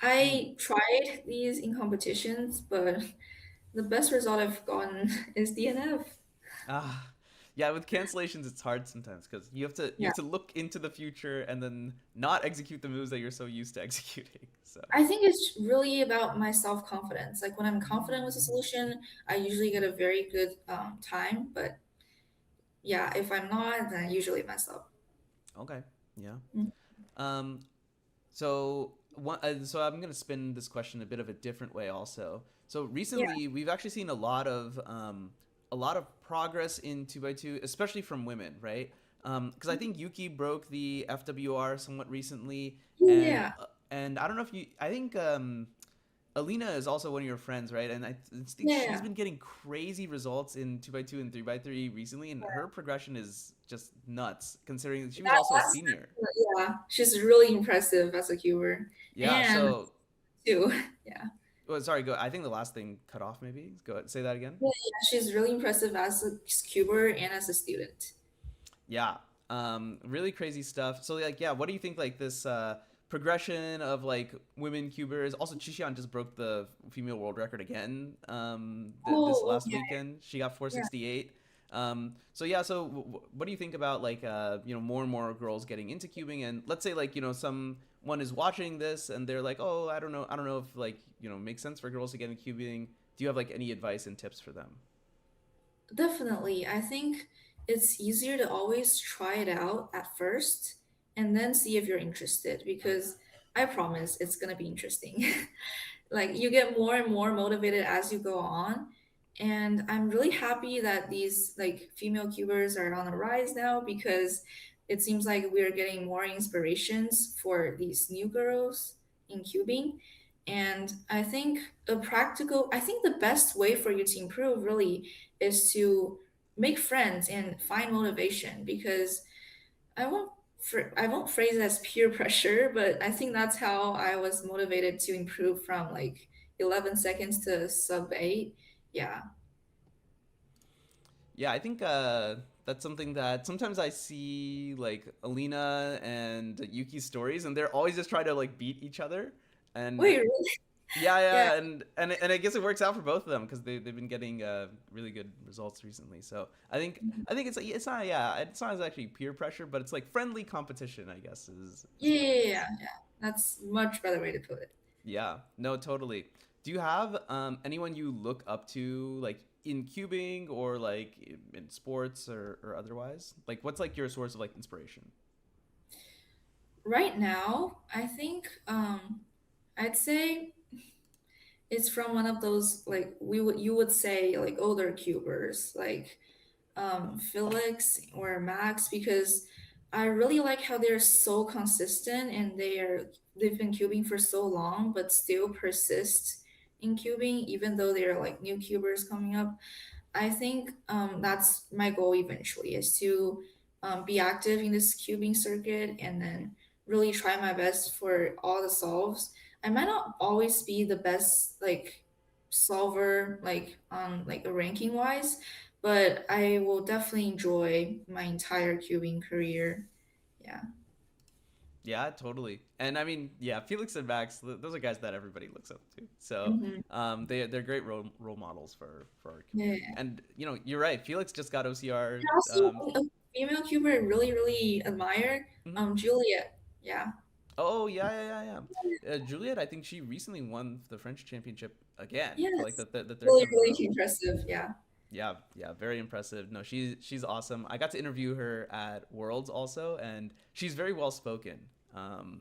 I tried these in competitions, but the best result I've gotten is DNF. Ah, yeah, with cancellations it's hard sometimes because you Yeah. have to look into the future and then not execute the moves that you're so used to executing. So I think it's really about my self-confidence. Like when I'm confident with a solution, I usually get a very good time. But yeah, if I'm not, then I usually mess up. okay, yeah. Mm. Um, so I'm gonna spin this question a bit of a different way also. So Yeah. recently we've actually seen a lot of progress in 2x2, especially from women, right? Because I think Yuki broke the FWR somewhat recently, Yeah. and I don't know if you, I think Alina is also one of your friends, right? And I think Yeah. she's been getting crazy results in 2x2 and 3x3 recently, and her progression is just nuts, considering she was also a senior. Yeah, she's really impressive as a cuber. Yeah, And so, too. Yeah. well, sorry, go. I think the last thing cut off, maybe. Go ahead, say that again. Yeah, she's really impressive as a cuber and as a student. Yeah, really crazy stuff. So, like, yeah, what do you think, like, this progression of, like, women cubers? Also, Chishian just broke the female world record again this last weekend. She got 468. So yeah, so what do you think about like more and more girls getting into cubing? And let's say like someone is watching this and they're like, oh, I don't know if like makes sense for girls to get into cubing. Do you have like any advice and tips for them? Definitely. I think it's easier to always try it out at first and then see if you're interested because I promise it's gonna be interesting. Like you get more and more motivated as you go on. And I'm really happy that these like female cubers are on the rise now because it seems like we're getting more inspirations for these new girls in cubing. And I think the best way for you to improve really is to make friends and find motivation because I won't I won't phrase it as peer pressure, but I think that's how I was motivated to improve from like 11 seconds to sub 8. Yeah. Yeah, I think that's something that sometimes I see like Alina and Yuki's stories, and they're always just trying to like beat each other. And Wait, really? yeah, Yeah. and I guess it works out for both of them because they've been getting really good results recently. So I think it's not actually peer pressure, but it's like friendly competition, I guess is Yeah. That's much better way to put it. yeah, no, totally. Do you have anyone you look up to like in cubing or like in sports or otherwise? Like what's like your source of like inspiration? right now, I think I'd say it's from one of those like you would say like older cubers like Felix or Max because I really like how they're so consistent and they've been cubing for so long but still persist in cubing even though they're like new cubers coming up. I think that's my goal eventually is to be active in this cubing circuit and then really try my best for all the solves. I might not always be the best like solver like on like a ranking wise, but I will definitely enjoy my entire cubing career. Yeah. Yeah, totally. And I mean, yeah, Felix and Max, those are guys that everybody looks up to. So Hmm. they're great role models for our Yeah. community. And you know, you're right. Felix just got OCR. And also a female cuber I really, really admire, Mhm. Juliet. Yeah. Oh yeah, yeah, yeah, yeah. Juliet, I think she recently won the French championship again for like Yes. the third Really, time in a row. really impressive. Yeah. Yeah, yeah, very impressive. No, she's awesome. I got to interview her at Worlds also, and she's very well spoken.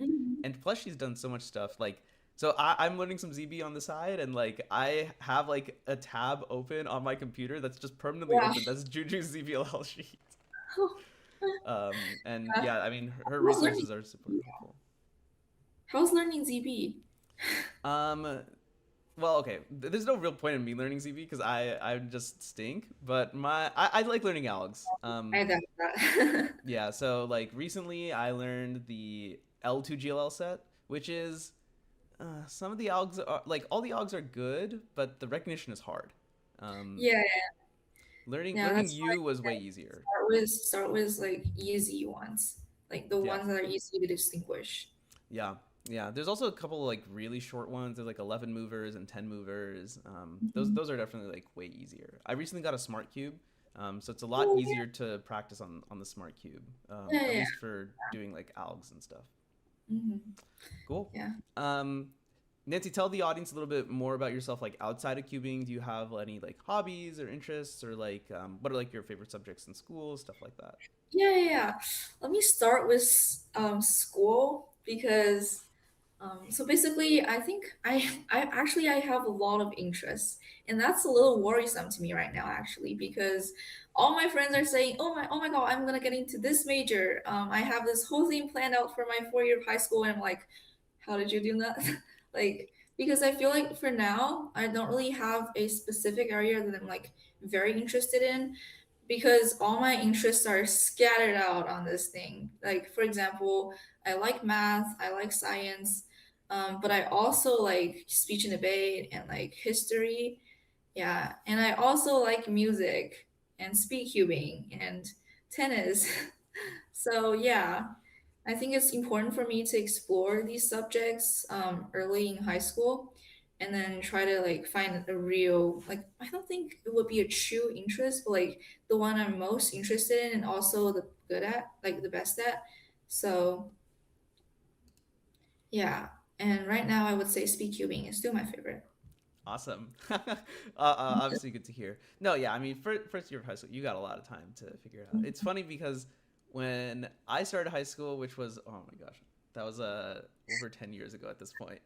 Mhm. And plus she's done so much stuff. Like, so I'm learning some ZB on the side, and like I have like a tab open on my computer that's just permanently Wow. open. That's Juju's ZBLL sheet. And Yeah. yeah, I mean her How's learning? resources are super helpful. How's learning ZB? Um, Well, okay. There's no real point in me learning ZB because I just stink. But I like learning algs. I doubt that. Yeah. So like recently I learned the L2 GLL set, which is some of the algs are like all the algs are good, but the recognition is hard. Um, Yeah, yeah, learning that's why U was way easier. start with like easy ones, like the Yeah. ones that are easy to distinguish. Yeah. Yeah. There's also a couple of like really short ones. There's like 11 movers and 10 movers. Those are definitely like way easier. I recently got a smart cube. So it's a lot Oh, easier to practice on the smart cube, yeah, at yeah, least for doing like algs and stuff. hmm Cool. yeah. Nancy, tell the audience a little bit more about yourself, like outside of cubing. Do you have any like hobbies or interests, or like what are like your favorite subjects in school, stuff like that? Yeah, yeah, yeah. Let me start with school because so basically I think I have a lot of interests and that's a little worrisome to me right now actually because all my friends are saying, oh my God, I'm gonna get into this major. I have this whole thing planned out for my 4 year of high school and I'm like, how did you do that? Like because I feel like for now I don't really have a specific area that I'm like very interested in because all my interests are scattered out on this thing. Like, for example, I like math, I like science, but I also like speech and debate and like history. Yeah. And I also like music and speed cubing and tennis. So, yeah, I think it's important for me to explore these subjects early in high school and then try to like find a real like I don't think it would be a true interest, but like the one I'm most interested in and also the good at, like the best at. So yeah. And right now I would say speed cubing is still my favorite. Awesome. Obviously good to hear. No, yeah, I mean, first year of high school, you got a lot of time to figure it out. It's funny because when I started high school, which was, oh my gosh, that was over 10 years ago at this point.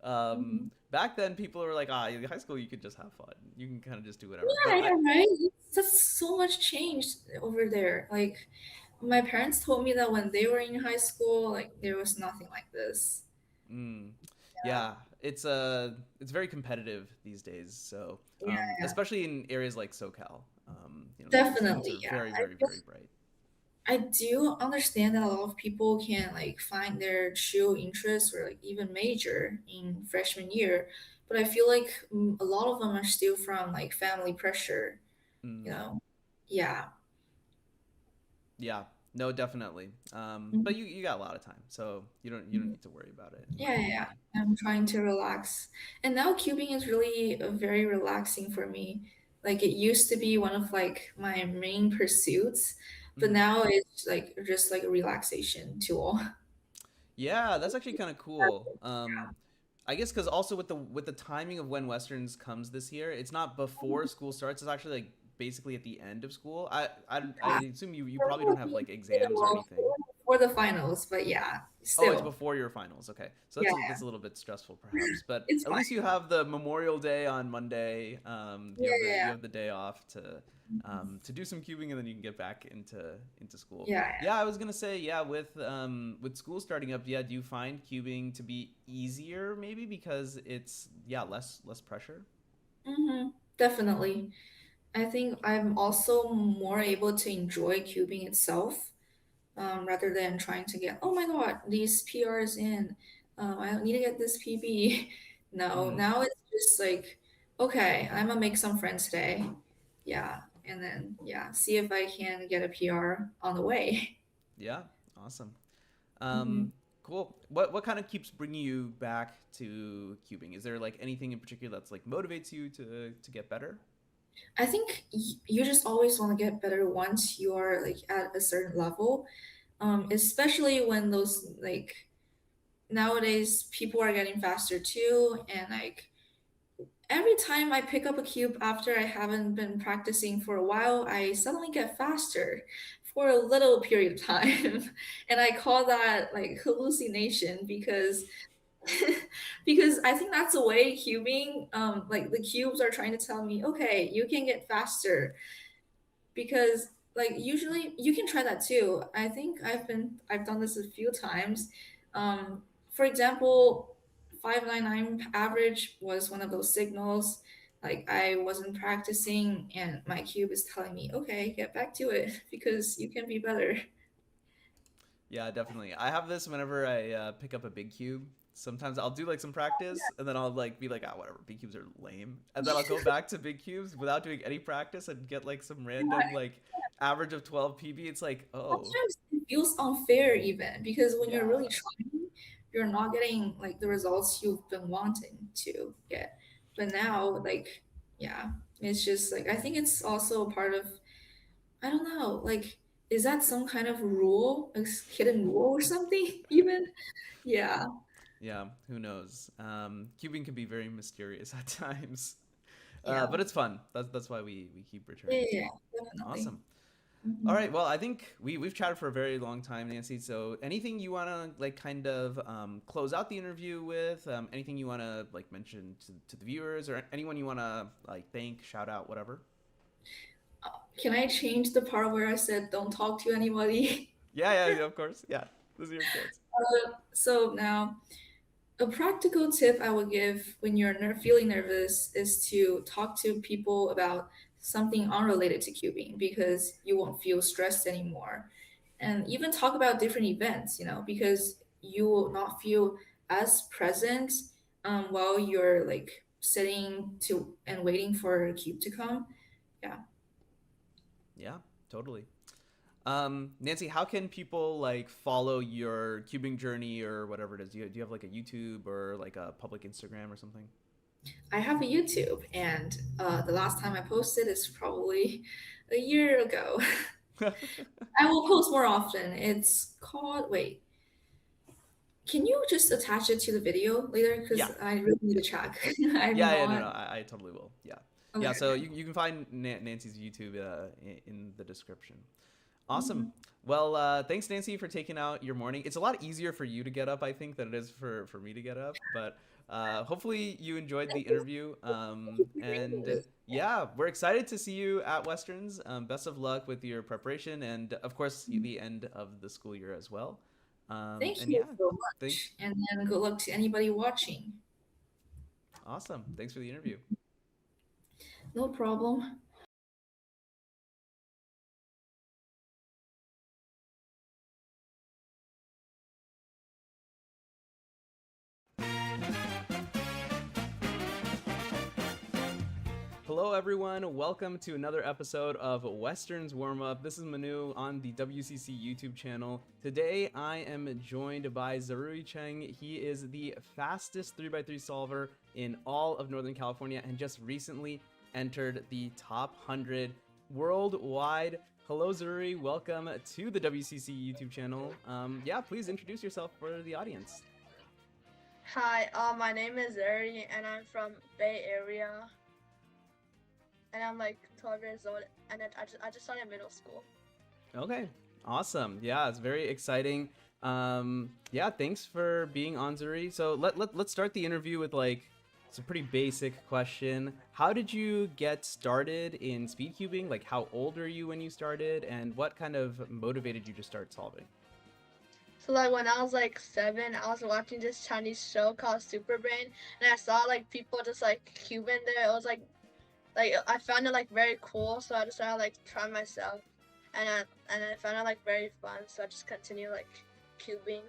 Mhm. Back then, people were like, high school, you could just have fun. You can kind of just do whatever. Yeah, But yeah, right. That's so much changed over there. Like my parents told me that when they were in high school, like there was nothing like this. Mm, yeah, it's very competitive these days. So, Yeah, yeah. especially in areas like SoCal, the students Definitely, are yeah. very, very, very bright. I do understand that a lot of people can like find their true interest or like even major in freshman year, but I feel like a lot of them are still from like family pressure, you Mm. know. Yeah. Yeah, no, definitely. But Mhm. you got a lot of time, so you don't Mhm. need to worry about it, in my Yeah, yeah, yeah. opinion. I'm trying to relax. And now cubing is really very relaxing for me. Like it used to be one of like my main pursuits, but Hmm. now it's like just like a relaxation tool. Yeah, that's actually kind of cool. I guess because also with the timing of when Westerns comes this year, it's not before school starts. It's actually like basically at the end of school. I assume you probably don't have like exams or anything. before the finals, but yeah, Oh, it's still. before your finals. Okay, so Yeah, that's a little bit stressful, perhaps. But it's at fine. least you have the Memorial Day on Monday. Yeah, You yeah, have the day off to do some cubing, and then you can get back into school. yeah. Yeah, I was gonna say, yeah, with school starting up, yeah, do you find cubing to be easier maybe because it's less pressure? Mm-hmm. Definitely. I think I'm also more able to enjoy cubing itself, rather than trying to get, oh my God, these PRs in. I need to get this PB. No, Mm, now it's just like, okay, I'm gonna make some friends today. Yeah, and then yeah, see if I can get a PR on the way. yeah, awesome. Mhm. Cool. What kind of keeps bringing you back to cubing? Is there like anything in particular that's like motivates you to get better? I think you just always want to get better once you are like at a certain level, especially when those like nowadays people are getting faster too, and like every time I pick up a cube after I haven't been practicing for a while, I suddenly get faster for a little period of time. And I call that like hallucination because because I think that's the way cubing, like the cubes are trying to tell me, okay, you can get faster because like usually you can try that too. I think I've done this a few times. For example, 599 average was one of those signals. Like I wasn't practicing and my cube is telling me, okay, get back to it because you can be better. Yeah, definitely. I have this whenever I pick up a big cube. Sometimes I'll do like some practice and then I'll like be like, ah, whatever, big cubes are lame. And then I'll go back to big cubes without doing any practice and get like some random like average of 12 PB. It's like, oh, Sometimes it feels unfair even because when you're yeah. really trying, you're not getting like the results you've been wanting to get. But now, like, yeah, it's just like I think it's also a part of, I don't know, like is that some kind of rule, a hidden rule or something even? Yeah. Yeah, who knows? Cubing can be very mysterious at times. Yeah. But it's fun. That's why we keep Yeah, returning to yeah, it. yeah, definitely. Awesome. All Mhm. right. Well, I think we've chatted for a very long time, Nancy. So anything you want to like kind of close out the interview with? Anything you want to like mention to the viewers or anyone you want to like thank, shout out, whatever? Can I change the part where I said don't talk to anybody? Yeah, of course. Yeah. This is your chance. So now a practical tip I would give when you're feeling nervous is to talk to people about something unrelated to cubing because you won't feel stressed anymore. And even talk about different events, because you will not feel as present while you're like sitting to and waiting for a cube to come. Yeah. Yeah, totally. Nancy, how can people like follow your cubing journey or whatever it is? Do you have like a YouTube or like a public Instagram or something? I have a YouTube, and the last time I posted is probably a year ago. I will post more often. It's called, wait, can you just attach it to the video later? Yeah. Because I really need Yeah. to check. I'm Yeah, no, not. I totally will. Yeah. Okay. Yeah, so you can find Nancy's YouTube in the description. Awesome. Mhm. Well, thanks, Nancy, for taking out your morning. It's a lot easier for you to get up, I think, than it is for me to get up. But hopefully you enjoyed the Thank you. interview. Thank you for doing And this. yeah, we're excited to see you at Westerns. Best of luck with your preparation and, of course, the end of the school year as well. Thank And you yeah, so thanks. much. And then good luck to anybody watching. Awesome. Thanks for the interview. No problem. Hello, everyone. Welcome to another episode of Westerns Warm Up. This is Manu on the WCC YouTube channel. Today, I am joined by Zaruri Cheng. He is the fastest 3x3 solver in all of Northern California and just recently entered the top 100 worldwide. Hello, Zaruri. Welcome to the WCC YouTube channel. Yeah, please introduce yourself for the audience. Hi, my name is Ari, and I'm from Bay Area. And I'm like 12 years old, and I just started middle school. Okay, Awesome. Yeah, it's very exciting. Yeah, thanks for being on, Zuri. So let's start the interview with like it's a pretty basic question. How did you get started in speedcubing? Like, how old are you when you started, and what kind of motivated you to start solving? So like when I was like 7, I was watching this Chinese show called Super Brain, and I saw like people just like cubing there. It was like I found it like very cool, so I decided like try myself, and I found it like very fun. So I just continued like cubing.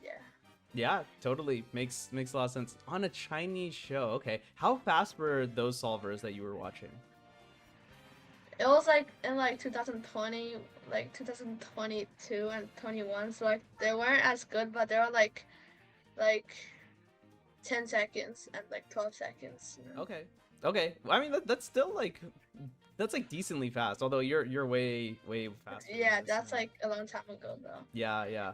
Yeah. Yeah, totally makes a lot of sense. On a Chinese show, okay. How fast were those solvers that you were watching? It was like in like 2020, like 2022 and 21. So like they weren't as good, but they were like 10 seconds and like 12 seconds. You know? Okay. Okay. I mean that's still like that's like decently fast. Although you're way faster. Yeah, that's like a long time ago though. Yeah, yeah.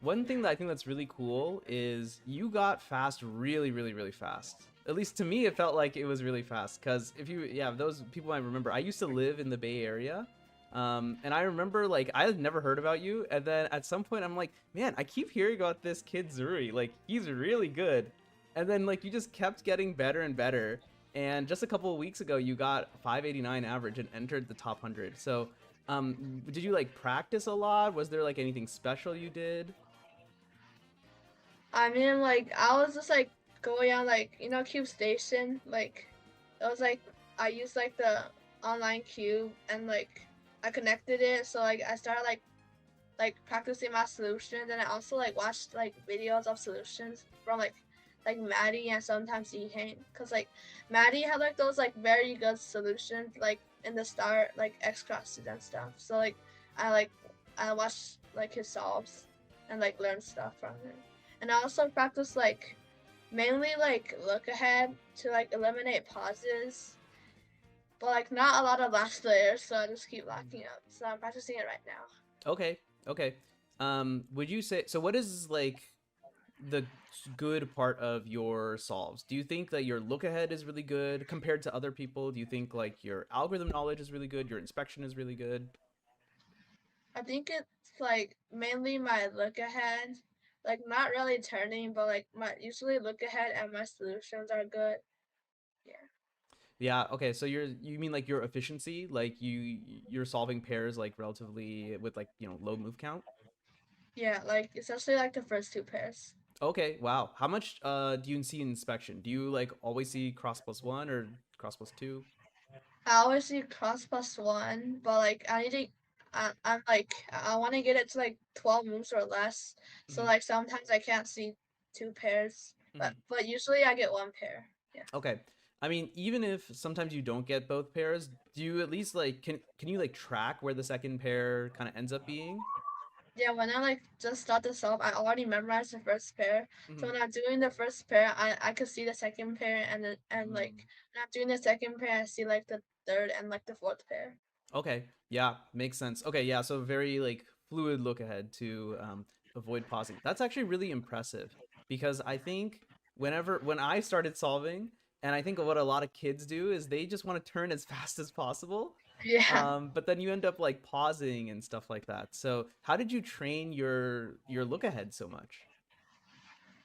One thing that I think that's really cool is you got fast really fast. At least to me, it felt like it was really fast. Because if you, yeah, those people might remember, I used to live in the Bay Area. And I remember, like, I had never heard about you. And then at some point, I'm like, man, I keep hearing about this kid Zuri. Like, he's really good. And then, like, you just kept getting better and better. And just a couple of weeks ago, you got 589 average and entered the top 100. So, did you, like, practice a lot? Was there, like, anything special you did? I mean, like, I was just, like, going on, like, you know, Cube Station, like, it was, like, I used, like, the online cube, and, like, I connected it, so, like, I started, like, practicing my solutions, and I also, like, watched, like, videos of solutions from, like Maddie and sometimes Ehane, because, like, Maddie had, like, those, like, very good solutions, like, in the start, like, X crosses and stuff, so, like, I watched, like, his solves, and, like, learned stuff from him. And I also practice like mainly like look ahead to like eliminate pauses, but like not a lot of last layers, so I just keep locking up. So I'm practicing it right now. Okay, okay. Would you say so? What is like the good part of your solves? Do you think that your look ahead is really good compared to other people? Do you think like your algorithm knowledge is really good? Your inspection is really good? I think it's like mainly my look ahead. Like not really turning, but like my usually look ahead and my solutions are good. Yeah. Yeah, okay. So you mean like your efficiency, like you're solving pairs like relatively with like, you know, low move count? Yeah, like especially like the first 2 pairs. Okay, wow. How much do you see in inspection? Do you like always see cross +1 or cross +2? I always see cross +1, but like I need to I'm like I want to get it to like 12 moves or less. So like sometimes I can't see 2 pairs, but usually I get 1 pair. Yeah. Okay. I mean, even if sometimes you don't get both pairs, do you at least like can you like track where the second pair kind of ends up being? Yeah, when I like just start the solve, I already memorized the first pair. So when I'm doing the first pair, I could see the second pair, and like when I'm doing the second pair, I see like the third and like the fourth pair. Okay. Yeah, makes sense. Okay, yeah, so very like fluid look ahead to avoid pausing. That's actually really impressive because I think when I started solving, and I think what a lot of kids do is they just want to turn as fast as possible. Yeah. But then you end up like pausing and stuff like that. So how did you train your look ahead so much?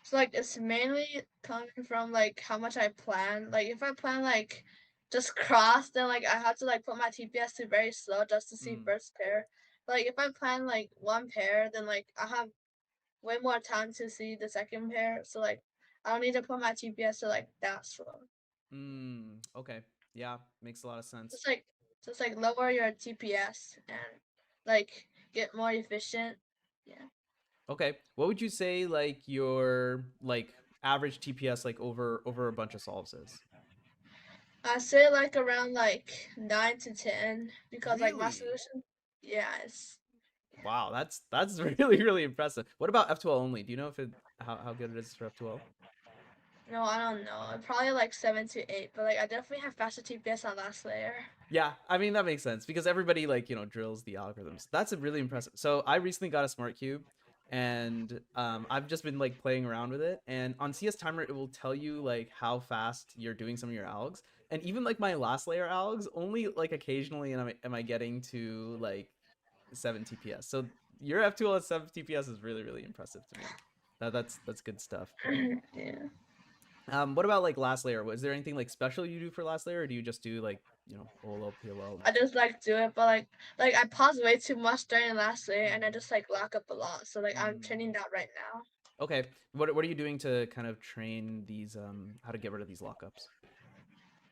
So like it's mainly coming from like how much I plan. Like if I plan like just cross, then like I have to like put my TPS to very slow just to see first pair. But like if I plan like 1 pair, then like I have way more time to see the second pair. So like I don't need to put my TPS to like that slow. Okay. Yeah, makes a lot of sense. Just like lower your TPS and like get more efficient. Yeah. Okay. What would you say like your like average TPS like over a bunch of solves is? I say like around like 9 to 10 because like my Really? solution, yeah, it's Wow, that's really impressive. What about F12 only? Do you know if it how good it is for F12? no, I don't know. Probably like 7 to 8, but like I definitely have faster TPS on last layer. Yeah, I mean that makes sense because everybody like, you know, drills the algorithms. That's a really impressive. So I recently got a smart cube and I've just been like playing around with it, and on CS Timer it will tell you like how fast you're doing some of your algs. And even like my last layer algs, only like occasionally am I getting to like 7 TPS. So your F2L at 7 TPS is really, really impressive to me. That's good stuff. Yeah. What about like last layer? Was there anything like special you do for last layer, or do you just do like, you know, OLL, PLL? I just like do it, but like I pause way too much during last layer, and I just like lock up a lot. So like I'm training that right now. Okay. What are you doing to kind of train these how to get rid of these lockups?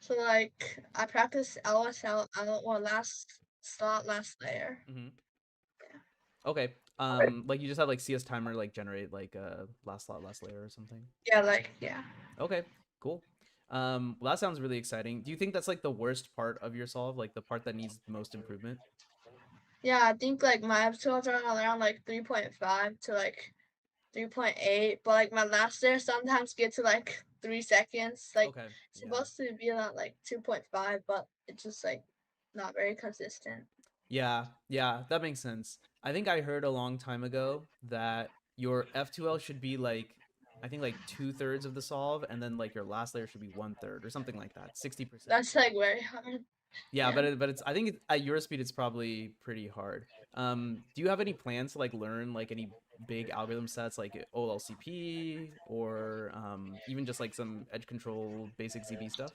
So like I practice LSL or last slot last layer. Okay. Like you just have like CS timer like generate like last slot last layer or something. Yeah, like yeah. Okay. Cool. Well, that sounds really exciting. Do you think that's like the worst part of your solve, like the part that needs the most improvement? Yeah, I think like my episodes are around like 3.5 to like 3.8, but like my last layer sometimes get to like 3 seconds. Like Okay. it's supposed to be around like 2.5, but it's just like not very consistent. Yeah, that makes sense. I think I heard a long time ago that your F2L should be like, I think like 2/3 of the solve, and then like your last layer should be 1/3 or something like that, 60%. That's like very hard. Yeah, but it's I think at your speed it's probably pretty hard. Do you have any plans to like learn like any big algorithm sets like OLCP or even just like some edge control basic ZB stuff?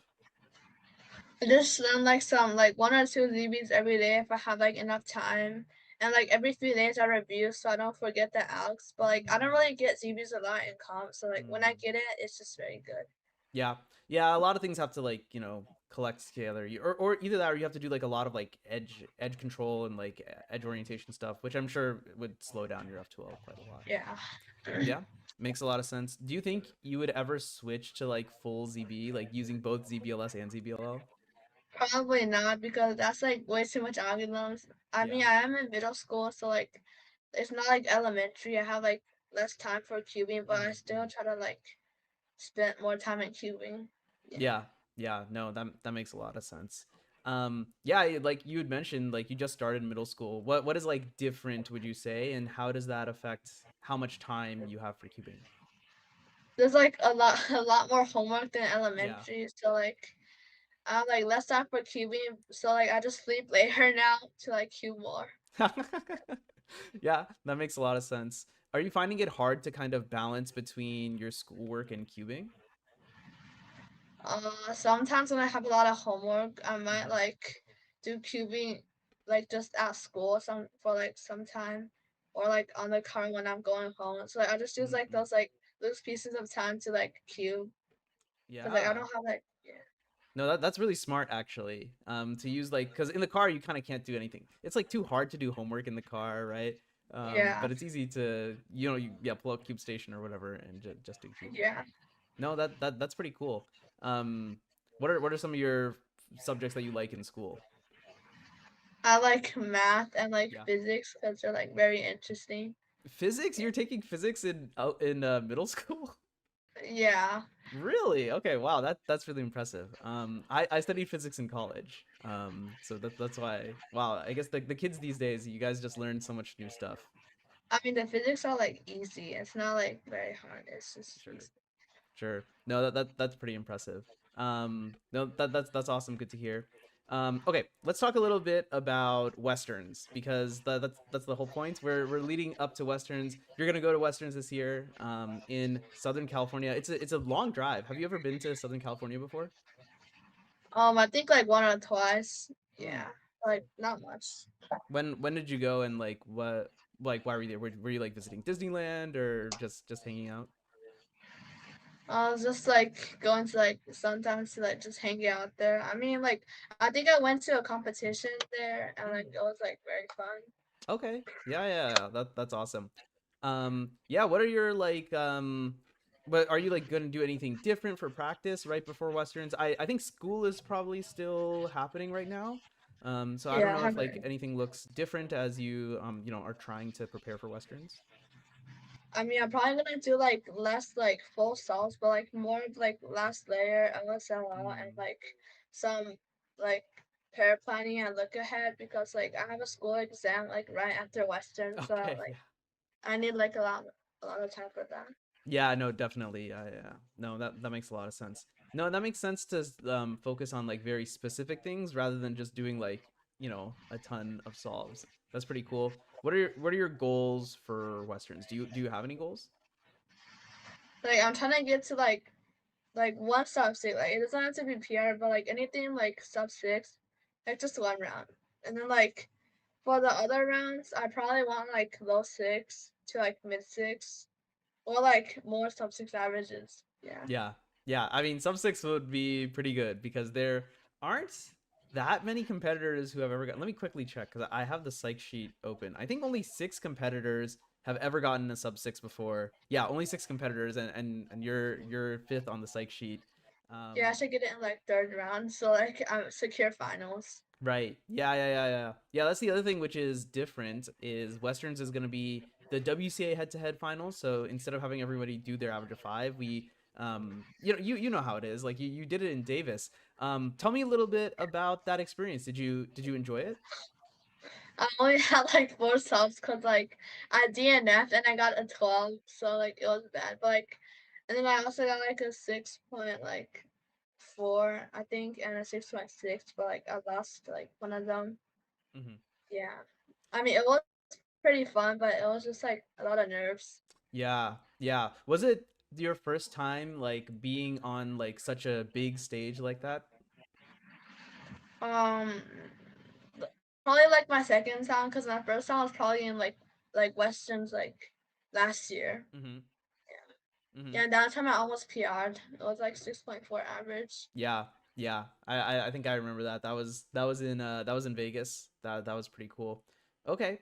I just learn like some like 1 or 2 ZBs every day if I have like enough time. And like every 3 days I review so I don't forget the algs. But like I don't really get ZBs a lot in comp, so like when I get it, it's just very good. Yeah, a lot of things have to like, you know, collect together. Or either that or you have to do like a lot of like edge control and like edge orientation stuff, which I'm sure would slow down your F2L quite a lot. Yeah. Yeah, makes a lot of sense. Do you think you would ever switch to like full ZB, like using both ZBLS and ZBLL? Probably not because that's like way too much algorithms. I mean, I am in middle school, so like it's not like elementary. I have like less time for cubing, but I still try to like spend more time in cubing. Yeah, no, that makes a lot of sense. Yeah, like you had mentioned, like you just started middle school. What is like different, would you say, and how does that affect how much time you have for cubing? There's like a lot more homework than elementary, so like I have like less time for cubing, so like I just sleep later now to like cube more. Yeah, that makes a lot of sense. Are you finding it hard to kind of balance between your schoolwork and cubing? Sometimes when I have a lot of homework, I might like do cubing like just at school for like some time, or like on the car when I'm going home. So like I just use like those pieces of time to like cube, because like I Yeah. don't have like No, that's really smart actually. To use like, because in the car you kind of can't do anything. It's like too hard to do homework in the car, right? Yeah. But it's easy to, you know, pull up Cube Station or whatever and just do cube. Yeah. No, that's pretty cool. What are some of your subjects that you like in school? I like math and like physics because they're like very interesting. Physics? You're taking physics in middle school? Yeah. Really? Okay, wow, that's really impressive. I studied physics in college. So that's why. Wow, I guess the kids these days, you guys just learn so much new stuff. I mean, the physics are like easy. It's not like very hard. It's just easy. Sure. No, that's pretty impressive. No, that's awesome. Good to hear. Okay, let's talk a little bit about Westerns because that's the whole point. We're leading up to Westerns. You're gonna go to Westerns this year in Southern California. It's a long drive. Have you ever been to Southern California before? I think like 1 or 2. Yeah, like not much. When did you go and like what why were you there? Were you like visiting Disneyland or just hanging out? I was just like going to like sometimes to like just hang out there. I mean, like I think I went to a competition there and like it was like very fun. Okay. Yeah. That's awesome. Yeah, what are your like but are you like gonna do anything different for practice right before Westerns? I think school is probably still happening right now. So I don't know if like anything looks different as you you know, are trying to prepare for Westerns. I mean, I'm probably gonna do like less like full salts, but like more of like last layer, LSLL, and like some like pair planning and look ahead because like I have a school exam like right after Western, so like I need like a lot of time for that. Yeah, no, definitely. Yeah. No, that makes a lot of sense. No, that makes sense to focus on like very specific things rather than just doing like, you know, a ton of solves. That's pretty cool. What are your goals for Westerns? Do you have any goals? Like I'm trying to get to like one sub six. Like it doesn't have to be PR, but like anything like sub six, like just one round. And then like for the other rounds, I probably want like low six to like mid six, or like more sub six averages. Yeah. Yeah. Yeah. I mean, sub six would be pretty good because there aren't that many competitors who have ever got. Let me quickly check because I have the psych sheet open. I think only 6 competitors have ever gotten a sub 6 before. Yeah, only 6 competitors, and you're 5th on the psych sheet. Yeah, I should get it in like third round, so like I'm secure finals. Right. Yeah, that's the other thing which is different is Westerns is going to be the WCA head-to-head finals. So instead of having everybody do their average of 5, we you know how it is. Like you did it in Davis. Tell me a little bit about that experience. Did you enjoy it? I only had like 4 subs because like I DNF and I got a 12, so like it was bad. But like, and then I also got like a 6.4, I think, and a 6.6. But like I lost like one of them. Mm-hmm. Yeah, I mean it was pretty fun, but it was just like a lot of nerves. Yeah. Was it your first time like being on like such a big stage like that? Um, Probably like my second time because my first time was probably in like Westerns like last year. Mm-hmm. Yeah, that time I almost PR'd. It was like 6.4 average. Yeah. I think I remember that. That was in Vegas. That was pretty cool. Okay.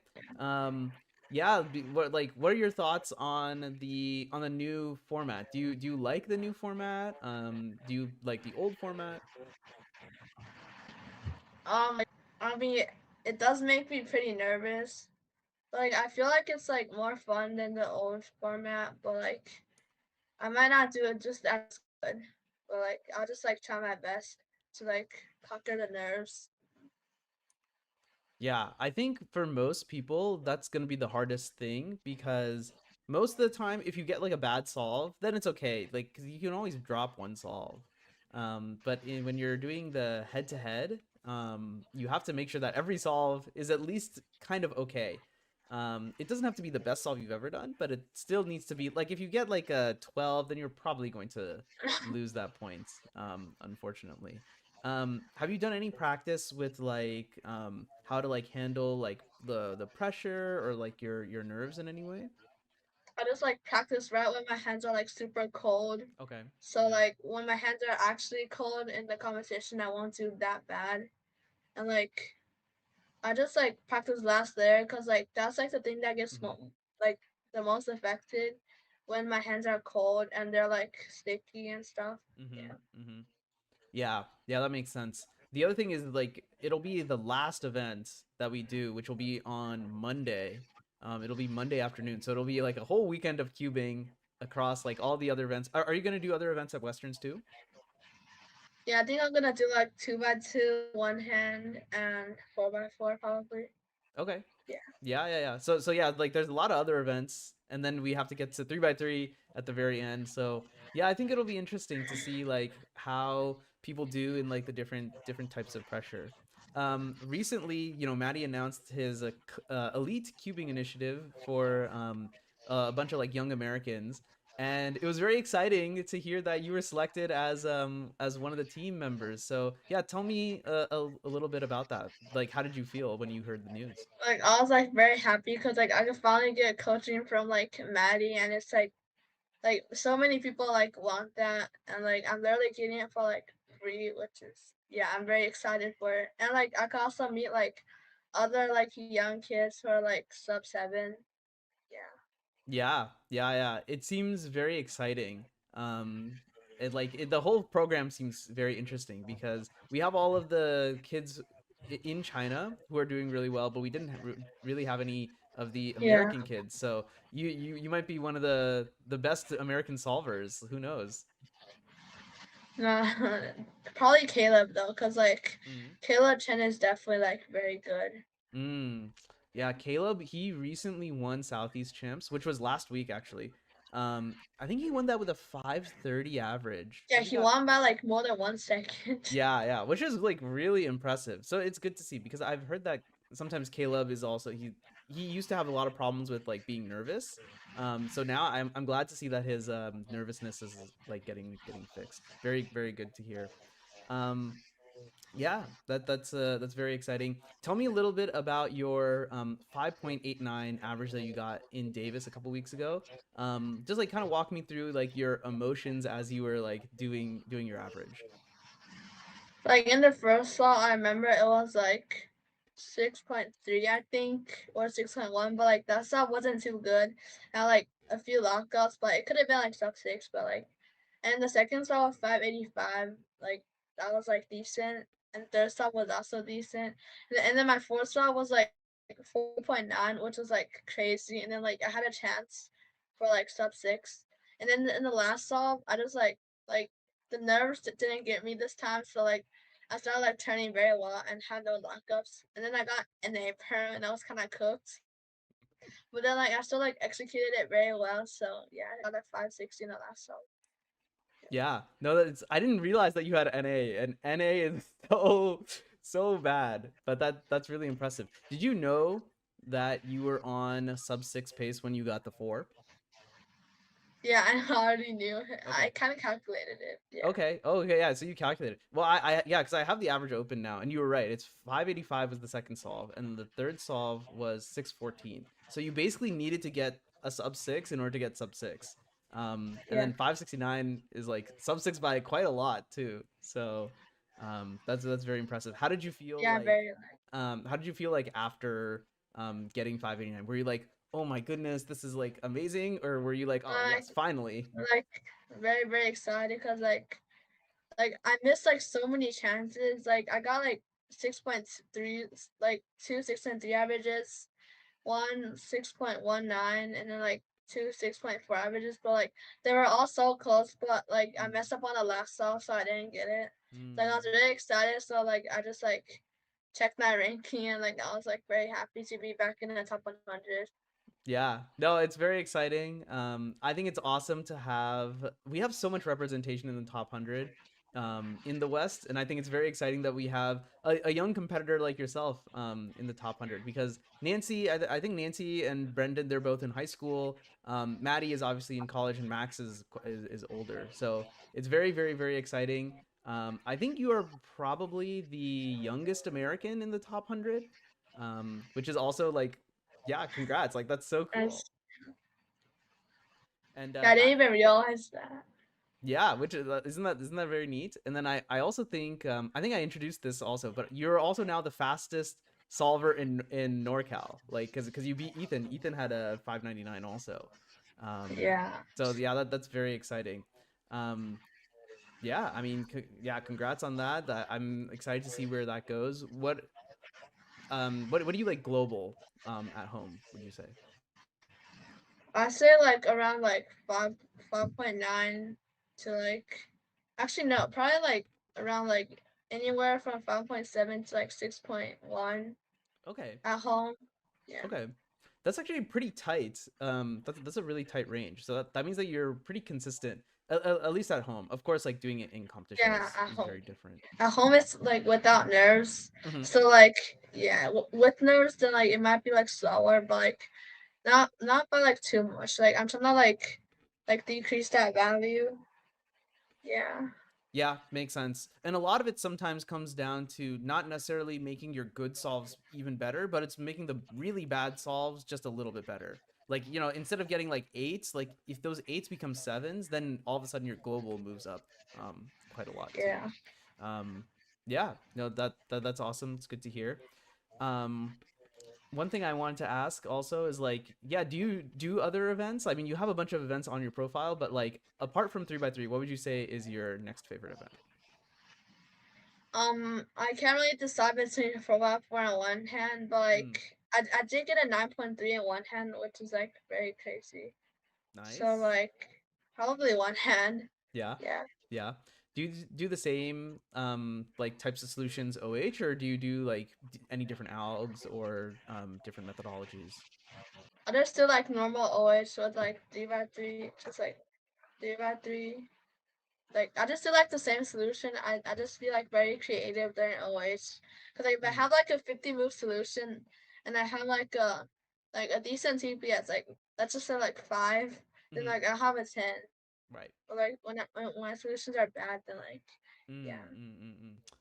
Yeah, what are your thoughts on the new format? Do you like the new format? Do you like the old format? I mean, it does make me pretty nervous. Like I feel like it's like more fun than the old format, but like I might not do it just as good. But like I'll just like try my best to like conquer the nerves. Yeah, I think for most people that's going to be the hardest thing because most of the time if you get like a bad solve, then it's okay. Like 'cause you can always drop one solve. When you're doing the head to head, you have to make sure that every solve is at least kind of okay. It doesn't have to be the best solve you've ever done, but it still needs to be like if you get like a 12, then you're probably going to lose that point, unfortunately. Have you done any practice with like how to like handle like the pressure or like your nerves in any way? I just like practice right when my hands are like super cold. Okay. So like when my hands are actually cold in the competition, I won't do that bad. And like I just like practice last there because like that's like the thing that gets like the most affected when my hands are cold and they're like sticky and stuff. Yeah. Yeah, that makes sense. The other thing is like it'll be the last event that we do, which will be on Monday. It'll be Monday afternoon, so it'll be like a whole weekend of cubing across like all the other events. Are you gonna do other events at Westerns too? Yeah, I think I'm gonna do like 2x2, one hand, and 4x4 probably. Okay. Yeah. Yeah. So yeah, like there's a lot of other events, and then we have to get to 3x3 at the very end. So yeah, I think it'll be interesting to see like how people do in like the different types of pressure. Recently, you know, Maddie announced his elite cubing initiative for a bunch of like young Americans, and it was very exciting to hear that you were selected as one of the team members. So yeah, tell me a little bit about that. Like, how did you feel when you heard the news? Like I was like very happy because like I could finally get coaching from like Maddie, and it's like so many people like want that, and like I'm literally getting it for like free, which is yeah, I'm very excited for it. And like I could also meet like other like young kids who are like sub 7. Yeah. Yeah. It seems very exciting. The whole program seems very interesting because we have all of the kids in China who are doing really well, but we didn't really have any of the Yeah. American kids. So you might be one of the best American solvers. Who knows? No, probably Caleb though, cause like Caleb Chen is definitely like very good. Yeah, Caleb, he recently won Southeast Champs, which was last week actually. I think he won that with a 530 average. Yeah, he won by like more than 1 second. Yeah, which is like really impressive. So it's good to see because I've heard that sometimes Caleb is also he used to have a lot of problems with like being nervous. So now I'm glad to see that his nervousness is like getting fixed. Very good to hear. Yeah, that's very exciting. Tell me a little bit about your 5.89 average that you got in Davis a couple weeks ago. Just like kind of walk me through like your emotions as you were like doing your average. Like in the first slot, I remember it was like 6.3, I think, or 6.1, but like that slot wasn't too good. I had like a few lockouts, but it could have been like sub 6, but like, and the second slot was 585, like that was like decent, and third slot was also decent, and then my fourth slot was like 4.9, which was like crazy, and then like I had a chance for like sub 6, and then in the last solve, I just like the nerves didn't get me this time, so like I started like turning very well and had no lockups, and then I got an A perm and I was kind of cooked. But then like I still like executed it very well, so yeah, I got a 560 in the last song. Yeah, no, I didn't realize that you had NA, and NA is so bad, but that's really impressive. Did you know that you were on sub 6 pace when you got the 4? Yeah, I already knew. I Okay. kind of calculated it. Yeah. Okay. Oh, okay. Yeah. So you calculated. Well, yeah, because I have the average open now, and you were right. It's 585 was the second solve, and the third solve was 614. So you basically needed to get a sub 6 in order to get sub 6. And Yeah. then 569 is like sub 6 by quite a lot too. So that's very impressive. How did you feel Yeah, like very. how did you feel like after getting 589? Were you like, oh my goodness, this is like amazing, or were you like, oh yes, finally? Like very excited because like I missed like so many chances. Like I got like 6.3, like 2 6.3 averages, one 6.19, and then like two 6.4 averages. But like they were all so close. But like I messed up on the last solve, so I didn't get it. Like I was really excited. So like I just like checked my ranking, and like I was like very happy to be back in the top 100. Yeah, no, it's very exciting. I think it's awesome to we have so much representation in the top 100 in the West, and I think it's very exciting that we have a young competitor like yourself in the top 100, because Nancy, I think Nancy and Brendan, they're both in high school. Maddie is obviously in college, and Max is older, so it's very exciting. I think you are probably the youngest American in the top 100, which is also like, yeah, congrats. Like that's so cool. And I didn't even realize that. yeah, which is isn't that very neat? And then I also think I think I introduced this also, but you're also now the fastest solver in NorCal, like because you beat Ethan. Ethan had a 599 also. Yeah. So yeah, that's very exciting. Yeah, I mean, yeah, congrats on that. I'm excited to see where that goes. What do you like global at home, would you say? I say like around like 5.9 to like, actually no, probably like around like anywhere from 5.7 to like 6.1. Okay. At home. Yeah. Okay. That's actually pretty tight. That's a really tight range. So that means that you're pretty consistent, at least at home. Of course, like doing it in competition is very different. At home, it's like without nerves. Mm-hmm. So like, yeah, with nerves, then like it might be like slower, but like not by like too much. Like I'm trying to like decrease that value. Yeah. Yeah, makes sense. And a lot of it sometimes comes down to not necessarily making your good solves even better, but it's making the really bad solves just a little bit better. Like, you know, instead of getting like 8s, like if those 8s become 7s, then all of a sudden your global moves up quite a lot too. Yeah. Yeah, no, that's awesome. It's good to hear. One thing I wanted to ask also is like, yeah, do you do other events? I mean, you have a bunch of events on your profile, but like apart from 3x3, what would you say is your next favorite event? I can't really decide between 4x4 on one hand, but like I did get a 9.3 in one hand, which is like very crazy. Nice. So like probably one hand. Yeah. Yeah. Yeah. Do you do the same like types of solutions OH, or do you do like any different algs or different methodologies? I just do like normal OH with like 3x3, just like 3x3. like I just do like the same solution. I just be like very creative during OH, cause like if I have like a 50 move solution, and I have like a decent TPS, like let's just say like 5, then like I'll have a 10. Right. But like when my solutions are bad, then like yeah.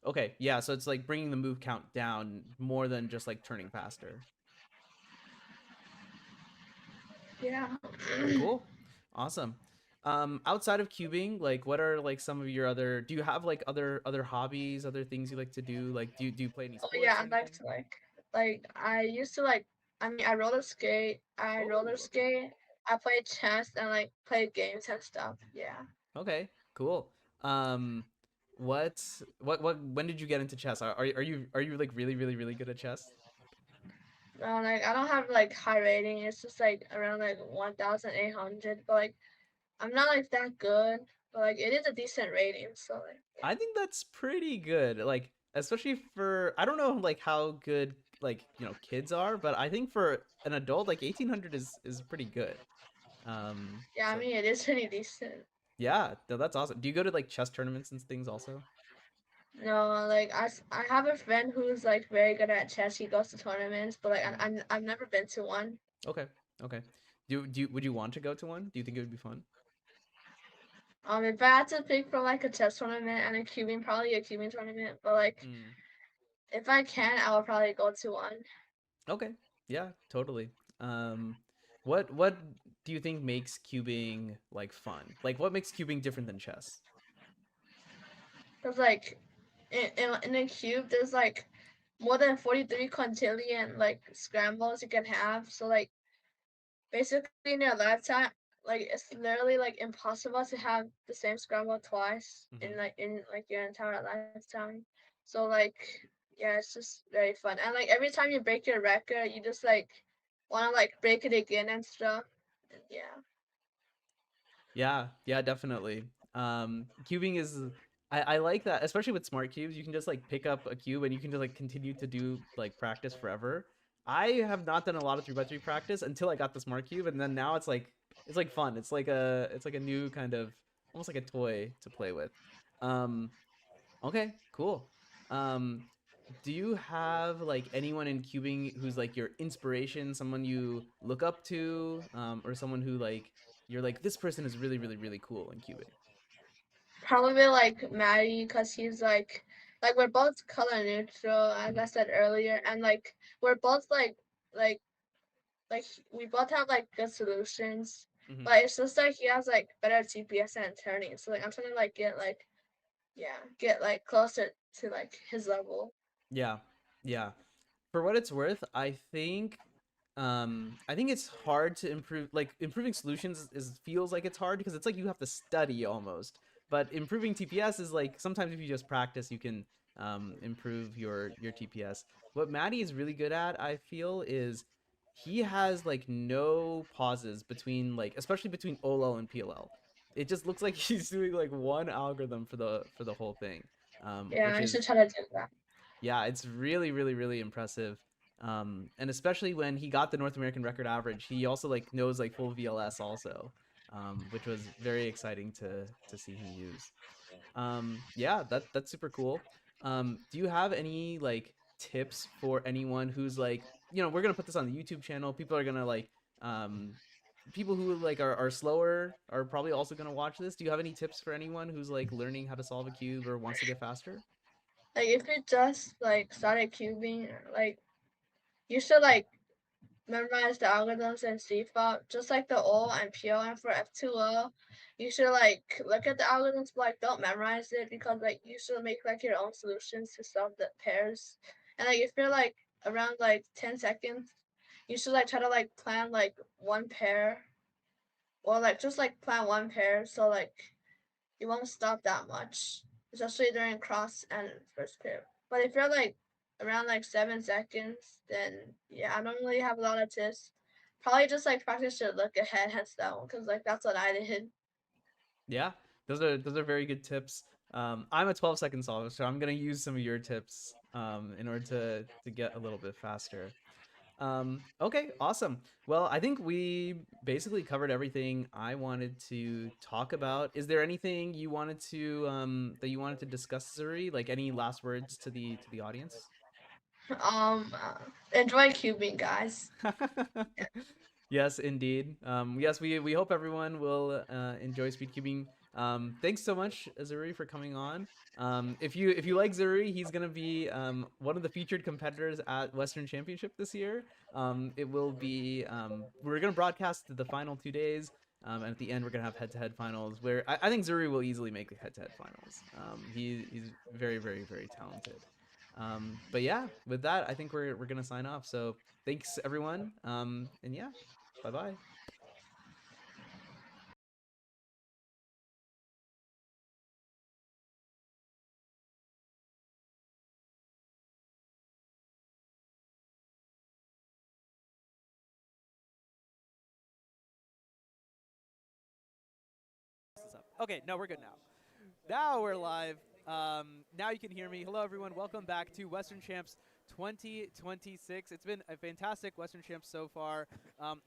Okay, yeah, so it's like bringing the move count down more than just like turning faster. Yeah. Cool. Awesome. Outside of cubing, like what are like some of your other, do you have like other hobbies, other things you like to do? Like do you play any Oh sports yeah, or I'd like anything? to like I used to like I mean I roller skate, I play chess and like play games and stuff. Yeah. Okay, cool. Um what when did you get into chess? Are you like really good at chess? No, like I don't have like high rating. It's just like around like 1,800. But like I'm not like that good. But like it is a decent rating. So like I think that's pretty good. Like especially for, I don't know like how good like, kids are, but I think for an adult like 1800 is pretty good. yeah, I So mean it is pretty decent. yeah, that's awesome. Do you go to like chess tournaments and things also? No, like I have a friend who's like very good at chess. He goes to tournaments, but like Mm. I've never been to one. Okay. Okay. Would you want to go to one? Do you think it would be fun? If I had to pick from like a chess tournament and a cubing, probably a cubing tournament. But like Mm. if I can, I will probably go to one. Okay. Yeah, totally. Um what do you think makes cubing like fun? Like what makes cubing different than chess? Cause like in a cube, there's like more than 43 quintillion like scrambles you can have. So like basically in your lifetime, like it's literally like impossible to have the same scramble twice in your entire lifetime. So like yeah, it's just very fun. And like every time you break your record, you just like wanna like break it again and stuff. And, yeah. Yeah, yeah, definitely. Cubing is, I like that, especially with smart cubes. You can just like pick up a cube and you can just like continue to do like practice forever. I have not done a lot of 3x3 practice until I got the smart cube, and then now it's like fun. It's like a new kind of, almost like a toy to play with. Um, okay, cool. Um, do you have like anyone in cubing who's like your inspiration, someone you look up to, or someone who like you're like, this person is really cool in cubing? Probably like Maddie, cause he's like we're both color neutral, as I said earlier, and like we're both like like we both have like good solutions, Mm-hmm. but it's just like he has like better TPS and turning. So like I'm trying to like get like closer to like his level. Yeah, yeah. For what it's worth, I think it's hard to improve, like improving solutions is feels like it's hard because it's like you have to study almost. But improving TPS is like sometimes if you just practice, you can improve your TPS. What Maddie is really good at, I feel, is he has like no pauses between, like especially between OLL and PLL. It just looks like he's doing like one algorithm for the whole thing, Yeah, which I is, should try to do that. yeah, it's really impressive. And especially when he got the North American record average, he also like knows like full VLS also, which was very exciting to see him use. Yeah, that's super cool. Do you have any like tips for anyone who's like, we're gonna put this on the YouTube channel. People are gonna like, um, people who like are slower are probably also gonna watch this. Do you have any tips for anyone who's like learning how to solve a cube or wants to get faster? Like if you just like started cubing, like you should like memorize the algorithms in CFOP, just like the O and PO, and for F2O, you should like look at the algorithms, but like don't memorize it because like you should make like your own solutions to solve the pairs. And like if you're like around like 10 seconds, you should like try to like plan like one pair or like just like plan one pair so like you won't stop that much, especially during cross and first pair. But if you're like around like 7 seconds, then yeah, I don't really have a lot of tips. Probably just like practice your look ahead and stuff, because like that's what I did. Yeah, those are very good tips. I'm a 12-second solver, so I'm gonna use some of your tips in order to get a little bit faster. Okay, awesome. Well, I think we basically covered everything I wanted to talk about. Is there anything you wanted to that you wanted to discuss, Zuri? Like any last words to the audience? Enjoy cubing, guys. Yes, indeed. Yes, we hope everyone will enjoy speedcubing. Thanks so much, Zuri, for coming on. If you like Zuri, he's gonna be one of the featured competitors at Western Championship this year. It will be we're gonna broadcast the final 2 days, and at the end we're gonna have head-to-head finals where I think Zuri will easily make the head-to-head finals. He's very very very talented. But yeah, with that, I think we're gonna sign off. So thanks everyone. And yeah, bye bye. Okay, no, we're good now. Now we're live. Now you can hear me. Hello, everyone. Welcome back to Western Champs 2026. It's been a fantastic Western Champs so far.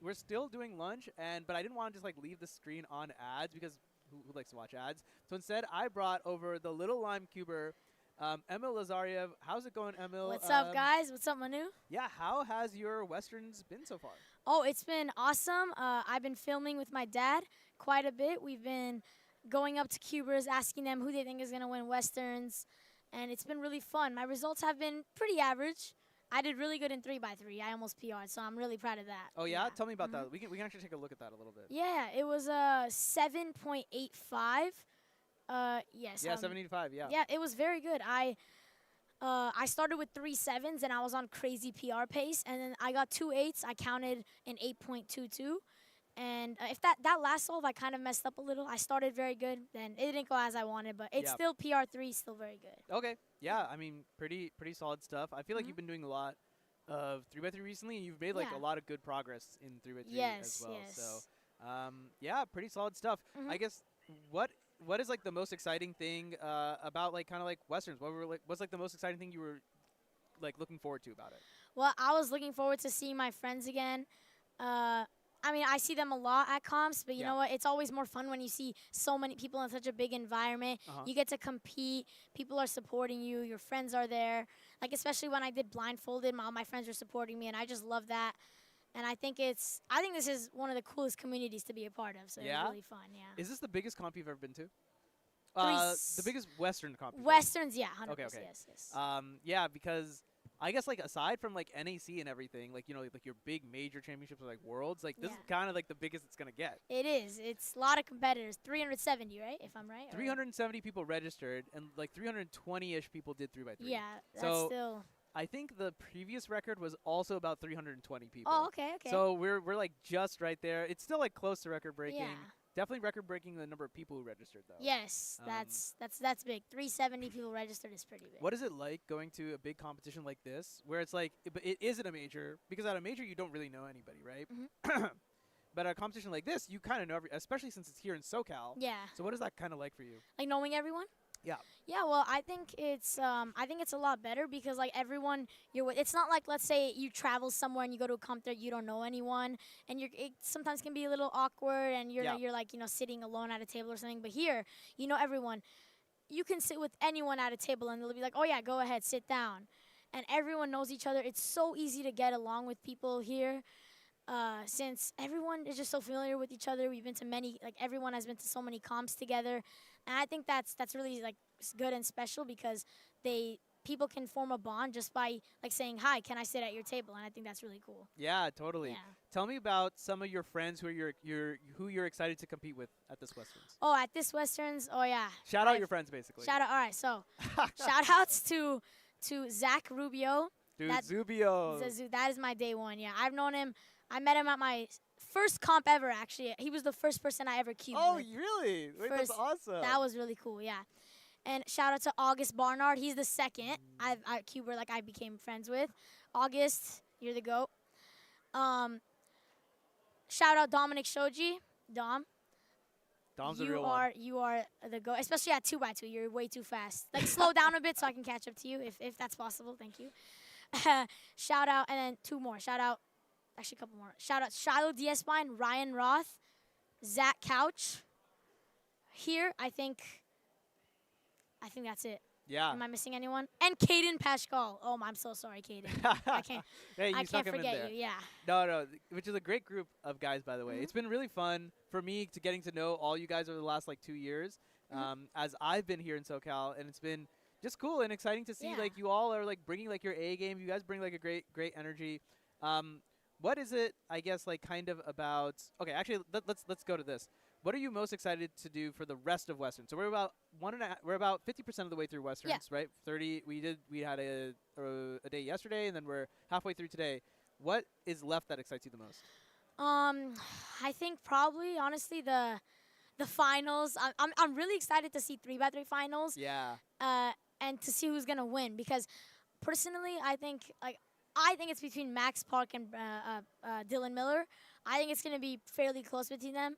We're still doing lunch, but I didn't want to just like leave the screen on ads because who likes to watch ads? So instead, I brought over the little lime cuber, Emil Lazariev. How's it going, Emil? What's up, guys? What's up, Manu? Yeah, how has your Westerns been so far? Oh, it's been awesome. I've been filming with my dad quite a bit. We've been going up to cubers, asking them who they think is going to win Westerns, and it's been really fun. My results have been pretty average. I did really good in 3x3. I almost PR'd, so I'm really proud of that. Oh, yeah? Tell me about that. We can actually take a look at that a little bit. Yeah, it was 7.85. Yes. Yeah, 785, yeah. Yeah, it was very good. I started with 3 7s, and I was on crazy PR pace, and then I got 2 8s. I counted an 8.22. And if that last solve, I kind of messed up a little. I started very good, then it didn't go as I wanted, but it's still PR3, still very good. Okay, yeah, I mean, pretty solid stuff. I feel like you've been doing a lot of 3x3 recently, and you've made like a lot of good progress in 3x3 as well. Yes. So, yeah, pretty solid stuff. I guess what is like the most exciting thing about like kind of like Westerns? What's like the most exciting thing you were like looking forward to about it? Well, I was looking forward to seeing my friends again. I mean, I see them a lot at comps, but you know what? It's always more fun when you see so many people in such a big environment. You get to compete. People are supporting you. Your friends are there. Like, especially when I did blindfolded, all my friends were supporting me, and I just love that. And I think this is one of the coolest communities to be a part of, so it's really fun, Is this the biggest comp you've ever been to? The biggest Western comp. Westerns, yeah, 100%. Okay. Yes. Yeah, because I guess like aside from like NAC and everything, like like your big major championships or like Worlds, like this is kind of like the biggest it's gonna get. It is. It's a lot of competitors. 370, right? If I'm right. 370 people registered, and like 320-ish people did 3x3. Yeah, that's still. I think the previous record was also about 320 people. Oh, okay. So we're like just right there. It's still like close to record breaking. Yeah. Definitely record breaking the number of people who registered though. Yes, that's big. 370 people registered is pretty big. What is it like going to a big competition like this, where it's like it isn't a major, because at a major you don't really know anybody, right? But at a competition like this, you kind of know especially since it's here in SoCal. Yeah. So what is that kind of like for you? Like knowing everyone? Yeah. Yeah, well, I think it's a lot better because like everyone you're with, it's not like, let's say you travel somewhere and you go to a comp that you don't know anyone, and it sometimes can be a little awkward, and you're like sitting alone at a table or something. But here, you know everyone. You can sit with anyone at a table and they'll be like, "Oh yeah, go ahead, sit down," and everyone knows each other. It's so easy to get along with people here. Since everyone is just so familiar with each other, we've been to everyone has been to so many comps together, and I think that's really like good and special because people can form a bond just by like saying, "Hi, can I sit at your table?" And I think that's really cool. Yeah, totally. Yeah. Tell me about some of your friends who you're excited to compete with at this Westerns. Oh, at this Westerns, oh yeah. Shout out your friends, basically. Shout out. All right, so shout outs to Zach Rubio. Dude, Zubio. That is my day one. Yeah, I've known him. I met him at my first comp ever, actually. He was the first person I ever cubed Oh, with. really? Wait, that's awesome. That was really cool, yeah. And shout out to August Barnard. He's the second cuber I became friends with. August, you're the GOAT. Shout out Dominic Shoji. Dom's the real one. You are the GOAT, especially at 2x2. You're way too fast. Like, slow down a bit so I can catch up to you, if that's possible. Thank you. Shout out, and then 2 more. Shout out actually a couple more. Shout out Shiloh Diespine, Ryan Roth, Zach Couch. Here, I think that's it. Yeah. Am I missing anyone? And Caden Pascal. Oh, I'm so sorry, Caden. I can't. Hey, you I snuck can't him in forget there. you. Yeah. No, which is a great group of guys, by the way. Mhm. It's been really fun for me to getting to know all you guys over the last like 2 years, as I've been here in SoCal, and it's been just cool and exciting to see like you all are like bringing like your A game. You guys bring like a great energy. What is it? I guess like kind of about. Okay, actually, let's go to this. What are you most excited to do for the rest of Western? So we're about we're about 50% of the way through Westerns, right? 30. We had a day yesterday, and then we're halfway through today. What is left that excites you the most? I think probably honestly the finals. I'm really excited to see 3x3 finals. Yeah. And to see who's gonna win, because personally I think it's between Max Park and Dylan Miller. I think it's gonna be fairly close between them.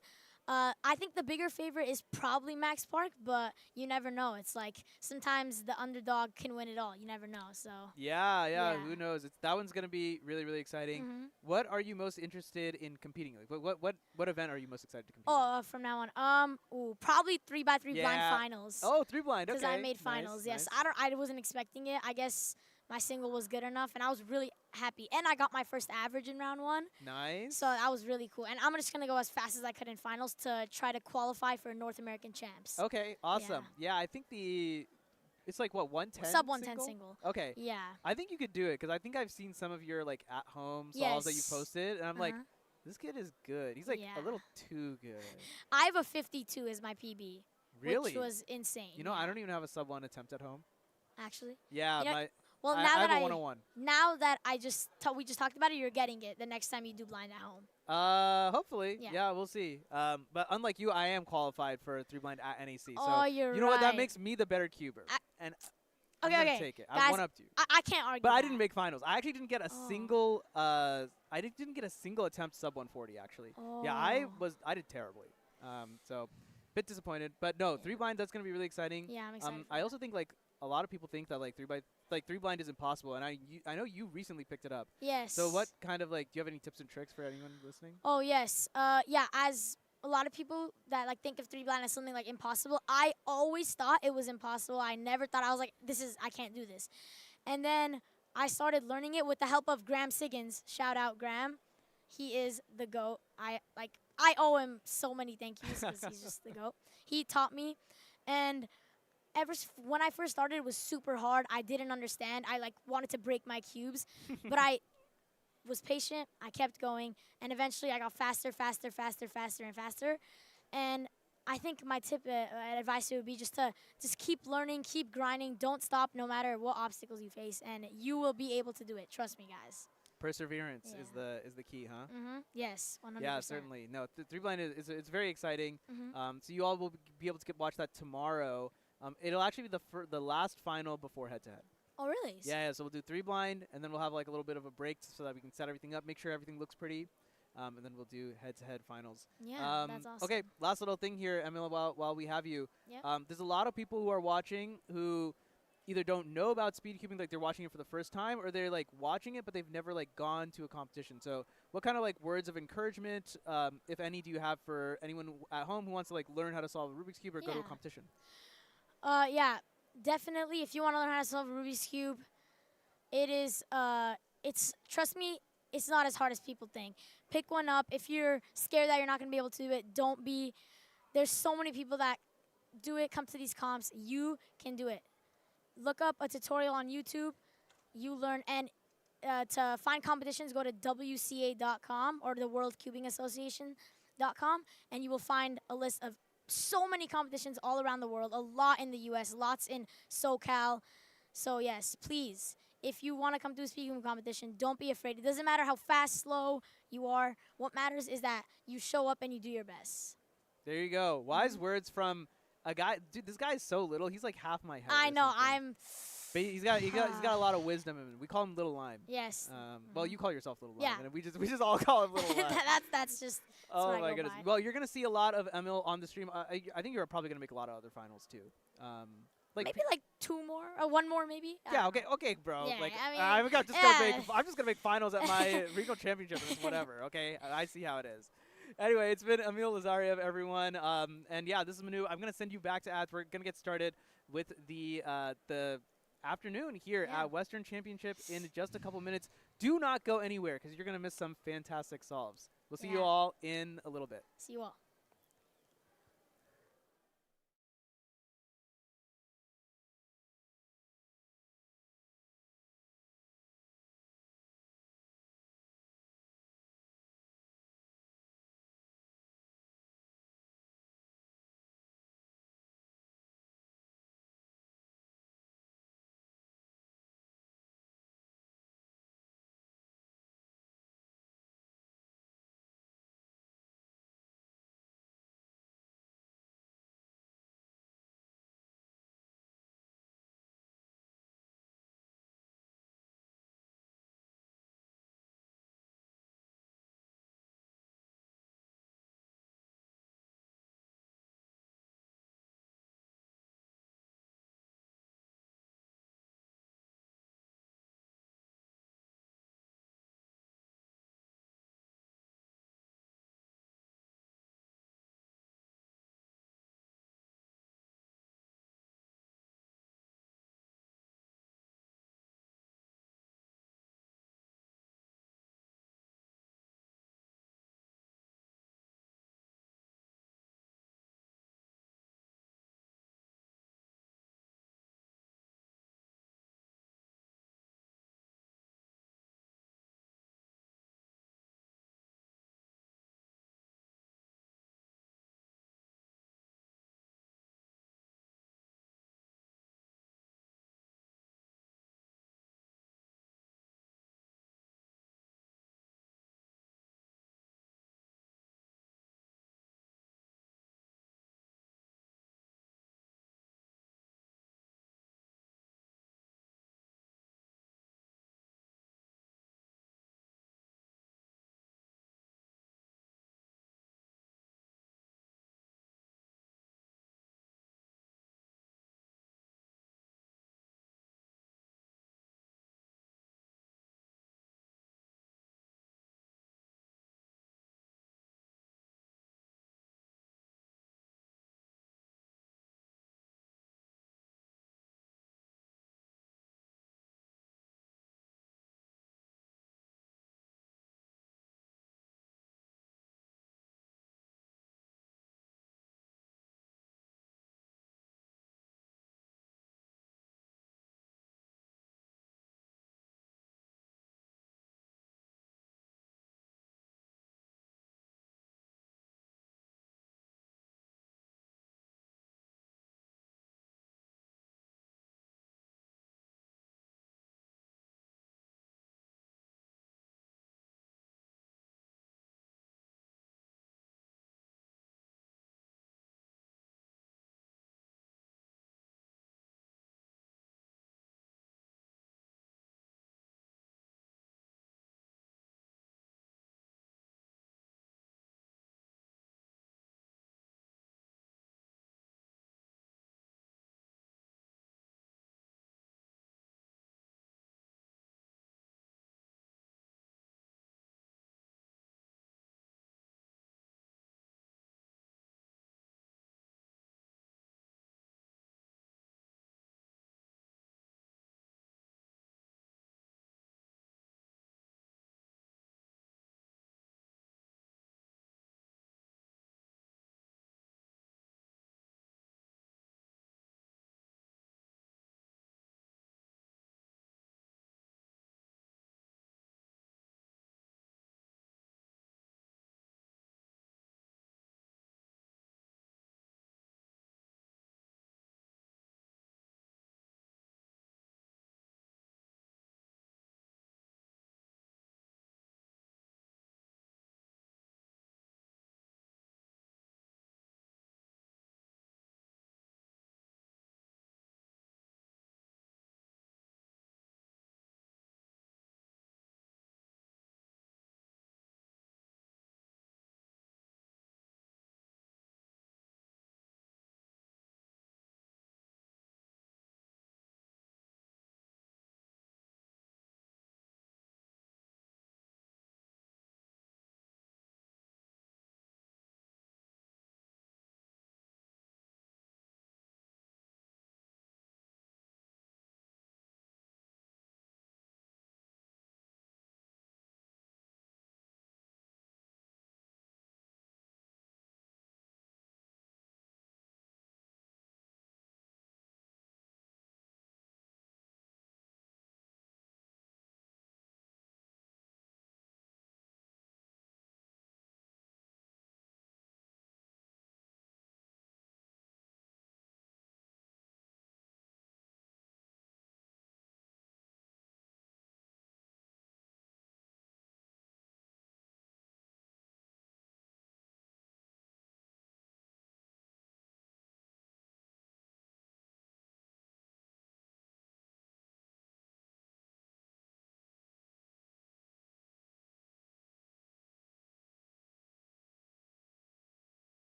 I think the bigger favorite is probably Max Park, but you never know. It's like sometimes the underdog can win it all. You never know. So yeah. Who knows? That one's gonna be really exciting. What are you most interested in competing? Like, what event are you most excited to compete? Oh, from now on, probably 3x3 blind finals. Oh, 3 blind. Okay. Because I made finals. Yes, I wasn't expecting it. I guess my single was good enough, and I was really happy. And I got my first average in round 1. Nice. So that was really cool. And I'm just going to go as fast as I could in finals to try to qualify for North American champs. Okay, awesome. Yeah, I think it's like, what, 110 Sub 110 single. Okay. Yeah. I think you could do it, because I think I've seen some of your, like, at-home solves that you posted, and I'm like, this kid is good. He's, like, a little too good. I have a 52 as my PB. Really? Which was insane. You know, I don't even have a sub 1 attempt at home. Actually? Yeah, you know, well, now I that have a 101. Now that we just talked about it, you're getting it the next time you do blind at home. Hopefully. Yeah, we'll see. But unlike you, I am qualified for 3 blind at NAC. Oh, so you're you know what? That makes me the better cuber. And I'm gonna take it. Guys, I one-upped you. I can't argue. But I didn't make finals. I actually didn't get a single. I didn't get a single attempt sub 140 actually. Yeah, I did terribly. So bit disappointed. But no, 3 blind. That's gonna be really exciting. Yeah, I'm excited. I also think like a lot of people think that like 3 blind is impossible, and I know you recently picked it up. Yes. So what kind of like do you have any tips and tricks for anyone listening? Oh yes. Yeah, as a lot of people that like think of 3 blind as something like impossible, I always thought it was impossible. I never thought, I was like, I can't do this. And then I started learning it with the help of Graham Siggins. Shout out Graham. He is the GOAT. I owe him so many thank yous because he's just the GOAT. He taught me, and when I first started, it was super hard. I didn't understand. I like wanted to break my cubes, but I was patient. I kept going, and eventually I got faster, and faster. And I think my tip advice would be just keep learning, keep grinding, don't stop no matter what obstacles you face, and you will be able to do it. Trust me, guys. Perseverance is the key, huh? Yes, 100%. Yeah, certainly. No, 3 blind it's very exciting. So you all will be able to watch that tomorrow. It'll actually be the last final before head-to-head. Oh, really? Yeah, so we'll do 3 blind, and then we'll have like a little bit of a break so that we can set everything up, make sure everything looks pretty, and then we'll do head-to-head finals. Yeah, that's awesome. Okay, last little thing here, Emil, while we have you. Yep. There's a lot of people who are watching who either don't know about speed cubing, like they're watching it for the first time, or they're like watching it but they've never like gone to a competition. So what kind of like words of encouragement, if any, do you have for anyone at home who wants to like learn how to solve a Rubik's Cube or go to a competition? Yeah, definitely. If you want to learn how to solve a Rubik's Cube, it is, trust me, it's not as hard as people think. Pick one up. If you're scared that you're not going to be able to do it, don't be. There's so many people that do it, come to these comps. You can do it. Look up a tutorial on YouTube. You learn. And to find competitions, go to WCA.com or the World Cubing Association.com, and you will find a list of so many competitions all around the world, a lot in the U.S., lots in SoCal. So, yes, please, if you want to come to a speed cubing competition, don't be afraid. It doesn't matter how fast, slow you are. What matters is that you show up and you do your best. There you go. Wise words from a guy. Dude, this guy is so little. He's like half my height. I know. But he's got a lot of wisdom in him. We call him Little Lime. Yes. Well, you call yourself Little Lime. Yeah. And we just all call him Little Lime. that's just. Oh my goodness. Well, you're gonna see a lot of Emil on the stream. I think you're probably gonna make a lot of other finals too. Like maybe like 2 more or 1 more maybe. I yeah, don't know. okay, bro. Yeah, like I mean, I'm just gonna make I'm just gonna make finals at my regional championship and it's whatever. Okay, I see how it is. Anyway, it's been Emil Lazariev, everyone. And yeah, this is Manu. I'm gonna send you back to ads. We're gonna get started with the afternoon here at Western Championship in just a couple minutes. Do not go anywhere because you're gonna miss some fantastic solves. We'll see you all in a little bit. See you all.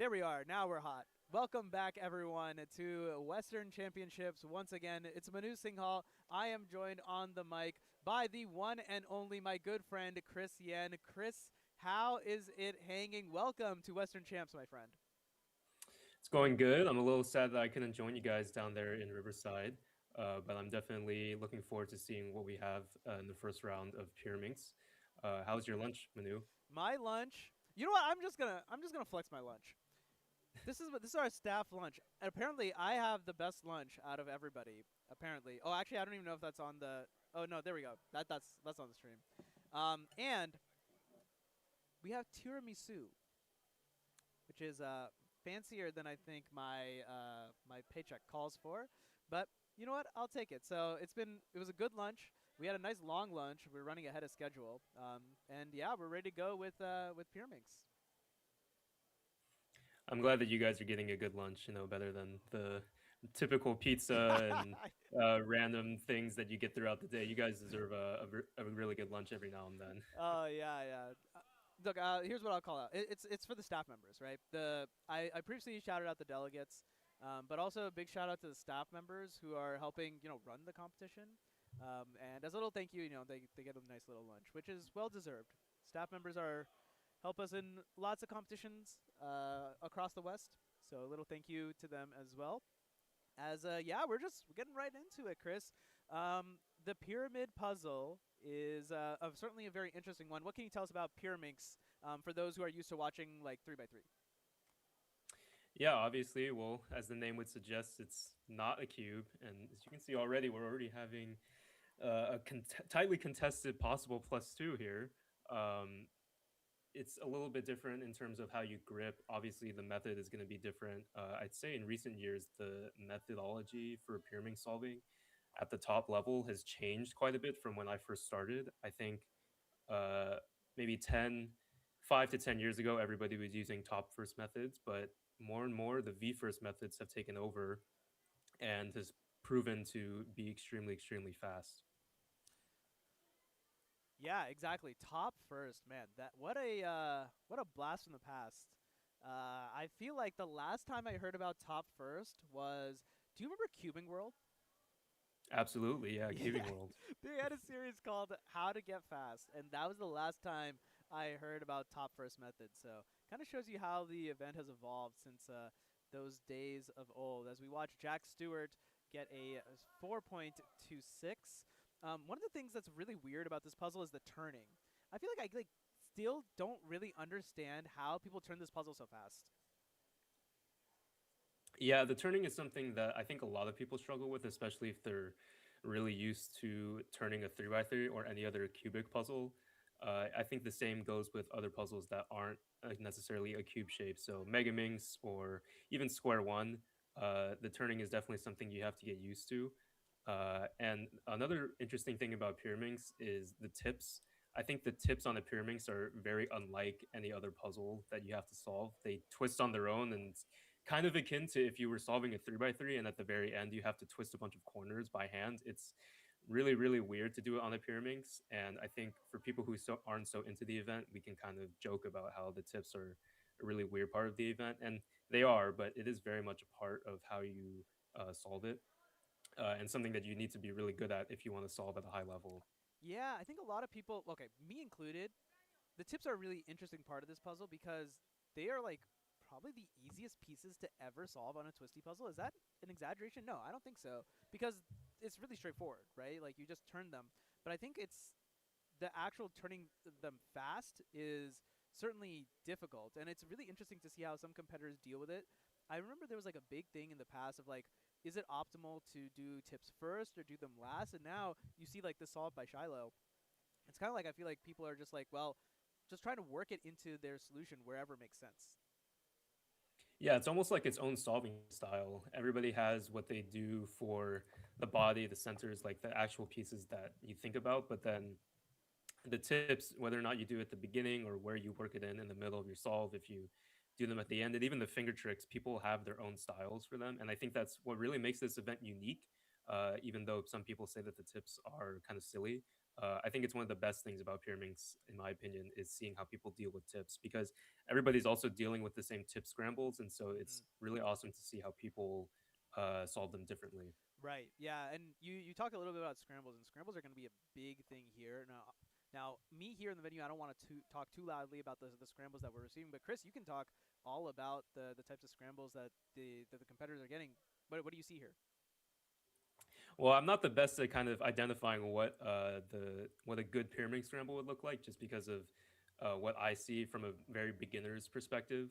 There we are. Now we're hot. Welcome back, everyone, to Western Championships. Once again, it's Manu Singhal. I am joined on the mic by the one and only my good friend, Chris Yen. Chris, how is it hanging? Welcome to Western Champs, my friend. It's going good. I'm a little sad that I couldn't join you guys down there in Riverside, but I'm definitely looking forward to seeing what we have in the first round of Pyraminx. How's your lunch, Manu? My lunch. You know what? I'm just gonna flex my lunch. This is our staff lunch. And apparently, I have the best lunch out of everybody. Apparently. Oh, actually, I don't even know if that's on the. Oh no, there we go. That's on the stream. And we have tiramisu, which is fancier than I think my my paycheck calls for. But you know what? I'll take it. So it was a good lunch. We had a nice long lunch. We're running ahead of schedule. And yeah, we're ready to go with Pyraminx. I'm glad that you guys are getting a good lunch, better than the typical pizza and random things that you get throughout the day. You guys deserve a really good lunch every now and then. Oh, yeah. Look, here's what I'll call out. It's for the staff members, right? I previously shouted out the delegates, but also a big shout out to the staff members who are helping, run the competition. And as a little thank you, they get a nice little lunch, which is well deserved. Staff members help us in lots of competitions across the West. So a little thank you to them as well. As we're getting right into it, Chris. The pyramid puzzle is certainly a very interesting one. What can you tell us about Pyraminx for those who are used to watching like 3x3? Yeah, obviously, well, as the name would suggest, it's not a cube. And as you can see already, we're already having a tightly contested possible +2 here. It's a little bit different in terms of how you grip. Obviously, the method is going to be different. I'd say in recent years, the methodology for Pyraminx solving at the top level has changed quite a bit from when I first started. I think maybe 5 to 10 years ago, everybody was using top first methods, but more and more, the V first methods have taken over and has proven to be extremely, extremely fast. Yeah, exactly. Top first, man. What a blast from the past. I feel like the last time I heard about top first was. Do you remember Cubing World? Absolutely, yeah, Cubing World. They had a series called How to Get Fast, and that was the last time I heard about top first method. So kind of shows you how the event has evolved since those days of old. As we watch Jack Stewart get a 4.26. One of the things that's really weird about this puzzle is the turning. I feel like I still don't really understand how people turn this puzzle so fast. Yeah, the turning is something that I think a lot of people struggle with, especially if they're really used to turning a 3x3 or any other cubic puzzle. I think the same goes with other puzzles that aren't necessarily a cube shape. So Megaminx or even Square One, the turning is definitely something you have to get used to. And another interesting thing about Pyraminx is the tips. I think the tips on the Pyraminx are very unlike any other puzzle that you have to solve. They twist on their own, and it's kind of akin to if you were solving a 3x3 and at the very end you have to twist a bunch of corners by hand. It's really, really weird to do it on a Pyraminx. And I think for people who aren't so into the event, we can kind of joke about how the tips are a really weird part of the event. And they are, but it is very much a part of how you solve it. And something that you need to be really good at if you want to solve at a high level. Yeah, I think a lot of people, okay, me included, the tips are a really interesting part of this puzzle because they are like probably the easiest pieces to ever solve on a twisty puzzle. Is that an exaggeration? No, I don't think so, because it's really straightforward, right? Like you just turn them. But I think it's the actual turning them fast is certainly difficult, and it's really interesting to see how some competitors deal with it. I remember there was like a big thing in the past of like, is it optimal to do tips first or do them last? And now you see like the solved by Shiloh. It's kind of like I feel like people are just like, well, just trying to work it into their solution wherever it makes sense. Yeah, it's almost like its own solving style. Everybody has what they do for the body, the centers, like the actual pieces that you think about, but then the tips, whether or not you do it at the beginning or where you work it in the middle of your solve, if you do them at the end, and even the finger tricks, people have their own styles for them. And I think that's what really makes this event unique, even though some people say that the tips are kind of silly. I think it's one of the best things about Pyraminx, in my opinion, is seeing how people deal with tips, because everybody's also dealing with the same tip scrambles, and so it's really awesome to see how people solve them differently. Right. Yeah, and you talked a little bit about scrambles, and scrambles are going to be a big thing here. Now, me here in the venue, I don't want to talk too loudly about the scrambles that we're receiving, but Chris, you can talk all about the types of scrambles that the competitors are getting. What do you see here? Well, I'm not the best at kind of identifying what what a good Pyraminx scramble would look like, just because of what I see from a very beginner's perspective.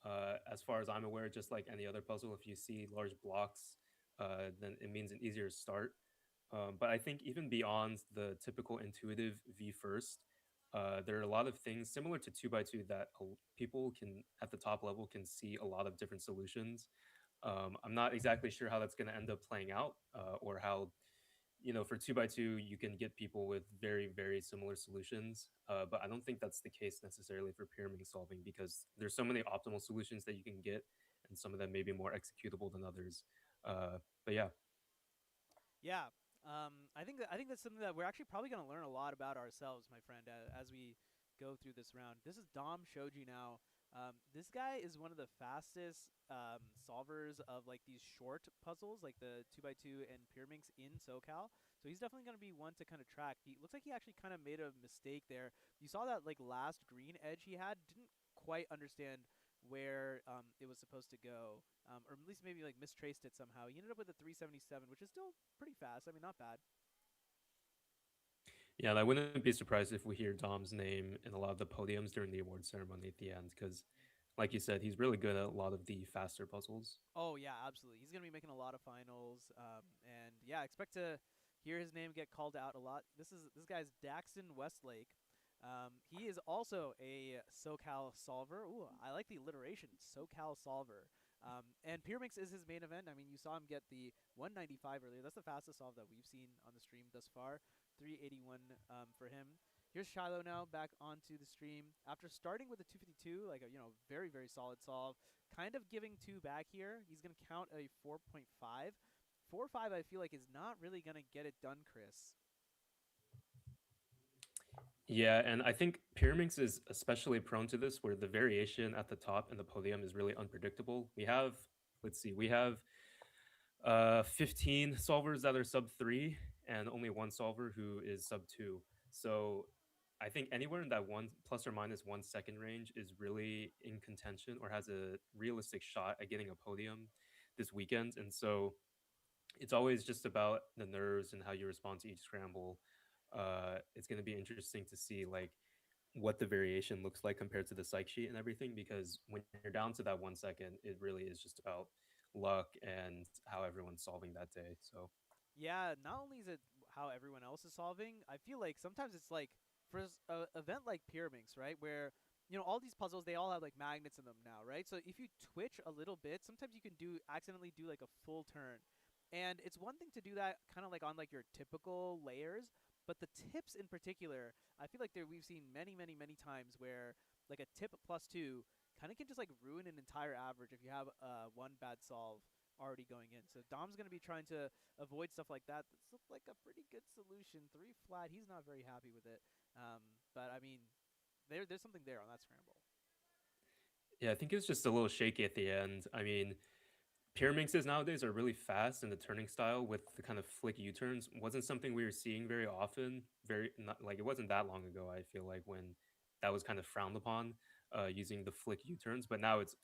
As far as I'm aware, just like any other puzzle, if you see large blocks, then it means an easier start. But I think even beyond the typical intuitive V first, there are a lot of things similar to 2x2 that people can at the top level can see a lot of different solutions. I'm not exactly sure how that's going to end up playing out, or how, for 2x2 you can get people with very, very similar solutions. But I don't think that's the case necessarily for pyramid solving, because there's so many optimal solutions that you can get, and some of them may be more executable than others. But yeah. Yeah, I think that's something that we're actually probably going to learn a lot about ourselves, my friend, as we go through this round. This is Dom Shoji now. This guy is one of the fastest solvers of like these short puzzles, like the 2x2 and Pyraminx in SoCal. So he's definitely going to be one to kind of track. He looks like he actually kind of made a mistake there. You saw that like last green edge he had, didn't quite understand where it was supposed to go, or at least maybe like mistraced it somehow. He ended up with a 377, which is still pretty fast. I mean, not bad. Yeah, and I wouldn't be surprised if we hear Dom's name in a lot of the podiums during the award ceremony at the end, because, like you said, he's really good at a lot of the faster puzzles. Oh yeah, absolutely. He's gonna be making a lot of finals, and yeah, expect to hear his name get called out a lot. This guy's Daxton Westlake. He is also a SoCal solver. Ooh, I like the alliteration, SoCal solver. And Pyraminx is his main event. I mean, you saw him get the 195 earlier. That's the fastest solve that we've seen on the stream thus far. 381 for him. Here's Shiloh now back onto the stream after starting with a 252, like a very, very solid solve. Kind of giving 2 back here. He's gonna count a 4.5. 4.5 I feel like is not really gonna get it done, Chris. Yeah, and I think Pyraminx is especially prone to this, where the variation at the top and the podium is really unpredictable. We have, let's see, we have 15 solvers that are sub 3 and only one solver who is sub 2. So I think anywhere in that plus or minus 1 second range is really in contention, or has a realistic shot at getting a podium this weekend. And so it's always just about the nerves and how you respond to each scramble. It's going to be interesting to see like what the variation looks like compared to the psych sheet and everything, because when you're down to that 1 second, it really is just about luck and how everyone's solving that day. So yeah, not only is it how everyone else is solving, I feel like sometimes it's like for an event like Pyraminx, right, where all these puzzles, they all have like magnets in them now, right? So if you twitch a little bit, sometimes you can accidentally do like a full turn. And it's one thing to do that kind of like on like your typical layers, but the tips in particular, I feel like we've seen many, many, many times where like a tip +2 kind of can just like ruin an entire average if you have one bad solve already going in. So Dom's going to be trying to avoid stuff like that. This looks like a pretty good solution. 3 flat, he's not very happy with it. But I mean, there's something there on that scramble. Yeah, I think it's just a little shaky at the end. I mean, Pyraminxes nowadays are really fast, and the turning style with the kind of flick U-turns wasn't something we were seeing very often. It wasn't that long ago, I feel like, when that was kind of frowned upon, using the flick U-turns, but now it's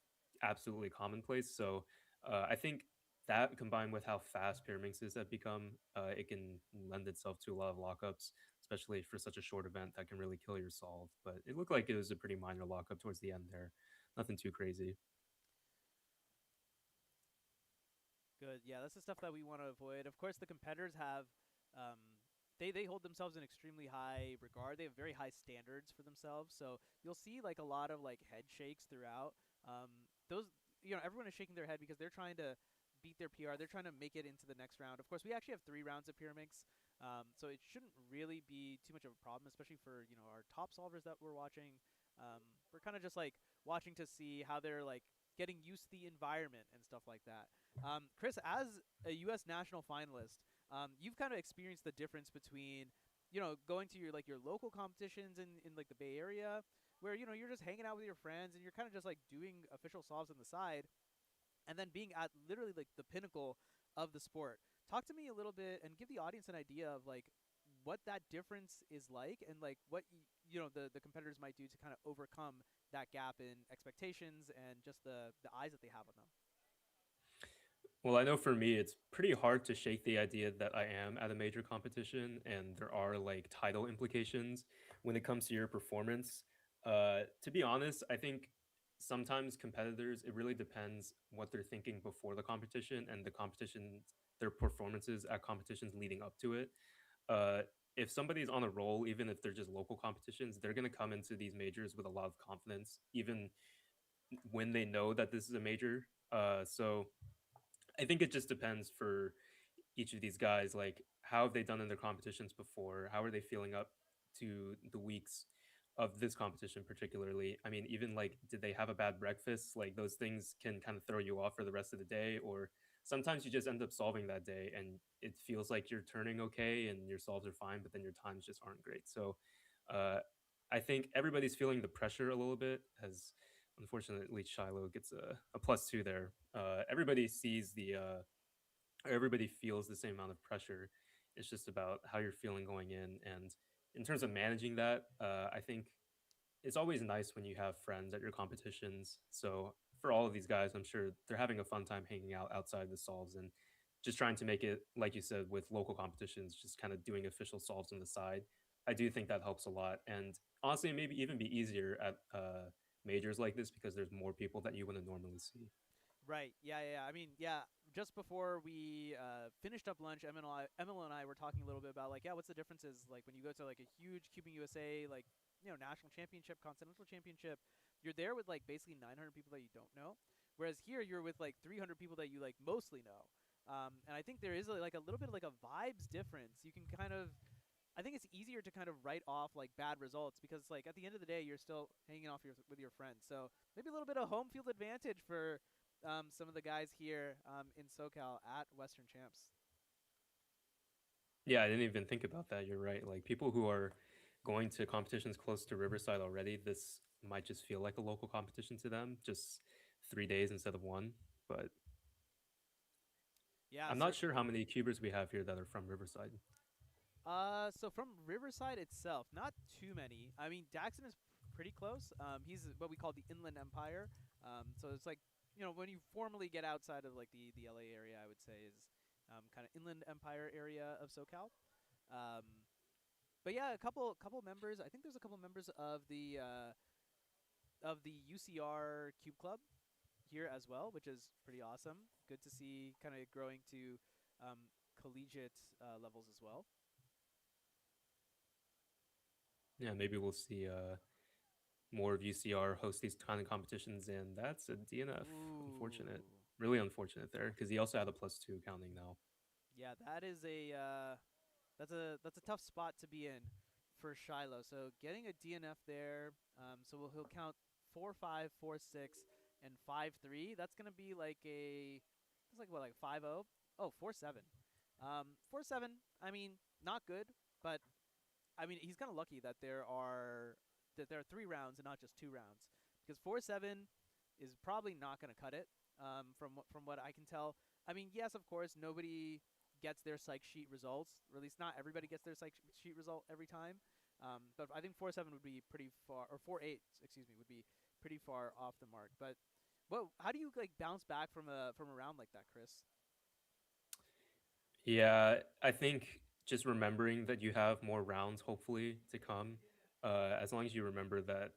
absolutely commonplace. So I think that, combined with how fast Pyraminxes have become, it can lend itself to a lot of lockups, especially for such a short event that can really kill your solve. But it looked like it was a pretty minor lockup towards the end there. Nothing too crazy. Good. Yeah, that's the stuff that we want to avoid. Of course, the competitors have, they hold themselves in extremely high regard. They have very high standards for themselves. So you'll see like a lot of like head shakes throughout. Those, everyone is shaking their head because they're trying to beat their PR. They're trying to make it into the next round. Of course, we actually have 3 rounds of Pyraminx, so it shouldn't really be too much of a problem, especially for our top solvers that we're watching. We're kind of just like watching to see how they're like getting used to the environment and stuff like that. Chris, as a U.S. national finalist, you've kind of experienced the difference between, going to your local competitions in like the Bay Area, where you're just hanging out with your friends and you're kind of just like doing official solves on the side, and then being at literally like the pinnacle of the sport. Talk to me a little bit and give the audience an idea of like what that difference is like, and like what the competitors might do to kind of overcome that gap in expectations and just the eyes that they have on them. Well, I know for me, it's pretty hard to shake the idea that I am at a major competition and there are like title implications when it comes to your performance. To be honest, I think sometimes competitors, it really depends what they're thinking before the competition and the competition, their performances at competitions leading up to it. Uh, if somebody's on a roll, even if they're just local competitions, they're going to come into these majors with a lot of confidence, even when they know that this is a major. So I think it just depends for each of these guys. Like, how have they done in their competitions before? How are they feeling up to the weeks of this competition, particularly? I mean, even like, did they have a bad breakfast? Like, those things can kind of throw you off for the rest of the day. Or sometimes you just end up solving that day and it feels like you're turning okay and your solves are fine, but then your times just aren't great. So, uh, I think everybody's feeling the pressure a little bit, as unfortunately Shiloh gets a +2 there. Everybody sees everybody feels the same amount of pressure. It's just about how you're feeling going in. And in terms of managing that, I think it's always nice when you have friends at your competitions. So for all of these guys, I'm sure they're having a fun time hanging out outside the solves and just trying to make it, like you said, with local competitions, just kind of doing official solves on the side. I do think that helps a lot. And honestly, maybe even be easier at majors like this because there's more people that you wouldn't normally see. Right. Yeah. I mean, yeah. Just before we finished up lunch, Emil and I were talking a little bit about like, yeah, what's the differences like when you go to like a huge Cubing USA like national championship, continental championship, you're there with like basically 900 people that you don't know, whereas here you're with like 300 people that you like mostly know. And I think there is like a little bit of like a vibes difference. You can kind of I think it's easier to kind of write off like bad results because like at the end of the day you're still hanging off with your friends. So maybe a little bit of home field advantage for some of the guys here in SoCal at Western Champs. Yeah, I didn't even think about that. You're right. Like people who are going to competitions close to Riverside already, this might just feel like a local competition to them, just 3 days instead of one. But yeah, I'm not sure how many cubers we have here that are from Riverside. So from Riverside itself, not too many. I mean, Daxon is pretty close. He's what we call the Inland Empire. So it's like when you formally get outside of like the LA area, I would say is kind of Inland Empire area of SoCal. But yeah, a couple members. I think there's a couple members of the UCR Cube Club here as well, which is pretty awesome. Good to see kind of growing to collegiate levels as well. Yeah, maybe we'll see more of UCR host these kind of competitions, and that's a DNF. Ooh. Unfortunate, really unfortunate there, because he also had a +2 counting now. Yeah, that is that's a tough spot to be in for Shiloh. So getting a DNF there, so he'll count 4-5, 4-6, and 5-3. That's gonna be like that's like what, like 5-0? Oh, 4-7. 4-7. I mean, not good, but I mean he's kind of lucky that there are 3 rounds and not just 2 rounds, because 4-7 is probably not gonna cut it. From what I can tell. I mean, yes, of course, nobody gets their psych sheet results, or at least not everybody gets their psych sheet result every time. But I think 4-7 would be pretty far, or 4-8, excuse me, would be pretty far off the mark. But how do you like bounce back from a round like that, Chris? Yeah, I think just remembering that you have more rounds hopefully to come. As long as you remember that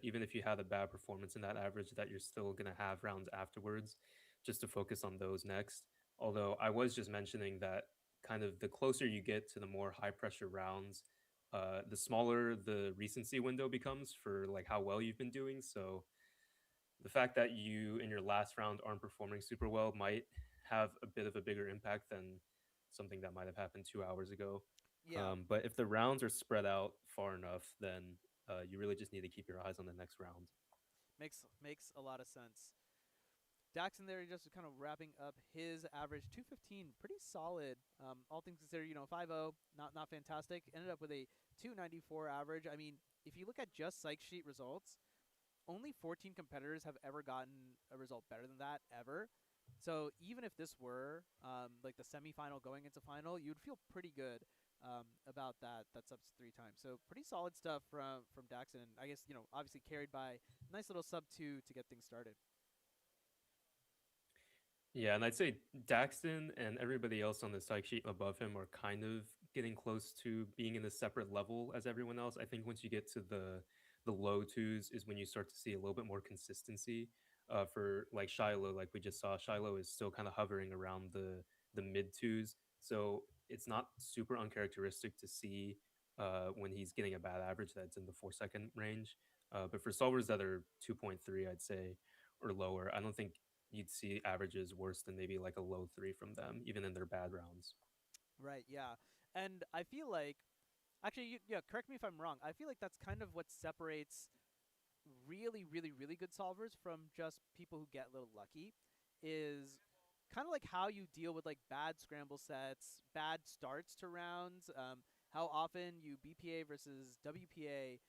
even if you had a bad performance in that average, that you're still gonna have rounds afterwards, just to focus on those next. Although I was just mentioning that kind of the closer you get to the more high pressure rounds, the smaller the recency window becomes for like how well you've been doing. So the fact that you in your last round aren't performing super well might have a bit of a bigger impact than something that might have happened 2 hours ago. Yeah. But if the rounds are spread out far enough, then you really just need to keep your eyes on the next round. Makes a lot of sense. Daxon there just kind of wrapping up his average 215, pretty solid. All things considered, 5-0, not fantastic. Ended up with a 294 average. I mean, if you look at just psych sheet results, only 14 competitors have ever gotten a result better than that ever. So even if this were like the semifinal going into final, you'd feel pretty good about that subs 3 times. So pretty solid stuff from Daxon. I guess obviously carried by nice little sub 2 to get things started. Yeah, and I'd say Daxton and everybody else on the psych sheet above him are kind of getting close to being in a separate level as everyone else. I think once you get to the low twos is when you start to see a little bit more consistency. For like Shiloh, like we just saw, Shiloh is still kind of hovering around the mid twos, so it's not super uncharacteristic to see when he's getting a bad average that's in the 4-second range. But for solvers that are 2.3, I'd say, or lower, I don't think you'd see averages worse than maybe like a low 3 from them, even in their bad rounds. Right, yeah. And I feel like, actually, yeah, correct me if I'm wrong. I feel like that's kind of what separates really, really, really good solvers from just people who get a little lucky, is kind of like how you deal with like bad scramble sets, bad starts to rounds, how often you BPA versus WPA.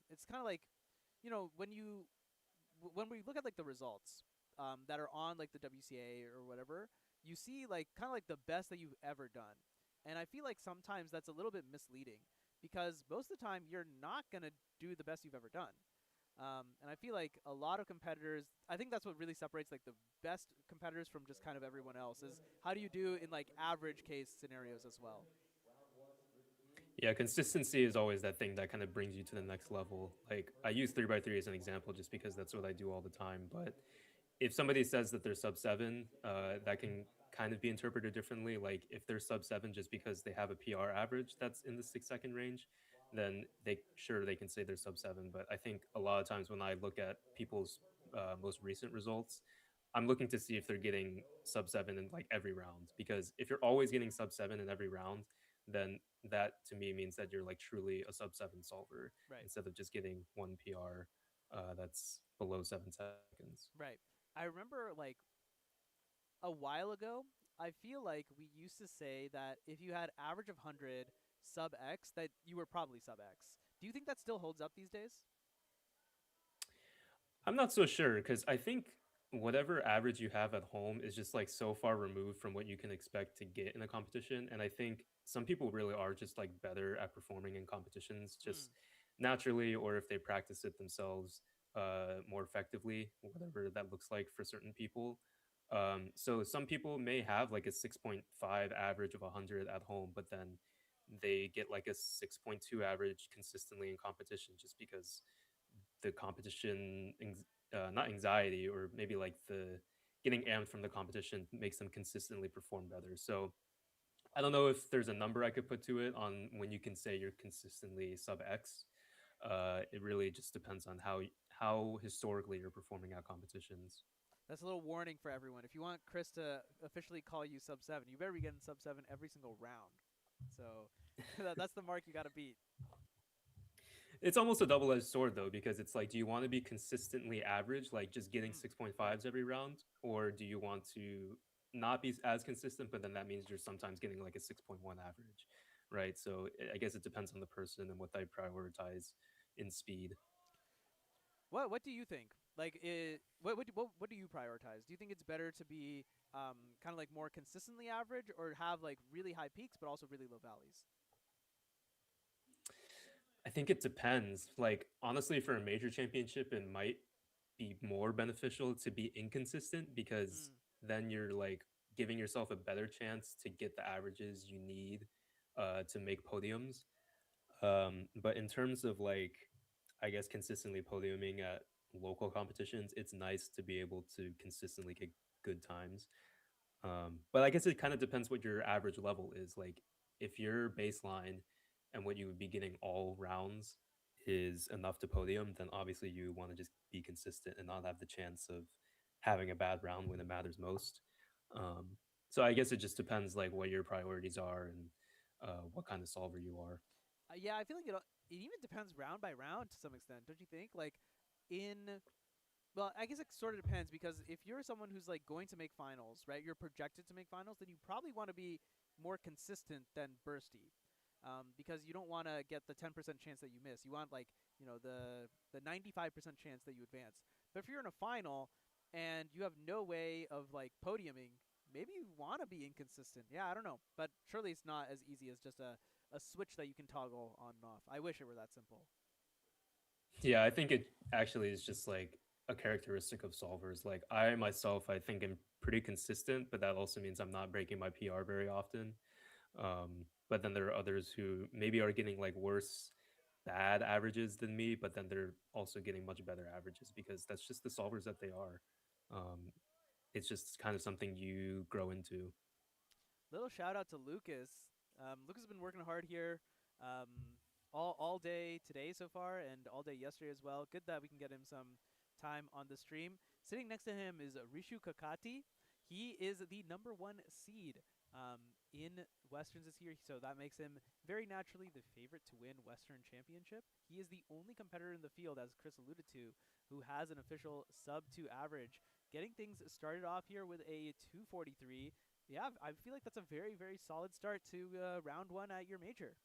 It's kind of like, when we look at like the results that are on like the WCA or whatever, you see like kind of like the best that you've ever done. And I feel like sometimes that's a little bit misleading because most of the time you're not going to do the best you've ever done. And I feel like a lot of competitors, I think that's what really separates like the best competitors from just kind of everyone else, is how do you do in like average case scenarios as well. Yeah, consistency is always that thing that kind of brings you to the next level. Like I use 3x3 as an example just because that's what I do all the time. But if somebody says that they're sub 7, that can kind of be interpreted differently. Like if they're sub 7 just because they have a PR average that's in the 6-second range, then they can say they're sub 7. But I think a lot of times when I look at people's most recent results, I'm looking to see if they're getting sub 7 in like every round. Because if you're always getting sub 7 in every round, then that to me means that you're like truly a sub 7 solver, Right. instead of just getting one PR that's below 7 seconds. Right. I remember like a while ago, I feel like we used to say that if you had average of 100 sub X, that you were probably sub X. Do you think that still holds up these days? I'm not so sure because I think whatever average you have at home is just like so far removed from what you can expect to get in a competition. And I think some people really are just like better at performing in competitions just naturally, or if they practice it themselves more effectively, whatever that looks like for certain people. So some people may have like a 6.5 average of 100 at home, but then they get like a 6.2 average consistently in competition just because the competition not anxiety, or maybe like the getting amped from the competition makes them consistently perform better. So I don't know if there's a number I could put to it on when you can say you're consistently sub X. It really just depends on how historically you're performing at competitions. That's a little warning for everyone. If you want Chris to officially call you sub 7, you better be getting sub 7 every single round. So that's the mark you got to beat. It's almost a double-edged sword though, because it's like, do you want to be consistently average, like just getting 6.5s every round, or do you want to not be as consistent, but then that means you're sometimes getting like a 6.1 average, right? So I guess it depends on the person and what they prioritize in speed. What do you think? Like, what do you prioritize? Do you think it's better to be kind of like more consistently average, or have like really high peaks but also really low valleys? I think it depends. Like honestly, for a major championship, it might be more beneficial to be inconsistent, because then you're like giving yourself a better chance to get the averages you need to make podiums. But in terms of like, I guess consistently podiuming at local competitions, it's nice to be able to consistently get good times. But I guess it kind of depends what your average level is. Like if your baseline and what you would be getting all rounds is enough to podium, then obviously you want to just be consistent and not have the chance of having a bad round when it matters most. So I guess it just depends like what your priorities are and what kind of solver you are. Yeah, I feel like it even depends round by round to some extent, don't you think? Like in Well, I guess it sort of depends, because if you're someone who's like going to make finals, right? You're projected to make finals, then you probably want to be more consistent than bursty, because you don't want to get the 10% chance that you miss. You want like the 95% chance that you advance. But if you're in a final and you have no way of like podiuming, maybe you want to be inconsistent. Yeah, I don't know, but surely it's not as easy as just a switch that you can toggle on and off. I wish it were that simple. Yeah, I think it actually is just like a characteristic of solvers. Like I myself, I think I'm pretty consistent, but that also means I'm not breaking my PR very often. But then there are others who maybe are getting like worse bad averages than me, but then they're also getting much better averages because that's just the solvers that they are. It's just kind of something you grow into. Little shout out to Lucas. Lucas has been working hard here all day today so far, and all day yesterday as well. Good that we can get him some time on the stream. Sitting next to him is Rishu Kakati. He is the #1 seed in Westerns this year, so that makes him very naturally the favorite to win Western Championship. He is the only competitor in the field, as Chris alluded to, who has an official sub-2 average. Getting things started off here with a 243. Yeah, I feel like that's a very, very solid start to round 1 at your major.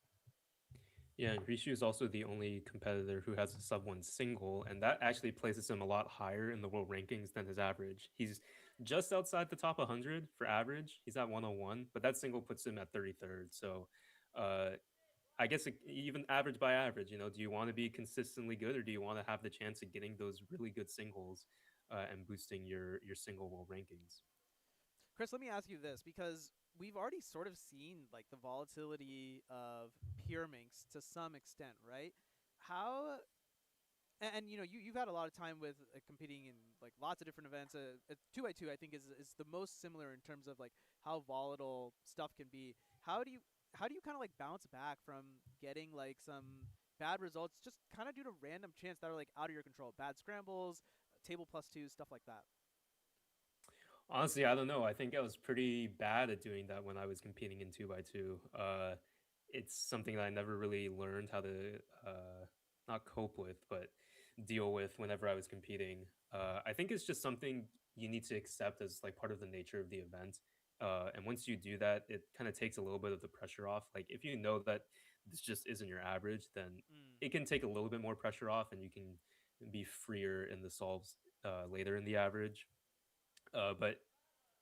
Yeah, and Rishu is also the only competitor who has a sub-1 single, and that actually places him a lot higher in the world rankings than his average. He's just outside the top 100 for average. He's at 101, but that single puts him at 33rd. So I guess even average by average, do you want to be consistently good, or do you want to have the chance of getting those really good singles and boosting your single world rankings? Chris, let me ask you this, because we've already sort of seen like the volatility of Pyraminx to some extent, right? How, and you've had a lot of time with competing in like lots of different events. 2x2 I think is the most similar in terms of like how volatile stuff can be. How do you kind of like bounce back from getting like some bad results just kind of due to random chance that are like out of your control, bad scrambles, table +2, stuff like that? Honestly, I don't know. I think I was pretty bad at doing that when I was competing in 2x2. It's something that I never really learned how to not cope with, but deal with whenever I was competing. I think it's just something you need to accept as like part of the nature of the event. And once you do that, it kind of takes a little bit of the pressure off. Like if you know that this just isn't your average, then it can take a little bit more pressure off, and you can be freer in the solves later in the average. But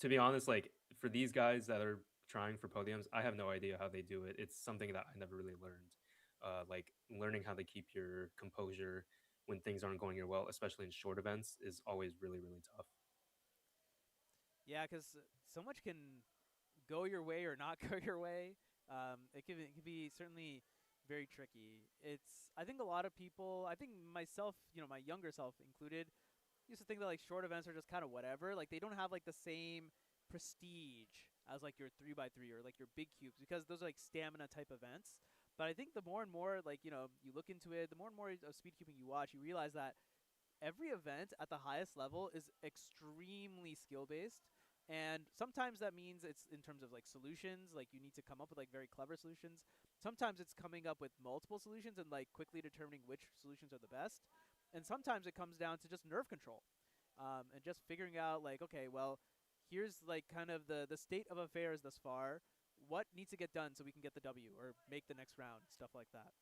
to be honest, like for these guys that are trying for podiums, I have no idea how they do it. It's something that I never really learned. Like learning how to keep your composure when things aren't going your well, especially in short events, is always really, really tough. Yeah, because so much can go your way or not go your way. It can be certainly very tricky. I think a lot of people, I think myself, my younger self included, used to think that like short events are just kind of whatever. Like they don't have like the same prestige as like your 3x3 or like your big cubes, because those are like stamina type events. But I think the more and more like you look into it, the more and more of speed cubing you watch, you realize that every event at the highest level is extremely skill based. And sometimes that means it's in terms of like solutions, like you need to come up with like very clever solutions. Sometimes it's coming up with multiple solutions and like quickly determining which solutions are the best. And sometimes it comes down to just nerve control, and just figuring out like, okay, well, here's like kind of the state of affairs thus far. What needs to get done so we can get the W or make the next round, stuff like that.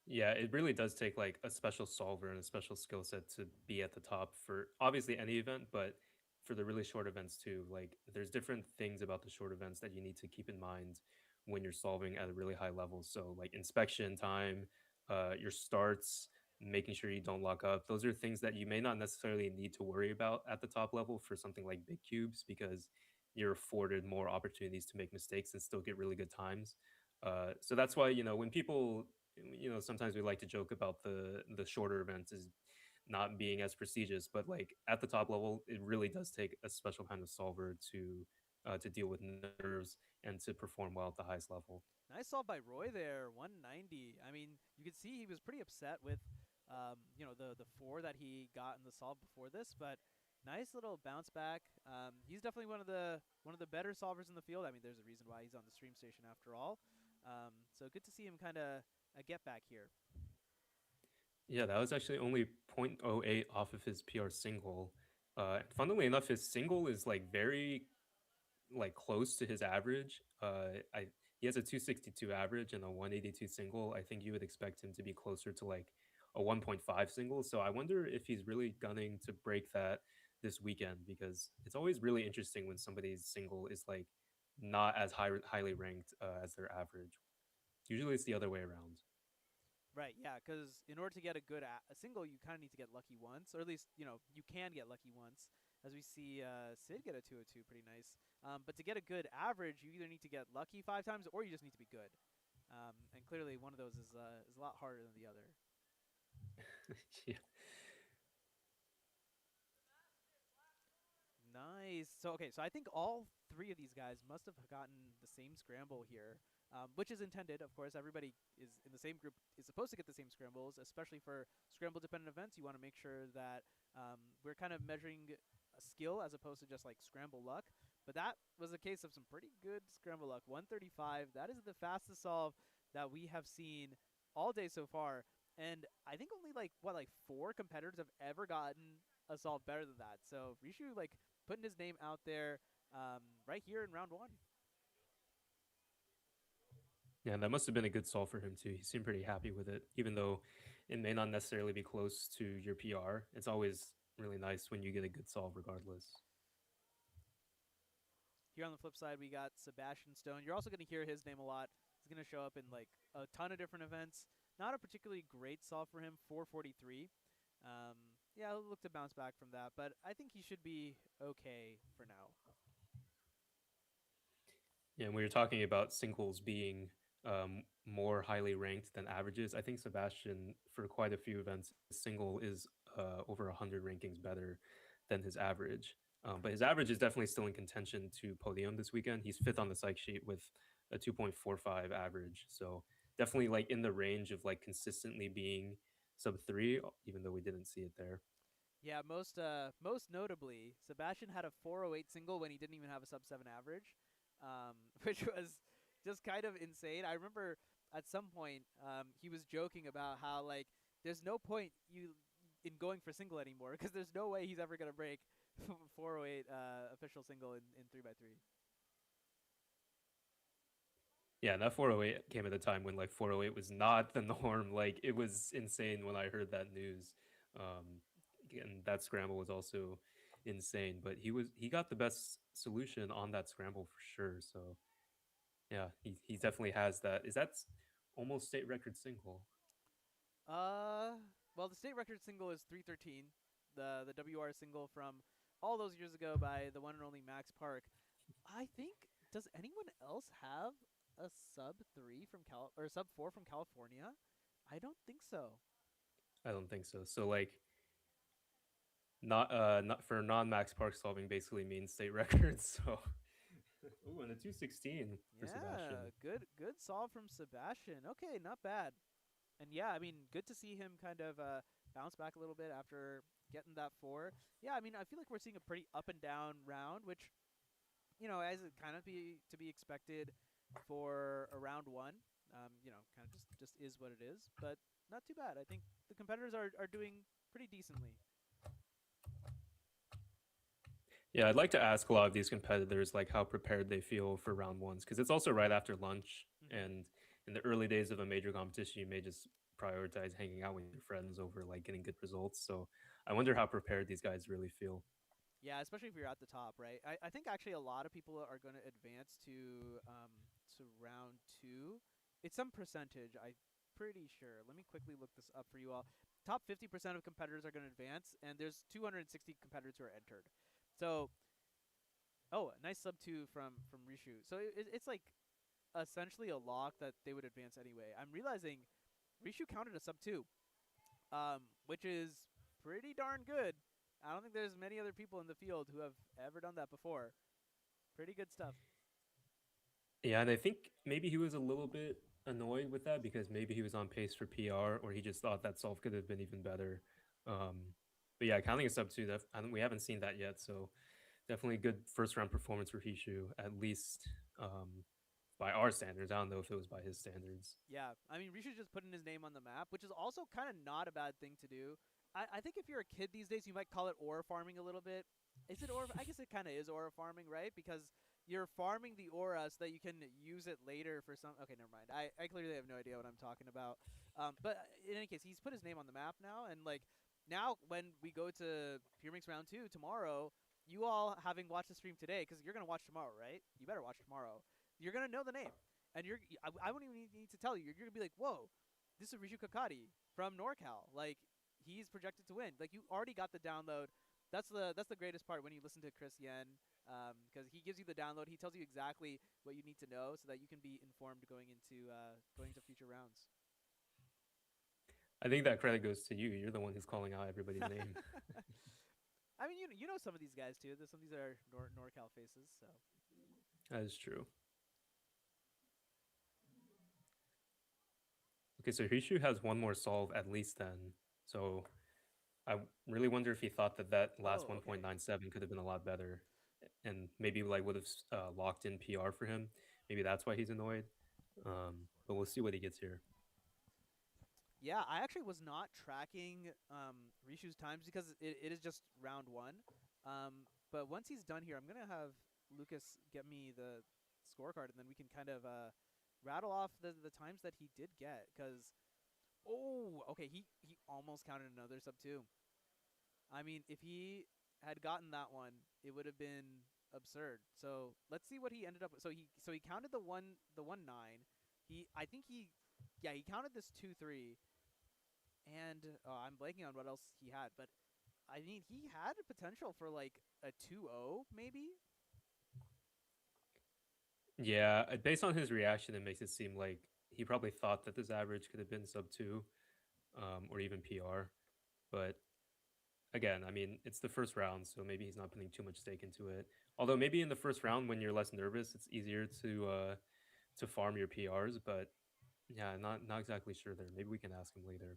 Yeah, it really does take like a special solver and a special skill set to be at the top for obviously any event, but for the really short events too. Like there's different things about the short events that you need to keep in mind when you're solving at a really high level. So like inspection time, your starts, making sure you don't lock up. Those are things that you may not necessarily need to worry about at the top level for something like big cubes, because you're afforded more opportunities to make mistakes and still get really good times. So that's why, when people, sometimes we like to joke about the shorter events as not being as prestigious, but like at the top level, it really does take a special kind of solver to deal with nerves and to perform well at the highest level. Nice solve by Roy there, 190. I mean, you could see he was pretty upset with, the 4 that he got in the solve before this, but nice little bounce back. He's definitely one of the better solvers in the field. I mean, there's a reason why he's on the stream station after all. So good to see him kind of get back here. Yeah, that was actually only 0.08 off of his PR single. Funnily enough, his single is like very like close to his average. He has a 262 average and a 182 single. I think you would expect him to be closer to like a 1.5 single. So I wonder if he's really gunning to break that this weekend, because it's always really interesting when somebody's single is like not as highly ranked as their average. Usually it's the other way around. Right, yeah, because in order to get a good a single, you kind of need to get lucky once, or at least, you can get lucky once, as we see Sid get a 202, pretty nice. But to get a good average, you either need to get lucky 5 times, or you just need to be good. And clearly, one of those is a lot harder than the other. Yeah. Nice. So I think all 3 of these guys must have gotten the same scramble here, which is intended. Of course, everybody is in the same group is supposed to get the same scrambles, especially for scramble-dependent events. You want to make sure that we're kind of measuring a skill as opposed to just like scramble luck. But that was a case of some pretty good scramble luck. 135. That is the fastest solve that we have seen all day so far. And I think only like 4 competitors have ever gotten a solve better than that. So Rishu putting his name out there right here in round 1. Yeah, that must have been a good solve for him too. He seemed pretty happy with it, even though it may not necessarily be close to your PR. It's always really nice when you get a good solve regardless. Here on the flip side, we got Sebastian Stone. You're also going to hear his name a lot. He's going to show up in like a ton of different events. Not a particularly great solve for him, 443. Yeah, he'll look to bounce back from that, but I think he should be okay for now. Yeah, and we were talking about singles being more highly ranked than averages. I think Sebastian, for quite a few events, his single is over 100 rankings better than his average. But his average is definitely still in contention to podium this weekend. He's 5th on the psych sheet with a 2.45 average. So definitely like in the range of like consistently being sub 3, even though we didn't see it there. Yeah, most notably, Sebastian had a 408 single when he didn't even have a sub 7 average, which was just kind of insane. I remember at some point he was joking about how like there's no point in going for single anymore because there's no way he's ever gonna break 408 official single in 3x3. Yeah, that 408 came at a time when like 408 was not the norm. Like it was insane when I heard that news. And that scramble was also insane, but he got the best solution on that scramble for sure. So yeah, he definitely has that. Is that almost state record single? Well, the state record single is 313, the WR single from all those years ago by the one and only Max Park. I think, does anyone else have a sub 3 from sub 4 from California? I don't think so. I don't think so. So like not for non-Max Park solving basically means state records. So ooh, and a 216 for Sebastian. Good solve from Sebastian. Okay, not bad. And yeah, I mean, good to see him kind of bounce back a little bit after getting that 4. Yeah, I mean, I feel like we're seeing a pretty up and down round, which, as it kind of to be expected for a round 1. Kind of just is what it is, but not too bad. I think the competitors are doing pretty decently. Yeah, I'd like to ask a lot of these competitors like how prepared they feel for round 1s, because it's also right after lunch, and in the early days of a major competition, you may just prioritize hanging out with your friends over like getting good results. So I wonder how prepared these guys really feel. Yeah, especially if you're at the top, right? I think actually a lot of people are going to advance to round 2. It's some percentage, I'm pretty sure. Let me quickly look this up for you all. Top 50% of competitors are going to advance, and there's 260 competitors who are entered. So, a nice sub 2 from Rishu. So it's like essentially a lock that they would advance anyway. I'm realizing Rishu counted a sub 2, which is pretty darn good. I don't think there's many other people in the field who have ever done that before. Pretty good stuff. Yeah, and I think maybe he was a little bit annoyed with that because maybe he was on pace for PR, or he just thought that solve could have been even better. But yeah, counting a sub 2, we haven't seen that yet. So definitely a good first round performance for Hishu, at least by our standards. I don't know if it was by his standards. Yeah, I mean, Rishu's just putting his name on the map, which is also kind of not a bad thing to do. I think if you're a kid these days, you might call it aura farming a little bit. Is it aura? I guess it kind of is aura farming, right? Because you're farming the aura so that you can use it later for some. Okay, never mind. I clearly have no idea what I'm talking about. But in any case, he's put his name on the map now, and like now when we go to Pyraminx round 2 tomorrow, you all having watched the stream today, because you're gonna watch tomorrow, right? You better watch tomorrow. You're gonna know the name, and I wouldn't even need to tell you. You're gonna be like, whoa, this is Rishu Kakati from NorCal. Like, he's projected to win. Like, you already got the download. That's the greatest part when you listen to Chris Yen, because he gives you the download. He tells you exactly what you need to know so that you can be informed going into future rounds. I think that credit goes to you. You're the one who's calling out everybody's name. I mean, you know some of these guys too. Some of these are NorCal faces, so. That is true. Okay, so Rishu has one more solve at least then. So I really wonder if he thought that last 1.97 could have been a lot better, and maybe like would have locked in PR for him. Maybe that's why he's annoyed. But we'll see what he gets here. Yeah, I actually was not tracking Rishu's times because it is just round 1. But once he's done here, I'm gonna have Lucas get me the scorecard, and then we can kind of rattle off the times that he did get. Because, okay, he almost counted another sub 2. I mean, if he had gotten that one, it would have been absurd. So let's see what he ended up with. So he counted the 1-9. He counted this 2-3. And I'm blanking on what else he had, but I mean, he had a potential for like a 2-0 maybe. Yeah, based on his reaction, it makes it seem like he probably thought that this average could have been sub 2, or even PR. But again, I mean, it's the first round, so maybe he's not putting too much stake into it. Although maybe in the first round, when you're less nervous, it's easier to farm your PRs. But yeah, not exactly sure there. Maybe we can ask him later.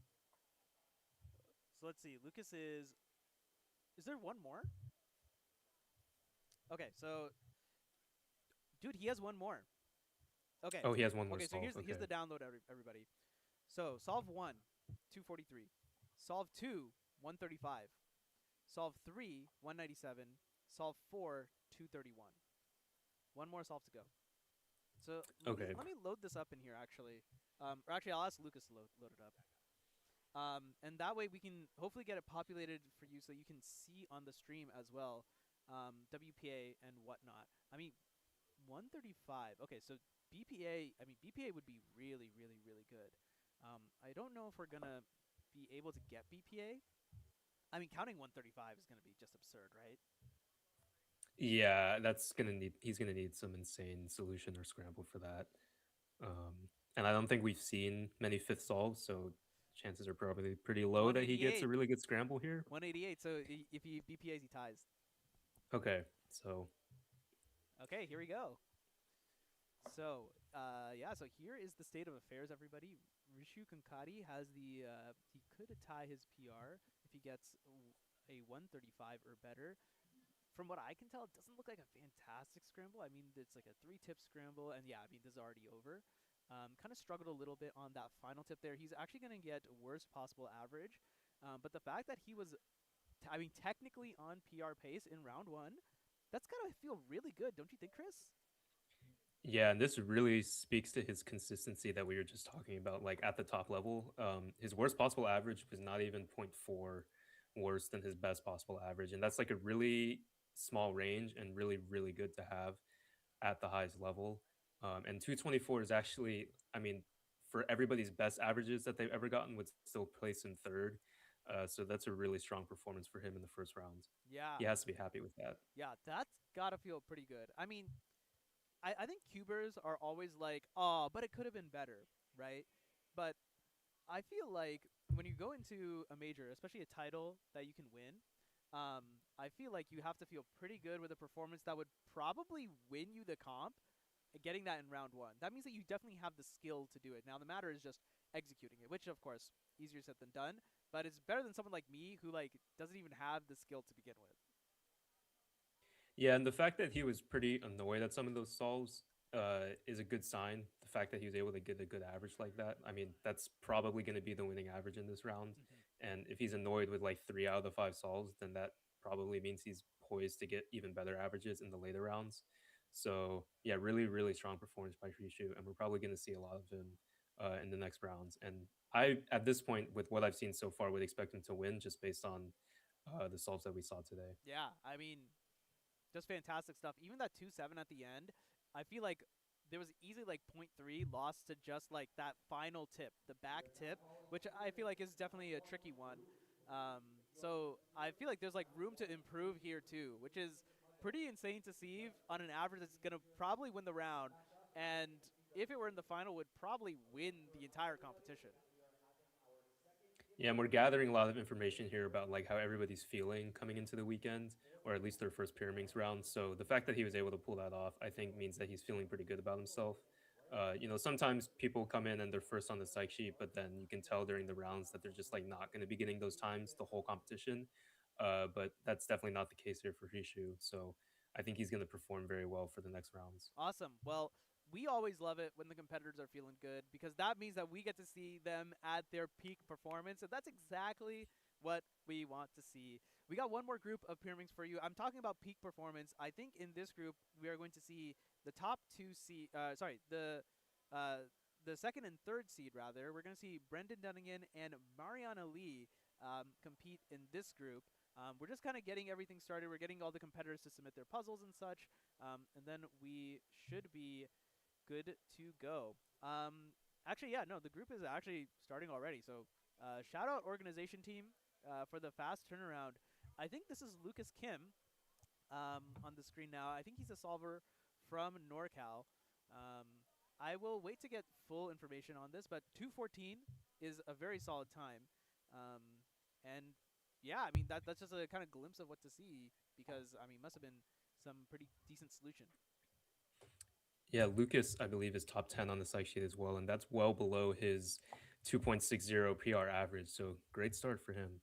So let's see. Lucas is there one more? Okay, so dude, he has one more. Okay. Oh, he has one more. Okay, solve. So here's the download, everybody. So solve 1, 243. Solve 2, 135. Solve 3, 197. Solve 4, 231. One more solve to go. So let me load this up in here, actually. Or actually, I'll ask Lucas to load it up. And that way we can hopefully get it populated for you so you can see on the stream as well, WPA and whatnot. I mean, 135. Okay, so BPA, BPA would be really, really, really good. I don't know if we're going to be able to get BPA. I mean, counting 135 is going to be just absurd, right? Yeah, he's gonna need some insane solution or scramble for that. And I don't think we've seen many fifth solves, so chances are probably pretty low that he gets a really good scramble here. 188. So if he BPAs, he ties. Okay, so. Okay, here we go. So yeah, so here is the state of affairs, everybody. Rishu Kankati has he could tie his PR if he gets a 135 or better. From what I can tell, it doesn't look like a fantastic scramble. I mean, it's like a 3-tip scramble, and yeah, I mean, this is already over. Kind of struggled a little bit on that final tip there. He's actually going to get worst possible average, but the fact that he was, technically on PR pace in round 1, that's got to feel really good, don't you think, Chris? Yeah, and this really speaks to his consistency that we were just talking about, like at the top level. His worst possible average was not even 0.4 worse than his best possible average, and that's like a really small range and really, really good to have at the highest level. And 224 is actually, I mean, for everybody's best averages that they've ever gotten, would still place in 3rd. So that's a really strong performance for him in the first round. Yeah. He has to be happy with that. Yeah, that's got to feel pretty good. I mean, I think cubers are always like, oh, but it could have been better, right? But I feel like when you go into a major, especially a title that you can win, I feel like you have to feel pretty good with a performance that would probably win you the comp, getting that in round 1. That means that you definitely have the skill to do it. Now, the matter is just executing it, which, of course, easier said than done. But it's better than someone like me who, doesn't even have the skill to begin with. Yeah, and the fact that he was pretty annoyed at some of those solves is a good sign. The fact that he was able to get a good average like that. I mean, that's probably going to be the winning average in this round. And if he's annoyed with like 3 out of the 5 solves, then that probably means he's poised to get even better averages in the later rounds. So yeah, really, really strong performance by Rishu, and we're probably going to see a lot of him in the next rounds. And I, at this point, with what I've seen so far, would expect him to win just based on the solves that we saw today. Yeah, I mean, just fantastic stuff. Even that 2-7 at the end, I feel like there was easily like 0.3 lost to just like that final tip, the back tip, which I feel like is definitely a tricky one. So I feel like there's like room to improve here too, which is pretty insane to see. On an average, it's going to probably win the round. And if it were in the final, would probably win the entire competition. Yeah, and we're gathering a lot of information here about like how everybody's feeling coming into the weekend, or at least their first Pyraminx round. So the fact that he was able to pull that off, I think, means that he's feeling pretty good about himself. You know, sometimes people come in and they're first on the psych sheet, but then you can tell during the rounds that they're just like not going to be getting those times the whole competition. But that's definitely not the case here for Rishu. So I think he's going to perform very well for the next rounds. Awesome. Well, we always love it when the competitors are feeling good because that means that we get to see them at their peak performance, and that's exactly what we want to see. We got one more group of Pyraminx for you. I'm talking about peak performance. I think in this group we are going to see the top two seed. The second and third seed rather. We're going to see Brendan Dunnigan and Mariana Lee compete in this group. We're just kind of getting everything started. We're getting all the competitors to submit their puzzles and such, and then we should be good to go. Actually, yeah, no, the group is actually starting already. So shout out organization team for the fast turnaround. I think this is Lucas Kim on the screen now. I think he's a solver from NorCal. I will wait to get full information on this, but 2:14 is a very solid time. And yeah, I mean, that's just a kind of glimpse of what to see because, I mean, must have been some pretty decent solution. Yeah, Lucas, I believe, is top 10 on the psych sheet as well, and that's well below his 2.60 PR average, so great start for him.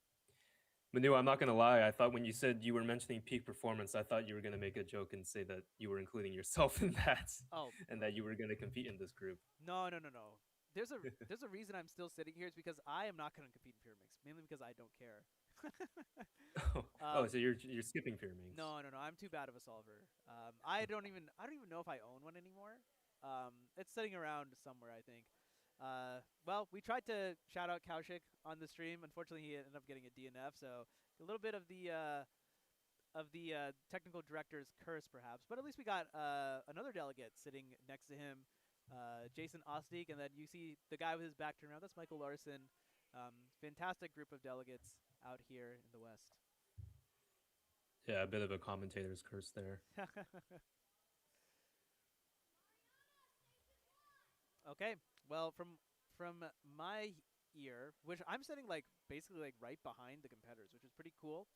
Manu, I'm not going to lie, I thought when you said you were mentioning peak performance, I thought you were going to make a joke and say that you were including yourself in that, and that you were going to compete in this group. No. There's a reason I'm still sitting here. It's because I am not going to compete in Pyraminx, mainly because I don't care. So you're skipping Pyraminx. No. I'm too bad of a solver. I don't even know if I own one anymore. It's sitting around somewhere, I think. Well, we tried to shout out Kaushik on the stream. Unfortunately, he ended up getting a DNF, so a little bit of the technical director's curse, perhaps. But at least we got another delegate sitting next to him, Jason Ostig, and then you see the guy with his back turned around. That's Michael Larson. Fantastic group of delegates out here in the West. Yeah, a bit of a commentator's curse there. Okay, well, from my ear, which I'm sitting like basically like right behind the competitors, which is pretty cool.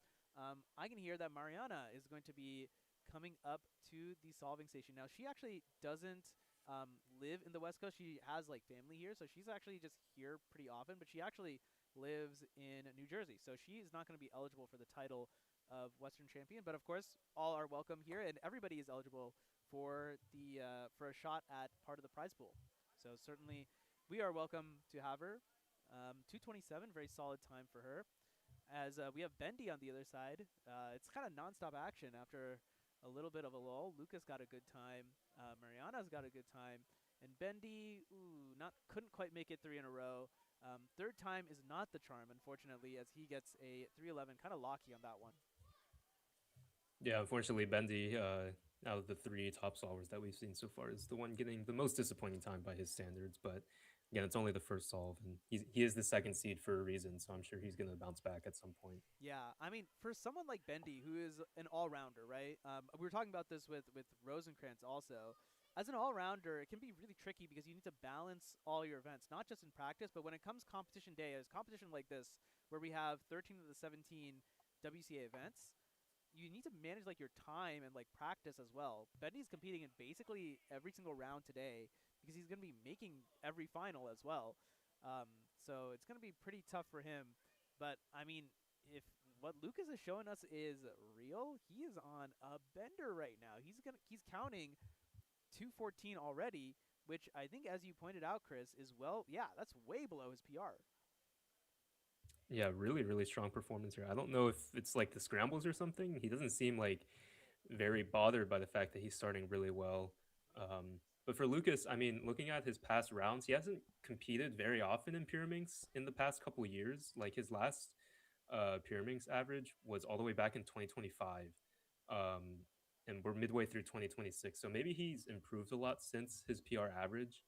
I can hear that Mariana is going to be coming up to the solving station. Now, she actually doesn't live in the West Coast. She has like family here, so she's actually just here pretty often, but she actually lives in New Jersey, so she is not going to be eligible for the title of Western Champion. But of course, all are welcome here, and everybody is eligible for the for a shot at part of the prize pool. So certainly, we are welcome to have her. 2:27, very solid time for her. As we have Bendy on the other side, it's kind of nonstop action after a little bit of a lull. Lucas got a good time. Mariana's got a good time. And Bendy, couldn't quite make it 3 in a row. Third time is not the charm, unfortunately, as he gets a 3:11, kind of locky on that one. Yeah, unfortunately, Bendy, out of the 3 top solvers that we've seen so far, is the one getting the most disappointing time by his standards. But again, it's only the first solve, and he is the second seed for a reason, so I'm sure he's going to bounce back at some point. Yeah, I mean, for someone like Bendy, who is an all-rounder, right? We were talking about this with Rosenkrantz also. As an all-rounder, it can be really tricky because you need to balance all your events, not just in practice, but when it comes competition day, as competition like this, where we have 13 of the 17 WCA events, you need to manage like your time and like practice as well. Bendy's competing in basically every single round today because he's going to be making every final as well. So it's going to be pretty tough for him. But I mean, if what Lucas is showing us is real, he is on a bender right now. He's counting 2:14 already, which I think, as you pointed out, Chris, is that's way below his PR. Yeah, really, really strong performance here. I don't know if it's like the scrambles or something. He doesn't seem like very bothered by the fact that he's starting really well. But for Lucas, I mean, looking at his past rounds, he hasn't competed very often in Pyraminx in the past couple of years. Like his last Pyraminx average was all the way back in 2025. Um, and we're midway through 2026. So maybe he's improved a lot since his PR average.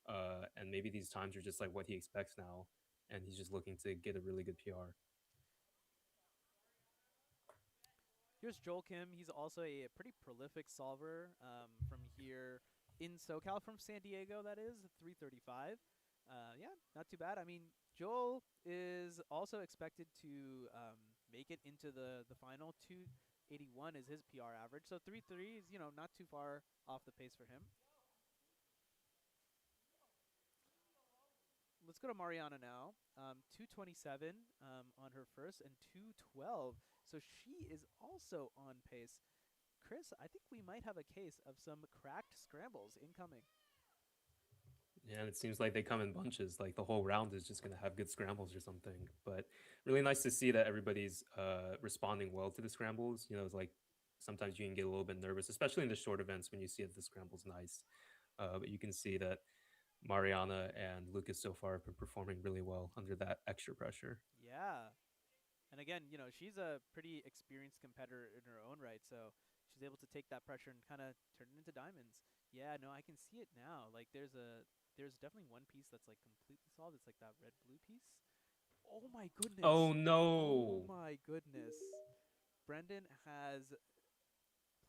And maybe these times are just like what he expects now. And he's just looking to get a really good PR. Here's Joel Kim. He's also a pretty prolific solver from here in SoCal, from San Diego, that is, 335. Yeah, not too bad. I mean, Joel is also expected to make it into the final. 281 is his PR average. So 3-3 is, not too far off the pace for him. Let's go to Mariana now. 227 on her first and 212. So she is also on pace. Chris, I think we might have a case of some cracked scrambles incoming. Yeah, and it seems like they come in bunches. Like the whole round is just going to have good scrambles or something. But really nice to see that everybody's responding well to the scrambles. It's like sometimes you can get a little bit nervous, especially in the short events when you see that the scramble's nice. But you can see that Mariana and Lucas so far have been performing really well under that extra pressure. Yeah. And again, she's a pretty experienced competitor in her own right, so she's able to take that pressure and kind of turn it into diamonds. Yeah, no, I can see it now. Like there's definitely one piece that's like completely solved. It's like that red-blue piece. Oh my goodness. Oh no. Oh my goodness. Brendan has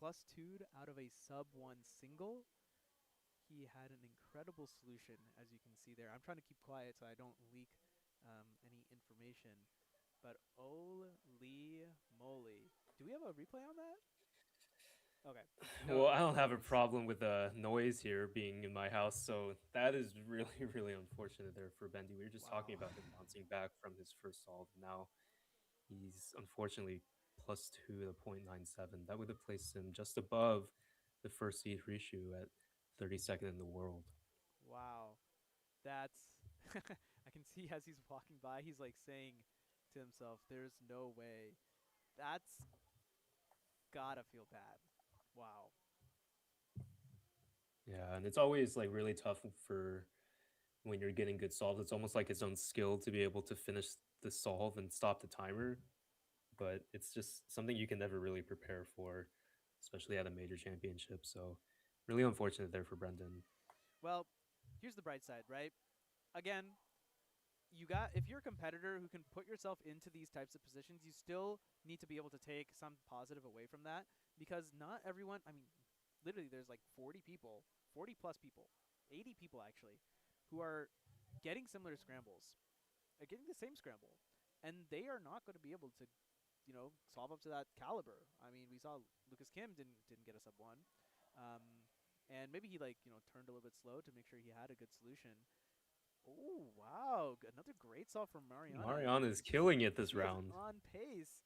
+2'd out of a sub-1 single. He had an incredible solution, as you can see there. I'm trying to keep quiet so I don't leak any information. But holy moly. Do we have a replay on that? Okay. Well, I don't have a problem with the noise here being in my house, so that is really, really unfortunate there for Bendy. We were just talking about him bouncing back from his first solve. Now he's unfortunately +2 to 0.97. That would have placed him just above the first seed Rishu at 32nd in the world. Wow. That's I can see as he's walking by, he's like saying to himself, there's no way. That's gotta feel bad. Wow. Yeah, and it's always like really tough for when you're getting good solves. It's almost like his own skill to be able to finish the solve and stop the timer. But it's just something you can never really prepare for, especially at a major championship. So really unfortunate there for Brendan. Well, here's the bright side, right? Again, if you're a competitor who can put yourself into these types of positions, you still need to be able to take some positive away from that, because not everyone, I mean, literally there's like 40 plus people, 80 people actually, who are getting similar scrambles, getting the same scramble, and they are not going to be able to, solve up to that caliber. I mean, we saw Lucas Kim didn't get a sub-1, and maybe he turned a little bit slow to make sure he had a good solution. Oh, wow. Another great solve from Mariana. Mariana is killing it this round. On pace.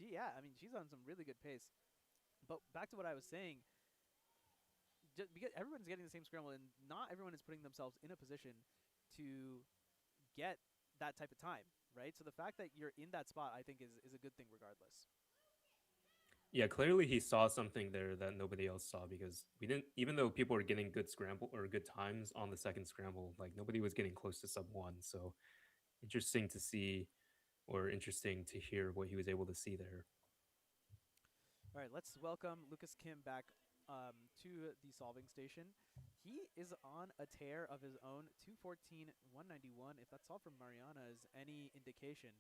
Yeah, I mean, she's on some really good pace. But back to what I was saying, because everyone's getting the same scramble, and not everyone is putting themselves in a position to get that type of time, right? So the fact that you're in that spot, I think, is a good thing regardless. Yeah, clearly he saw something there that nobody else saw, because we didn't, even though people were getting good scramble or good times on the second scramble, like nobody was getting close to sub-1. So interesting to see, or interesting to hear what he was able to see there. All right, let's welcome Lucas Kim back to the solving station. He is on a tear of his own, 214, 191. If that solve from Mariana is any indication,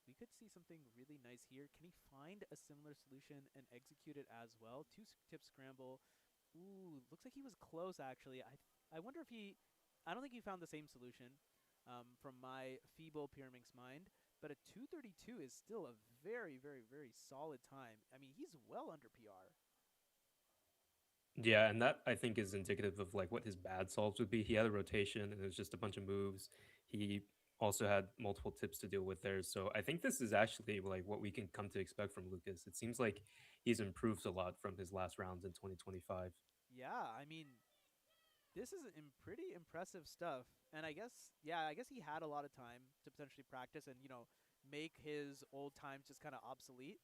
we could see something really nice here. Can he find a similar solution and execute it as well? Two-tip scramble. Ooh, looks like he was close, actually. I wonder if I don't think he found the same solution from my feeble Pyraminx mind, but a 232 is still a very, very, very solid time. I mean, he's well under PR. Yeah, and that I think is indicative of like what his bad solves would be. He had a rotation and it was just a bunch of moves. He also had multiple tips to deal with there. So I think this is actually like what we can come to expect from Lucas. It seems like he's improved a lot from his last rounds in 2025. Yeah, I mean, this is pretty impressive stuff. And I guess he had a lot of time to potentially practice and, make his old times just kind of obsolete,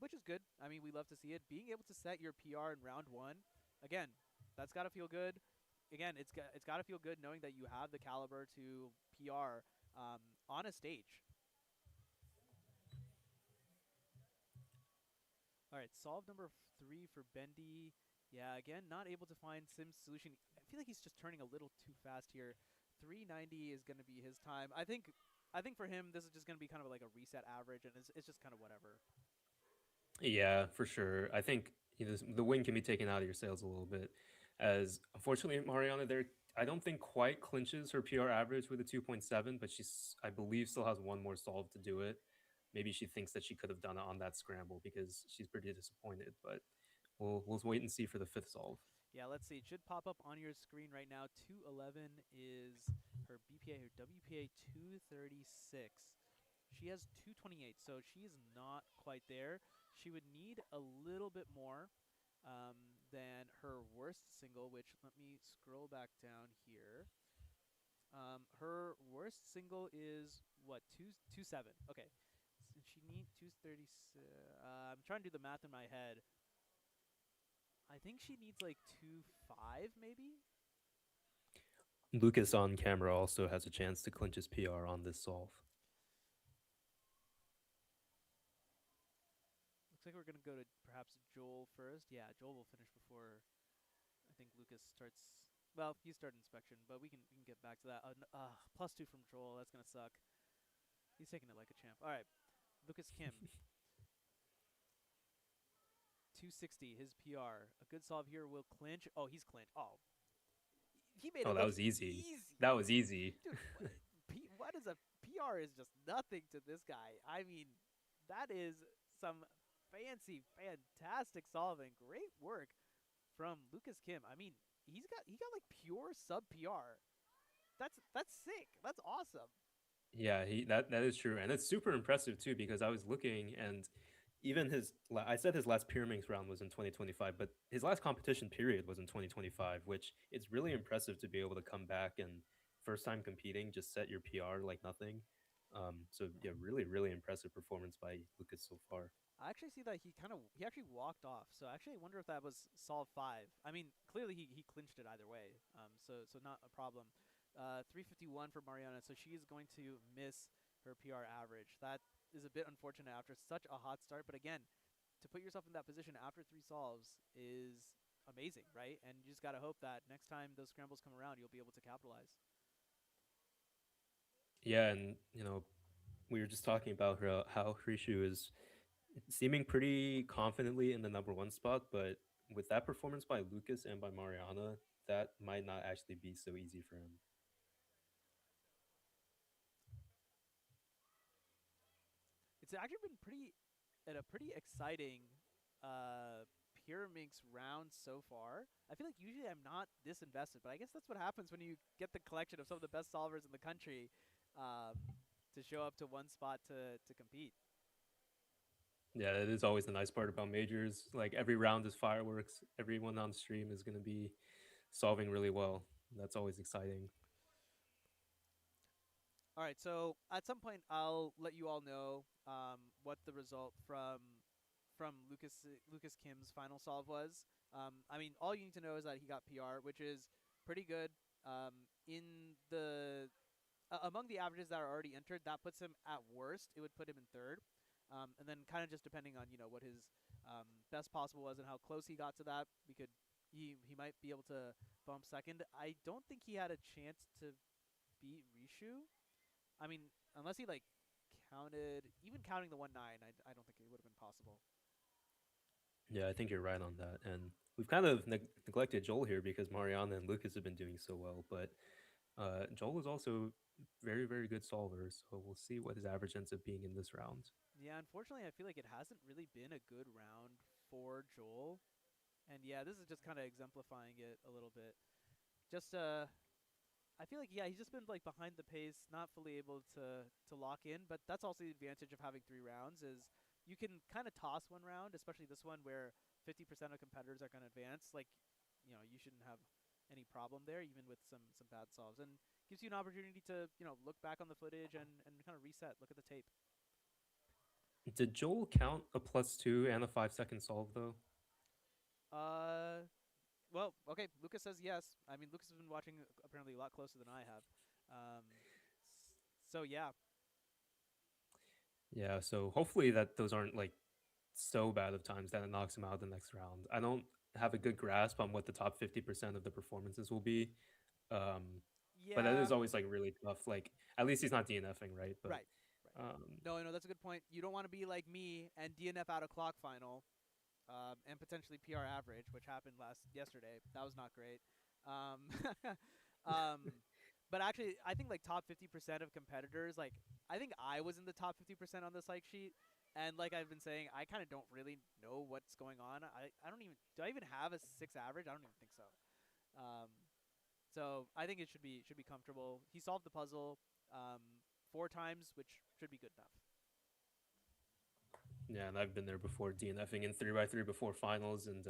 which is good. I mean, we love to see it. Being able to set your PR in round 1, again, that's got to feel good. Again, it's got to feel good knowing that you have the caliber to PR on a stage. All right, solve number 3 for Bendy. Yeah, again, not able to find Sim's solution. I feel like he's just turning a little too fast here. 390 is going to be his time. I think for him, this is just going to be kind of like a reset average, and it's just kind of whatever. Yeah, for sure. I think the win can be taken out of your sails a little bit, as unfortunately Mariana there, I don't think quite clinches her PR average with a 2.7, but I believe, still has one more solve to do it. Maybe she thinks that she could have done it on that scramble because she's pretty disappointed, but we'll wait and see for the 5th solve. Yeah, let's see. It should pop up on your screen right now. 211 is her BPA, her WPA 236. She has 228, so she is not quite there. She would need a little bit more than her worst single, which, let me scroll back down here. Her worst single is, what, 2.7. Okay. So she needs 230. I'm trying to do the math in my head. I think she needs like 2.5 maybe? Lucas on camera also has a chance to clinch his PR on this solve. Looks like we're going to go to perhaps Joel first. Yeah, Joel will finish before I think Lucas starts. Well, you start inspection, but we can get back to that. +2 from Joel. That's going to suck. He's taking it like a champ. All right, Lucas Kim. 260, his PR. A good solve here will clinch. Oh, he's clinched. Oh, he made it. Oh, that was easy. That was easy. Dude, what is a PR? Is just nothing to this guy. I mean, that is some fancy, fantastic solving. Great work from Lucas Kim. I mean, he got like pure sub PR. That's sick. That's awesome. Yeah, that is true, and it's super impressive too, because I was looking, and even I said his last Pyraminx round was in 2025, but his last competition period was in 2025, which it's really impressive to be able to come back and first time competing, just set your PR like nothing. So yeah, really, really impressive performance by Lucas so far. I actually see that he actually walked off. So actually, I wonder if that was solve 5. I mean, clearly he clinched it either way. So not a problem. 351 for Mariana. So she is going to miss her PR average. That is a bit unfortunate after such a hot start. But again, to put yourself in that position after 3 solves is amazing, right? And you just got to hope that next time those scrambles come around, you'll be able to capitalize. Yeah, and we were just talking about how Hrishu is seeming pretty confidently in the #1 spot, but with that performance by Lucas and by Mariana, that might not actually be so easy for him. It's actually been a pretty exciting Pyraminx round so far. I feel like usually I'm not this invested, but I guess that's what happens when you get the collection of some of the best solvers in the country to show up to one spot to compete. Yeah, that is always the nice part about majors. Like, every round is fireworks. Everyone on stream is going to be solving really well. That's always exciting. All right, so at some point I'll let you all know what the result from Lucas Kim's final solve was. I mean, all you need to know is that he got PR, which is pretty good. In the among the averages that are already entered, that puts him at worst. It would put him in 3rd. And then kind of just depending on what his best possible was and how close he got to that, he might be able to bump 2nd. I don't think he had a chance to beat Rishu. I mean, unless he counting the 1-9, I don't think it would have been possible. Yeah, I think you're right on that. And we've kind of neglected Joel here because Mariana and Lucas have been doing so well, but Joel is also very, very good solver, so we'll see what his average ends up being in this round. Yeah, unfortunately, I feel like it hasn't really been a good round for Joel. And yeah, this is just kind of exemplifying it a little bit. Just, I feel like, yeah, he's just been like behind the pace, not fully able to lock in, but that's also the advantage of having 3 rounds is you can kind of toss one round, especially this one where 50% of competitors are going to advance. Like, you shouldn't have any problem there, even with some bad solves, and gives you an opportunity to look back on the footage and kind of reset, look at the tape. Did Joel count a +2 and a 5-second solve though? Well, okay. Lucas says yes. I mean, Lucas has been watching apparently a lot closer than I have. So yeah. Yeah, so hopefully that those aren't like so bad of times that it knocks him out the next round. I don't have a good grasp on what the top 50% of the performances will be. But that Yeah. is always like really tough. Like at least he's not DNFing, right? But Right. No, that's a good point. You don't want to be like me and DNF out of clock final, and potentially PR average, which happened yesterday. That was not great. Um, but actually, I think like top 50% of competitors, like I think I was in the top 50% on the psych sheet, and like I've been saying, I kind of don't really know what's going on. I don't even do I even have a 6 average? I don't even think so. So I think it should be comfortable. He solved the puzzle 4 times, which should be good enough. yeah, and I've been there before DNFing in 3x3 before finals, and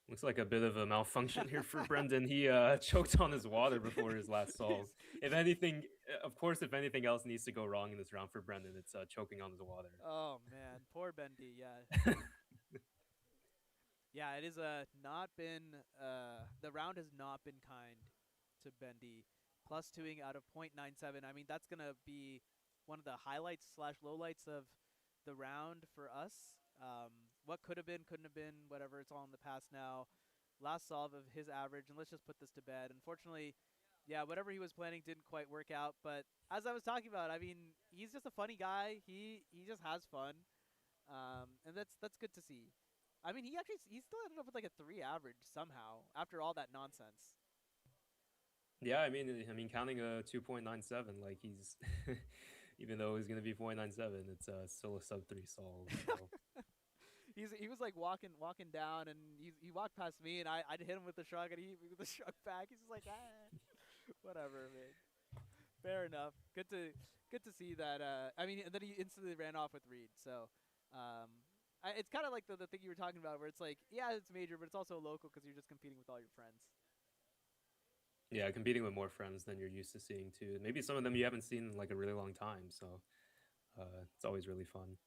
looks like a bit of a malfunction here for Brendan. He choked on his water before his last solve. If anything, of course, if anything else needs to go wrong in this round for Brendan, it's choking on his water. Oh man, poor Bendy. Yeah. Yeah, it is not been the round has not been kind to Bendy. +2ing out of 0.97. I mean, that's gonna be one of the highlights / lowlights of the round for us. What could have been, couldn't have been, whatever. It's all in the past now. Last solve of his average, and let's just put this to bed. Unfortunately, yeah, whatever he was planning didn't quite work out. But as I was talking about, I mean, he's just a funny guy. He just has fun, and that's good to see. I mean, he still ended up with like a 3 average somehow after all that nonsense. Yeah, I mean, counting a 2.97, like he's, even though he's gonna be 0.97, it's still a sub-3 solve. So. He was like walking down, and he walked past me, and I'd hit him with the shrug, and he hit me with the shrug back. He's just like, whatever, man. Fair enough. Good to see that. I mean, and then he instantly ran off with Reed. So, it's kind of like the thing you were talking about, where it's like, yeah, it's major, but it's also local because you're just competing with all your friends. Yeah, competing with more friends than you're used to seeing too. Maybe some of them you haven't seen in like a really long time, so it's always really fun.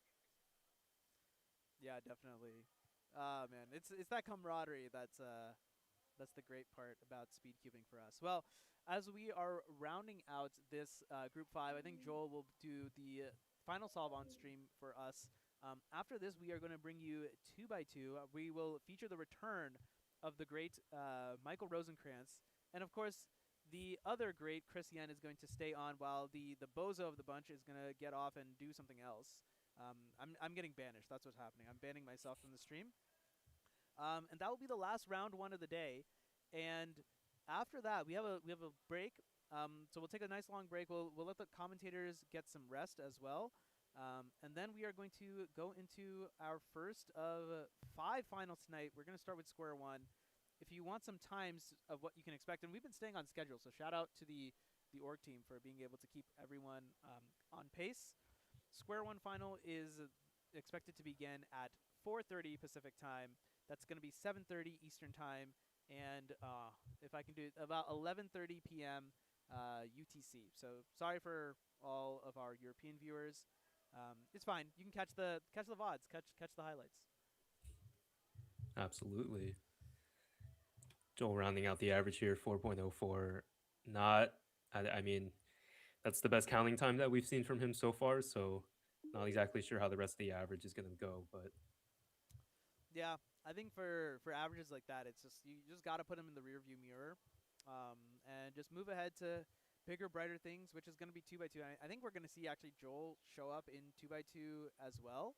Yeah, definitely. Man, it's that camaraderie that's the great part about speed cubing for us. Well, as we are rounding out this group 5, I think Joel will do the final solve on stream for us. After this, we are going to bring you 2x2. We will feature the return of the great Michael Rosenkrantz, and of course, the other great Chris Yen is going to stay on while the bozo of the bunch is going to get off and do something else. I'm getting banished. That's what's happening. I'm banning myself from the stream. And that will be the last round 1 of the day. And after that, we have a break. So we'll take a nice long break. We'll let the commentators get some rest as well. And then we are going to go into our first of 5 finals tonight. We're going to start with square 1. If you want some times of what you can expect, and we've been staying on schedule, so shout out to the org team for being able to keep everyone on pace. Square 1 final is expected to begin at 4:30 Pacific time. That's going to be 7:30 Eastern time, and if I can do it, about 11:30 p.m. UTC. So sorry for all of our European viewers. It's fine. You can catch the VODs, catch the highlights. Absolutely. Joel rounding out the average here, 4.04. Not, I mean, that's the best counting time that we've seen from him so far. So not exactly sure how the rest of the average is going to go, but yeah, I think for averages like that, it's just you just got to put him in the rearview mirror, and just move ahead to bigger, brighter things, which is going to be 2x2. I think we're going to see actually Joel show up in 2x2 as well.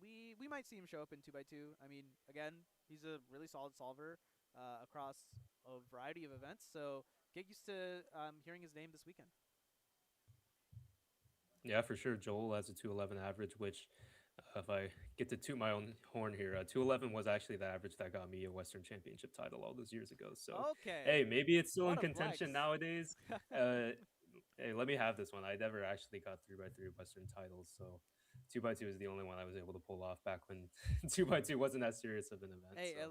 We might see him show up in 2x2. I mean, again, he's a really solid solver across a variety of events, so get used to hearing his name this weekend. Yeah, for sure. Joel has a 211 average, which if I get to toot my own horn here, 211 was actually the average that got me a Western Championship title all those years ago. So, okay. Hey, maybe it's still in contention nowadays. Hey, let me have this one. I never actually got 3x3 Western titles, so 2x2 is the only one I was able to pull off back when 2x2 wasn't that serious of an event. Hey, so,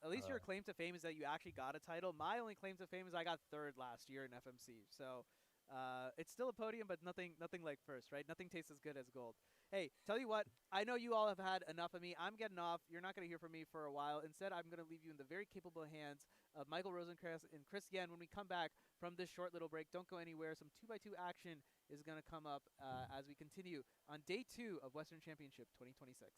at least your claim to fame is that you actually got a title. My only claim to fame is I got 3rd last year in FMC. So It's still a podium, but nothing like first, right? Nothing tastes as good as gold. Hey, tell you what, I know you all have had enough of me. I'm getting off. You're not going to hear from me for a while. Instead, I'm going to leave you in the very capable hands of Michael Rosencrantz and Chris Yen when we come back from this short little break. Don't go anywhere. Some 2x2 action is going to come up as we continue on day 2 of Western Championship 2026.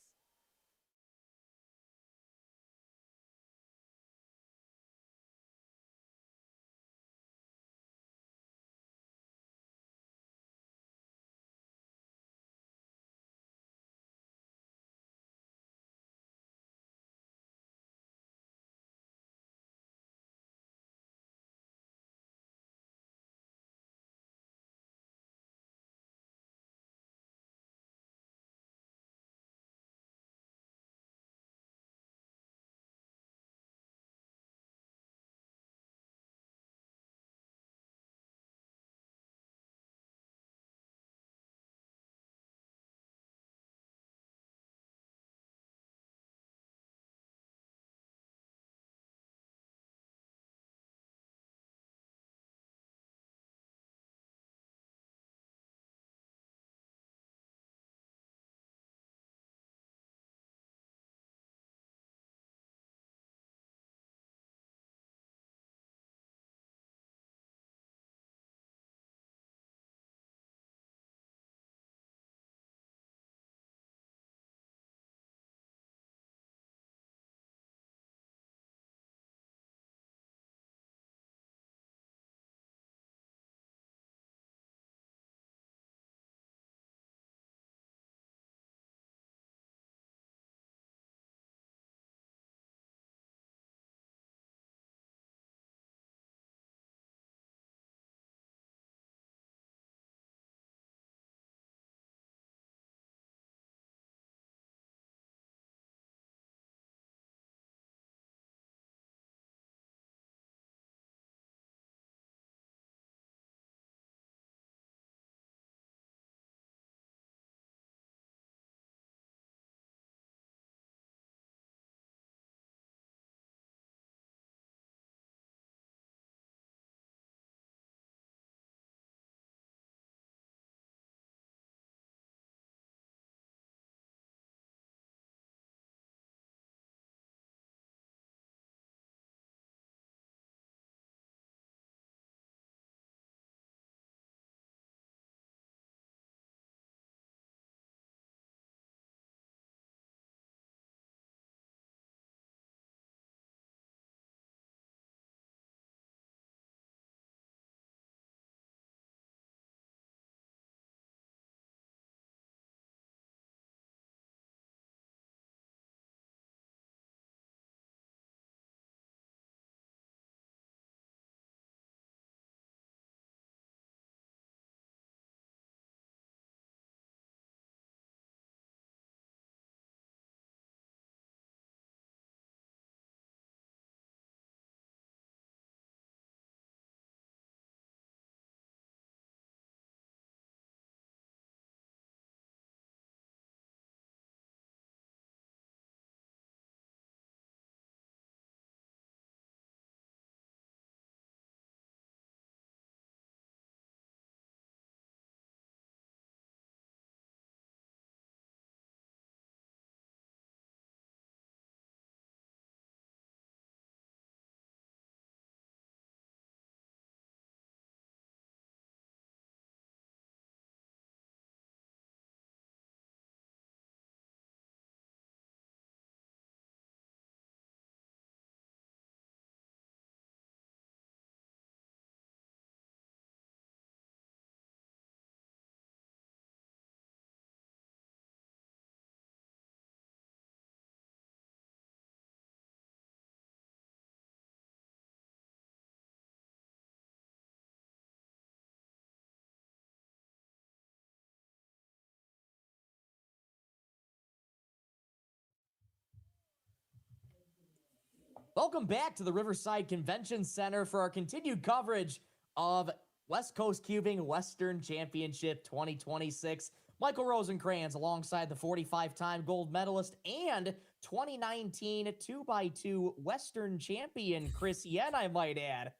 Welcome back to the Riverside Convention Center for our continued coverage of West Coast Cubing Western Championship 2026. Michael Rosencrantz alongside the 45-time gold medalist and 2019 2x2 Western champion Chris Yen, I might add.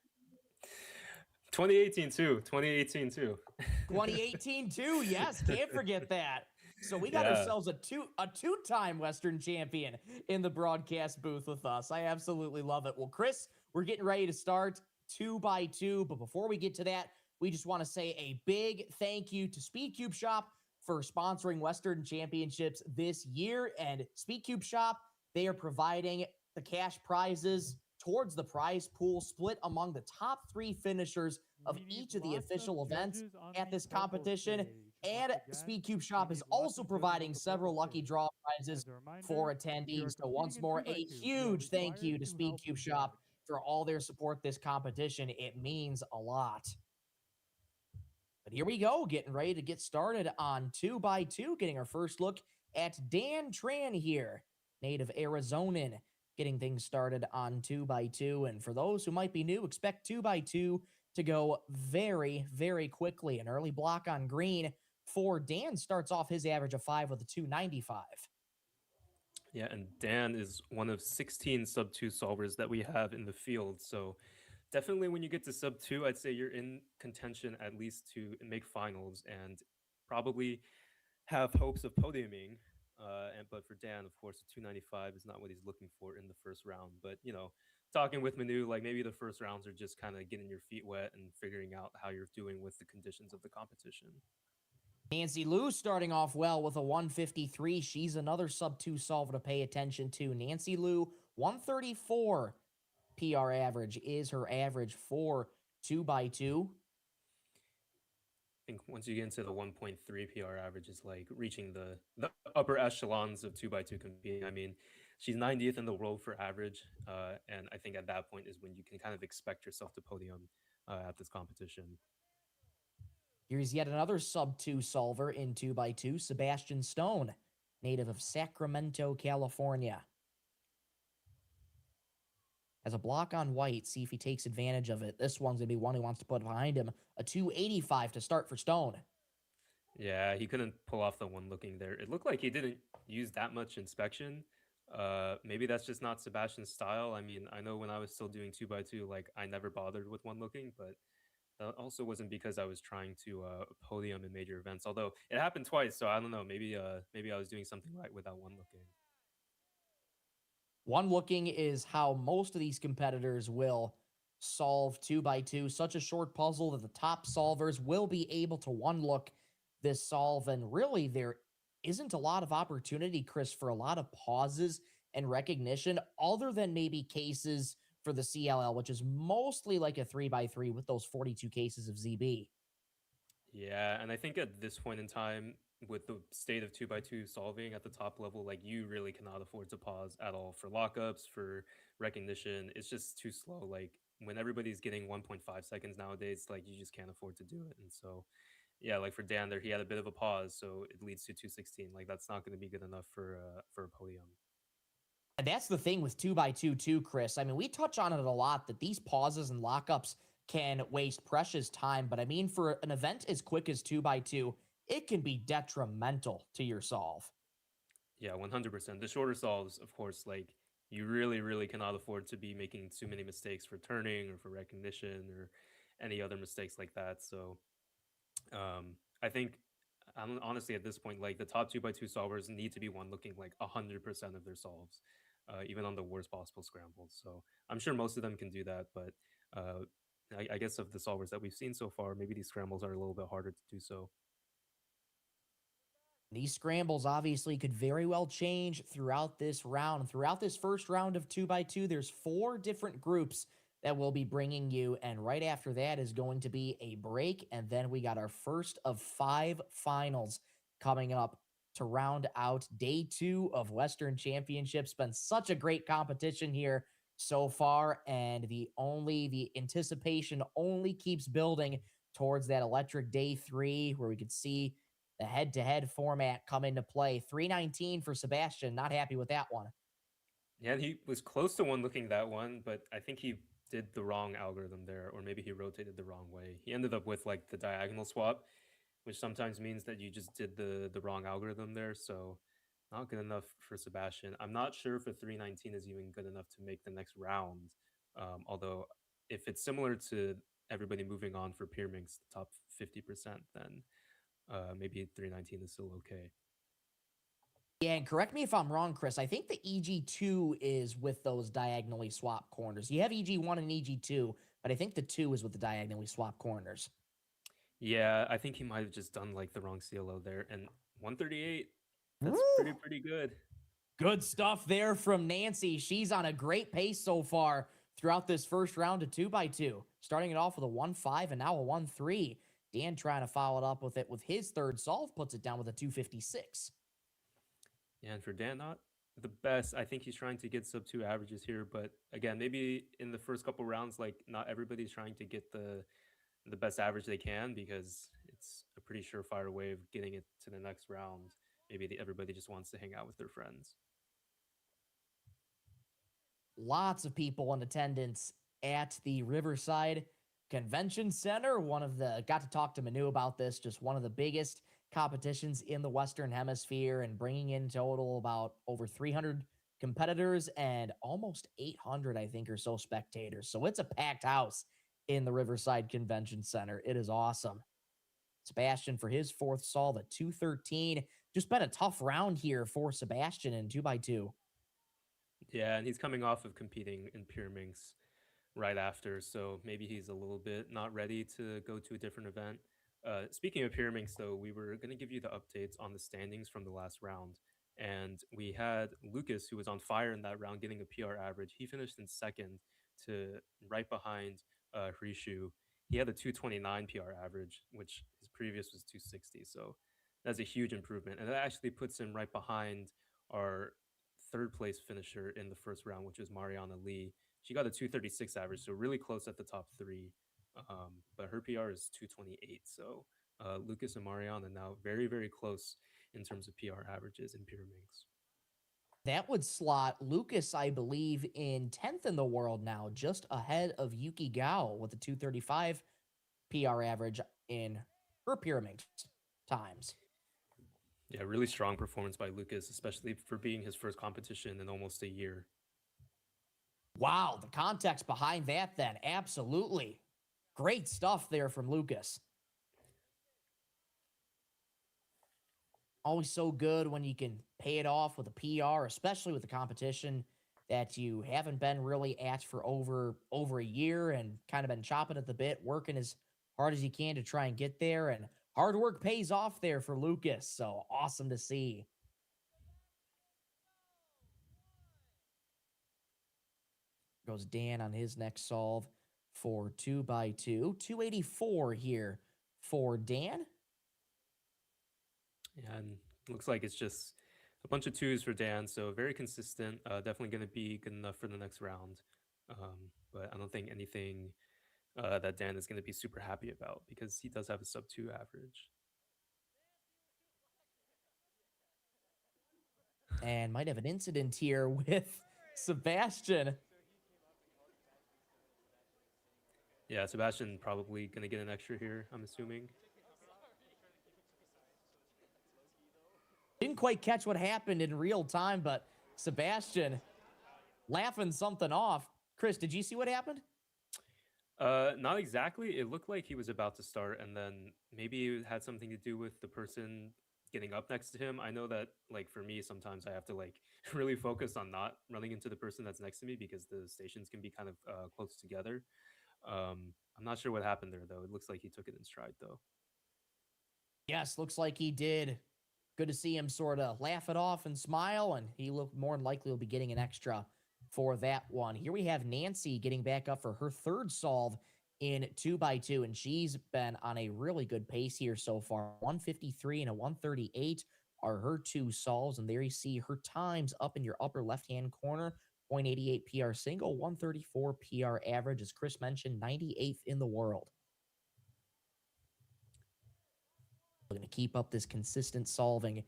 2018 too. 2018 too. 2018 too. Yes, can't forget that. So we got ourselves a two-time Western champion in the broadcast booth with us. I absolutely love it. Well, Chris, we're getting ready to start 2x2, but before we get to that, we just want to say a big thank you to SpeedCubeShop for sponsoring Western Championships this year. And SpeedCubeShop, they are providing the cash prizes towards the prize pool split among the top 3 finishers of each of the official events at this competition. And SpeedCubeShop is also providing several lucky draw prizes for attendees. So once more, a huge thank you to SpeedCubeShop for all their support this competition. It means a lot. But here we go, getting ready to get started on 2x2, getting our first look at Dan Tran here, native Arizonan, getting things started on 2x2. And for those who might be new, expect 2x2 to go very, very quickly. An early block on green for Dan starts off his average of 5 with a 295. Yeah, and Dan is one of 16 sub 2 solvers that we have in the field. So definitely when you get to sub 2, I'd say you're in contention at least to make finals and probably have hopes of podiuming. But for Dan, of course, the 295 is not what he's looking for in the first round. But, you know, talking with Manu, like maybe the first rounds are just kind of getting your feet wet and figuring out how you're doing with the conditions of the competition. Nancy Lou starting off well with a 153. She's another sub 2 solver to pay attention to. Nancy Lou, 134 PR average is her average for 2x2. I think once you get into the 1.3 PR average, it's like reaching the upper echelons of 2x2 competing. I mean, she's 90th in the world for average. And I think at that point is when you can kind of expect yourself to podium at this competition. Here's yet another sub 2 solver in 2x2, Sebastian Stone, native of Sacramento, California. As a block on white, see if he takes advantage of it. This one's going to be one he wants to put behind him. A 285 to start for Stone. Yeah, he couldn't pull off the one looking there. It looked like he didn't use that much inspection. Maybe that's just not Sebastian's style. I mean, I know when I was still doing 2x2, like I never bothered with one looking, but that also wasn't because I was trying to podium in major events. Although it happened twice, so I don't know. Maybe I was doing something right with that one looking. One looking is how most of these competitors will solve 2x2. Such a short puzzle that the top solvers will be able to one look this solve. And really, there isn't a lot of opportunity, Chris, for a lot of pauses and recognition, other than maybe cases for the CLL, which is mostly like a 3x3 with those 42 cases of ZB. Yeah, and I think at this point in time, with the state of 2x2 solving at the top level, like you really cannot afford to pause at all for lockups, for recognition. It's just too slow. Like when everybody's getting 1.5 seconds nowadays, like you just can't afford to do it. And so, yeah, like for Dan there, he had a bit of a pause, so it leads to 216. Like that's not going to be good enough for a podium. And that's the thing with 2x2 too, Chris. I mean, we touch on it a lot that these pauses and lockups can waste precious time. But I mean, for an event as quick as 2x2, it can be detrimental to your solve. Yeah, 100%. The shorter solves, of course, like you really, really cannot afford to be making too many mistakes for turning or for recognition or any other mistakes like that. So I think honestly at this point, like the top 2x2 solvers need to be one looking like 100% of their solves, even on the worst possible scrambles. So I'm sure most of them can do that, but I guess of the solvers that we've seen so far, maybe these scrambles are a little bit harder to do so. These scrambles obviously could very well change throughout this round. Throughout this first round of 2x2, there's 4 different groups that we'll be bringing you. And right after that is going to be a break. And then we got our first of 5 finals coming up to round out day 2 of Western Championships. Been such a great competition here so far. And the anticipation only keeps building towards that electric day 3 where we could see the head-to-head format come into play. 319 for Sebastian. Not happy with that one. Yeah, he was close to one looking that one, but I think he did the wrong algorithm there, or maybe he rotated the wrong way. He ended up with like the diagonal swap, which sometimes means that you just did the wrong algorithm there. So not good enough for Sebastian. I'm not sure if a 319 is even good enough to make the next round. Although if it's similar to everybody moving on for Pyraminx, the top 50%, then maybe 319 is still okay. Yeah, and correct me if I'm wrong, Chris. I think the EG2 is with those diagonally swap corners. You have EG1 and EG2, but I think the 2 is with the diagonally swap corners. Yeah, I think he might have just done like the wrong CLO there. And 138, that's pretty good. Good stuff there from Nancy. She's on a great pace so far throughout this first round of 2x2. Starting it off with a 1-5 and now a 1-3. Dan trying to follow it up with it with his third solve, puts it down with a 256. Yeah, and for Dan, not the best. I think he's trying to get sub 2 averages here, but again, maybe in the first couple rounds, like not everybody's trying to get the best average they can because it's a pretty surefire way of getting it to the next round. Maybe everybody just wants to hang out with their friends. Lots of people in attendance at the Riverside Convention Center. Got to talk to Manu about this, just one of the biggest competitions in the Western Hemisphere, and bringing in total about over 300 competitors and almost 800, I think, or so spectators. So it's a packed house in the Riverside Convention Center. It is awesome. Sebastian for his fourth solve at 213. Just been a tough round here for Sebastian in 2x2. Yeah, and he's coming off of competing in Pyraminx right after, so maybe he's a little bit not ready to go to a different event. Speaking of Pyraminx, though, we were going to give you the updates on the standings from the last round. And we had Lucas, who was on fire in that round, getting a PR average. He finished in second to right behind Hrishu. He had a 229 PR average, which his previous was 260. So that's a huge improvement. And that actually puts him right behind our third place finisher in the first round, which was Mariana Lee. She got a 236 average, so really close at the top three. But her PR is 228. So Lucas and Mariana now very, very close in terms of PR averages in Pyraminx. That would slot Lucas, I believe, in 10th in the world now, just ahead of Yuki Gao with a 235 PR average in her Pyraminx times. Yeah, really strong performance by Lucas, especially for being his first competition in almost a year. Wow, the context behind that then, absolutely. Great stuff there from Lucas. Always so good when you can pay it off with a PR, especially with the competition that you haven't been really at for over a year and kind of been chopping at the bit, working as hard as you can to try and get there. And hard work pays off there for Lucas. So awesome to see. Goes Dan on his next solve for 2x2. 284 here for Dan. Yeah, and looks like it's just a bunch of twos for Dan, so very consistent. Definitely going to be good enough for the next round. But I don't think anything that Dan is going to be super happy about because he does have a sub 2 average. And might have an incident here with Sebastian. Yeah, Sebastian probably going to get an extra here, I'm assuming. Didn't quite catch what happened in real time, but Sebastian laughing something off. Chris, did you see what happened? Not exactly. It looked like he was about to start, and then maybe it had something to do with the person getting up next to him. I know that, like, for me, sometimes I have to, like, really focus on not running into the person that's next to me because the stations can be kind of close together. I'm not sure what happened there, though. It looks like he took it in stride, though. Yes, looks like he did. Good to see him sort of laugh it off and smile, and he looked more than likely will be getting an extra for that one. Here we have Nancy getting back up for her third solve in 2x2, and she's been on a really good pace here so far. 153 and a 138 are her two solves, and there you see her times up in your upper left-hand corner. 0.88 PR single, 134 PR average, as Chris mentioned, 98th in the world. We're going to keep up this consistent solving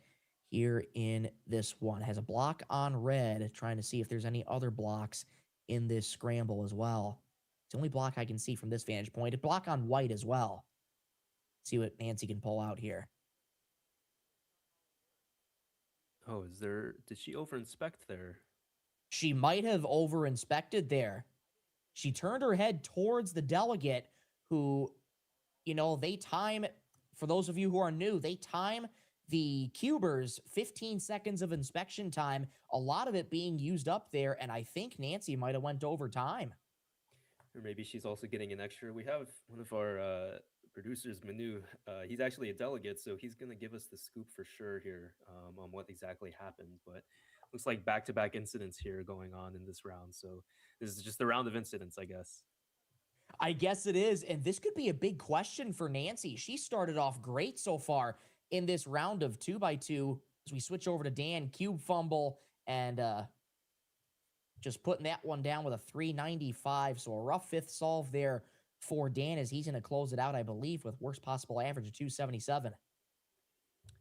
here in this one. Has a block on red, trying to see if there's any other blocks in this scramble as well. It's the only block I can see from this vantage point. A block on white as well. See what Nancy can pull out here. Oh, did she over-inspect there? She might have over-inspected there. She turned her head towards the delegate, who, they time, for those of you who are new, they time the cubers 15 seconds of inspection time, a lot of it being used up there, and I think Nancy might have went over time. Or maybe she's also getting an extra. We have one of our producers, Manu. He's actually a delegate, so he's going to give us the scoop for sure here on what exactly happened. But looks like back-to-back incidents here going on in this round. So this is just the round of incidents, I guess. I guess it is, and this could be a big question for Nancy. She started off great so far in this round of 2x2. As we switch over to Dan, cube fumble, and just putting that one down with a 395. So a rough fifth solve there for Dan as he's going to close it out, I believe, with worst possible average of 277.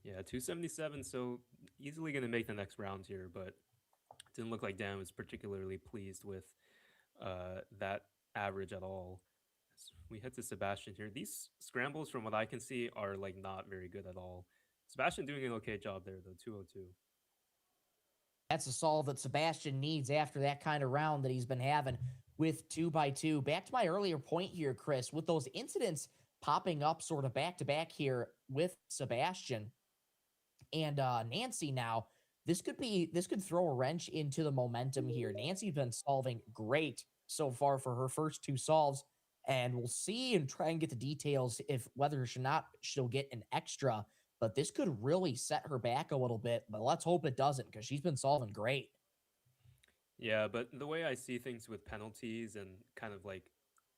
Yeah, 277, so easily going to make the next round here, but it didn't look like Dan was particularly pleased with that average at all. So we head to Sebastian here. These scrambles, from what I can see, are like not very good at all. Sebastian doing an okay job there, though, 202. That's a solve that Sebastian needs after that kind of round that he's been having with 2x2. Back to my earlier point here, Chris, with those incidents popping up sort of back to back here with Sebastian and Nancy now, this could throw a wrench into the momentum here. Nancy's been solving great so far for her first two solves, and we'll see and try and get the details if whether or not she'll get an extra. But this could really set her back a little bit, but let's hope it doesn't because she's been solving great. Yeah, but the way I see things with penalties and kind of like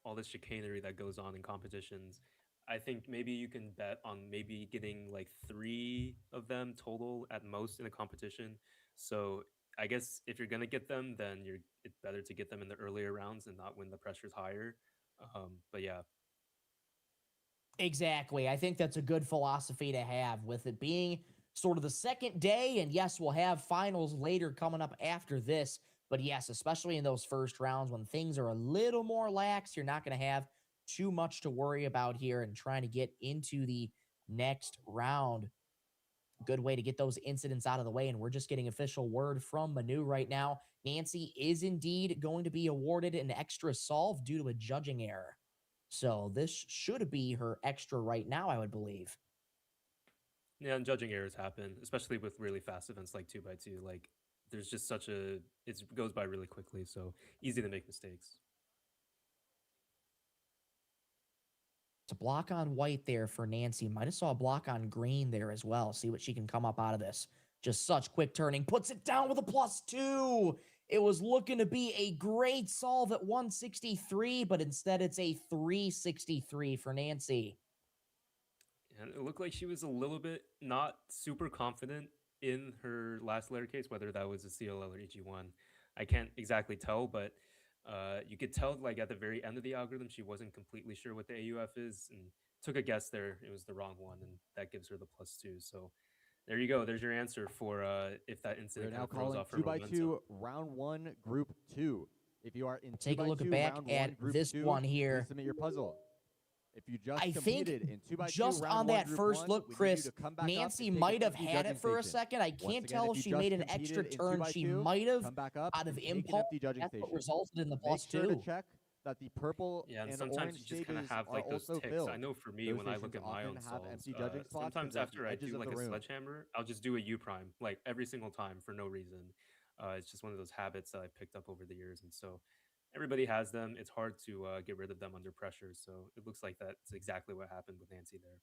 all this chicanery that goes on in competitions, I think maybe you can bet on maybe getting like 3 of them total at most in a competition. So I guess if you're gonna get them, then it's better to get them in the earlier rounds and not when the pressure's higher. But yeah. Exactly. I think that's a good philosophy to have with it being sort of the second day. And yes, we'll have finals later coming up after this. But yes, especially in those first rounds when things are a little more lax, you're not going to have too much to worry about here and trying to get into the next round. Good way to get those incidents out of the way. And we're just getting official word from Manu right now. Nancy is indeed going to be awarded an extra solve due to a judging error. So this should be her extra right now, I would believe. Yeah, and judging errors happen, especially with really fast events like 2x2. Like, there's just it goes by really quickly, so easy to make mistakes. It's a block on white there for Nancy. Might have saw a block on green there as well. See what she can come up out of this. Just such quick turning. Puts it down with a +2. It was looking to be a great solve at 163, but instead it's a 363 for Nancy. And it looked like she was a little bit not super confident in her last letter case, whether that was a CLL or EG1. I can't exactly tell, but you could tell like at the very end of the algorithm, she wasn't completely sure what the AUF is and took a guess there. It was the wrong one, and that gives her the +2. So there you go. There's your answer for if that incident We're now throws calling off her 2x2 momentum. round 1 group 2. If you are in Take a look 2x2 back round at 1 group this 2, one here. please submit your puzzle. If you just I think competed in 2x2 just round on 1 that group first 1, look, we need you Chris, to come back up Nancy and take might an have empty had judging it for a station. second. I Once can't again, tell if if she you just made an extra competed in turn. She 2x2, might have, come back up out of and take an impulse, empty judging that's what station. resulted in the Make sure to +2. check that the purple Yeah, and and sometimes orange you just kind of stages have are like those also ticks. filled. I know for me, Those when I look stations at my often own have solves, empty judging spots 'cause sometimes they're at the after I edges do of like the a room. sledgehammer, I'll just do a U prime, like every single time for no reason. It's just one of those habits that I've picked up over the years, and so everybody has them. It's hard to get rid of them under pressure. So it looks like that's exactly what happened with Nancy there.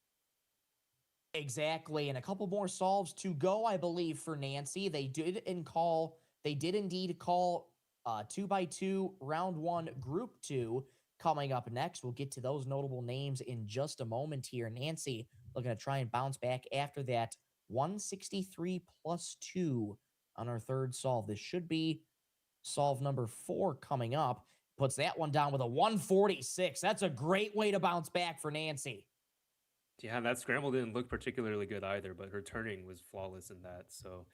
Exactly, and a couple more solves to go, I believe, for Nancy. They did indeed call 2x2 round 1 group 2 coming up next. We'll get to those notable names in just a moment here. Nancy looking to try and bounce back after that 163 +2 on our third solve. This should be solve number 4 coming up. Puts that one down with a 146. That's a great way to bounce back for Nancy. Yeah, and that scramble didn't look particularly good either, but her turning was flawless in that. So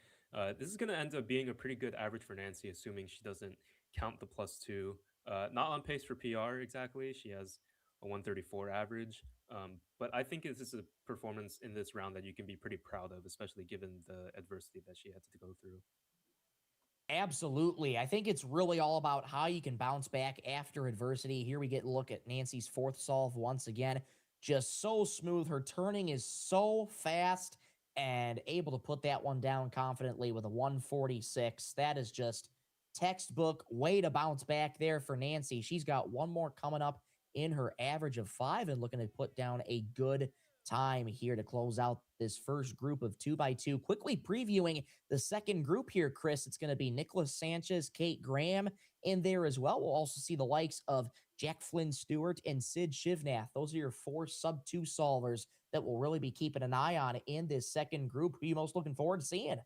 this is going to end up being a pretty good average for Nancy, assuming she doesn't count the +2. Not on pace for PR exactly. She has a 134 average. But I think this is a performance in this round that you can be pretty proud of, especially given the adversity that she had to go through. Absolutely. I think it's really all about how you can bounce back after adversity. Here we get a look at Nancy's fourth solve once again. Just so smooth. Her turning is so fast and able to put that one down confidently with a 146. That is just textbook way to bounce back there for Nancy. She's got one more coming up in her average of 5 and looking to put down a good time here to close out this first group of 2x2. Quickly previewing the second group here, Chris. It's going to be Nicholas Sanchez, Kate Graham in there as well. We'll also see the likes of Jack Flynn Stewart and Sid Shivnath. Those are your 4 sub-2 solvers that we'll really be keeping an eye on in this second group. Who are you most looking forward to seeing?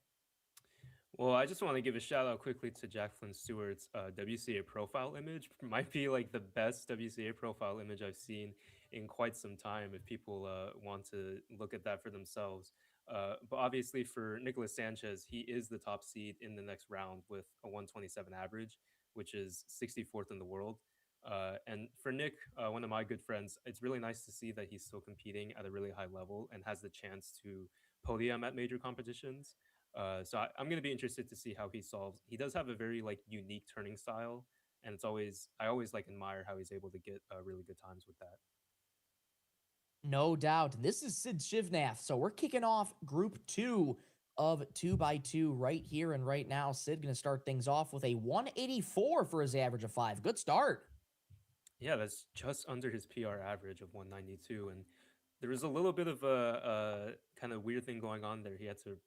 Well, I just want to give a shout out quickly to Jack Flynn Stewart's WCA profile image. Might be like the best WCA profile image I've seen in quite some time if people want to look at that for themselves. But obviously for Nicholas Sanchez, he is the top seed in the next round with a 127 average, which is 64th in the world. And for Nick, one of my good friends, it's really nice to see that he's still competing at a really high level and has the chance to podium at major competitions. So I'm going to be interested to see how he solves. He does have a very like unique turning style, and I always like admire how he's able to get really good times with that. No doubt. This is Sid Shivnath. So we're kicking off group 2 of 2x2 right here and right now. Sid going to start things off with a 184 for his average of 5. Good start. Yeah, that's just under his PR average of 192, and there was a little bit of a kind of weird thing going on there. He had to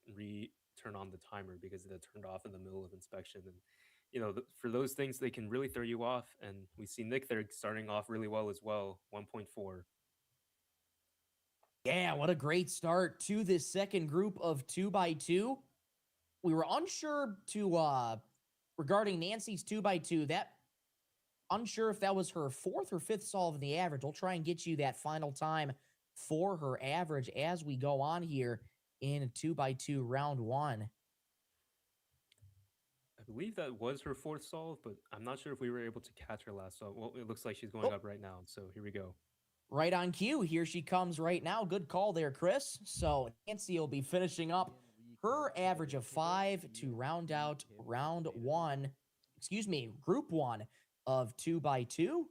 turn on the timer because it had turned off in the middle of inspection, and for those things they can really throw you off. And we see Nick there starting off really well as well, 1.4. Yeah, what a great start to this second group of 2x2. We were unsure regarding Nancy's 2x2. Unsure if that was her 4th or 5th solve in the average. We'll try and get you that final time for her average as we go on here in 2x2 round 1. I believe that was her 4th solve, but I'm not sure if we were able to catch her last solve. Well, it looks like she's going up right now, so here we go. Right on cue. Here she comes right now. Good call there, Chris. So Nancy will be finishing up her average of 5 to round out group 1 of 2x2.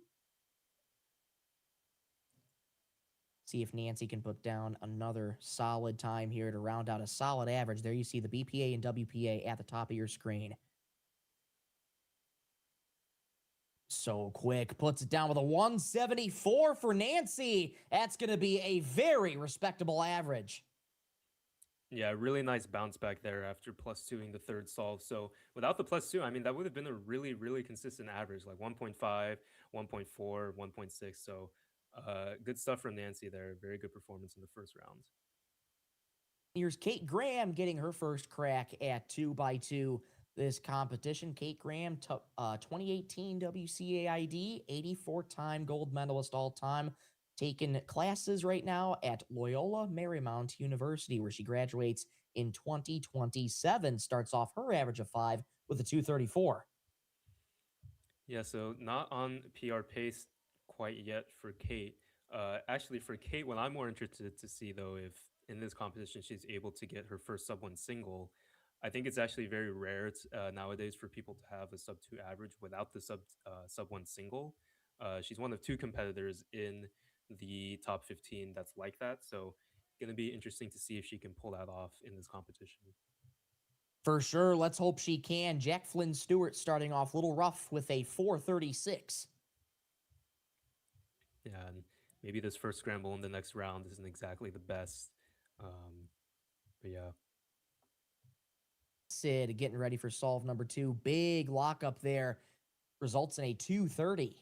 See if Nancy can put down another solid time here to round out a solid average. There you see the BPA and WPA at the top of your screen. So quick, puts it down with a 174 for Nancy. That's going to be a very respectable average. Yeah, really nice bounce back there after +2ing the 3rd solve. So without the +2, I mean, that would have been a really, really consistent average, like 1.5, 1.4, 1.6. So good stuff from Nancy there. Very good performance in the first round. Here's Kate Graham getting her first crack at 2x2 this competition. Kate Graham, 2018 WCAID, 84-time gold medalist all-time, taking classes right now at Loyola Marymount University, where she graduates in 2027. Starts off her average of 5 with a 234. Yeah, so not on PR pace quite yet for Kate. Actually, for Kate, what I'm more interested to see, though, if in this competition she's able to get her first sub-1 single. I think it's actually very rare nowadays for people to have a sub-2 average without the sub-1 single. She's one of 2 competitors in the top 15 that's like that. So going to be interesting to see if she can pull that off in this competition. For sure. Let's hope she can. Jack Flynn Stewart starting off a little rough with a 436. Yeah, and maybe this first scramble in the next round isn't exactly the best. But yeah. Sid getting ready for solve number 2. Big lockup there. Results in a 230.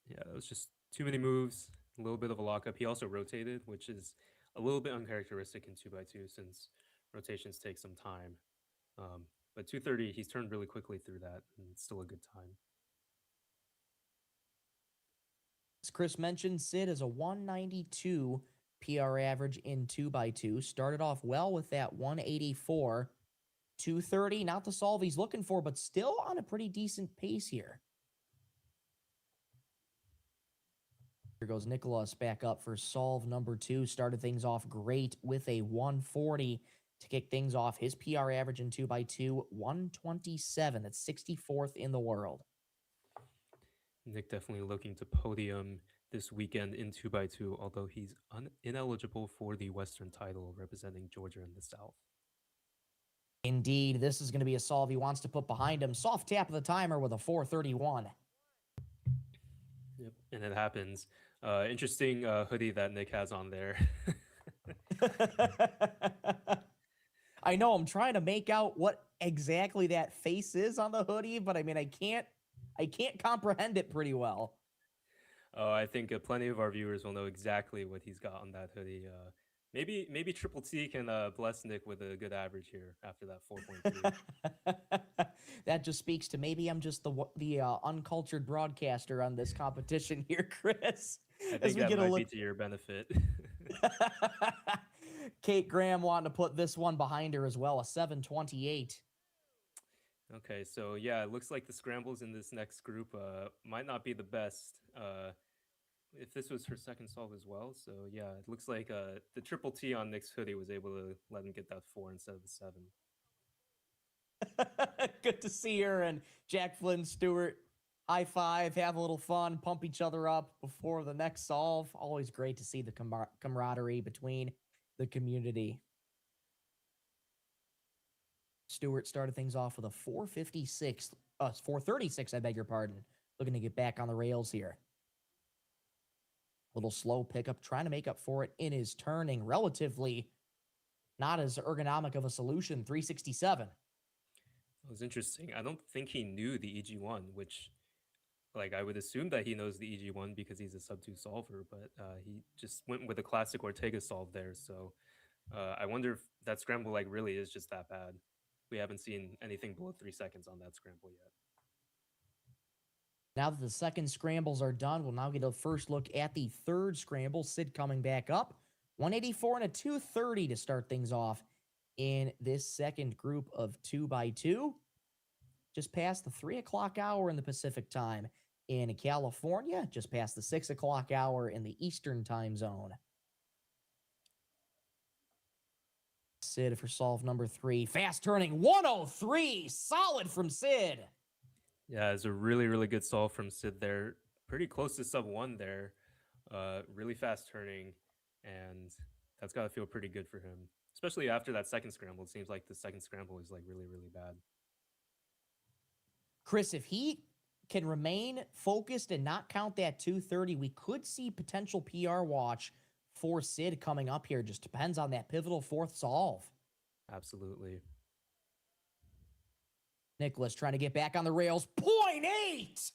Yeah, that was just too many moves. A little bit of a lockup. He also rotated, which is a little bit uncharacteristic in 2x2 since rotations take some time. But 230, he's turned really quickly through that, and it's still a good time. As Chris mentioned, Sid is a 192 PR average in 2x2. Started off well with that 184. 230, not the solve he's looking for, but still on a pretty decent pace here. Here goes Nicholas back up for solve number 2. Started things off great with a 140. to kick things off. His PR average in 2x2, 127. That's 64th in the world. Nick definitely looking to podium this weekend in 2x2, although he's ineligible for the Western title representing Georgia in the South. Indeed, this is going to be a solve he wants to put behind him. Soft tap of the timer with a 431. Yep, and it happens. Interesting hoodie that Nick has on there. I know, I'm trying to make out what exactly that face is on the hoodie, but I mean, I can't comprehend it pretty well. Oh, I think plenty of our viewers will know exactly what he's got on that hoodie. Maybe Triple T can bless Nick with a good average here after that 4.3. That just speaks to maybe I'm just the uncultured broadcaster on this competition here, Chris. I think that might be to your benefit. Kate Graham wanting to put this one behind her as well, a 728. Okay, so yeah, it looks like the scrambles in this next group might not be the best. If this was her second solve as well. So yeah, it looks like the Triple T on Nick's hoodie was able to let him get that 4 instead of the 7. Good to see her and Jack Flynn Stewart. High five, have a little fun, pump each other up before the next solve. Always great to see the camaraderie between the community. Stewart started things off with a 456, 436, I beg your pardon. Looking to get back on the rails here. Little slow pickup, trying to make up for it in his turning. Relatively not as ergonomic of a solution, 367. It was interesting. I don't think he knew the EG1, which, like, I would assume that he knows the EG1 because he's a sub-2 solver, but he just went with a classic Ortega solve there. So I wonder if that scramble, like, really is just that bad. We haven't seen anything below 3 seconds on that scramble yet. Now that the second scrambles are done, we'll now get a first look at the third scramble. Sid coming back up. 184 and a 230 to start things off in this second group of 2x2. Just past the 3 o'clock hour in the Pacific time in California. Just past the 6 o'clock hour in the Eastern time zone. Sid for solve number 3. Fast turning 103. Solid from Sid. Yeah, it's a really, really good solve from Sid there. Pretty close to sub 1 there. Really fast turning, and that's got to feel pretty good for him. Especially after that second scramble. It seems like the second scramble is like really, really bad. Chris, if he can remain focused and not count that 230, we could see potential PR watch for Sid coming up here. Just depends on that pivotal fourth solve. Absolutely. Nicholas trying to get back on the rails. 0.8!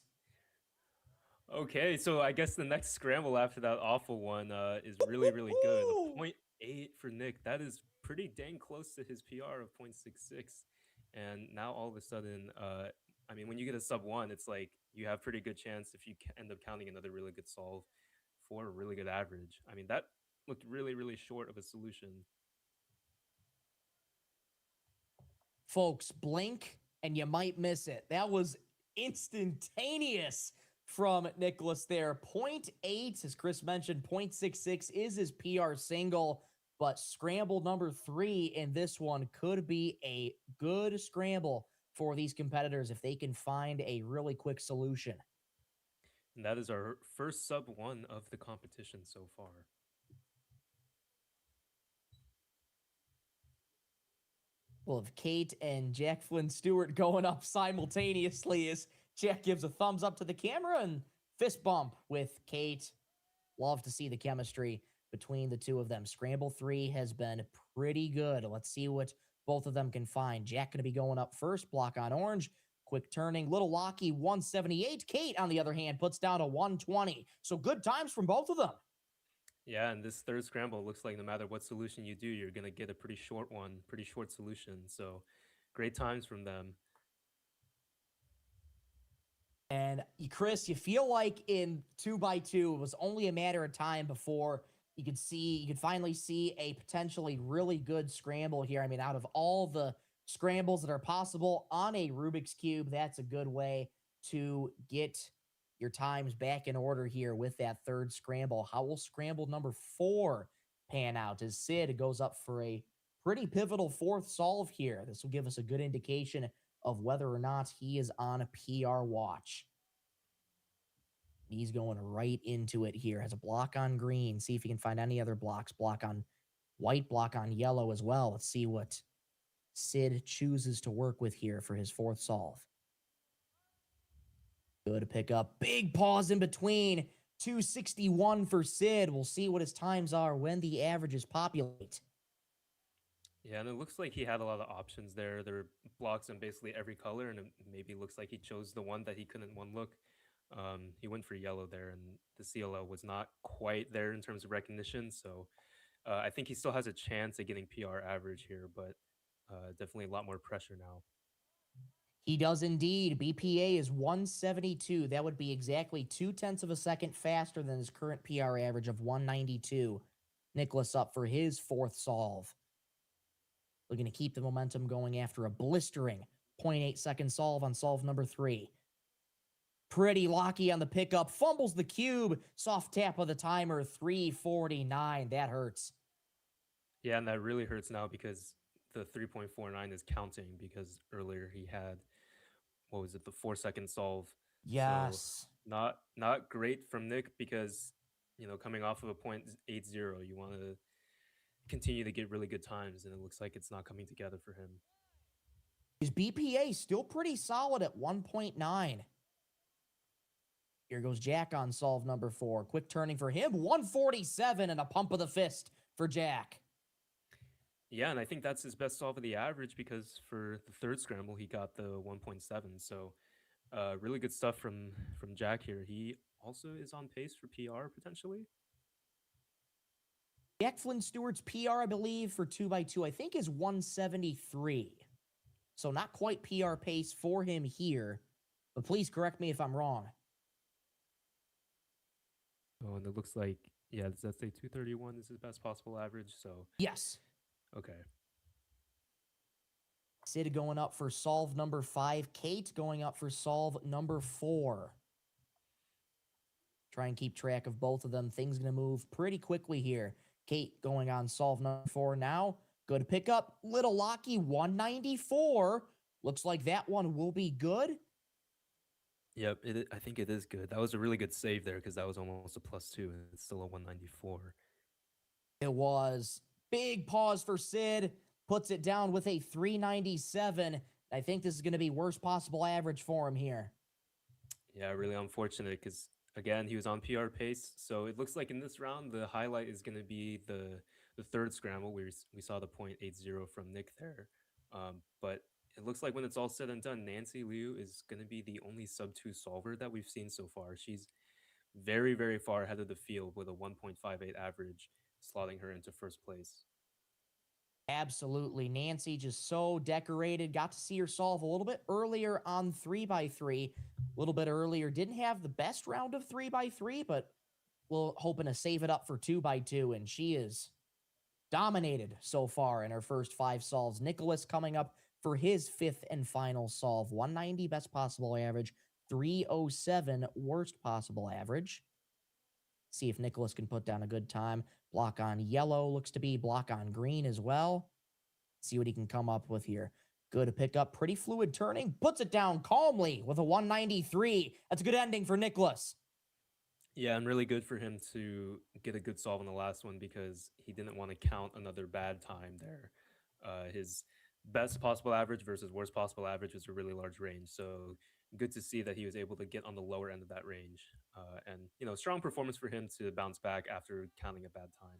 Okay, so I guess the next scramble after that awful one is really, really good. 0.8 for Nick. That is pretty dang close to his PR of 0.66. And now all of a sudden, I mean, when you get a sub 1, it's like you have pretty good chance if you end up counting another really good solve for a really good average. I mean, that looked really, really short of a solution. Folks, blink and you might miss it. That was instantaneous from Nicholas there. 0.8, as Chris mentioned, 0.66 is his PR single, but scramble number 3 in this one could be a good scramble for these competitors if they can find a really quick solution. And that is our first sub 1 of the competition so far. Well, if Kate and Jack Flynn Stewart going up simultaneously as Jack gives a thumbs up to the camera and fist bump with Kate. Love to see the chemistry between the two of them. Scramble 3 has been pretty good. Let's see what both of them can find. Jack going to be going up first, block on orange. Quick turning, little locky, 178. Kate, on the other hand, puts down a 120. So good times from both of them. Yeah, and this third scramble looks like no matter what solution you do, you're going to get a pretty short one, pretty short solution. So great times from them. And Chris, you feel like in 2x2, it was only a matter of time before you could finally see a potentially really good scramble here. I mean, out of all the scrambles that are possible on a Rubik's Cube, that's a good way to get your times back in order here with that third scramble. How will scramble number 4 pan out as Sid goes up for a Pretty pivotal fourth solve here. This will give us a good indication of whether or not he is on a PR watch. He's going right into it here. Has a block on green. See if he can find any other blocks. Block on white, block on yellow as well. Let's see what Sid chooses to work with here for his fourth solve. Good to pick up. Big pause in between. 261 for Sid. We'll see what his times are when the averages populate. Yeah, and it looks like he had a lot of options there. There were blocks in basically every color, and it maybe looks like he chose the one that he couldn't one look. He went for yellow there, and the CLL was not quite there in terms of recognition. So I think he still has a chance at getting PR average here, but definitely a lot more pressure now. He does indeed. BPA is 172. That would be exactly 0.2 of a second faster than his current PR average of 192. Nicholas up for his fourth solve. Looking to keep the momentum going after a blistering 0.8 second solve on solve number 3. Pretty locky on the pickup. Fumbles the cube. Soft tap of the timer. 349. That hurts. Yeah, and that really hurts now because the 3.49 is counting because earlier he had, what was it, the 4-second solve. Yes. So not great from Nick because, you know, coming off of a 0.80, you want to continue to get really good times, and it looks like it's not coming together for him. His BPA still pretty solid at 1.9. Here goes Jack on solve number 4. Quick turning for him. 147 and a pump of the fist for Jack. Yeah, and I think that's his best solve of the average because for the third scramble, he got the 1.7. So really good stuff from Jack here. He also is on pace for PR potentially. Jack Flynn Stewart's PR, I believe, for 2x2, I think is 173. So not quite PR pace for him here. But please correct me if I'm wrong. Oh, and it looks like, yeah, does that say 231 is his best possible average? So yes. Okay. Sid going up for solve number 5. Kate going up for solve number 4. Try and keep track of both of them. Things going to move pretty quickly here. Kate going on solve number 4 now. Good to pick up. Little Locky, 194. Looks like that one will be good. Yep, I think it is good. That was a really good save there because that was almost a +2, and it's still a 194. It was. Big pause for Sid. Puts it down with a 397. I think this is going to be worst possible average for him here. Yeah, really unfortunate because, again, he was on PR pace. So it looks like in this round, the highlight is going to be the third scramble where we saw the 0.80 from Nick there. But it looks like when it's all said and done, Nancy Liu is going to be the only sub-2 solver that we've seen so far. She's very, very far ahead of the field with a 1.58 average, slotting her into first place. Absolutely. Nancy just so decorated. Got to see her solve a little bit earlier on 3x3. A little bit earlier. Didn't have the best round of 3x3, but we're hoping to save it up for 2x2. And she is dominated so far in her first 5 solves. Nicholas coming up for his 5th and final solve. 190 best possible average. 307 worst possible average. See if Nicholas can put down a good time. Block on yellow looks to be block on green as well. See what he can come up with here. Good to pick up. Pretty fluid turning. Puts it down calmly with a 193. That's a good ending for Nicholas. Yeah, and really good for him to get a good solve on the last one because he didn't want to count another bad time there. His best possible average versus worst possible average was a really large range. So good to see that he was able to get on the lower end of that range. And, you know, strong performance for him to bounce back after counting a bad time.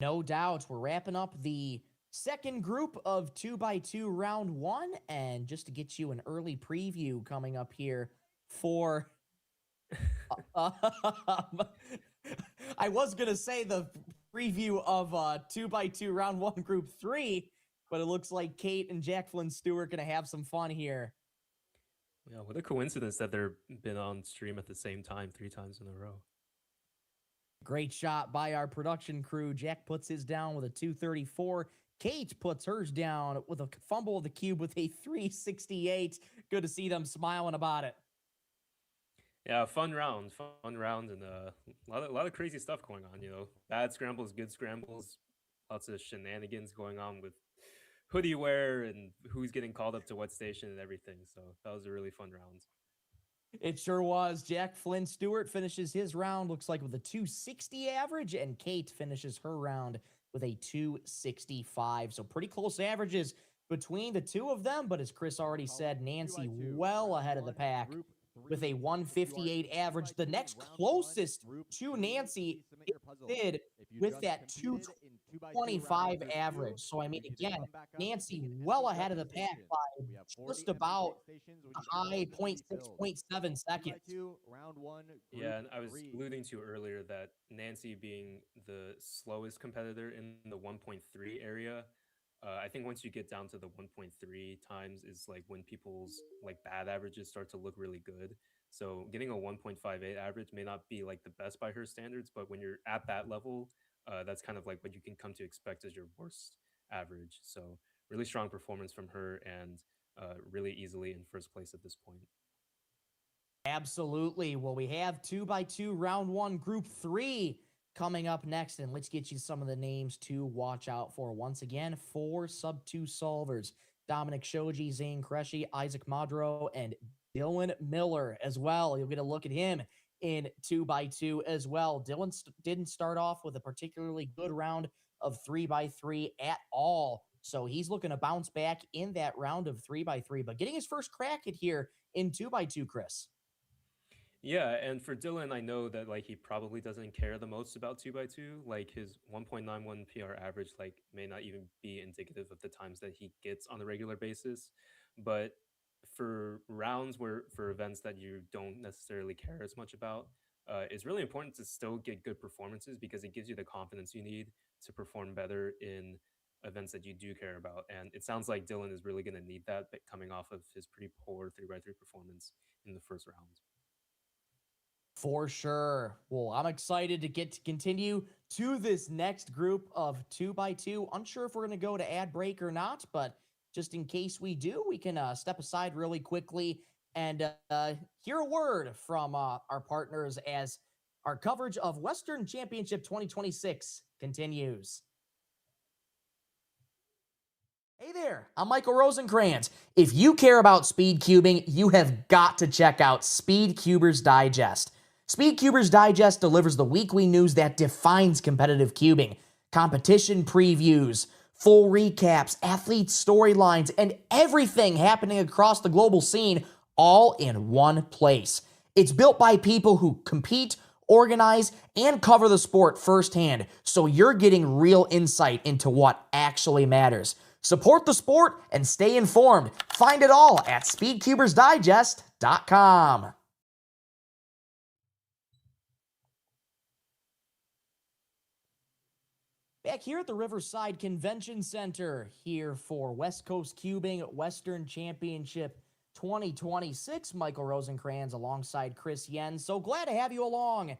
No doubt. We're wrapping up the second group of 2x2 round 1. And just to get you an early preview coming up here for... I was going to say the preview of 2x2 round 1 group 3, but it looks like Kate and Jack Flynn Stewart going to have some fun here. Yeah, what a coincidence that they've been on stream at the same time 3 times in a row. Great shot by our production crew. Jack puts his down with a 234. Kate puts hers down with a fumble of the cube with a 368. Good to see them smiling about it. Yeah, fun round, and a lot of crazy stuff going on. You know, bad scrambles, good scrambles, lots of shenanigans going on with hoodie wear and who's getting called up to what station and everything. So that was a really fun round. It sure was. Jack Flynn Stewart finishes his round, looks like with a 260 average, and Kate finishes her round with a 265. So pretty close averages between the two of them. But as Chris already said, Nancy well ahead of the pack with a 158 average. The next closest to Nancy is Sid with that 225 average. So, I mean, again, Nancy well ahead of the pack by just about a high 0.6, 0.7 seconds. Yeah, and I was alluding to earlier that Nancy being the slowest competitor in the 1.3 area, I think once you get down to the 1.3 times is like when people's like bad averages start to look really good. So getting a 1.58 average may not be like the best by her standards, but when you're at that level, that's kind of like what you can come to expect as your worst average. So really strong performance from her and really easily in first place at this point. Absolutely. Well, we have 2x2 round one, group 3 coming up next. And let's get you some of the names to watch out for. Once again, 4 sub 2 solvers: Dominic Shoji, Zane Kreshe, Isaac Madro, and Dylan Miller as well. You'll get a look at him in 2x2 as well. Dylan didn't start off with a particularly good round of 3x3 at all. So he's looking to bounce back in that round of 3x3, but getting his first crack at here in 2x2, Chris. Yeah, and for Dylan, I know that like he probably doesn't care the most about 2x2. Like his 1.91 PR average like may not even be indicative of the times that he gets on a regular basis. But for rounds where for events that you don't necessarily care as much about, it's really important to still get good performances because it gives you the confidence you need to perform better in events that you do care about. And it sounds like Dylan is really going to need that coming off of his pretty poor 3x3 performance in the first round. For sure. Well, I'm excited to continue to this next group of 2x2. Unsure if we're going to go to ad break or not, but just in case we do, we can step aside really quickly and hear a word from our partners as our coverage of Western Championship 2026 continues. Hey there, I'm Michael Rosencrans. If you care about speed cubing, you have got to check out SpeedCubers Digest. SpeedCubers Digest delivers the weekly news that defines competitive cubing, competition previews, full recaps, athlete storylines, and everything happening across the global scene all in one place. It's built by people who compete, organize, and cover the sport firsthand, so you're getting real insight into what actually matters. Support the sport and stay informed. Find it all at SpeedCubersDigest.com. Back here at the Riverside Convention Center, here for West Coast Cubing Western Championship 2026. Michael Rosencrans alongside Chris Yen. So glad to have you along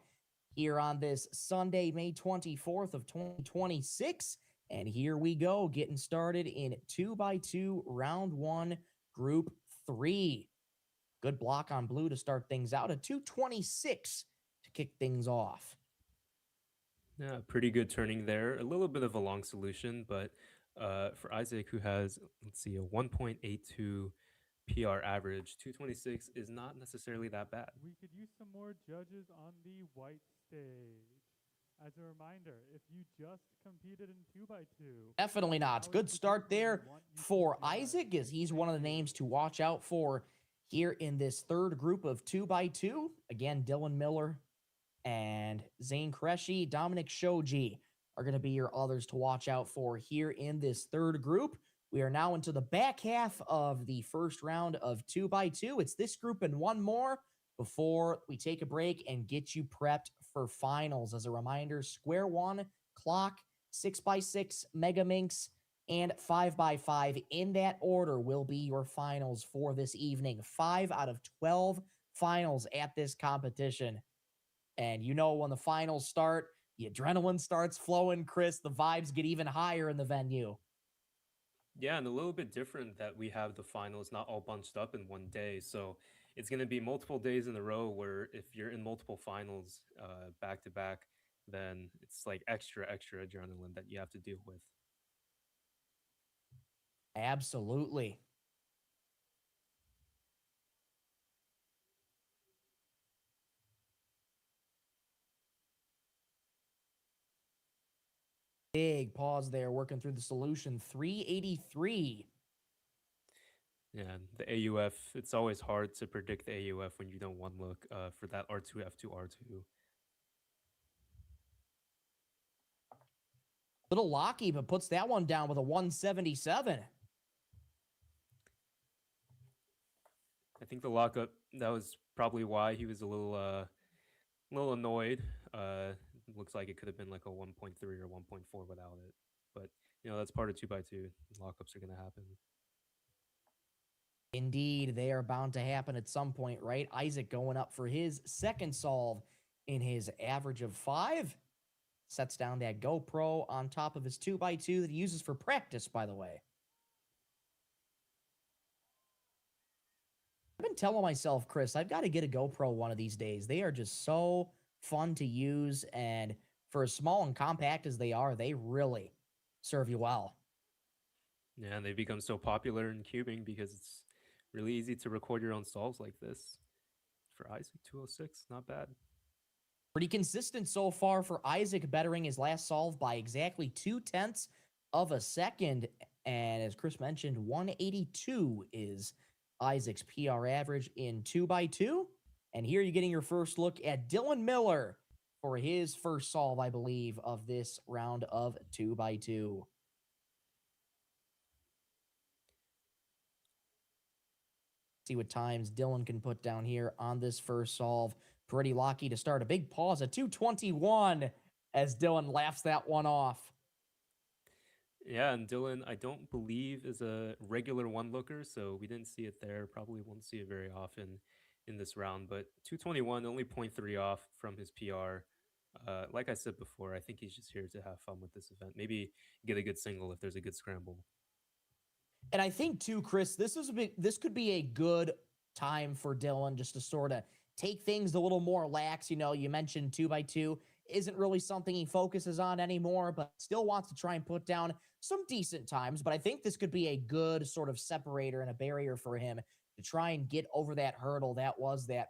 here on this Sunday, May 24th of 2026. And here we go, getting started in 2x2 round 1, group 3. Good block on blue to start things out. A 226 to kick things off. Yeah, pretty good turning there. A little bit of a long solution, but for Isaac, who has, let's see, a 1.82 PR average, 226 is not necessarily that bad. We could use some more judges on the white stage. As a reminder, if you just competed in 2x2. Definitely not. Good start there for Isaac, as he's one of the names to watch out for here in this third group of 2x2. Again, Dylan Miller and Zane Kreshe, Dominic Shoji are going to be your others to watch out for here in this third group. We are now into the back half of the first round of 2x2. It's this group and one more before we take a break and get you prepped for finals. As a reminder, square one, clock, 6x6, Megaminx, and 5x5 in that order will be your finals for this evening. 5 out of 12 finals at this competition. And you know, when the finals start, the adrenaline starts flowing, Chris. The vibes get even higher in the venue. Yeah, and a little bit different that we have the finals not all bunched up in one day. So it's going to be multiple days in a row where if you're in multiple finals back to back, then it's like extra adrenaline that you have to deal with. Absolutely. Big pause there, working through the solution. 383. Yeah, the AUF, it's always hard to predict the AUF when you don't one look for that R2, F2, R2. Little Locky, but puts that one down with a 177. I think the lockup, that was probably why he was a little annoyed. Looks like it could have been like a 1.3 or 1.4 without it. But, you know, that's part of 2x2. Lockups are going to happen. Indeed, they are bound to happen at some point, right? Isaac going up for his second solve in his average of 5. Sets down that GoPro on top of his 2x2 that he uses for practice, by the way. I've been telling myself, Chris, I've got to get a GoPro one of these days. They are just so fun to use, and for as small and compact as they are, they really serve you well. Yeah, and they become so popular in cubing because it's really easy to record your own solves like this. For Isaac, 206, not bad. Pretty consistent so far for Isaac, bettering his last solve by exactly 0.2 of a second. And as Chris mentioned, 182 is Isaac's PR average in 2x2. And here you're getting your first look at Dylan Miller for his first solve, I believe, of this round of 2x2. See what times Dylan can put down here on this first solve. Pretty lucky to start. A big pause at 221 as Dylan laughs that one off. Yeah, and Dylan, I don't believe, is a regular one-looker, so we didn't see it there. Probably won't see it very often in this round, but 221, only 0.3 off from his PR. Like I said before, I think he's just here to have fun with this event. Maybe get a good single if there's a good scramble. And I think too, Chris, this could be a good time for Dylan just to sort of take things a little more lax. You know, you mentioned 2x2 isn't really something he focuses on anymore, but still wants to try and put down some decent times. But I think this could be a good sort of separator and a barrier for him to try and get over that hurdle that was that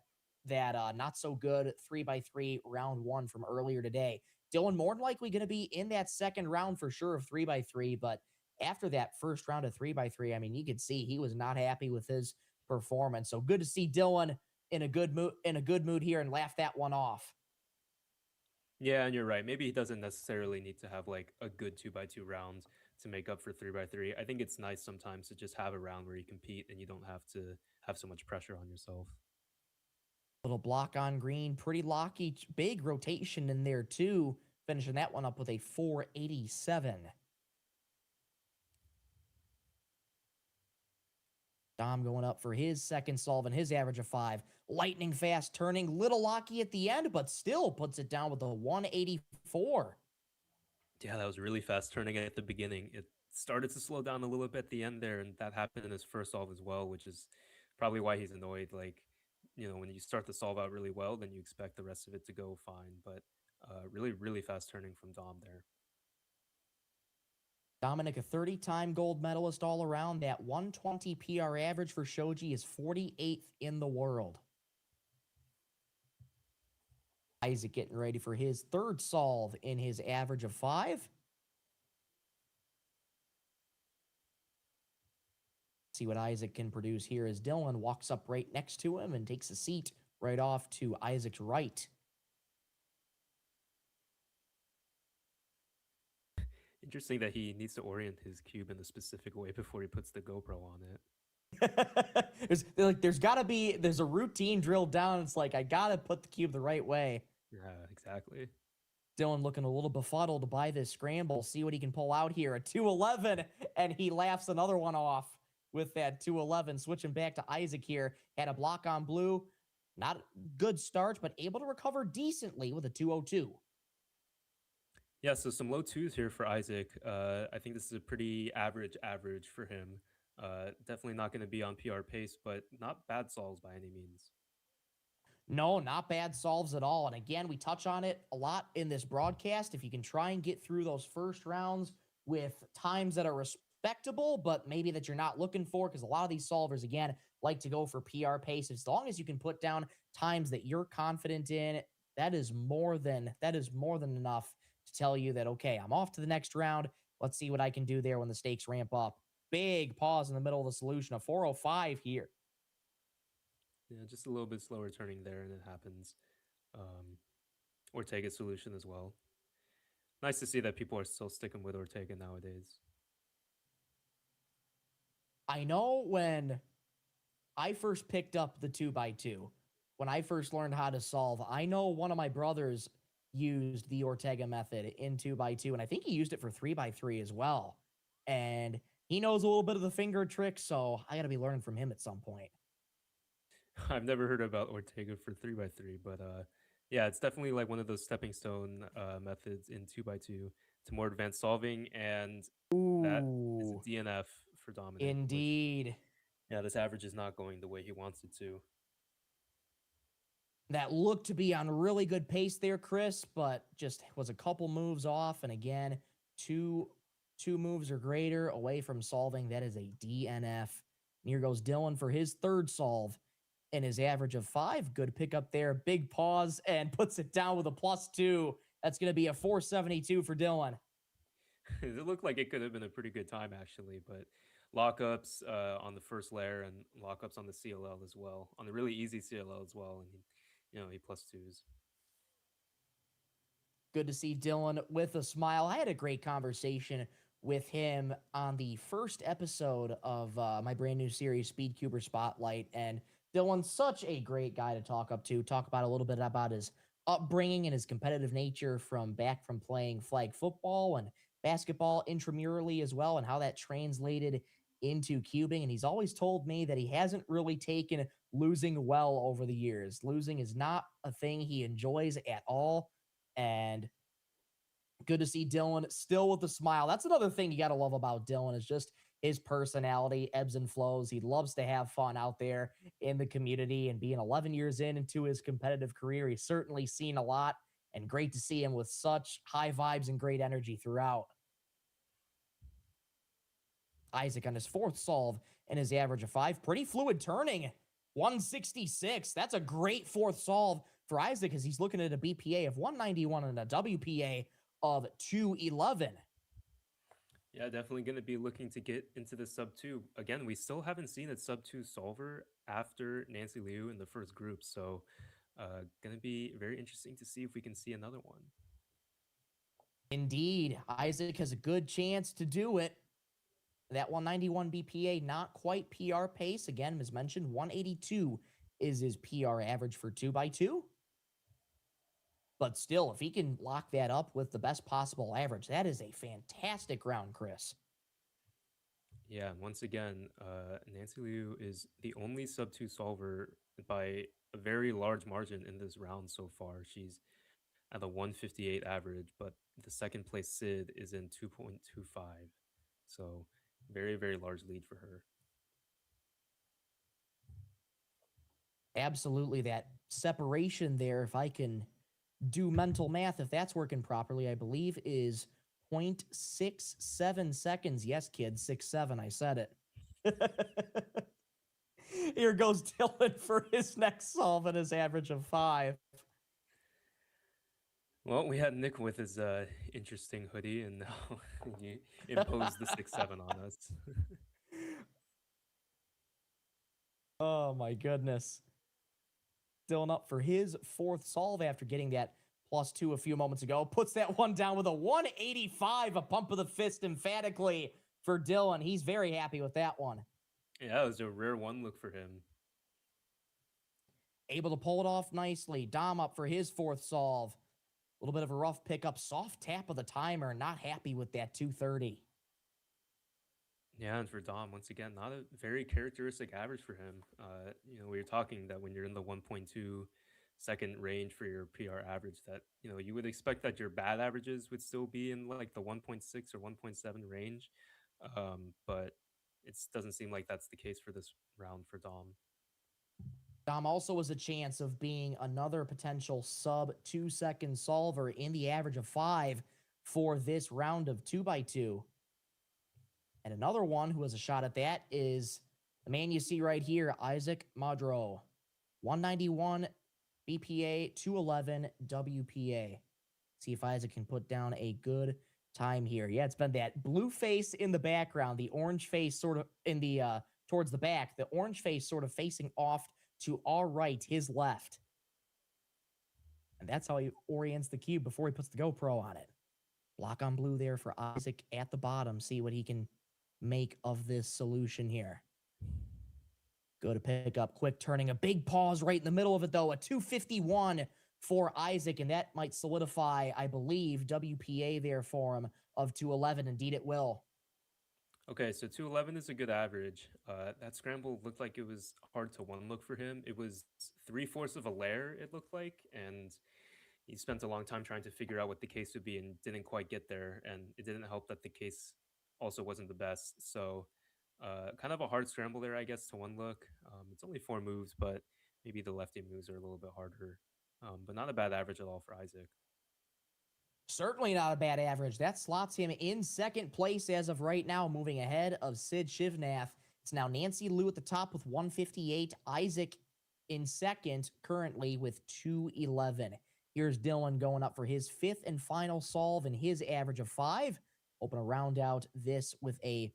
not so good 3x3 round 1 from earlier today. Dylan more than likely going to be in that second round for sure of 3x3, but after that first round of 3x3, I mean, you could see he was not happy with his performance. So good to see Dylan in a good mood here and laugh that one off. Yeah, and you're right. Maybe he doesn't necessarily need to have like a good 2x2 round to make up for 3x3. I think it's nice sometimes to just have a round where you compete and you don't have to have so much pressure on yourself. Little block on green, pretty locky, big rotation in there too. Finishing that one up with a 487. Dom going up for his second solve and his average of 5. Lightning fast turning, little locky at the end, but still puts it down with a 184. Yeah, that was really fast turning at the beginning. It started to slow down a little bit at the end there, and that happened in his first solve as well, which is probably why he's annoyed. Like, you know, when you start the solve out really well, then you expect the rest of it to go fine. But really, really fast turning from Dom there. Dominic, a 30-time gold medalist all around. That 120 PR average for Shoji is 48th in the world. Isaac getting ready for his third solve in his average of 5. See what Isaac can produce here as Dylan walks up right next to him and takes a seat right off to Isaac's right. Interesting that he needs to orient his cube in a specific way before he puts the GoPro on it. There's a routine drilled down. It's like, I gotta put the cube the right way. Yeah, exactly. Dylan looking a little befuddled by this scramble. See what he can pull out here. A 211, and he laughs another one off with that 211. Switching back to Isaac here. Had a block on blue. Not a good start, but able to recover decently with a 202. Yeah, so some low 2s here for Isaac. I think this is a pretty average for him. Definitely not going to be on PR pace, but not bad solves by any means. No, not bad solves at all. And again, we touch on it a lot in this broadcast. If you can try and get through those first rounds with times that are respectable, but maybe that you're not looking for, because a lot of these solvers, again, like to go for PR pace. As long as you can put down times that you're confident in, that is more than enough to tell you that, okay, I'm off to the next round. Let's see what I can do there when the stakes ramp up. Big pause in the middle of the solution, a 405 here. Yeah, just a little bit slower turning there, and it happens. Ortega's solution as well. Nice to see that people are still sticking with Ortega nowadays. I know when I first picked up the 2x2, when I first learned how to solve, I know one of my brothers used the Ortega method in 2x2, and I think he used it for 3x3 as well. And he knows a little bit of the finger trick, so I got to be learning from him at some point. I've never heard about Ortega for 3x3, but yeah, it's definitely like one of those stepping stone methods in 2x2 to more advanced solving, and that is a DNF for Dominic. Indeed. Which, yeah, this average is not going the way he wants it to. That looked to be on really good pace there, Chris, but just was a couple moves off. And again, two moves or greater away from solving. That is a DNF. And here goes Dylan for his third solve and his average of 5. Good pickup there. Big pause and puts it down with a +2. That's going to be a 472 for Dylan. It looked like it could have been a pretty good time, actually, but lockups on the first layer and lockups on the CLL as well, on the really easy CLL as well, and he +2s. Good to see Dylan with a smile. I had a great conversation with him on the first episode of my brand new series, SpeedCuber Spotlight, and Dylan's such a great guy to talk about a little bit about his upbringing and his competitive nature from playing flag football and basketball intramurally as well, and how that translated into cubing. And he's always told me that he hasn't really taken losing well over the years. Losing is not a thing he enjoys at all. And good to see Dylan still with a smile. That's another thing you got to love about Dylan, is just his personality, ebbs and flows. He loves to have fun out there in the community, and being 11 years into his competitive career, he's certainly seen a lot, and great to see him with such high vibes and great energy throughout. Isaac on his fourth solve and his average of 5. Pretty fluid turning. 166. That's a great fourth solve for Isaac, as he's looking at a BPA of 191 and a WPA of 211. Yeah, definitely going to be looking to get into the sub 2. Again, we still haven't seen a sub 2 solver after Nancy Liu in the first group, so going to be very interesting to see if we can see another one. Indeed, Isaac has a good chance to do it. That 191 BPA, not quite PR pace. Again, as mentioned, 182 is his PR average for 2x2. But still, if he can lock that up with the best possible average, that is a fantastic round, Chris. Yeah, once again, Nancy Liu is the only sub 2 solver by a very large margin in this round so far. She's at a 158 average, but the second place Sid is in 2.25. So very, very large lead for her. Absolutely, that separation there, if I can do mental math, if that's working properly, I believe is 0.67 seconds. Yes, kids, 6.7. I said it. Here goes Dylan for his next solve and his average of 5. Well, we had Nick with his interesting hoodie, and now he imposed the 6.7 on us. Oh my goodness. Dylan up for his fourth solve after getting that +2 a few moments ago. Puts that one down with a 185, a pump of the fist emphatically for Dylan. He's very happy with that one. Yeah, it was a rare one look for him. Able to pull it off nicely. Dom up for his fourth solve. A little bit of a rough pickup. Soft tap of the timer. Not happy with that 230. Yeah, and for Dom, once again, not a very characteristic average for him. We were talking that when you're in the 1.2 second range for your PR average, that, you would expect that your bad averages would still be in like the 1.6 or 1.7 range. But it doesn't seem like that's the case for this round for Dom. Dom also has a chance of being another potential sub 2-second solver in the average of 5 for this round of 2x2. And another one who has a shot at that is the man you see right here, Isaac Madro. 191 BPA, 211 WPA. See if Isaac can put down a good time here. Yeah, it's been that blue face in the background, the orange face sort of in the towards the back, the orange face sort of facing off to our right, his left. And that's how he orients the cube before he puts the GoPro on it. Block on blue there for Isaac at the bottom. See what he can make of this solution here. Go to pick up, quick turning, a big pause right in the middle of it though, a 251 for Isaac, and that might solidify, I believe, WPA there for him of 211. Indeed it will. Okay, so 211 is a good average. That scramble looked like it was hard to one look for him. It was 3/4 of a layer, it looked like, and he spent a long time trying to figure out what the case would be and didn't quite get there. And it didn't help that the case also wasn't the best. So kind of a hard scramble there, I guess, to one look. It's only 4 moves, but maybe the lefty moves are a little bit harder. But not a bad average at all for Isaac. Certainly not a bad average. That slots him in second place as of right now, moving ahead of Sid Shivnath. It's now Nancy Liu at the top with 158. Isaac in second currently with 211. Here's Dylan going up for his 5th and final solve and his average of 5. Hoping to round out this with a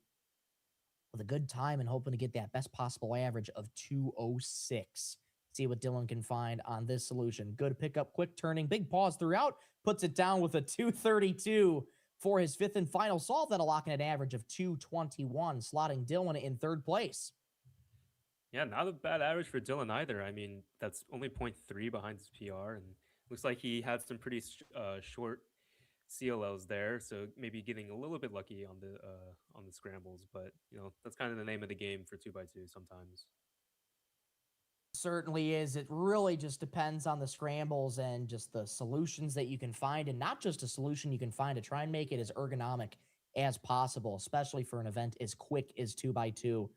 good time and hoping to get that best possible average of 206. See what Dylan can find on this solution. Good pickup, quick turning, big pause throughout, puts it down with a 232 for his 5th and final solve. That'll lock in an average of 221, slotting Dylan in 3rd place. Yeah, not a bad average for Dylan either. I mean, that's only 0.3 behind his PR, and looks like he had some pretty short CLLs there, so maybe getting a little bit lucky on the scrambles. But you know, that's kind of the name of the game for 2x2 sometimes. Certainly is. It really just depends on the scrambles and just the solutions that you can find, and not just a solution you can find to try and make it as ergonomic as possible, especially for an event as quick as 2x2.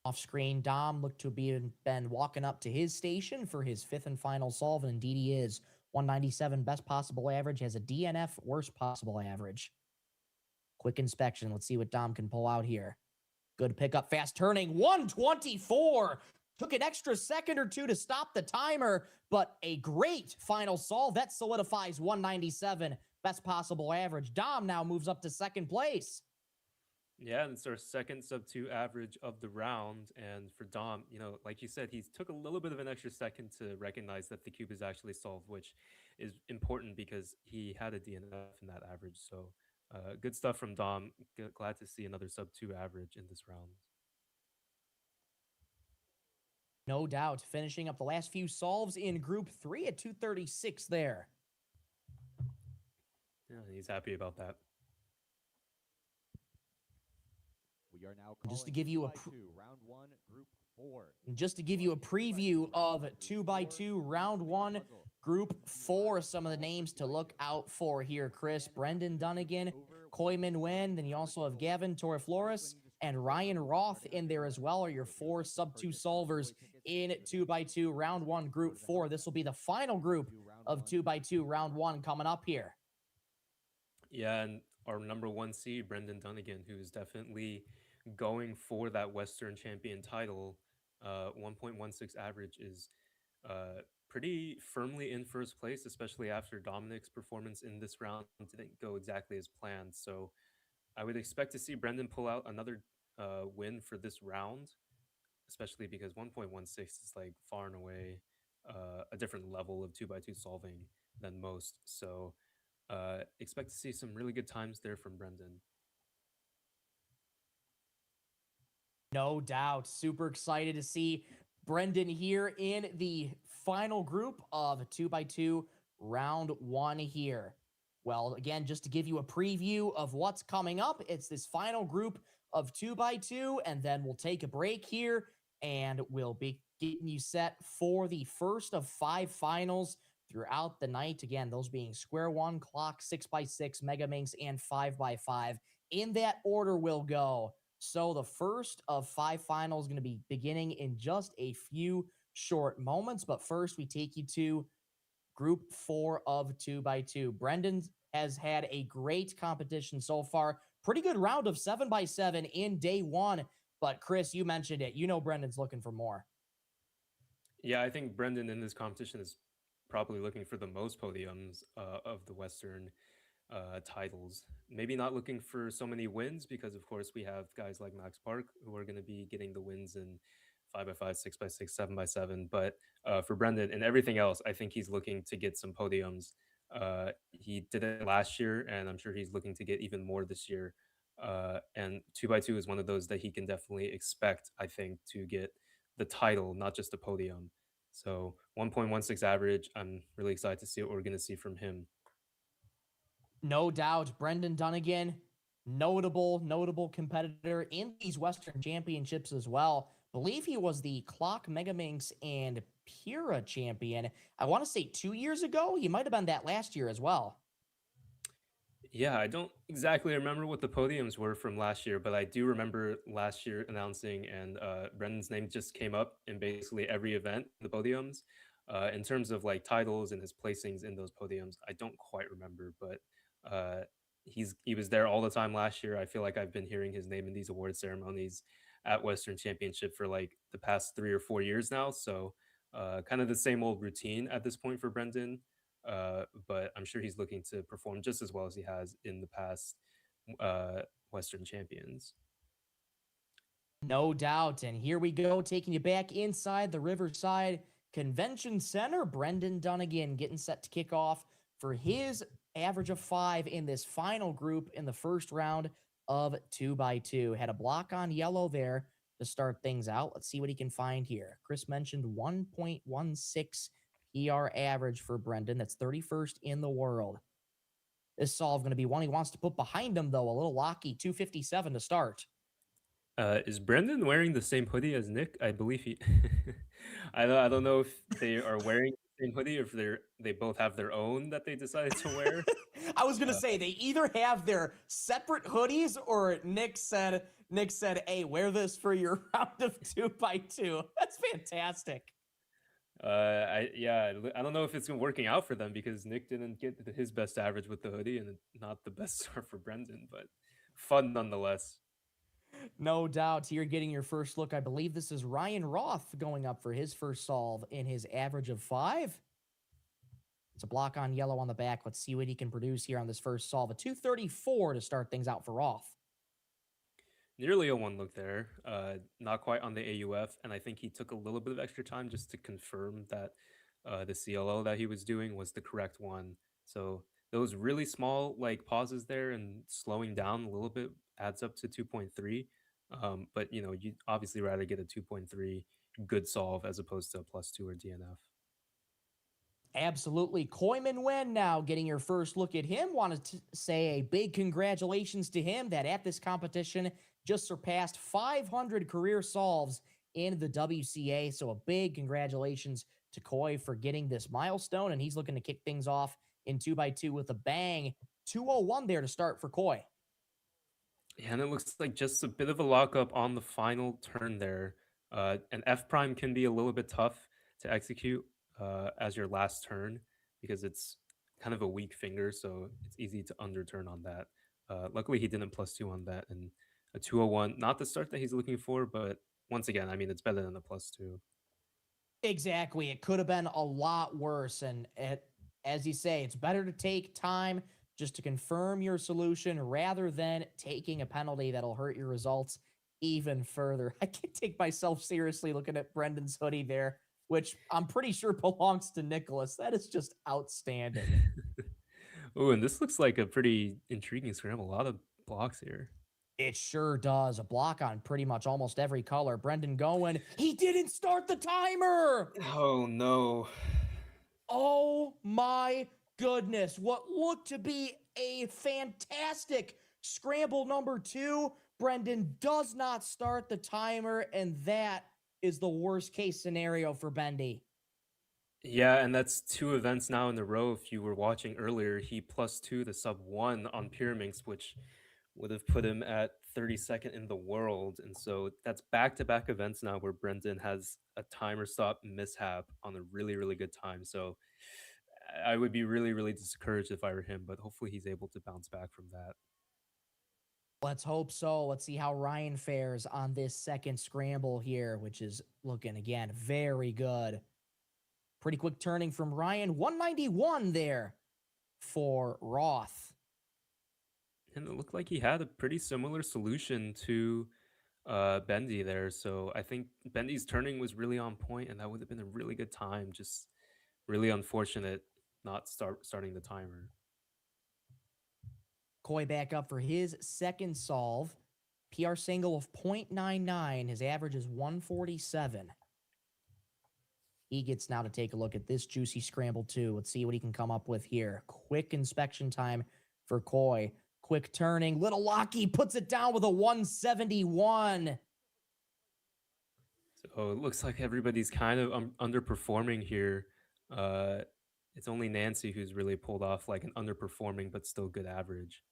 Off screen, Dom looked to have been walking up to his station for his 5th and final solve, and indeed he is. 197 best possible average, has a DNF worst possible average. Quick inspection. Let's see what Dom can pull out here. Good pickup, fast turning, 124. Took an extra second or two to stop the timer, but a great final solve. That solidifies 197 best possible average. Dom now moves up to 2nd place. Yeah, and it's our 2nd sub-2 average of the round. And for Dom, you know, like you said, he took a little bit of an extra second to recognize that the cube is actually solved, which is important because he had a DNF in that average. So good stuff from Dom. Glad to see another sub-2 average in this round. No doubt. Finishing up the last few solves in Group 3 at 236 there. Yeah, he's happy about that. We are now just to give you a round 1, Group 4. Just to give you a preview of 2x2 round 1, Group 4. Some of the names to look out for here, Chris. Brendan Dunnigan, Koi Min Wen, then you also have Gavin Torreflores and Ryan Roth in there as well, are your 4 sub-2 solvers in 2x2 round 1, Group 4. This will be the final group of 2x2 round 1 coming up here. Yeah, and our number 1 seed, Brendan Dunnigan, who is definitely going for that Western champion title. 1.16 average is pretty firmly in 1st place, especially after Dominic's performance in this round didn't go exactly as planned. So I would expect to see Brendan pull out another win for this round, especially because 1.16 is like far and away a different level of 2x2 solving than most. So expect to see some really good times there from Brendan. No doubt. Super excited to see Brendan here in the final group of 2x2 round 1 here. Well, again, just to give you a preview of what's coming up, it's this final group of 2x2, and then we'll take a break here, and we'll be getting you set for the first of 5 finals throughout the night. Again, those being Square One, Clock, 6x6, Megaminx, and 5x5. In that order we'll go. So the first of 5 finals is going to be beginning in just a few short moments. But first, we take you to Group 4 of 2x2. Brendan has had a great competition so far. Pretty good round of 7x7 in day 1. But Chris, you mentioned it. You know Brendan's looking for more. Yeah, I think Brendan in this competition is probably looking for the most podiums of the Western titles. Maybe not looking for so many wins because, of course, we have guys like Max Park who are going to be getting the wins in 5x5, 6x6, 7x7. But for Brendan and everything else, I think he's looking to get some podiums. He did it last year, and I'm sure he's looking to get even more this year. And 2x2 is one of those that he can definitely expect, I think, to get the title, not just a podium. So 1.16 average. I'm really excited to see what we're going to see from him. No doubt, Brendan Dunnigan, notable competitor in these Western Championships as well. Believe he was the Clock Megaminx and Pura champion. I want to say 2 years ago. He might have been that last year as well. Yeah, I don't exactly remember what the podiums were from last year, but I do remember last year announcing, and Brendan's name just came up in basically every event, the podiums. In terms of like titles and his placings in those podiums, I don't quite remember, but he was there all the time last year. I feel like I've been hearing his name in these award ceremonies at Western Championship for like the past 3 or 4 years now. So kind of the same old routine at this point for Brendan. But I'm sure he's looking to perform just as well as he has in the past Western champions. No doubt. And here we go, taking you back inside the Riverside Convention Center. Brendan Dunnigan getting set to kick off for his average of 5 in this final group in the first round of 2x2. Had a block on yellow there to start things out. Let's see what he can find here. Chris mentioned 1.16 PR average for Brendan. That's 31st in the world. This solve going to be one he wants to put behind him, though. A little locky, 257 to start. Is Brendan wearing the same hoodie as Nick? I believe he. I don't know if they are wearing the same hoodie or if they both have their own that they decided to wear. I was gonna say they either have their separate hoodies or Nick said, "Hey, wear this for your round of 2x2." That's fantastic. I don't know if it's working out for them because Nick didn't get his best average with the hoodie and not the best score for Brendan, but fun nonetheless. No doubt. You're getting your first look. I believe this is Ryan Roth going up for his first solve in his average of 5. It's a block on yellow on the back. Let's see what he can produce here on this first solve. A 234 to start things out for Roth. Nearly a 1 look there. Not quite on the AUF, and I think he took a little bit of extra time just to confirm that the CLO that he was doing was the correct one. So those really small like pauses there and slowing down a little bit adds up to 2.3. But you know, you obviously rather get a 2.3 good solve as opposed to a +2 or DNF. Absolutely. Koyman Nguyen now getting your first look at him. Wanted to say a big congratulations to him that at this competition just surpassed 500 career solves in the WCA. So a big congratulations to Koy for getting this milestone, and he's looking to kick things off in 2x2 with a bang. 201 there to start for Koy. Yeah, and it looks like just a bit of a lockup on the final turn there. And F prime can be a little bit tough to execute as your last turn because it's kind of a weak finger, so it's easy to underturn on that. Luckily, he didn't +2 on that, and a 201, not the start that he's looking for, but once again, I mean, it's better than a +2. Exactly. It could have been a lot worse, and as you say, it's better to take time just to confirm your solution rather than taking a penalty that'll hurt your results even further. I can't take myself seriously looking at Brendan's hoodie there, which I'm pretty sure belongs to Nicholas. That is just outstanding. Oh, and this looks like a pretty intriguing scramble. A lot of blocks here. It sure does. A block on pretty much almost every color. Brendan going, he didn't start the timer! Oh, no. Oh, my goodness. What looked to be a fantastic scramble number 2. Brendan does not start the timer, and that is the worst case scenario for Bendy. Yeah, and that's 2 events now in a row. If you were watching earlier, he +2 the sub 1 on Pyraminx, which would have put him at 32nd in the world. And so that's back-to-back events now where Brendan has a timer stop mishap on a really, really good time. So I would be really, really discouraged if I were him, but hopefully he's able to bounce back from that. Let's hope so. Let's see how Ryan fares on this second scramble here, which is looking, again, very good. Pretty quick turning from Ryan. 191 there for Roth. And it looked like he had a pretty similar solution to Bendy there. So I think Bendy's turning was really on point, and that would have been a really good time. Just really unfortunate not starting the timer. Coy back up for his second solve. PR single of 0.99. His average is 147. He gets now to take a look at this juicy scramble too. Let's see what he can come up with here. Quick inspection time for Coy. Quick turning. Little Locky puts it down with a 171. So it looks like everybody's kind of underperforming here. It's only Nancy who's really pulled off like an underperforming but still good average.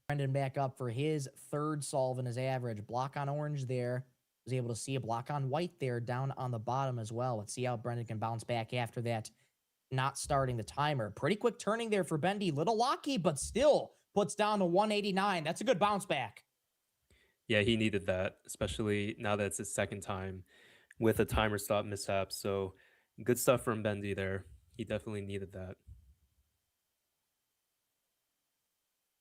Brendan back up for his third solve in his average. Block on orange there. Was able to see a block on white there down on the bottom as well. Let's see how Brendan can bounce back after that. Not starting the timer. Pretty quick turning there for Bendy. Little Locky, but still puts down to 189. That's a good bounce back. Yeah, he needed that, especially now that it's his second time with a timer stop mishap. So good stuff from Bendy there. He definitely needed that.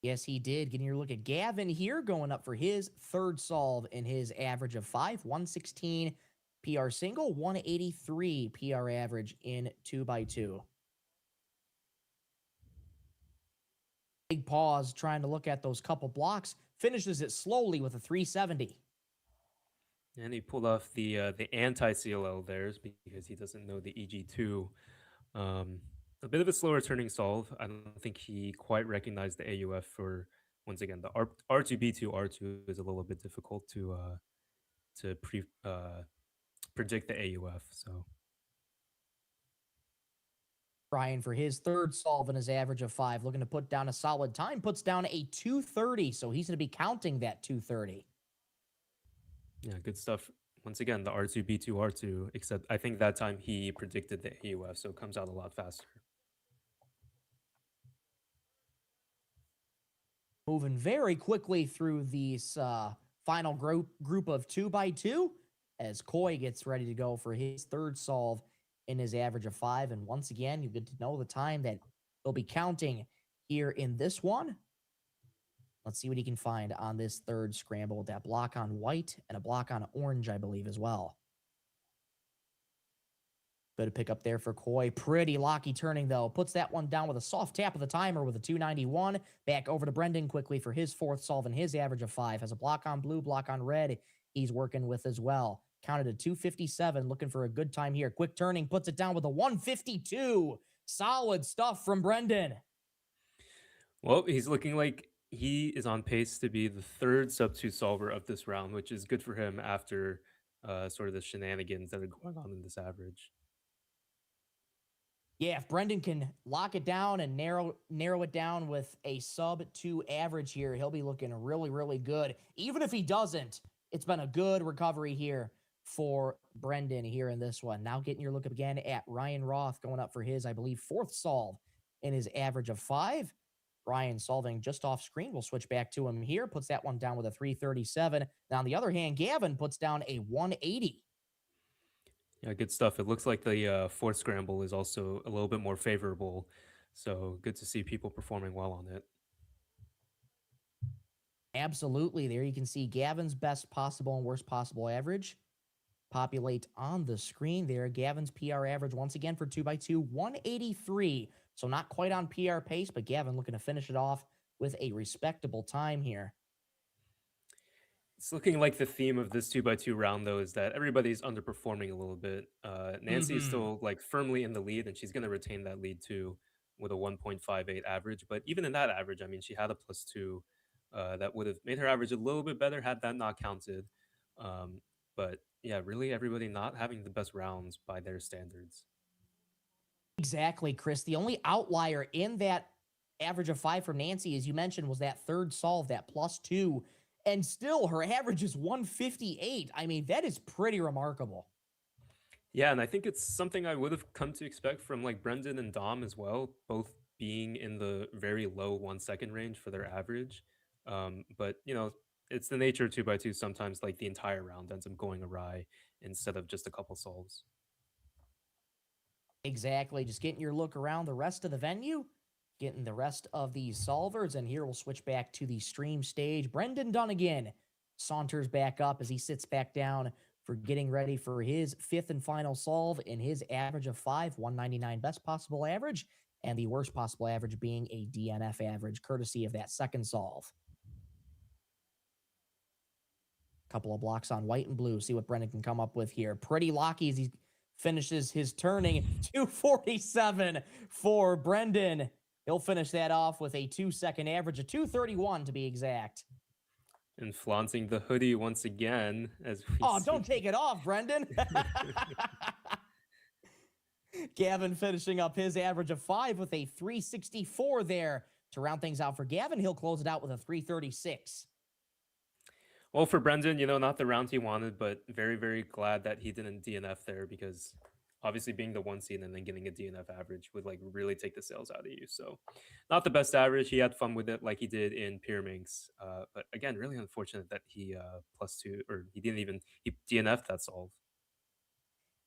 Yes, he did. Getting your look at Gavin here, going up for his third solve in his average of 5, 116 PR single, 183 PR average in 2x2. Big pause trying to look at those couple blocks. Finishes it slowly with a 370. And he pulled off the anti-CLL there because he doesn't know the EG2. A bit of a slower turning solve. I don't think he quite recognized the AUF for, once again, the R2B2 R2 is a little bit difficult to predict the AUF. So Ryan for his third solve in his average of 5, looking to put down a solid time, puts down a 230. So he's going to be counting that 230. Yeah, good stuff. Once again, the R2B2 R2, except I think that time he predicted the AUF, so it comes out a lot faster. Moving very quickly through these final group of 2x2 as Coy gets ready to go for his third solve in his average of 5. And once again, you get to know the time that he'll be counting here in this one. Let's see what he can find on this third scramble with that block on white and a block on orange, I believe, as well. Good pick up there for Coy. Pretty Locky turning, though. Puts that one down with a soft tap of the timer with a 291. Back over to Brendan quickly for his fourth solve and his average of 5. Has a block on blue, block on red he's working with as well. Counted at 257, looking for a good time here. Quick turning, puts it down with a 152. Solid stuff from Brendan. Well, he's looking like he is on pace to be the third sub-2 solver of this round, which is good for him after sort of the shenanigans that are going on in this average. Yeah, if Brendan can lock it down and narrow it down with a sub-2 average here, he'll be looking really, really good. Even if he doesn't, it's been a good recovery here for Brendan here in this one. Now getting your look up again at Ryan Roth going up for his, I believe, fourth solve in his average of 5. Ryan solving just off screen. We'll switch back to him here. Puts that one down with a 337. Now, on the other hand, Gavin puts down a 180. Yeah, good stuff. It looks like the fourth scramble is also a little bit more favorable. So good to see people performing well on it. Absolutely. There you can see Gavin's best possible and worst possible average populate on the screen there. Gavin's PR average, once again, for 2x2, 183. So not quite on PR pace, but Gavin looking to finish it off with a respectable time here. It's looking like the theme of this 2x2 round, though, is that everybody's underperforming a little bit. Nancy is still like firmly in the lead, and she's going to retain that lead too with a 1.58 average. But even in that average, I mean, she had a +2 that would have made her average a little bit better had that not counted. But yeah, really everybody not having the best rounds by their standards. Exactly, Chris. The only outlier in that average of 5 from Nancy, as you mentioned, was that third solve, that +2. And still, her average is 158. I mean, that is pretty remarkable. Yeah, and I think it's something I would have come to expect from like Brendan and Dom as well, both being in the very low 1 second range for their average. But you know, it's the nature of 2x2. Sometimes like the entire round ends up going awry instead of just a couple solves. Exactly. Just getting your look around the rest of the venue, getting the rest of these solvers. And here we'll switch back to the stream stage. Brendan Dunnigan saunters back up as he sits back down for getting ready for his 5th and final solve in his average of 5, 199 best possible average, and the worst possible average being a DNF average, courtesy of that second solve. Couple of blocks on white and blue. See what Brendan can come up with here. Pretty locky as he finishes his turning. 247 for Brendan. He'll finish that off with a 2-second average of 231 to be exact. And flaunting the hoodie once again as we don't take it off, Brendan. Gavin finishing up his average of 5 with a 364 there. To round things out for Gavin, he'll close it out with a 336. Well, for Brendan, you know, not the round he wanted, but very, very glad that he didn't DNF there, because obviously being the 1 seed and then getting a DNF average would like really take the sales out of you. So not the best average. He had fun with it like he did in Pyraminx. But again, really unfortunate that he +2, or he DNF'd that solve.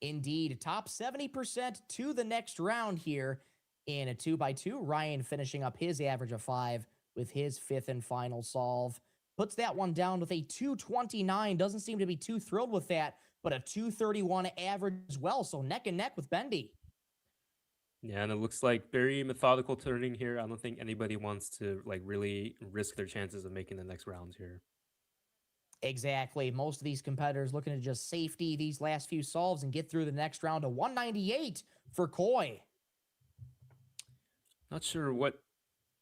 Indeed, top 70% to the next round here in a 2x2. Ryan finishing up his average of 5 with his 5th and final solve. Puts that one down with a 229. Doesn't seem to be too thrilled with that, but a 231 average as well. So neck and neck with Bendy. Yeah, and it looks like very methodical turning here. I don't think anybody wants to like really risk their chances of making the next round here. Exactly. Most of these competitors looking to just safety these last few solves and get through the next round. A 198 for Coy. Not sure what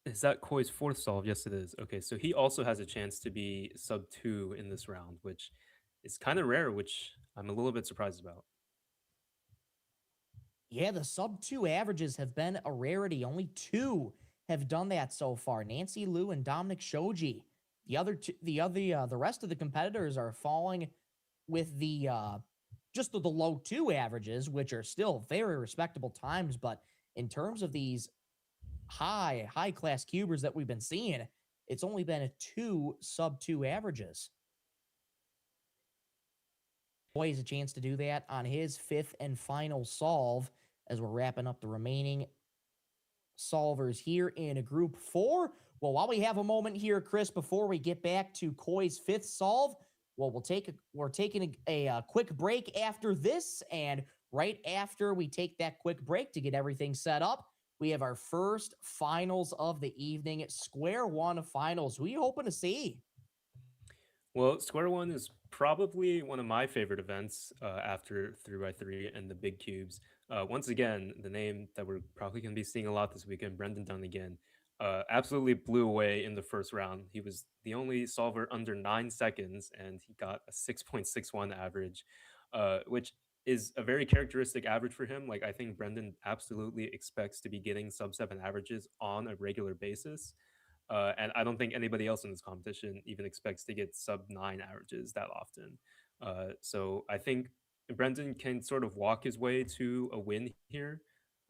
is that Koi's 4th solve. Yes, it is. Okay, so he also has a chance to be sub 2 in this round, which is kind of rare, which I'm a little bit surprised about. Yeah, the sub 2 averages have been a rarity. Only 2 have done that so far. Nancy Liu and Dominic Shoji. The rest of the competitors are falling with the just the low 2 averages, which are still very respectable times. But in terms of these high class cubers that we've been seeing, it's only been 2 sub 2 averages. Boy has a chance to do that on his 5th and final solve as we're wrapping up the remaining solvers here in group 4. Well, while we have a moment here, Chris, before we get back to Coy's 5th solve, well, we're taking a quick break after this, and right after we take that quick break to get everything set up, we have our first finals of the evening, Square One finals. Who are you hoping to see? Well, Square One is probably one of my favorite events after 3x3 and the big cubes. Once again, the name that we're probably going to be seeing a lot this weekend, Brendan Dunnigan, absolutely blew away in the first round. He was the only solver under 9 seconds, and he got a 6.61 average, which is a very characteristic average for him. Like, I think Brendan absolutely expects to be getting sub 7 averages on a regular basis. And I don't think anybody else in this competition even expects to get sub 9 averages that often. So I think Brendan can sort of walk his way to a win here.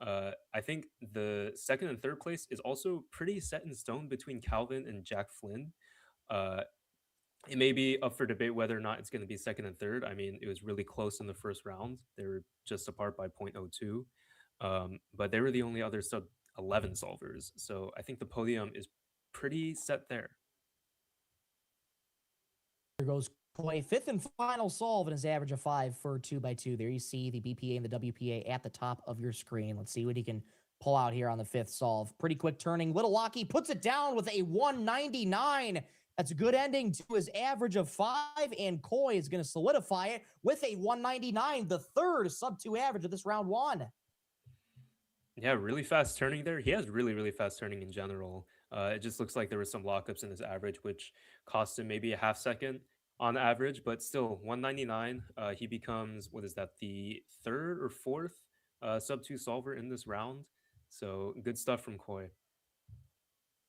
I think the 2nd and 3rd place is also pretty set in stone between Calvin and Jack Flynn. It may be up for debate whether or not it's going to be 2nd and 3rd. I mean, it was really close in the first round. They were just apart by 0.02. But they were the only other sub 11 solvers. So I think the podium is pretty set there. Here goes Coy, 5th and final solve in his average of 5 for 2x2. There you see the BPA and the WPA at the top of your screen. Let's see what he can pull out here on the 5th solve. Pretty quick turning. Little Locky puts it down with a 199. That's a good ending to his average of 5, and Coy is going to solidify it with a 199, the 3rd sub 2 average of this round 1. Yeah, really fast turning there. He has really, really fast turning in general. It just looks like there were some lockups in his average, which cost him maybe a half second on average, but still 199. He becomes, what is that, the 3rd or 4th sub 2 solver in this round. So good stuff from Coy.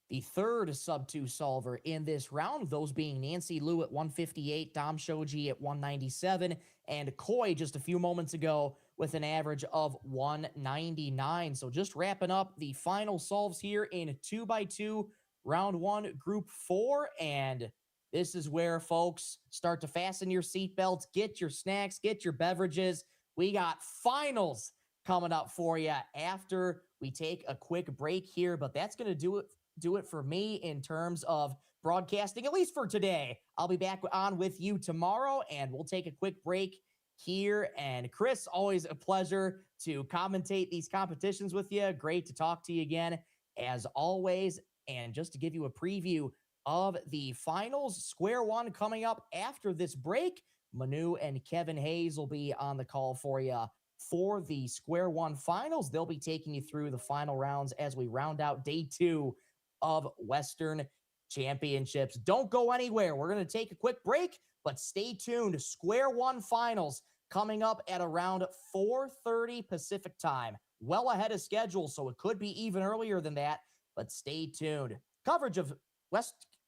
the third sub-2 solver in this round, those being Nancy Liu at 158, Dom Shoji at 197, and Koi just a few moments ago with an average of 199. So just wrapping up the final solves here in 2x2 round 1, group 4, and this is where, folks, start to fasten your seatbelts, get your snacks, get your beverages. We got finals coming up for you after we take a quick break here, but that's going to do it for me in terms of broadcasting, at least for today. I'll be back on with you tomorrow, and we'll take a quick break here. And Chris, always a pleasure to commentate these competitions with you. Great to talk to you again, as always. And just to give you a preview of the finals, square one coming up after this break, Manu and Kevin Hayes will be on the call for you for the square one finals. They'll be taking you through the final rounds as we round out day 2 of Western Championships. Don't go anywhere. We're going to take a quick break, but stay tuned. Square one finals coming up at around 4:30 Pacific time. Well ahead of schedule, so it could be even earlier than that, but stay tuned. Coverage of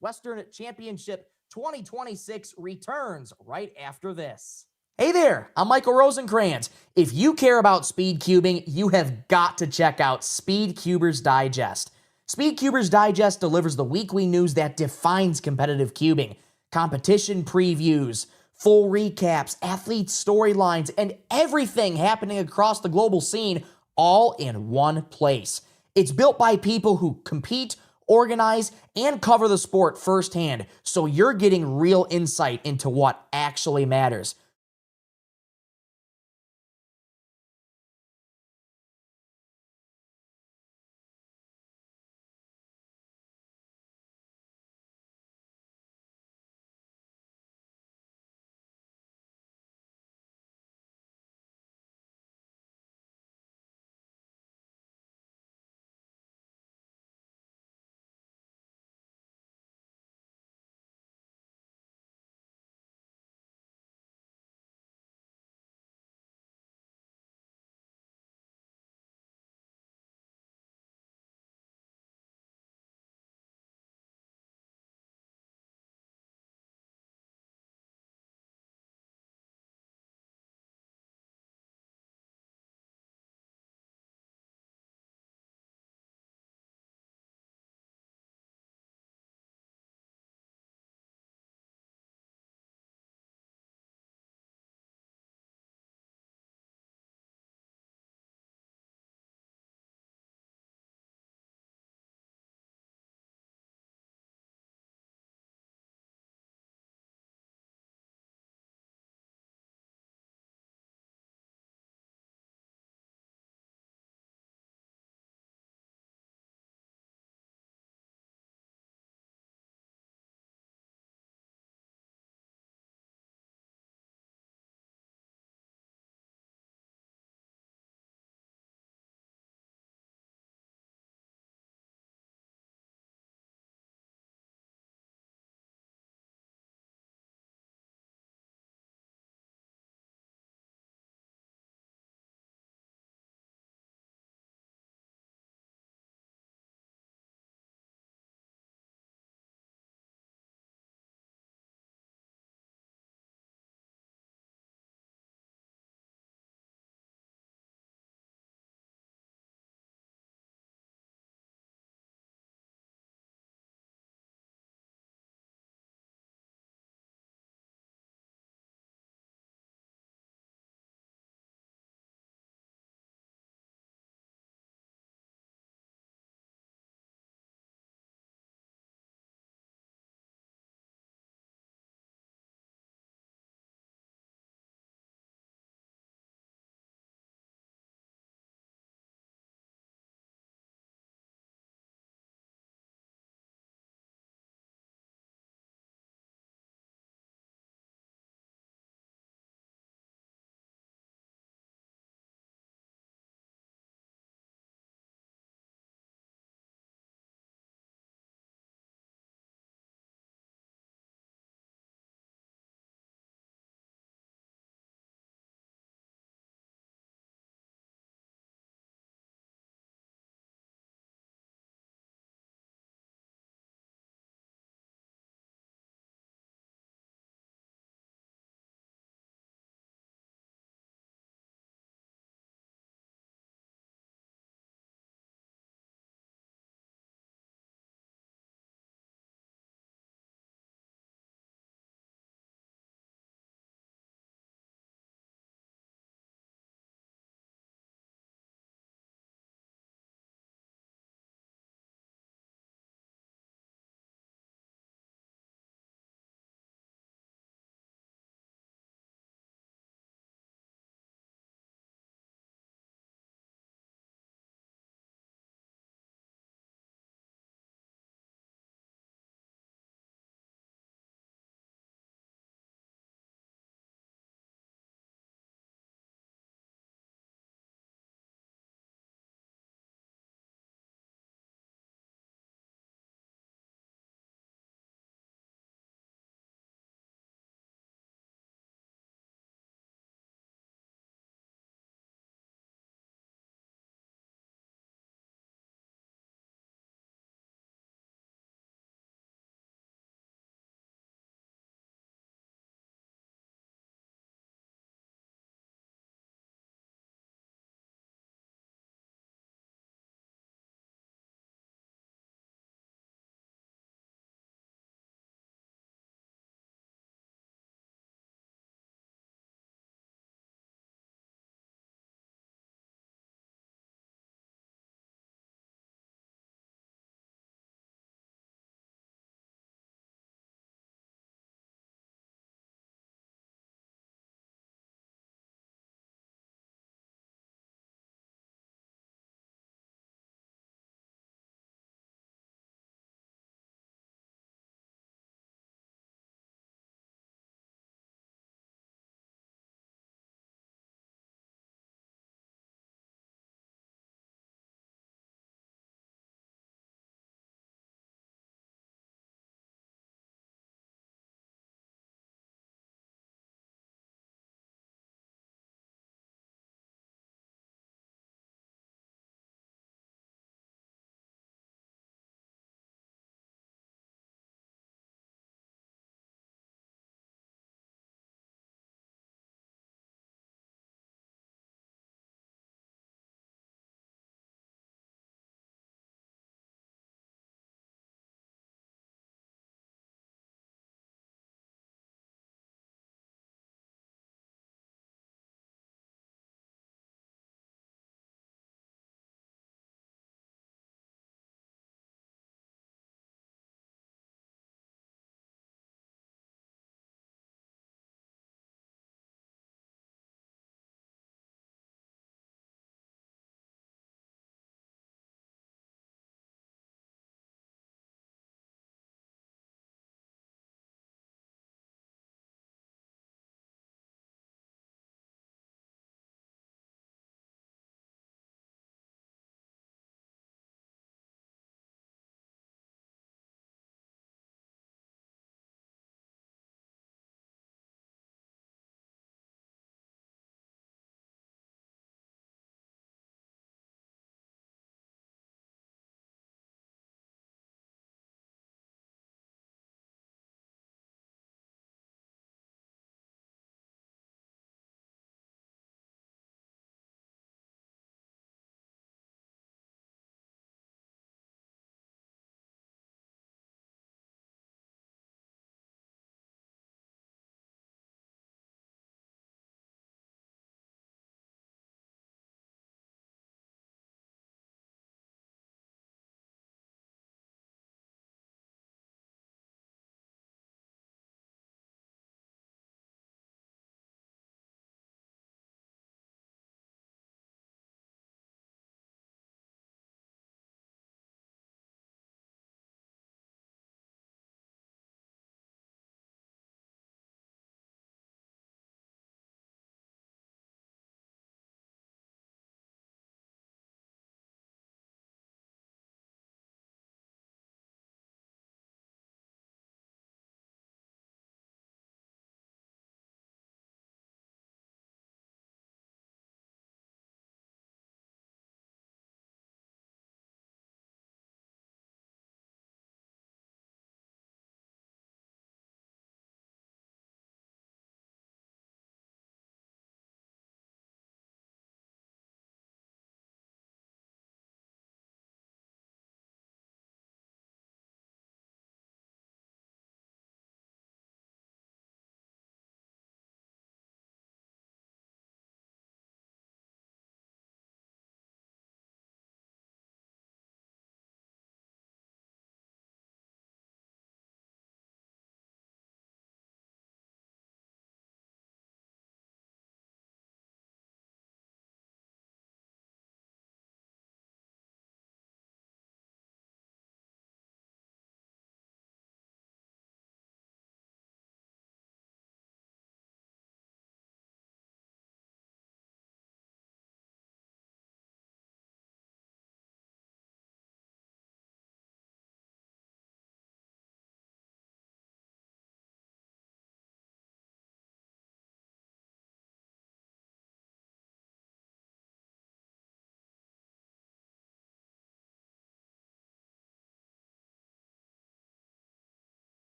Western Championship 2026 returns right after this. Hey there, I'm Michael Rosencrans. If you care about speed cubing, you have got to check out SpeedCubers Digest. SpeedCubers Digest delivers the weekly news that defines competitive cubing, competition previews, full recaps, athlete storylines, and everything happening across the global scene all in one place. It's built by people who compete, organize, and cover the sport firsthand, so you're getting real insight into what actually matters.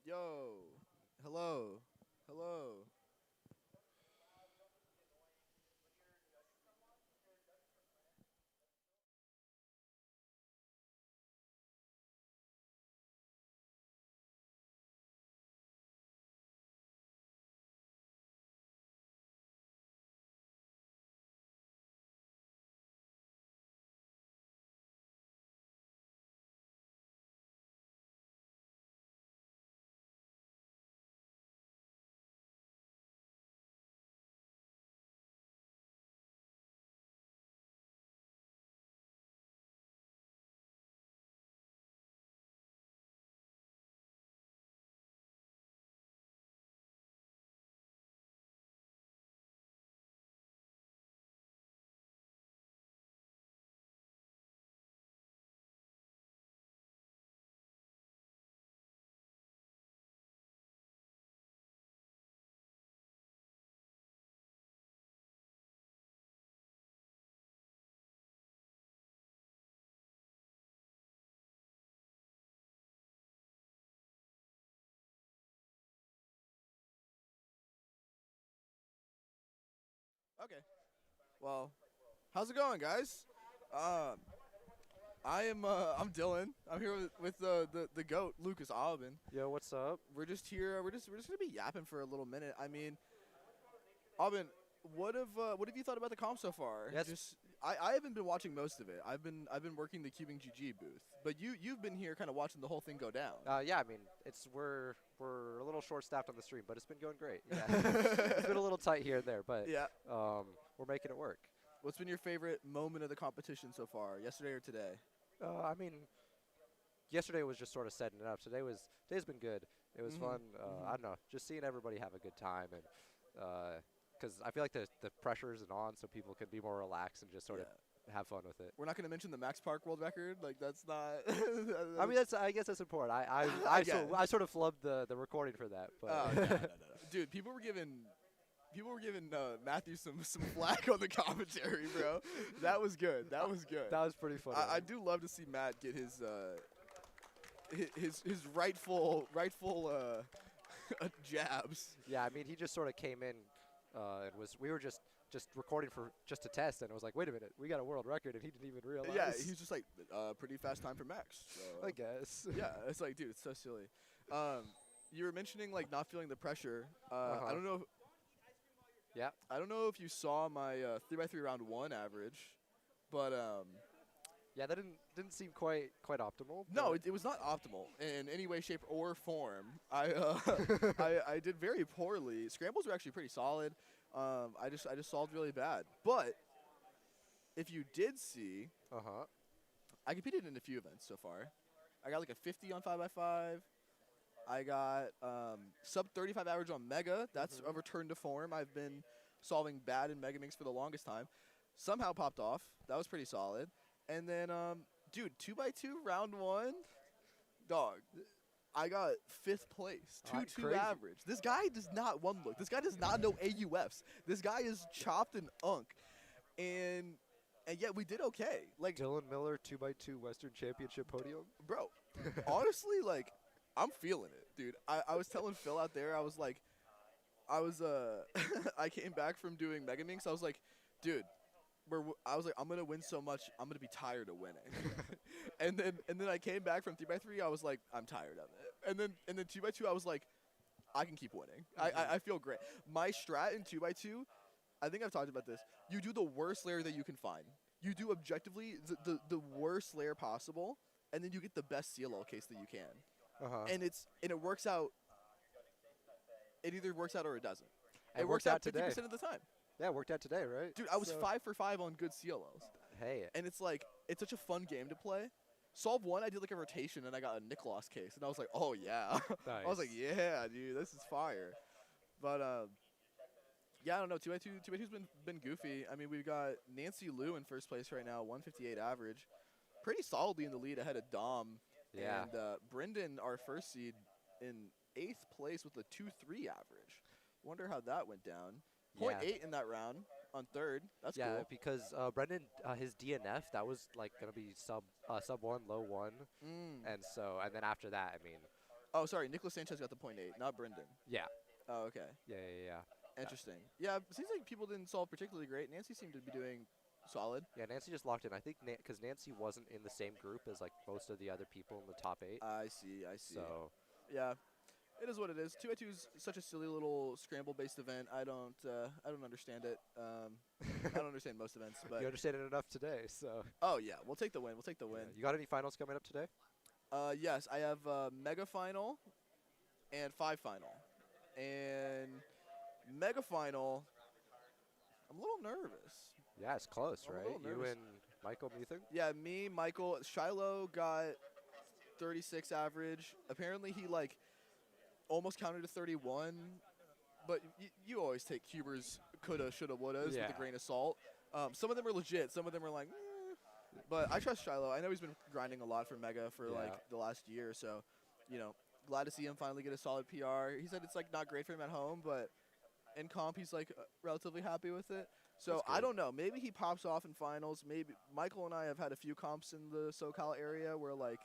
Yo. Hello. Hello. Okay. Well, how's it going, guys? I'm Dylan. I'm here with the goat, Lucas Aubin. Yo, what's up? We're just here. We're just gonna be yapping for a little minute. I mean, Aubin, what have you thought about the comp so far? Yes. I haven't been watching most of it. I've been working the Cubing GG booth, but you've been here kind of watching the whole thing go down. Yeah, I mean, we're a little short-staffed on the stream, but it's been going great. Yeah. It's been a little tight here and there, but yeah, we're making it work. What's been your favorite moment of the competition so far, yesterday or today? I mean, yesterday was just sort of setting it up. Today's been good. It was fun. I don't know, just seeing everybody have a good time, and because I feel like the pressure isn't on, so people can be more relaxed and just sort of have fun with it. We're not going to mention the Max Park world record. Like, that's not. I mean, I guess that's important. I sort of flubbed the recording for that. But no. Dude, people were giving Matthew some flack on the commentary, bro. That was good. That was good. That was pretty funny. I do love to see Matt get his rightful jabs. Yeah, I mean, he just sort of came in and we were just recording for just a test, and it was like, wait a minute, we got a world record, and he didn't even realize. Yeah, he's just like, pretty fast time for Max. So, I guess. Yeah, it's like, dude, it's so silly. You were mentioning like not feeling the pressure. I don't know. Yeah. I don't know if you saw my 3x3 round 1 average, but yeah, that didn't seem quite optimal. No, it was not optimal in any way, shape, or form. I did very poorly. Scrambles were actually pretty solid. I just solved really bad. But if you did see, I competed in a few events so far. I got like a 50 on 5x5. I got sub 35 average on Mega. That's a return to form. I've been solving bad in Pyraminx for the longest time. Somehow popped off. That was pretty solid. And then, dude, 2x2 round 1, dog. I got 5th place, 2-2 average. This guy does not one look. This guy does not know AUFs. This guy is chopped and unk, and yet we did okay. Like Dylan Miller 2x2 Western Championship podium, bro. Honestly, like I'm feeling it, dude. I was telling Phil out there. I was like, I came back from doing Pyraminx. I was like, dude. I was like, I'm gonna win so much, I'm gonna be tired of winning. and then I came back from 3x3. I was like, I'm tired of it. And then 2x2, I was like, I can keep winning. I feel great. My strat in 2x2, I think I've talked about this. You do the worst layer that you can find. You do objectively the worst layer possible, and then you get the best CLL case that you can. And it works out. It either works out or it doesn't. It works out 50% of the time. Yeah, it worked out today, right? Dude, I was 5 for 5 on good CLOs. Hey. And it's like, it's such a fun game to play. Solve 1, I did like a rotation, and I got a Nicholas case. And I was like, oh, yeah. Nice. I was like, yeah, dude, this is fire. But, yeah, I don't know. 2x2's been goofy. I mean, we've got Nancy Liu in first place right now, 158 average. Pretty solidly in the lead ahead of Dom. Yeah. And Brendan, our first seed, in 8th place with a 2-3 average. Wonder how that went down. 0.8 in that round on 3rd. That's cool. Yeah, because Brendan, his DNF, that was like gonna be sub 1, low 1, and then after that, I mean. Oh, sorry. Nicholas Sanchez got the .8, not Brendan. Yeah. Oh, okay. Yeah. Interesting. Yeah, it seems like people didn't solve particularly great. Nancy seemed to be doing solid. Yeah, Nancy just locked in. I think because Nancy wasn't in the same group as like most of the other people in the top 8. I see. So yeah, it is what it is. 2x2 is such a silly little scramble-based event. I don't understand it. I don't understand most events, but you understand it enough today. So. Oh yeah, we'll take the win. We'll take the win. Yeah. You got any finals coming up today? Yes, I have Mega Final and 5 Final. And Mega Final, I'm a little nervous. Yeah, it's close, I'm a right? little You nervous. and Michael Muthing? Yeah, me, Michael. Shiloh got 36 average. Apparently he like almost counted to 31. But you always take Cubers coulda, shoulda, wouldas with a grain of salt. Some of them are legit. Some of them are like, But I trust Shiloh. I know he's been grinding a lot for Mega for like the last year. So, you know, glad to see him finally get a solid PR. He said it's like not great for him at home, but in comp he's like relatively happy with it. So I don't know. Maybe he pops off in finals. Maybe Michael and I have had a few comps in the SoCal area where like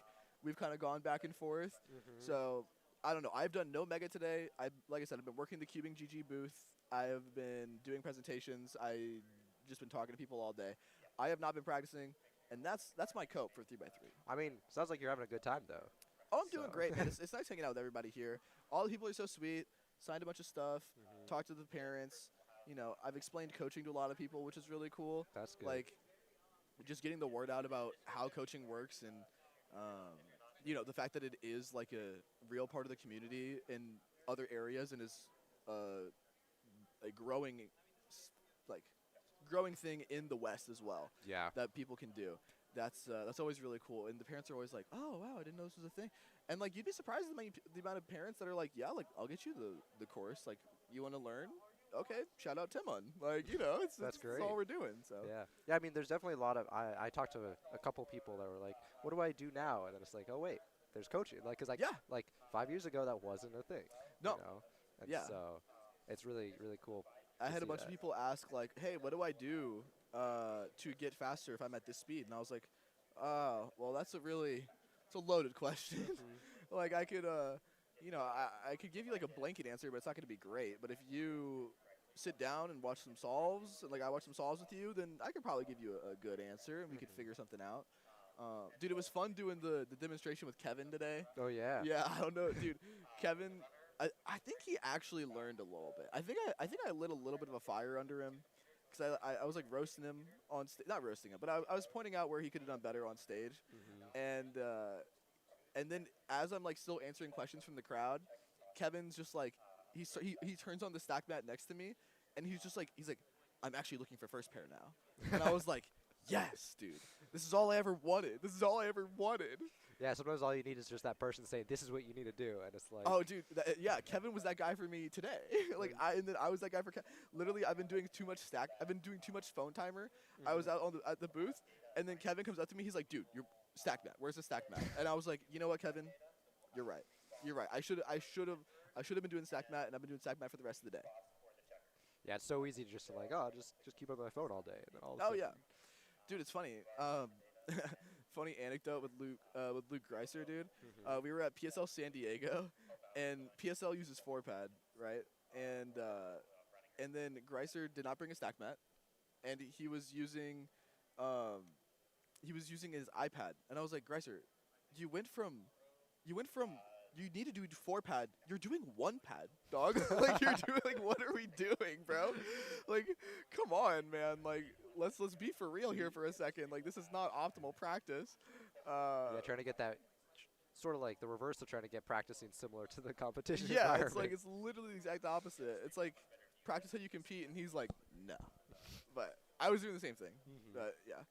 we've kind of gone back and forth. So I don't know. I've done no Mega today. Like I said, I've been working the Cubing GG booth. I have been doing presentations. I just been talking to people all day. I have not been practicing, and that's my cope for 3x3. I mean, sounds like you're having a good time though. Oh, I'm doing great, man. It's nice hanging out with everybody here. All the people are so sweet. Signed a bunch of stuff. Talked to the parents. You know, I've explained coaching to a lot of people, which is really cool. That's good. Like, just getting the word out about how coaching works and, you know, the fact that it is like a real part of the community in other areas and is a growing thing in the West as well. Yeah. That people can do. That's always really cool. And the parents are always like, oh, wow, I didn't know this was a thing. And, like, you'd be surprised at the amount of parents that are like, yeah, like, I'll get you the course. Like, you want to learn? Okay, shout out Timon. Like, you know, that's great. That's all we're doing. So yeah. I mean, there's definitely a lot of. I talked to a couple people that were like, "What do I do now?" And then it's like, "Oh wait, there's coaching." Like, cause like 5 years ago that wasn't a thing. No. You know? And so it's really cool. I had a bunch of people ask like, "Hey, what do I do to get faster if I'm at this speed?" And I was like, well, it's a loaded question. Like, I could. You know, I could give you like a blanket answer, but it's not going to be great. But if you sit down and watch some solves, and like I watch some solves with you, then I could probably give you a good answer, and we could figure something out. Dude, it was fun doing the demonstration with Kevin today. Oh, yeah. Yeah, I don't know, dude. Kevin, I think he actually learned a little bit. I think I lit a little bit of a fire under him, because I was like roasting him on stage. Not roasting him, but I was pointing out where he could have done better on stage. And then as I'm like still answering questions from the crowd, Kevin's just like he turns on the stack mat next to me, and he's like I'm actually looking for first pair now. And I was like, yes, dude, this is all I ever wanted. This is all I ever wanted. Yeah, sometimes all you need is just that person saying, "This is what you need to do," and it's like, oh, dude, yeah, Kevin was that guy for me today. Like and then I was that guy for literally. I've been doing too much phone timer. I was out at the booth, and then Kevin comes up to me. He's like, "Dude, you're stack mat. Where's the stack mat?" And I was like, you know what, Kevin, you're right. I should have been doing stack mat, and I've been doing stack mat for the rest of the day. Yeah, it's so easy to just like, just keep on my phone all day, and then all of a Oh sudden, yeah, dude, it's funny. Funny anecdote with Luke Greiser, dude. We were at PSL San Diego, and PSL uses 4-pad, right? And then Greiser did not bring a stack mat, and he was using his iPad, and I was like, Greiser, you went from you need to do 4-pad. You're doing 1-pad, dog. Like, you're doing, like, what are we doing, bro? Like, come on, man. Like, let's be for real here for a second. Like, this is not optimal practice. Yeah, trying to get that sort of like the reverse of trying to get practicing similar to the competition. Yeah, it's literally the exact opposite. It's like practice how you compete, and he's like, no. But I was doing the same thing. But yeah.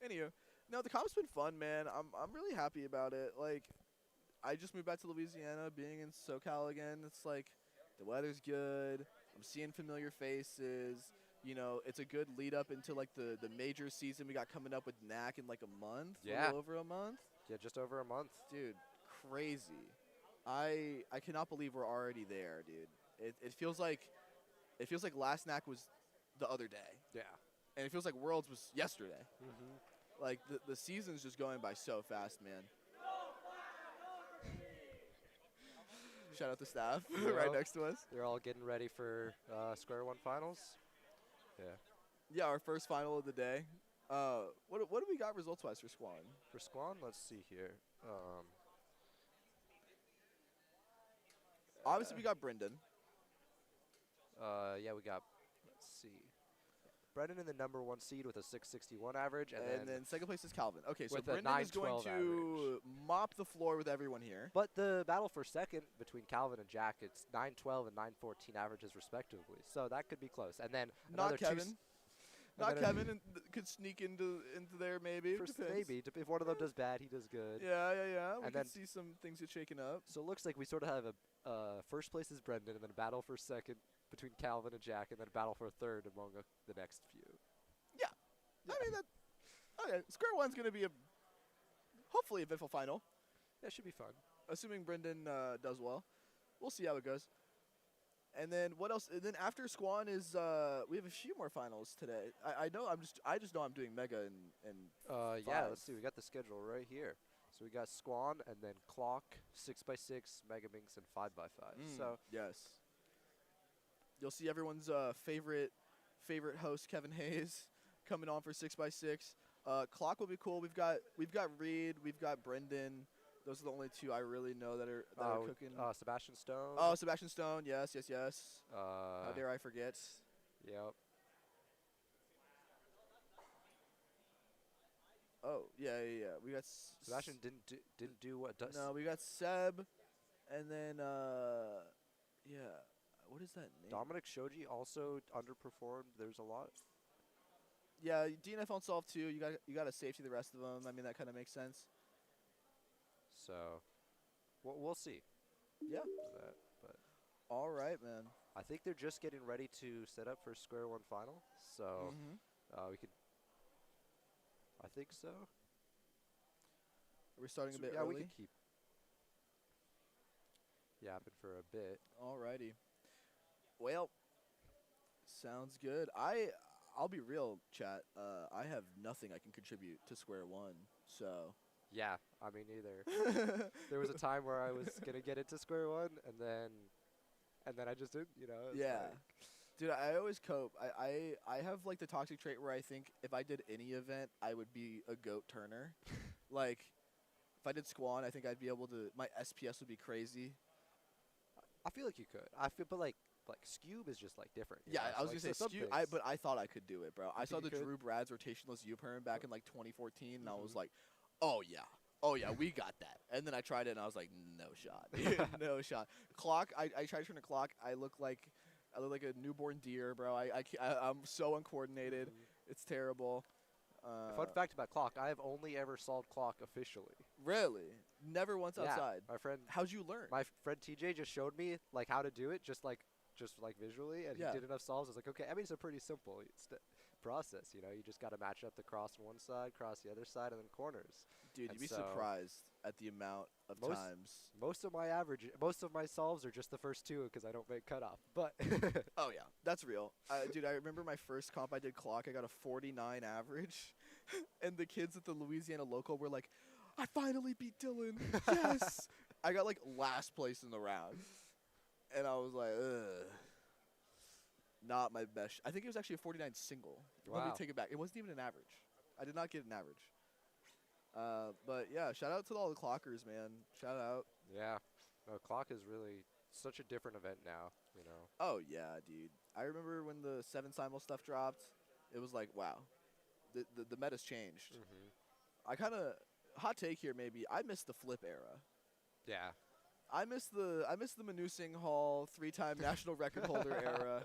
Anywho, no, the comp's been fun, man. I'm really happy about it. Like, I just moved back to Louisiana, being in SoCal again. It's like the weather's good. I'm seeing familiar faces. You know, it's a good lead up into like the major season we got coming up with NAC in like a month. Yeah. A little over a month. Yeah, just over a month. Dude, crazy. I cannot believe we're already there, dude. It feels like last NAC was the other day. Yeah. And it feels like Worlds was yesterday. Like the season's just going by so fast, man. Shout out the staff right next to us. They're all getting ready for Square One finals. Yeah. Yeah, our first final of the day. What do we got results-wise for Squan? For Squan, let's see here. Obviously, we got Brendan. Yeah, we got, let's see. Brendan in the #1 seed with a 661 average. And then second place is Calvin. Okay, so with a Brendan is going 912 to mop the floor with everyone here. But the battle for second between Calvin and Jack, it's 912 and 914 averages respectively. So that could be close. And then Not Kevin. Not Kevin could sneak into there maybe. Maybe. If one of them does bad, he does good. Yeah. We And can then see some things get shaken up. So it looks like we sort of have a first place is Brendan, and then a battle for second between Calvin and Jack, and then a battle for third among the next few. Yeah. I mean, okay, Square One's going to be hopefully a eventful final. Yeah, it should be fun. Assuming Brendan does well. We'll see how it goes. And then what else? And then after Squan is we have a few more finals today. I just know I'm doing Mega and yeah, let's see. We got the schedule right here. So we got Squan and then Clock, 6x6, Pyraminx, and 5x5. So yes, you'll see everyone's favorite host Kevin Hayes coming on for 6x6. Clock will be cool. We've got Reed, we've got Brendan. Those are the only two I really know that are cooking. Sebastian Stone. Oh, Sebastian Stone. Yes. How dare I forget? Yep. Oh, yeah. We got Sebastian didn't do what does. No, we got Seb, and then yeah. What is that name? Dominic Shoji also underperformed. There's a lot. Yeah, DNF on solve too. You got to safety the rest of them. I mean, that kind of makes sense. So, we'll see. Yeah. But all right, man. I think they're just getting ready to set up for Square One final. So, we could. I think so. Are we starting a bit yeah, early? we could keep yapping for a bit. Alrighty. Well, sounds good. I'll be real, chat. I have nothing I can contribute to Square One, so. Yeah, I mean, either. There was a time where I was gonna get into Square One, and then I just didn't. Yeah. Dude, I always cope. I have like the toxic trait where I think if I did any event, I would be a goat turner. Like, if I did Squan, I think I'd be able to. My SPS would be crazy. I feel like you could. But like Scube is just like different. Yeah, I was like, gonna say Scube, but I thought I could do it, bro. I saw the could? Drew Brad's rotationless U-turn back in like 2014, and I was like, oh yeah, we got that. And then I tried it, and I was like, no shot, no shot. Clock, I tried to turn a clock. I look like a newborn deer, bro. I'm so uncoordinated. It's terrible. Fun fact about Clock: I have only ever solved Clock officially. Really? Never once Yeah, outside. my friend. How'd you learn? My friend TJ just showed me like how to do it, just like visually, and Yeah. he did enough solves. I was like, okay. I mean, it's a pretty simple process. You just got to match up the cross one side, cross the other side, and then corners. Dude, And you'd be surprised at the amount of times. Most of my solves are just the first two because I don't make cutoff. But oh yeah, that's real. Dude, I remember my first comp I did Clock. I got a 49 average, and the kids at the Louisiana local were like, "I finally beat Dylan." Yes. I got like last place in the round, and I was like, ugh. Not my best. I think it was actually a 49 single. Let me Wow. take it back. It wasn't even an average. I did not get an average. But yeah, shout out to all the clockers, man. Shout out. yeah, no, Clock is really such a different event now. Oh yeah, dude. I remember when the 7 simul stuff dropped. It was like, wow, the meta's changed. I kind of hot take here maybe. I miss the flip era. Yeah. I miss the Manusing Hall 3-time national record holder era.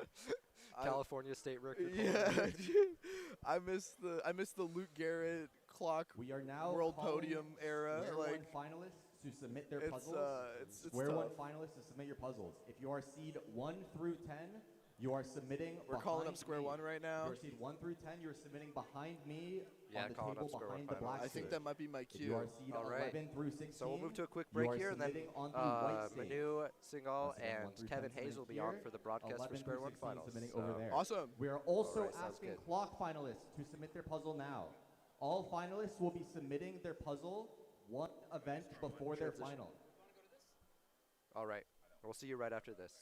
California state record. Yeah, dude. I miss the Luke Garrett Clock. We are now World calling Podium era. Square Like One finalists to submit their it's, puzzles. it's Square One tough. finalists to submit your puzzles. If you are seed 1 through 10, you are submitting. We're calling up behind Square me. One right now. If you are seed 1 through 10, you are submitting behind me Yeah, on the calling up table Square One behind the black. I think suit. that might be my If cue. you are seed All right. 11 through 16, So we'll move to a quick you break are here, and then submitting on the white stage. Manu Singal So then 1 and through Kevin 10 Hayes will be on for the broadcast for 11 Square through One 16 finals. submitting So- over there. Awesome. We are also All right, sounds asking good. Clock finalists to submit their puzzle now. All finalists will be submitting their puzzle one event before their Transition. final. All right. We'll see you right after this.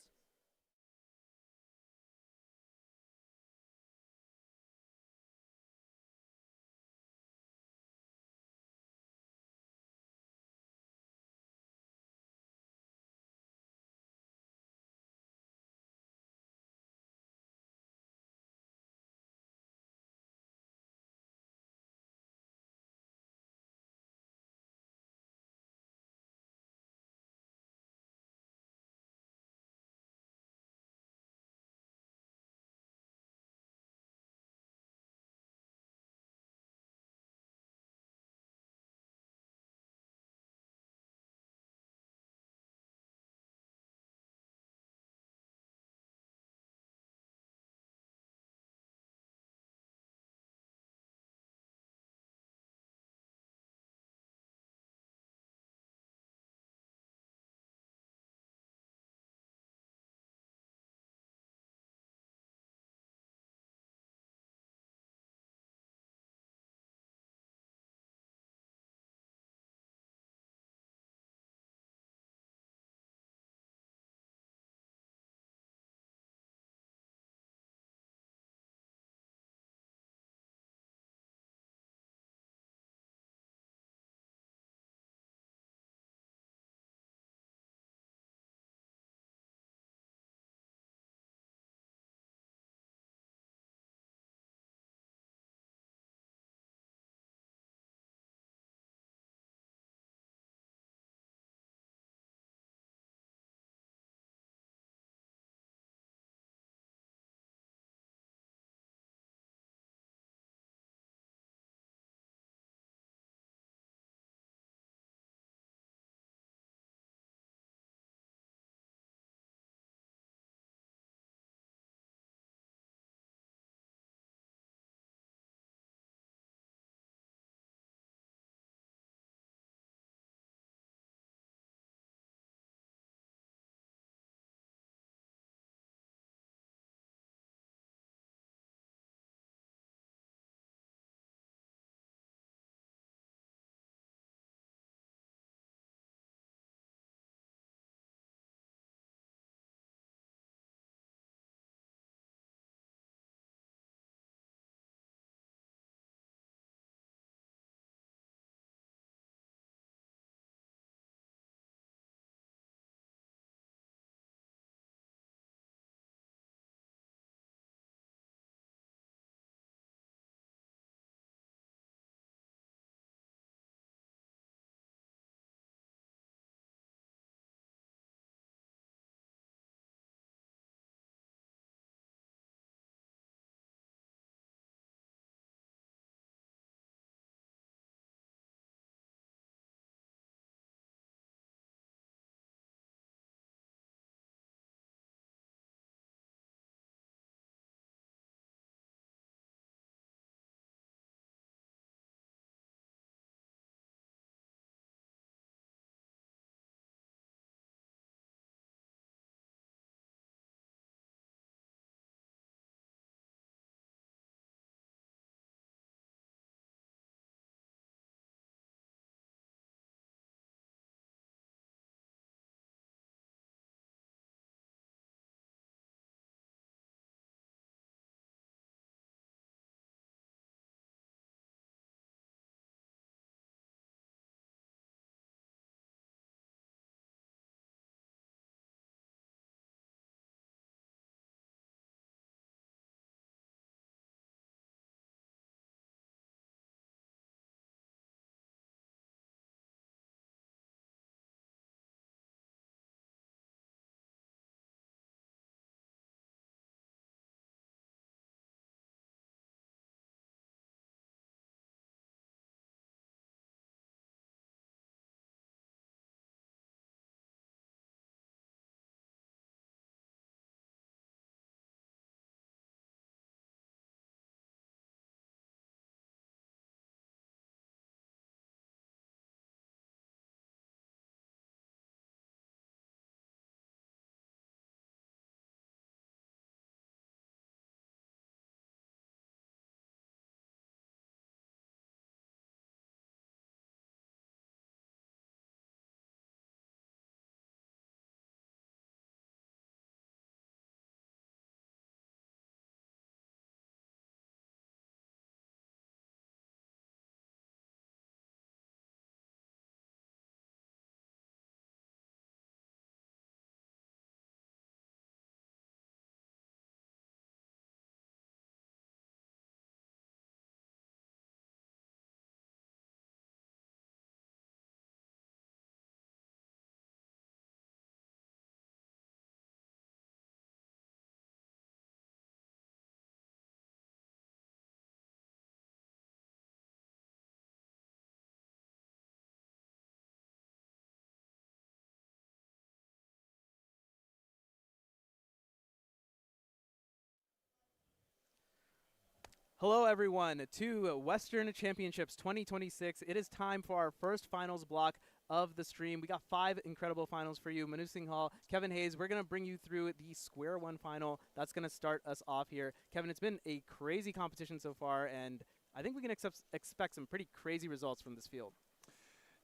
Hello, everyone, to Western Championships 2026. It is time for our first finals block of the stream. We got 5 incredible finals for you. Manu Singh Hall, Kevin Hayes, we're going to bring you through the square one final. That's going to start us off here. Kevin, it's been a crazy competition so far, and I think we can expect some pretty crazy results from this field.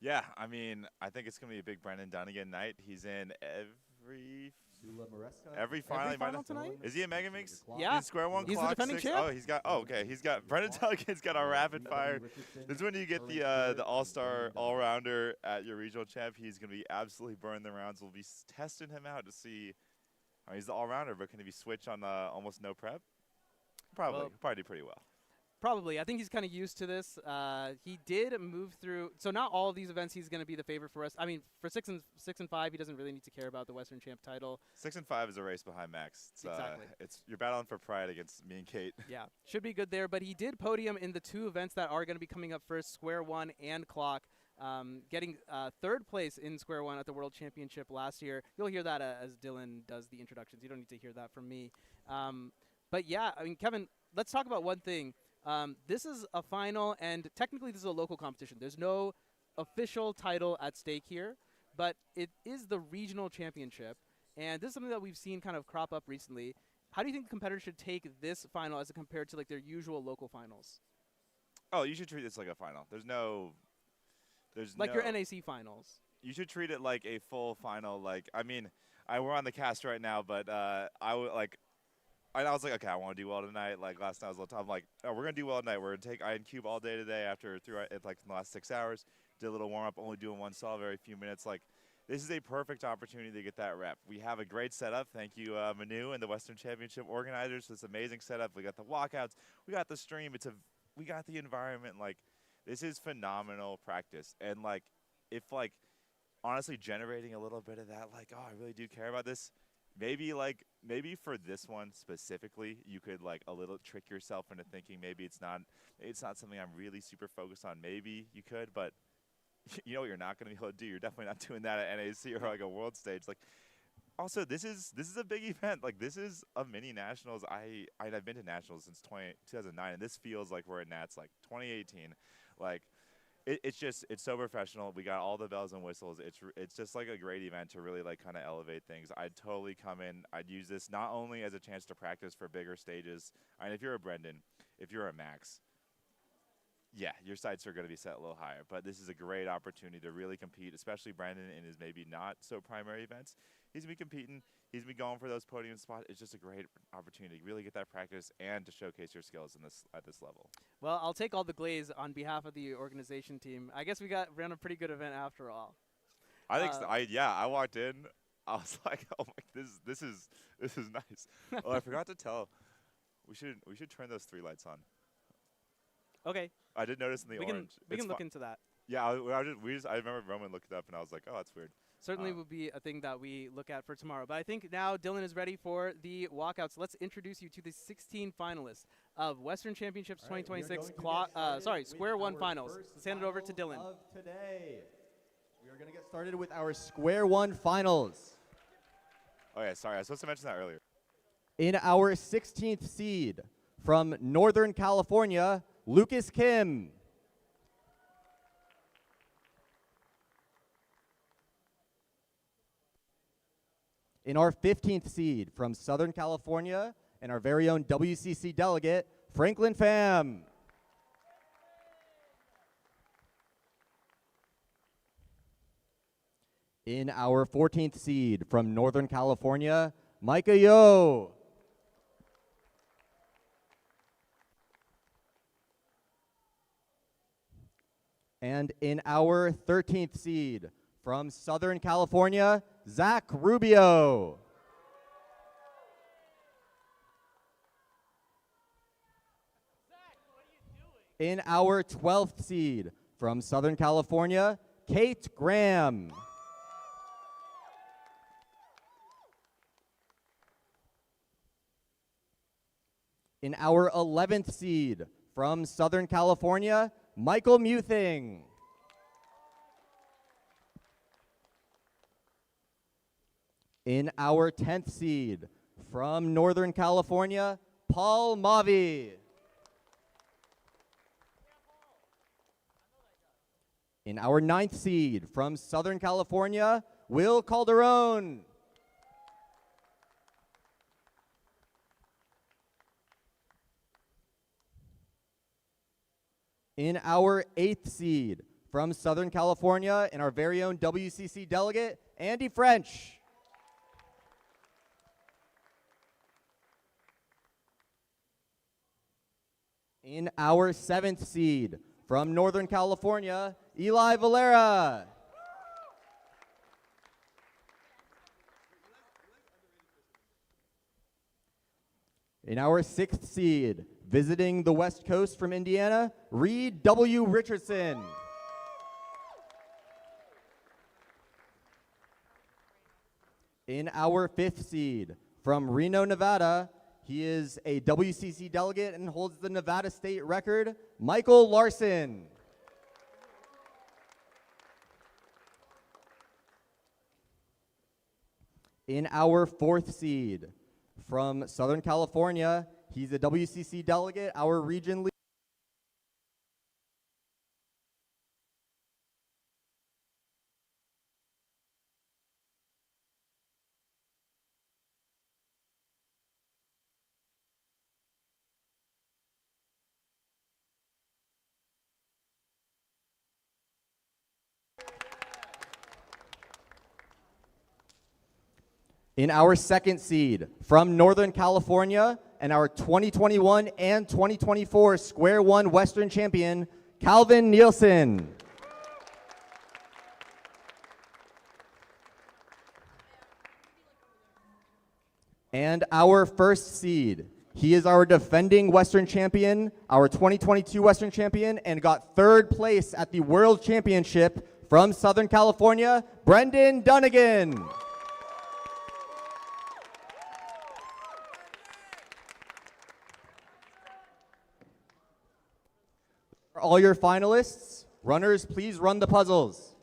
Yeah, I mean, I think it's going to be a big Brendan Dunnigan night. He's in every final tonight? Is he in Megamix? Yeah. He's square one. He's the clock defending 6. champ. Oh, he's got. Oh, okay. He's got. Brendan Dunnigan's got a rapid fire. This is when you get the all-star, all-rounder at your regional champ. He's going to be absolutely burning the rounds. We'll be testing him out to see. I mean, he's the all-rounder, but can he be switched on almost no prep? Probably. Well, probably do pretty well. Probably. I think he's kind of used to this. He did move through. So not all of these events he's going to be the favorite for us. I mean, for 6 and 5, he doesn't really need to care about the Western Champ title. 6 and 5 is a race behind Max. It's, exactly. You're battling for pride against me and Kate. Yeah, should be good there. But he did podium in the 2 events that are going to be coming up first, Square One and Clock. Getting 3rd place in Square One at the World Championship last year. You'll hear that as Dylan does the introductions. You don't need to hear that from me. But yeah, I mean, Kevin, let's talk about one thing. This is a final, and technically this is a local competition. There's no official title at stake here, but it is the regional championship, and this is something that we've seen kind of crop up recently. How do you think the competitors should take this final as compared to like their usual local finals? Oh, you should treat this like a final. There's like your NAC finals. You should treat it like a full final. Like, I mean, we're on the cast right now, but I was like, okay, I want to do well tonight. Like last night I was a little tough. I'm like, oh, we're gonna do well tonight. We're gonna take iron cube all day today. After like in the last 6 hours, did a little warm up, only doing one solve every few minutes. Like, this is a perfect opportunity to get that rep. We have a great setup. Thank you, Manu and the Western Championship organizers for this amazing setup. We got the walkouts, we got the stream. We got the environment. Like, this is phenomenal practice. And like, if like, honestly, generating a little bit of that, like, oh, I really do care about this. Maybe for this one specifically, you could like a little trick yourself into thinking maybe it's not something I'm really super focused on. Maybe you could, but you know what you're not going to be able to do. You're definitely not doing that at NAC or like a world stage. Like, also this is a big event. Like, this is a mini nationals. I've been to nationals since 2009, and this feels like we're at Nats like 2018. Like, it's so professional. We got all the bells and whistles. It's just like a great event to really like kind of elevate things. I'd totally come in. I'd use this not only as a chance to practice for bigger stages. I mean, if you're a Brendan, if you're a Max, yeah, your sights are going to be set a little higher. But this is a great opportunity to really compete, especially Brendan in his maybe not so primary events. He's going to be competing. He's going to be going for those podium spots. It's just a great opportunity to really get that practice and to showcase your skills at this level. Well, I'll take all the glaze on behalf of the organization team. I guess we ran a pretty good event after all. I think so. I walked in. I was like, oh my, this is nice. Oh, I forgot to tell. We should turn those 3 lights on. Okay. I did notice in the orange. We can look into that. Yeah, I remember Roman looked it up and I was like, oh, that's weird. Certainly will be a thing that we look at for tomorrow. But I think now Dylan is ready for the walkouts. Let's introduce you to the 16 finalists of Western Championships 2026 Square One finals. Let's hand it over to Dylan. Of today, we are going to get started with our Square One finals. Oh yeah, sorry, I was supposed to mention that earlier. In our 16th seed from Northern California, Lucas Kim. In our 15th seed from Southern California, and our very own WCC delegate, Franklin Pham. In our 14th seed from Northern California, Micah Yo. And in our 13th seed from Southern California, Zach Rubio. In our 12th seed from Southern California, Kate Graham. In our 11th seed from Southern California, Michael Muthing. In our 10th seed from Northern California, Paul Mavi. In our 9th seed from Southern California, Will Calderon. In our 8th seed from Southern California and our very own WCC delegate, Andy French. In our 7th seed from Northern California, Eli Valera. In our 6th seed, visiting the West Coast from Indiana, Reed W. Richardson. In our 5th seed from Reno, Nevada, he is a WCC delegate and holds the Nevada state record, Michael Larson. In our 4th seed from Southern California, he's a WCC delegate, our region leader. In our 2nd seed from Northern California and our 2021 and 2024 Square One Western champion, Calvin Nielsen. And our 1st seed, he is our defending Western champion, our 2022 Western champion, and got 3rd place at the World Championship from Southern California, Brendan Dunnigan. All your finalists, runners, please run the puzzles.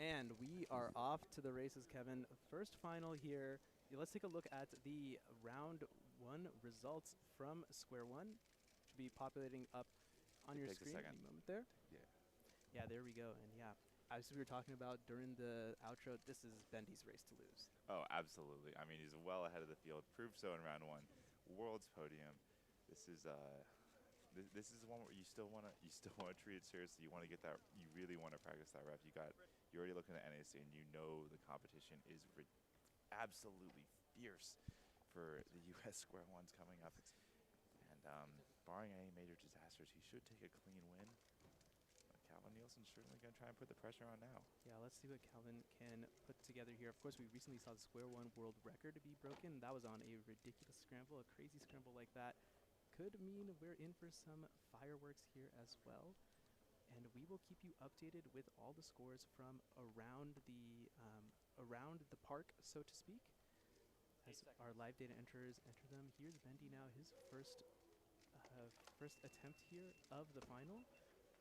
And we are off to the races, Kevin. First final here. Let's take a look at the round 1 results from Square One. Should be populating up on your screen any moment there. Yeah, there we go. And yeah, as we were talking about during the outro, this is Bendy's race to lose. Oh, absolutely. I mean, he's well ahead of the field. Proved so in round 1. World's podium. This is This is one where you still want to treat it seriously. You want to get that. You really want to practice that rep. You're already looking at NAC, and you know the competition is absolutely fierce for the U.S. Square Ones coming up. And barring any major disasters, he should take a clean win. Calvin Nielsen's certainly going to try and put the pressure on now. Yeah, let's see what Calvin can put together here. Of course, we recently saw the Square One world record to be broken. That was on a ridiculous scramble, a crazy scramble like that. Could mean we're in for some fireworks here as well. And we will keep you updated with all the scores from around the park, so to speak. As our live data enterers enter them. Here's Bendy now, his first attempt here of the final.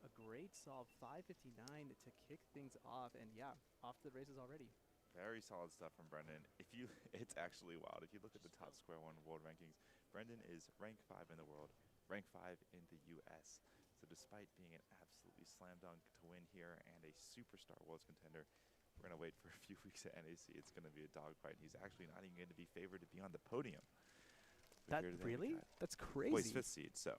A great solve, 5:59 to kick things off, and yeah, off to the races already. Very solid stuff from Brendan. It's actually wild. If you look at the top Square One world rankings, Brendan is ranked 5 in the world, ranked 5 in the U.S. So despite being an absolutely slam dunk to win here and a superstar world's contender, we're going to wait for a few weeks at NAC. It's going to be a dogfight. He's actually not even going to be favored to be on the podium. Really? That's crazy. Well, he's 5th seed, so.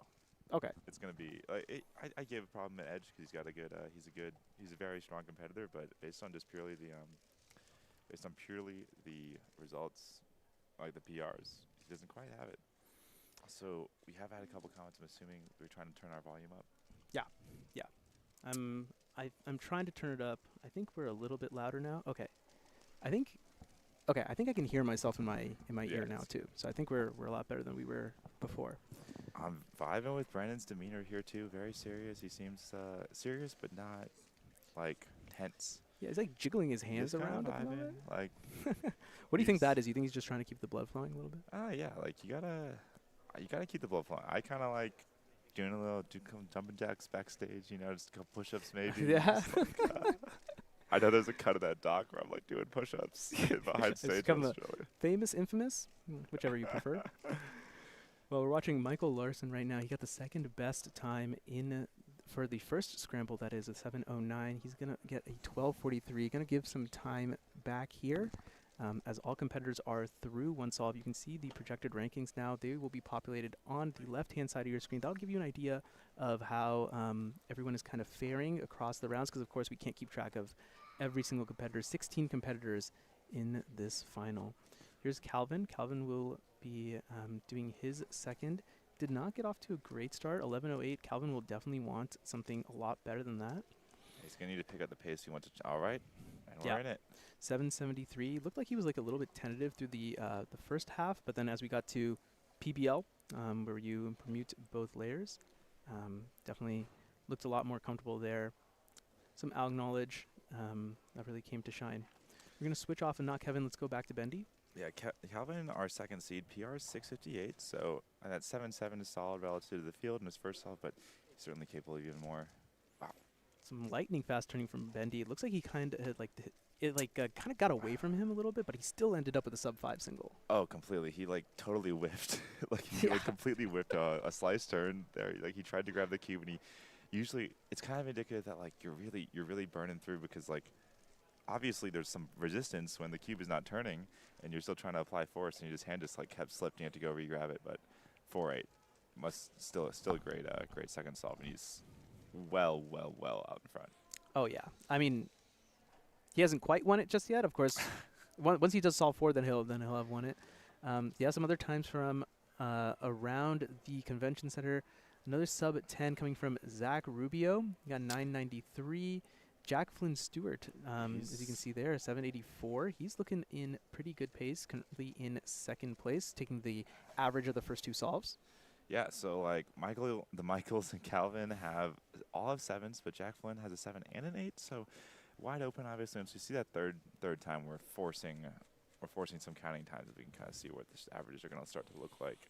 Okay. It's going to be. I gave a problem an edge because he's got a good. He's a very strong competitor, but based on just purely the results, like the PRs, he doesn't quite have it. So we have had a couple comments. I'm assuming we're trying to turn our volume up. Yeah. I'm trying to turn it up. I think we're a little bit louder now. Okay. I think I can hear myself in my ear now too. So I think we're a lot better than we were before. I'm vibing with Brandon's demeanor here too. Very serious. He seems serious, but not like tense. Yeah, he's like jiggling his hands around. Like, what do you think that is? You think he's just trying to keep the blood flowing a little bit? Yeah. Like you gotta keep the blood flowing. I kind of like doing a little jumping jacks backstage. You know, just a couple push-ups maybe. Yeah. I know there's a cut of that doc where I'm like doing push-ups behind stage. It's kind of famous, infamous, whichever you prefer. Well, we're watching Michael Larson right now. He got the 2nd best time in for the first scramble, that is a 7:09. He's going to get a 12:43. Going to give some time back here. As all competitors are through one solve, you can see the projected rankings now. They will be populated on the left-hand side of your screen. That'll give you an idea of how everyone is kind of faring across the rounds, because of course we can't keep track of every single competitor. 16 competitors in this final. Here's Calvin. Calvin will be doing his second. Did not get off to a great start. 11:08. Calvin will definitely want something a lot better than that. He's going to need to pick up the pace he wants to. All right. And we're in it. 7:73. Looked like he was like a little bit tentative through the first half, but then as we got to PBL, where you permute both layers, definitely looked a lot more comfortable there. Some ALG knowledge that really came to shine. We're going to switch off and not Kevin. Let's go back to Bendy. Yeah, Calvin, our second seed, PR is 658, so that 7-7 is solid relative to the field in his first solve, but he's certainly capable of even more. Wow. Some lightning fast turning from Bendy. It looks like he kind of had kind of got away from him a little bit, but he still ended up with a sub-5 single. Oh, completely. He like totally whiffed. He like completely whiffed a slice turn there. Like he tried to grab the cube, and he usually it's kind of indicative that like you're really burning through, because like obviously there's some resistance when the cube is not turning and you're still trying to apply force, and his hand just like kept slipped. You had to go re-grab it, but 4-8 must still a great second solve, and he's well out in front. Oh yeah, I mean, he hasn't quite won it just yet. Of course, once he does solve 4, then he'll have won it. Yeah, some other times from around the convention center. Another sub at 10 coming from Zach Rubio. He got 993. Jack Flynn Stewart, as you can see there, 784. He's looking in pretty good pace, currently in second place, taking the average of the first 2 solves. Yeah, so like the Michaels and Calvin all have 7s, but Jack Flynn has a 7 and an 8, so wide open obviously. And so you see that third time we're forcing some counting times, we can kind of see what the averages are going to start to look like.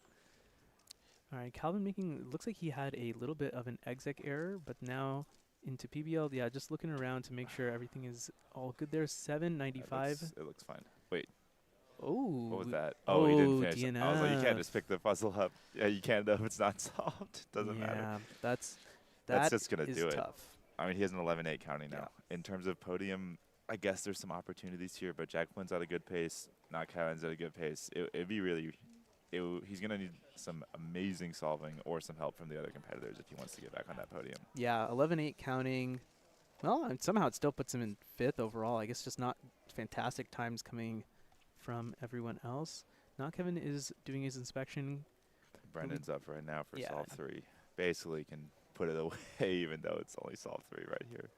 All right, Calvin looks like he had a little bit of an exec error, but now into PBL, yeah, just looking around to make sure everything is all good there. 795. It looks fine. Wait. Oh. What was that? Oh, he didn't finish. DNF. I was like, you can't just pick the puzzle up. Yeah, you can't though if it's not solved. Doesn't matter. Yeah, that's just going to do tough. it. I mean, he has an 11-8 counting now. Yeah. In terms of podium, I guess there's some opportunities here, but Jack Flynn's at a good pace. Not Kevin's at a good pace. It'd be really... he's going to need some amazing solving or some help from the other competitors if he wants to get back on that podium. Yeah, 11-8 counting. Well, and somehow it still puts him in 5th overall. I guess just not fantastic times coming from everyone else. Now Kevin is doing his inspection. Brendan's up right now for solve 3. Basically can put it away even though it's only solve 3 right here.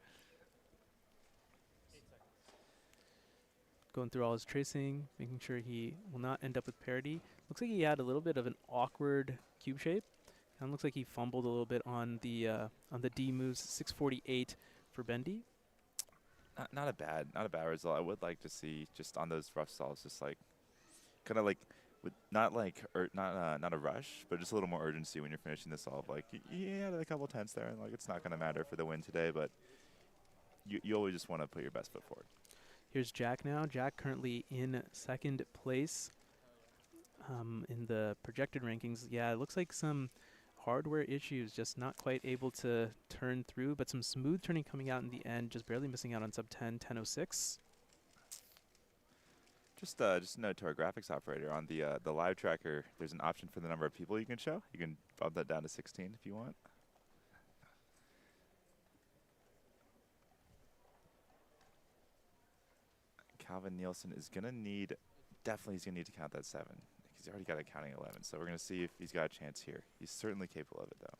Going through all his tracing, making sure he will not end up with parity. Looks like he had a little bit of an awkward cube shape. And looks like he fumbled a little bit on the D moves. 648 for Bendy. Not a bad result. I would like to see just on those rough solves, just like kind of like with not a rush, but just a little more urgency when you're finishing the solve. Like you had a couple tenths there, and like it's not going to matter for the win today, but you always just want to put your best foot forward. Here's Jack now. Jack currently in second place in the projected rankings. Yeah, it looks like some hardware issues, just not quite able to turn through, but some smooth turning coming out in the end, just barely missing out on sub 10, 10:06. Just a note to our graphics operator on the live tracker. There's an option for the number of people you can show. You can bump that down to 16 if you want. Calvin Nielsen is going to need, he's going to need to count that 7. He's already got a counting 11, so we're going to see if he's got a chance here. He's certainly capable of it, though.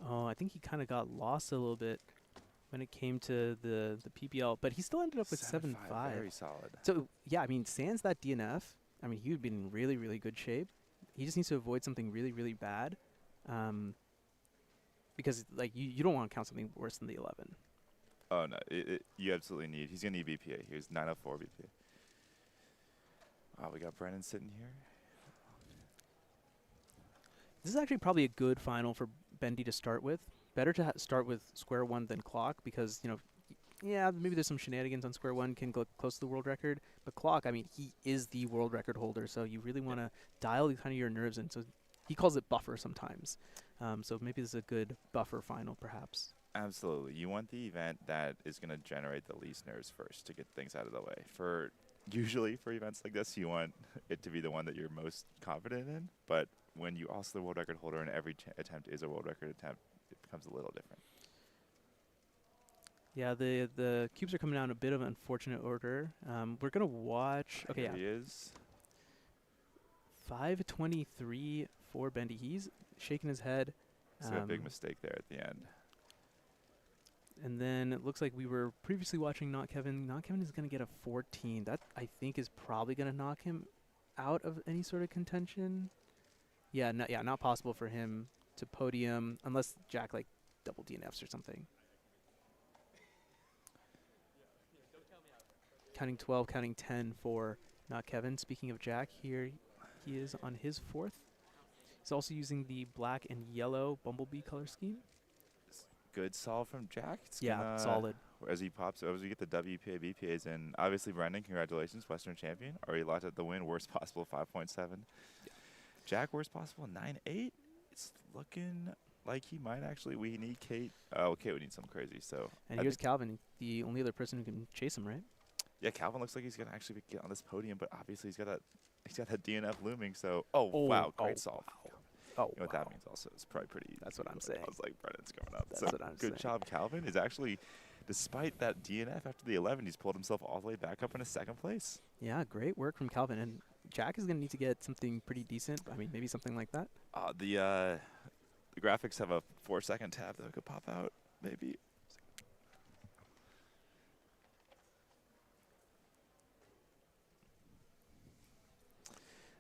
Oh, I think he kind of got lost a little bit when it came to the PPL, but he still ended up with 7.5. Very solid. So, yeah, I mean, sans that DNF, I mean, he would be in really, really good shape. He just needs to avoid something really, really bad because, like, you don't want to count something worse than the 11. Oh, no. You absolutely need. He's going to need BPA. Here's 904 BPA. Oh, we got Brennan sitting here. This is actually probably a good final for Bendy to start with. Better to start with square one than clock because, you know, yeah, maybe there's some shenanigans on square one, can go close to the world record. But clock, I mean, he is the world record holder, so you really want to dial kind of your nerves in. So he calls it buffer sometimes. So maybe this is a good buffer final, perhaps. Absolutely. You want the event that is going to generate the least nerves first to get things out of the way. Usually for events like this, you want it to be the one that you're most confident in. But when you also the world record holder and every attempt is a world record attempt, it becomes a little different. Yeah, the cubes are coming out in a bit of an unfortunate order. We're going to watch. Okay, Here yeah. he is. 5:23 for Bendy. He's shaking his head. So a big mistake there at the end. And then it looks like we were previously watching Not Kevin. Not Kevin is going to get a 14. That, I think, is probably going to knock him out of any sort of contention. Yeah, not possible for him to podium unless Jack, like, double DNFs or something. Counting 12, counting 10 for Not Kevin. Speaking of Jack, here he is on his 4th. He's also using the black and yellow Bumblebee color scheme. Good solve from Jack. It's solid. As he pops, as we get the WPA, BPAs in. Obviously, Brendan, congratulations, Western champion. Already locked at the win. Worst possible, 5.7. Yeah. Jack, worst possible, 9.8. It's looking like he might actually. We need Kate. Oh, Kate would need something crazy. So. And here's Calvin, the only other person who can chase him, right? Yeah, Calvin looks like he's gonna actually get on this podium, but obviously he's got that DNF looming. So, wow, great solve. Wow. You know what that means also. It's probably pretty easy. That's what I'm saying. I was like, Brendan's coming up. That's so what I'm saying. Good job, Calvin. Is actually, despite that DNF after the 11, he's pulled himself all the way back up into 2nd place. Yeah, great work from Calvin. And Jack is going to need to get something pretty decent. I mean, maybe something like that. The graphics have a 4-second tab that could pop out, maybe.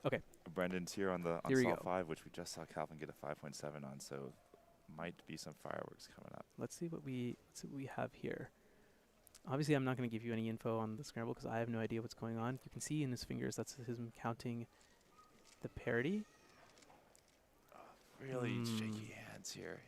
Okay. Brendan's here on the Solve 5, which we just saw Calvin get a 5.7 on, so might be some fireworks coming up. Let's see what we have here. Obviously, I'm not going to give you any info on the scramble because I have no idea what's going on. You can see in his fingers that's him counting the parity. Really shaky hands here.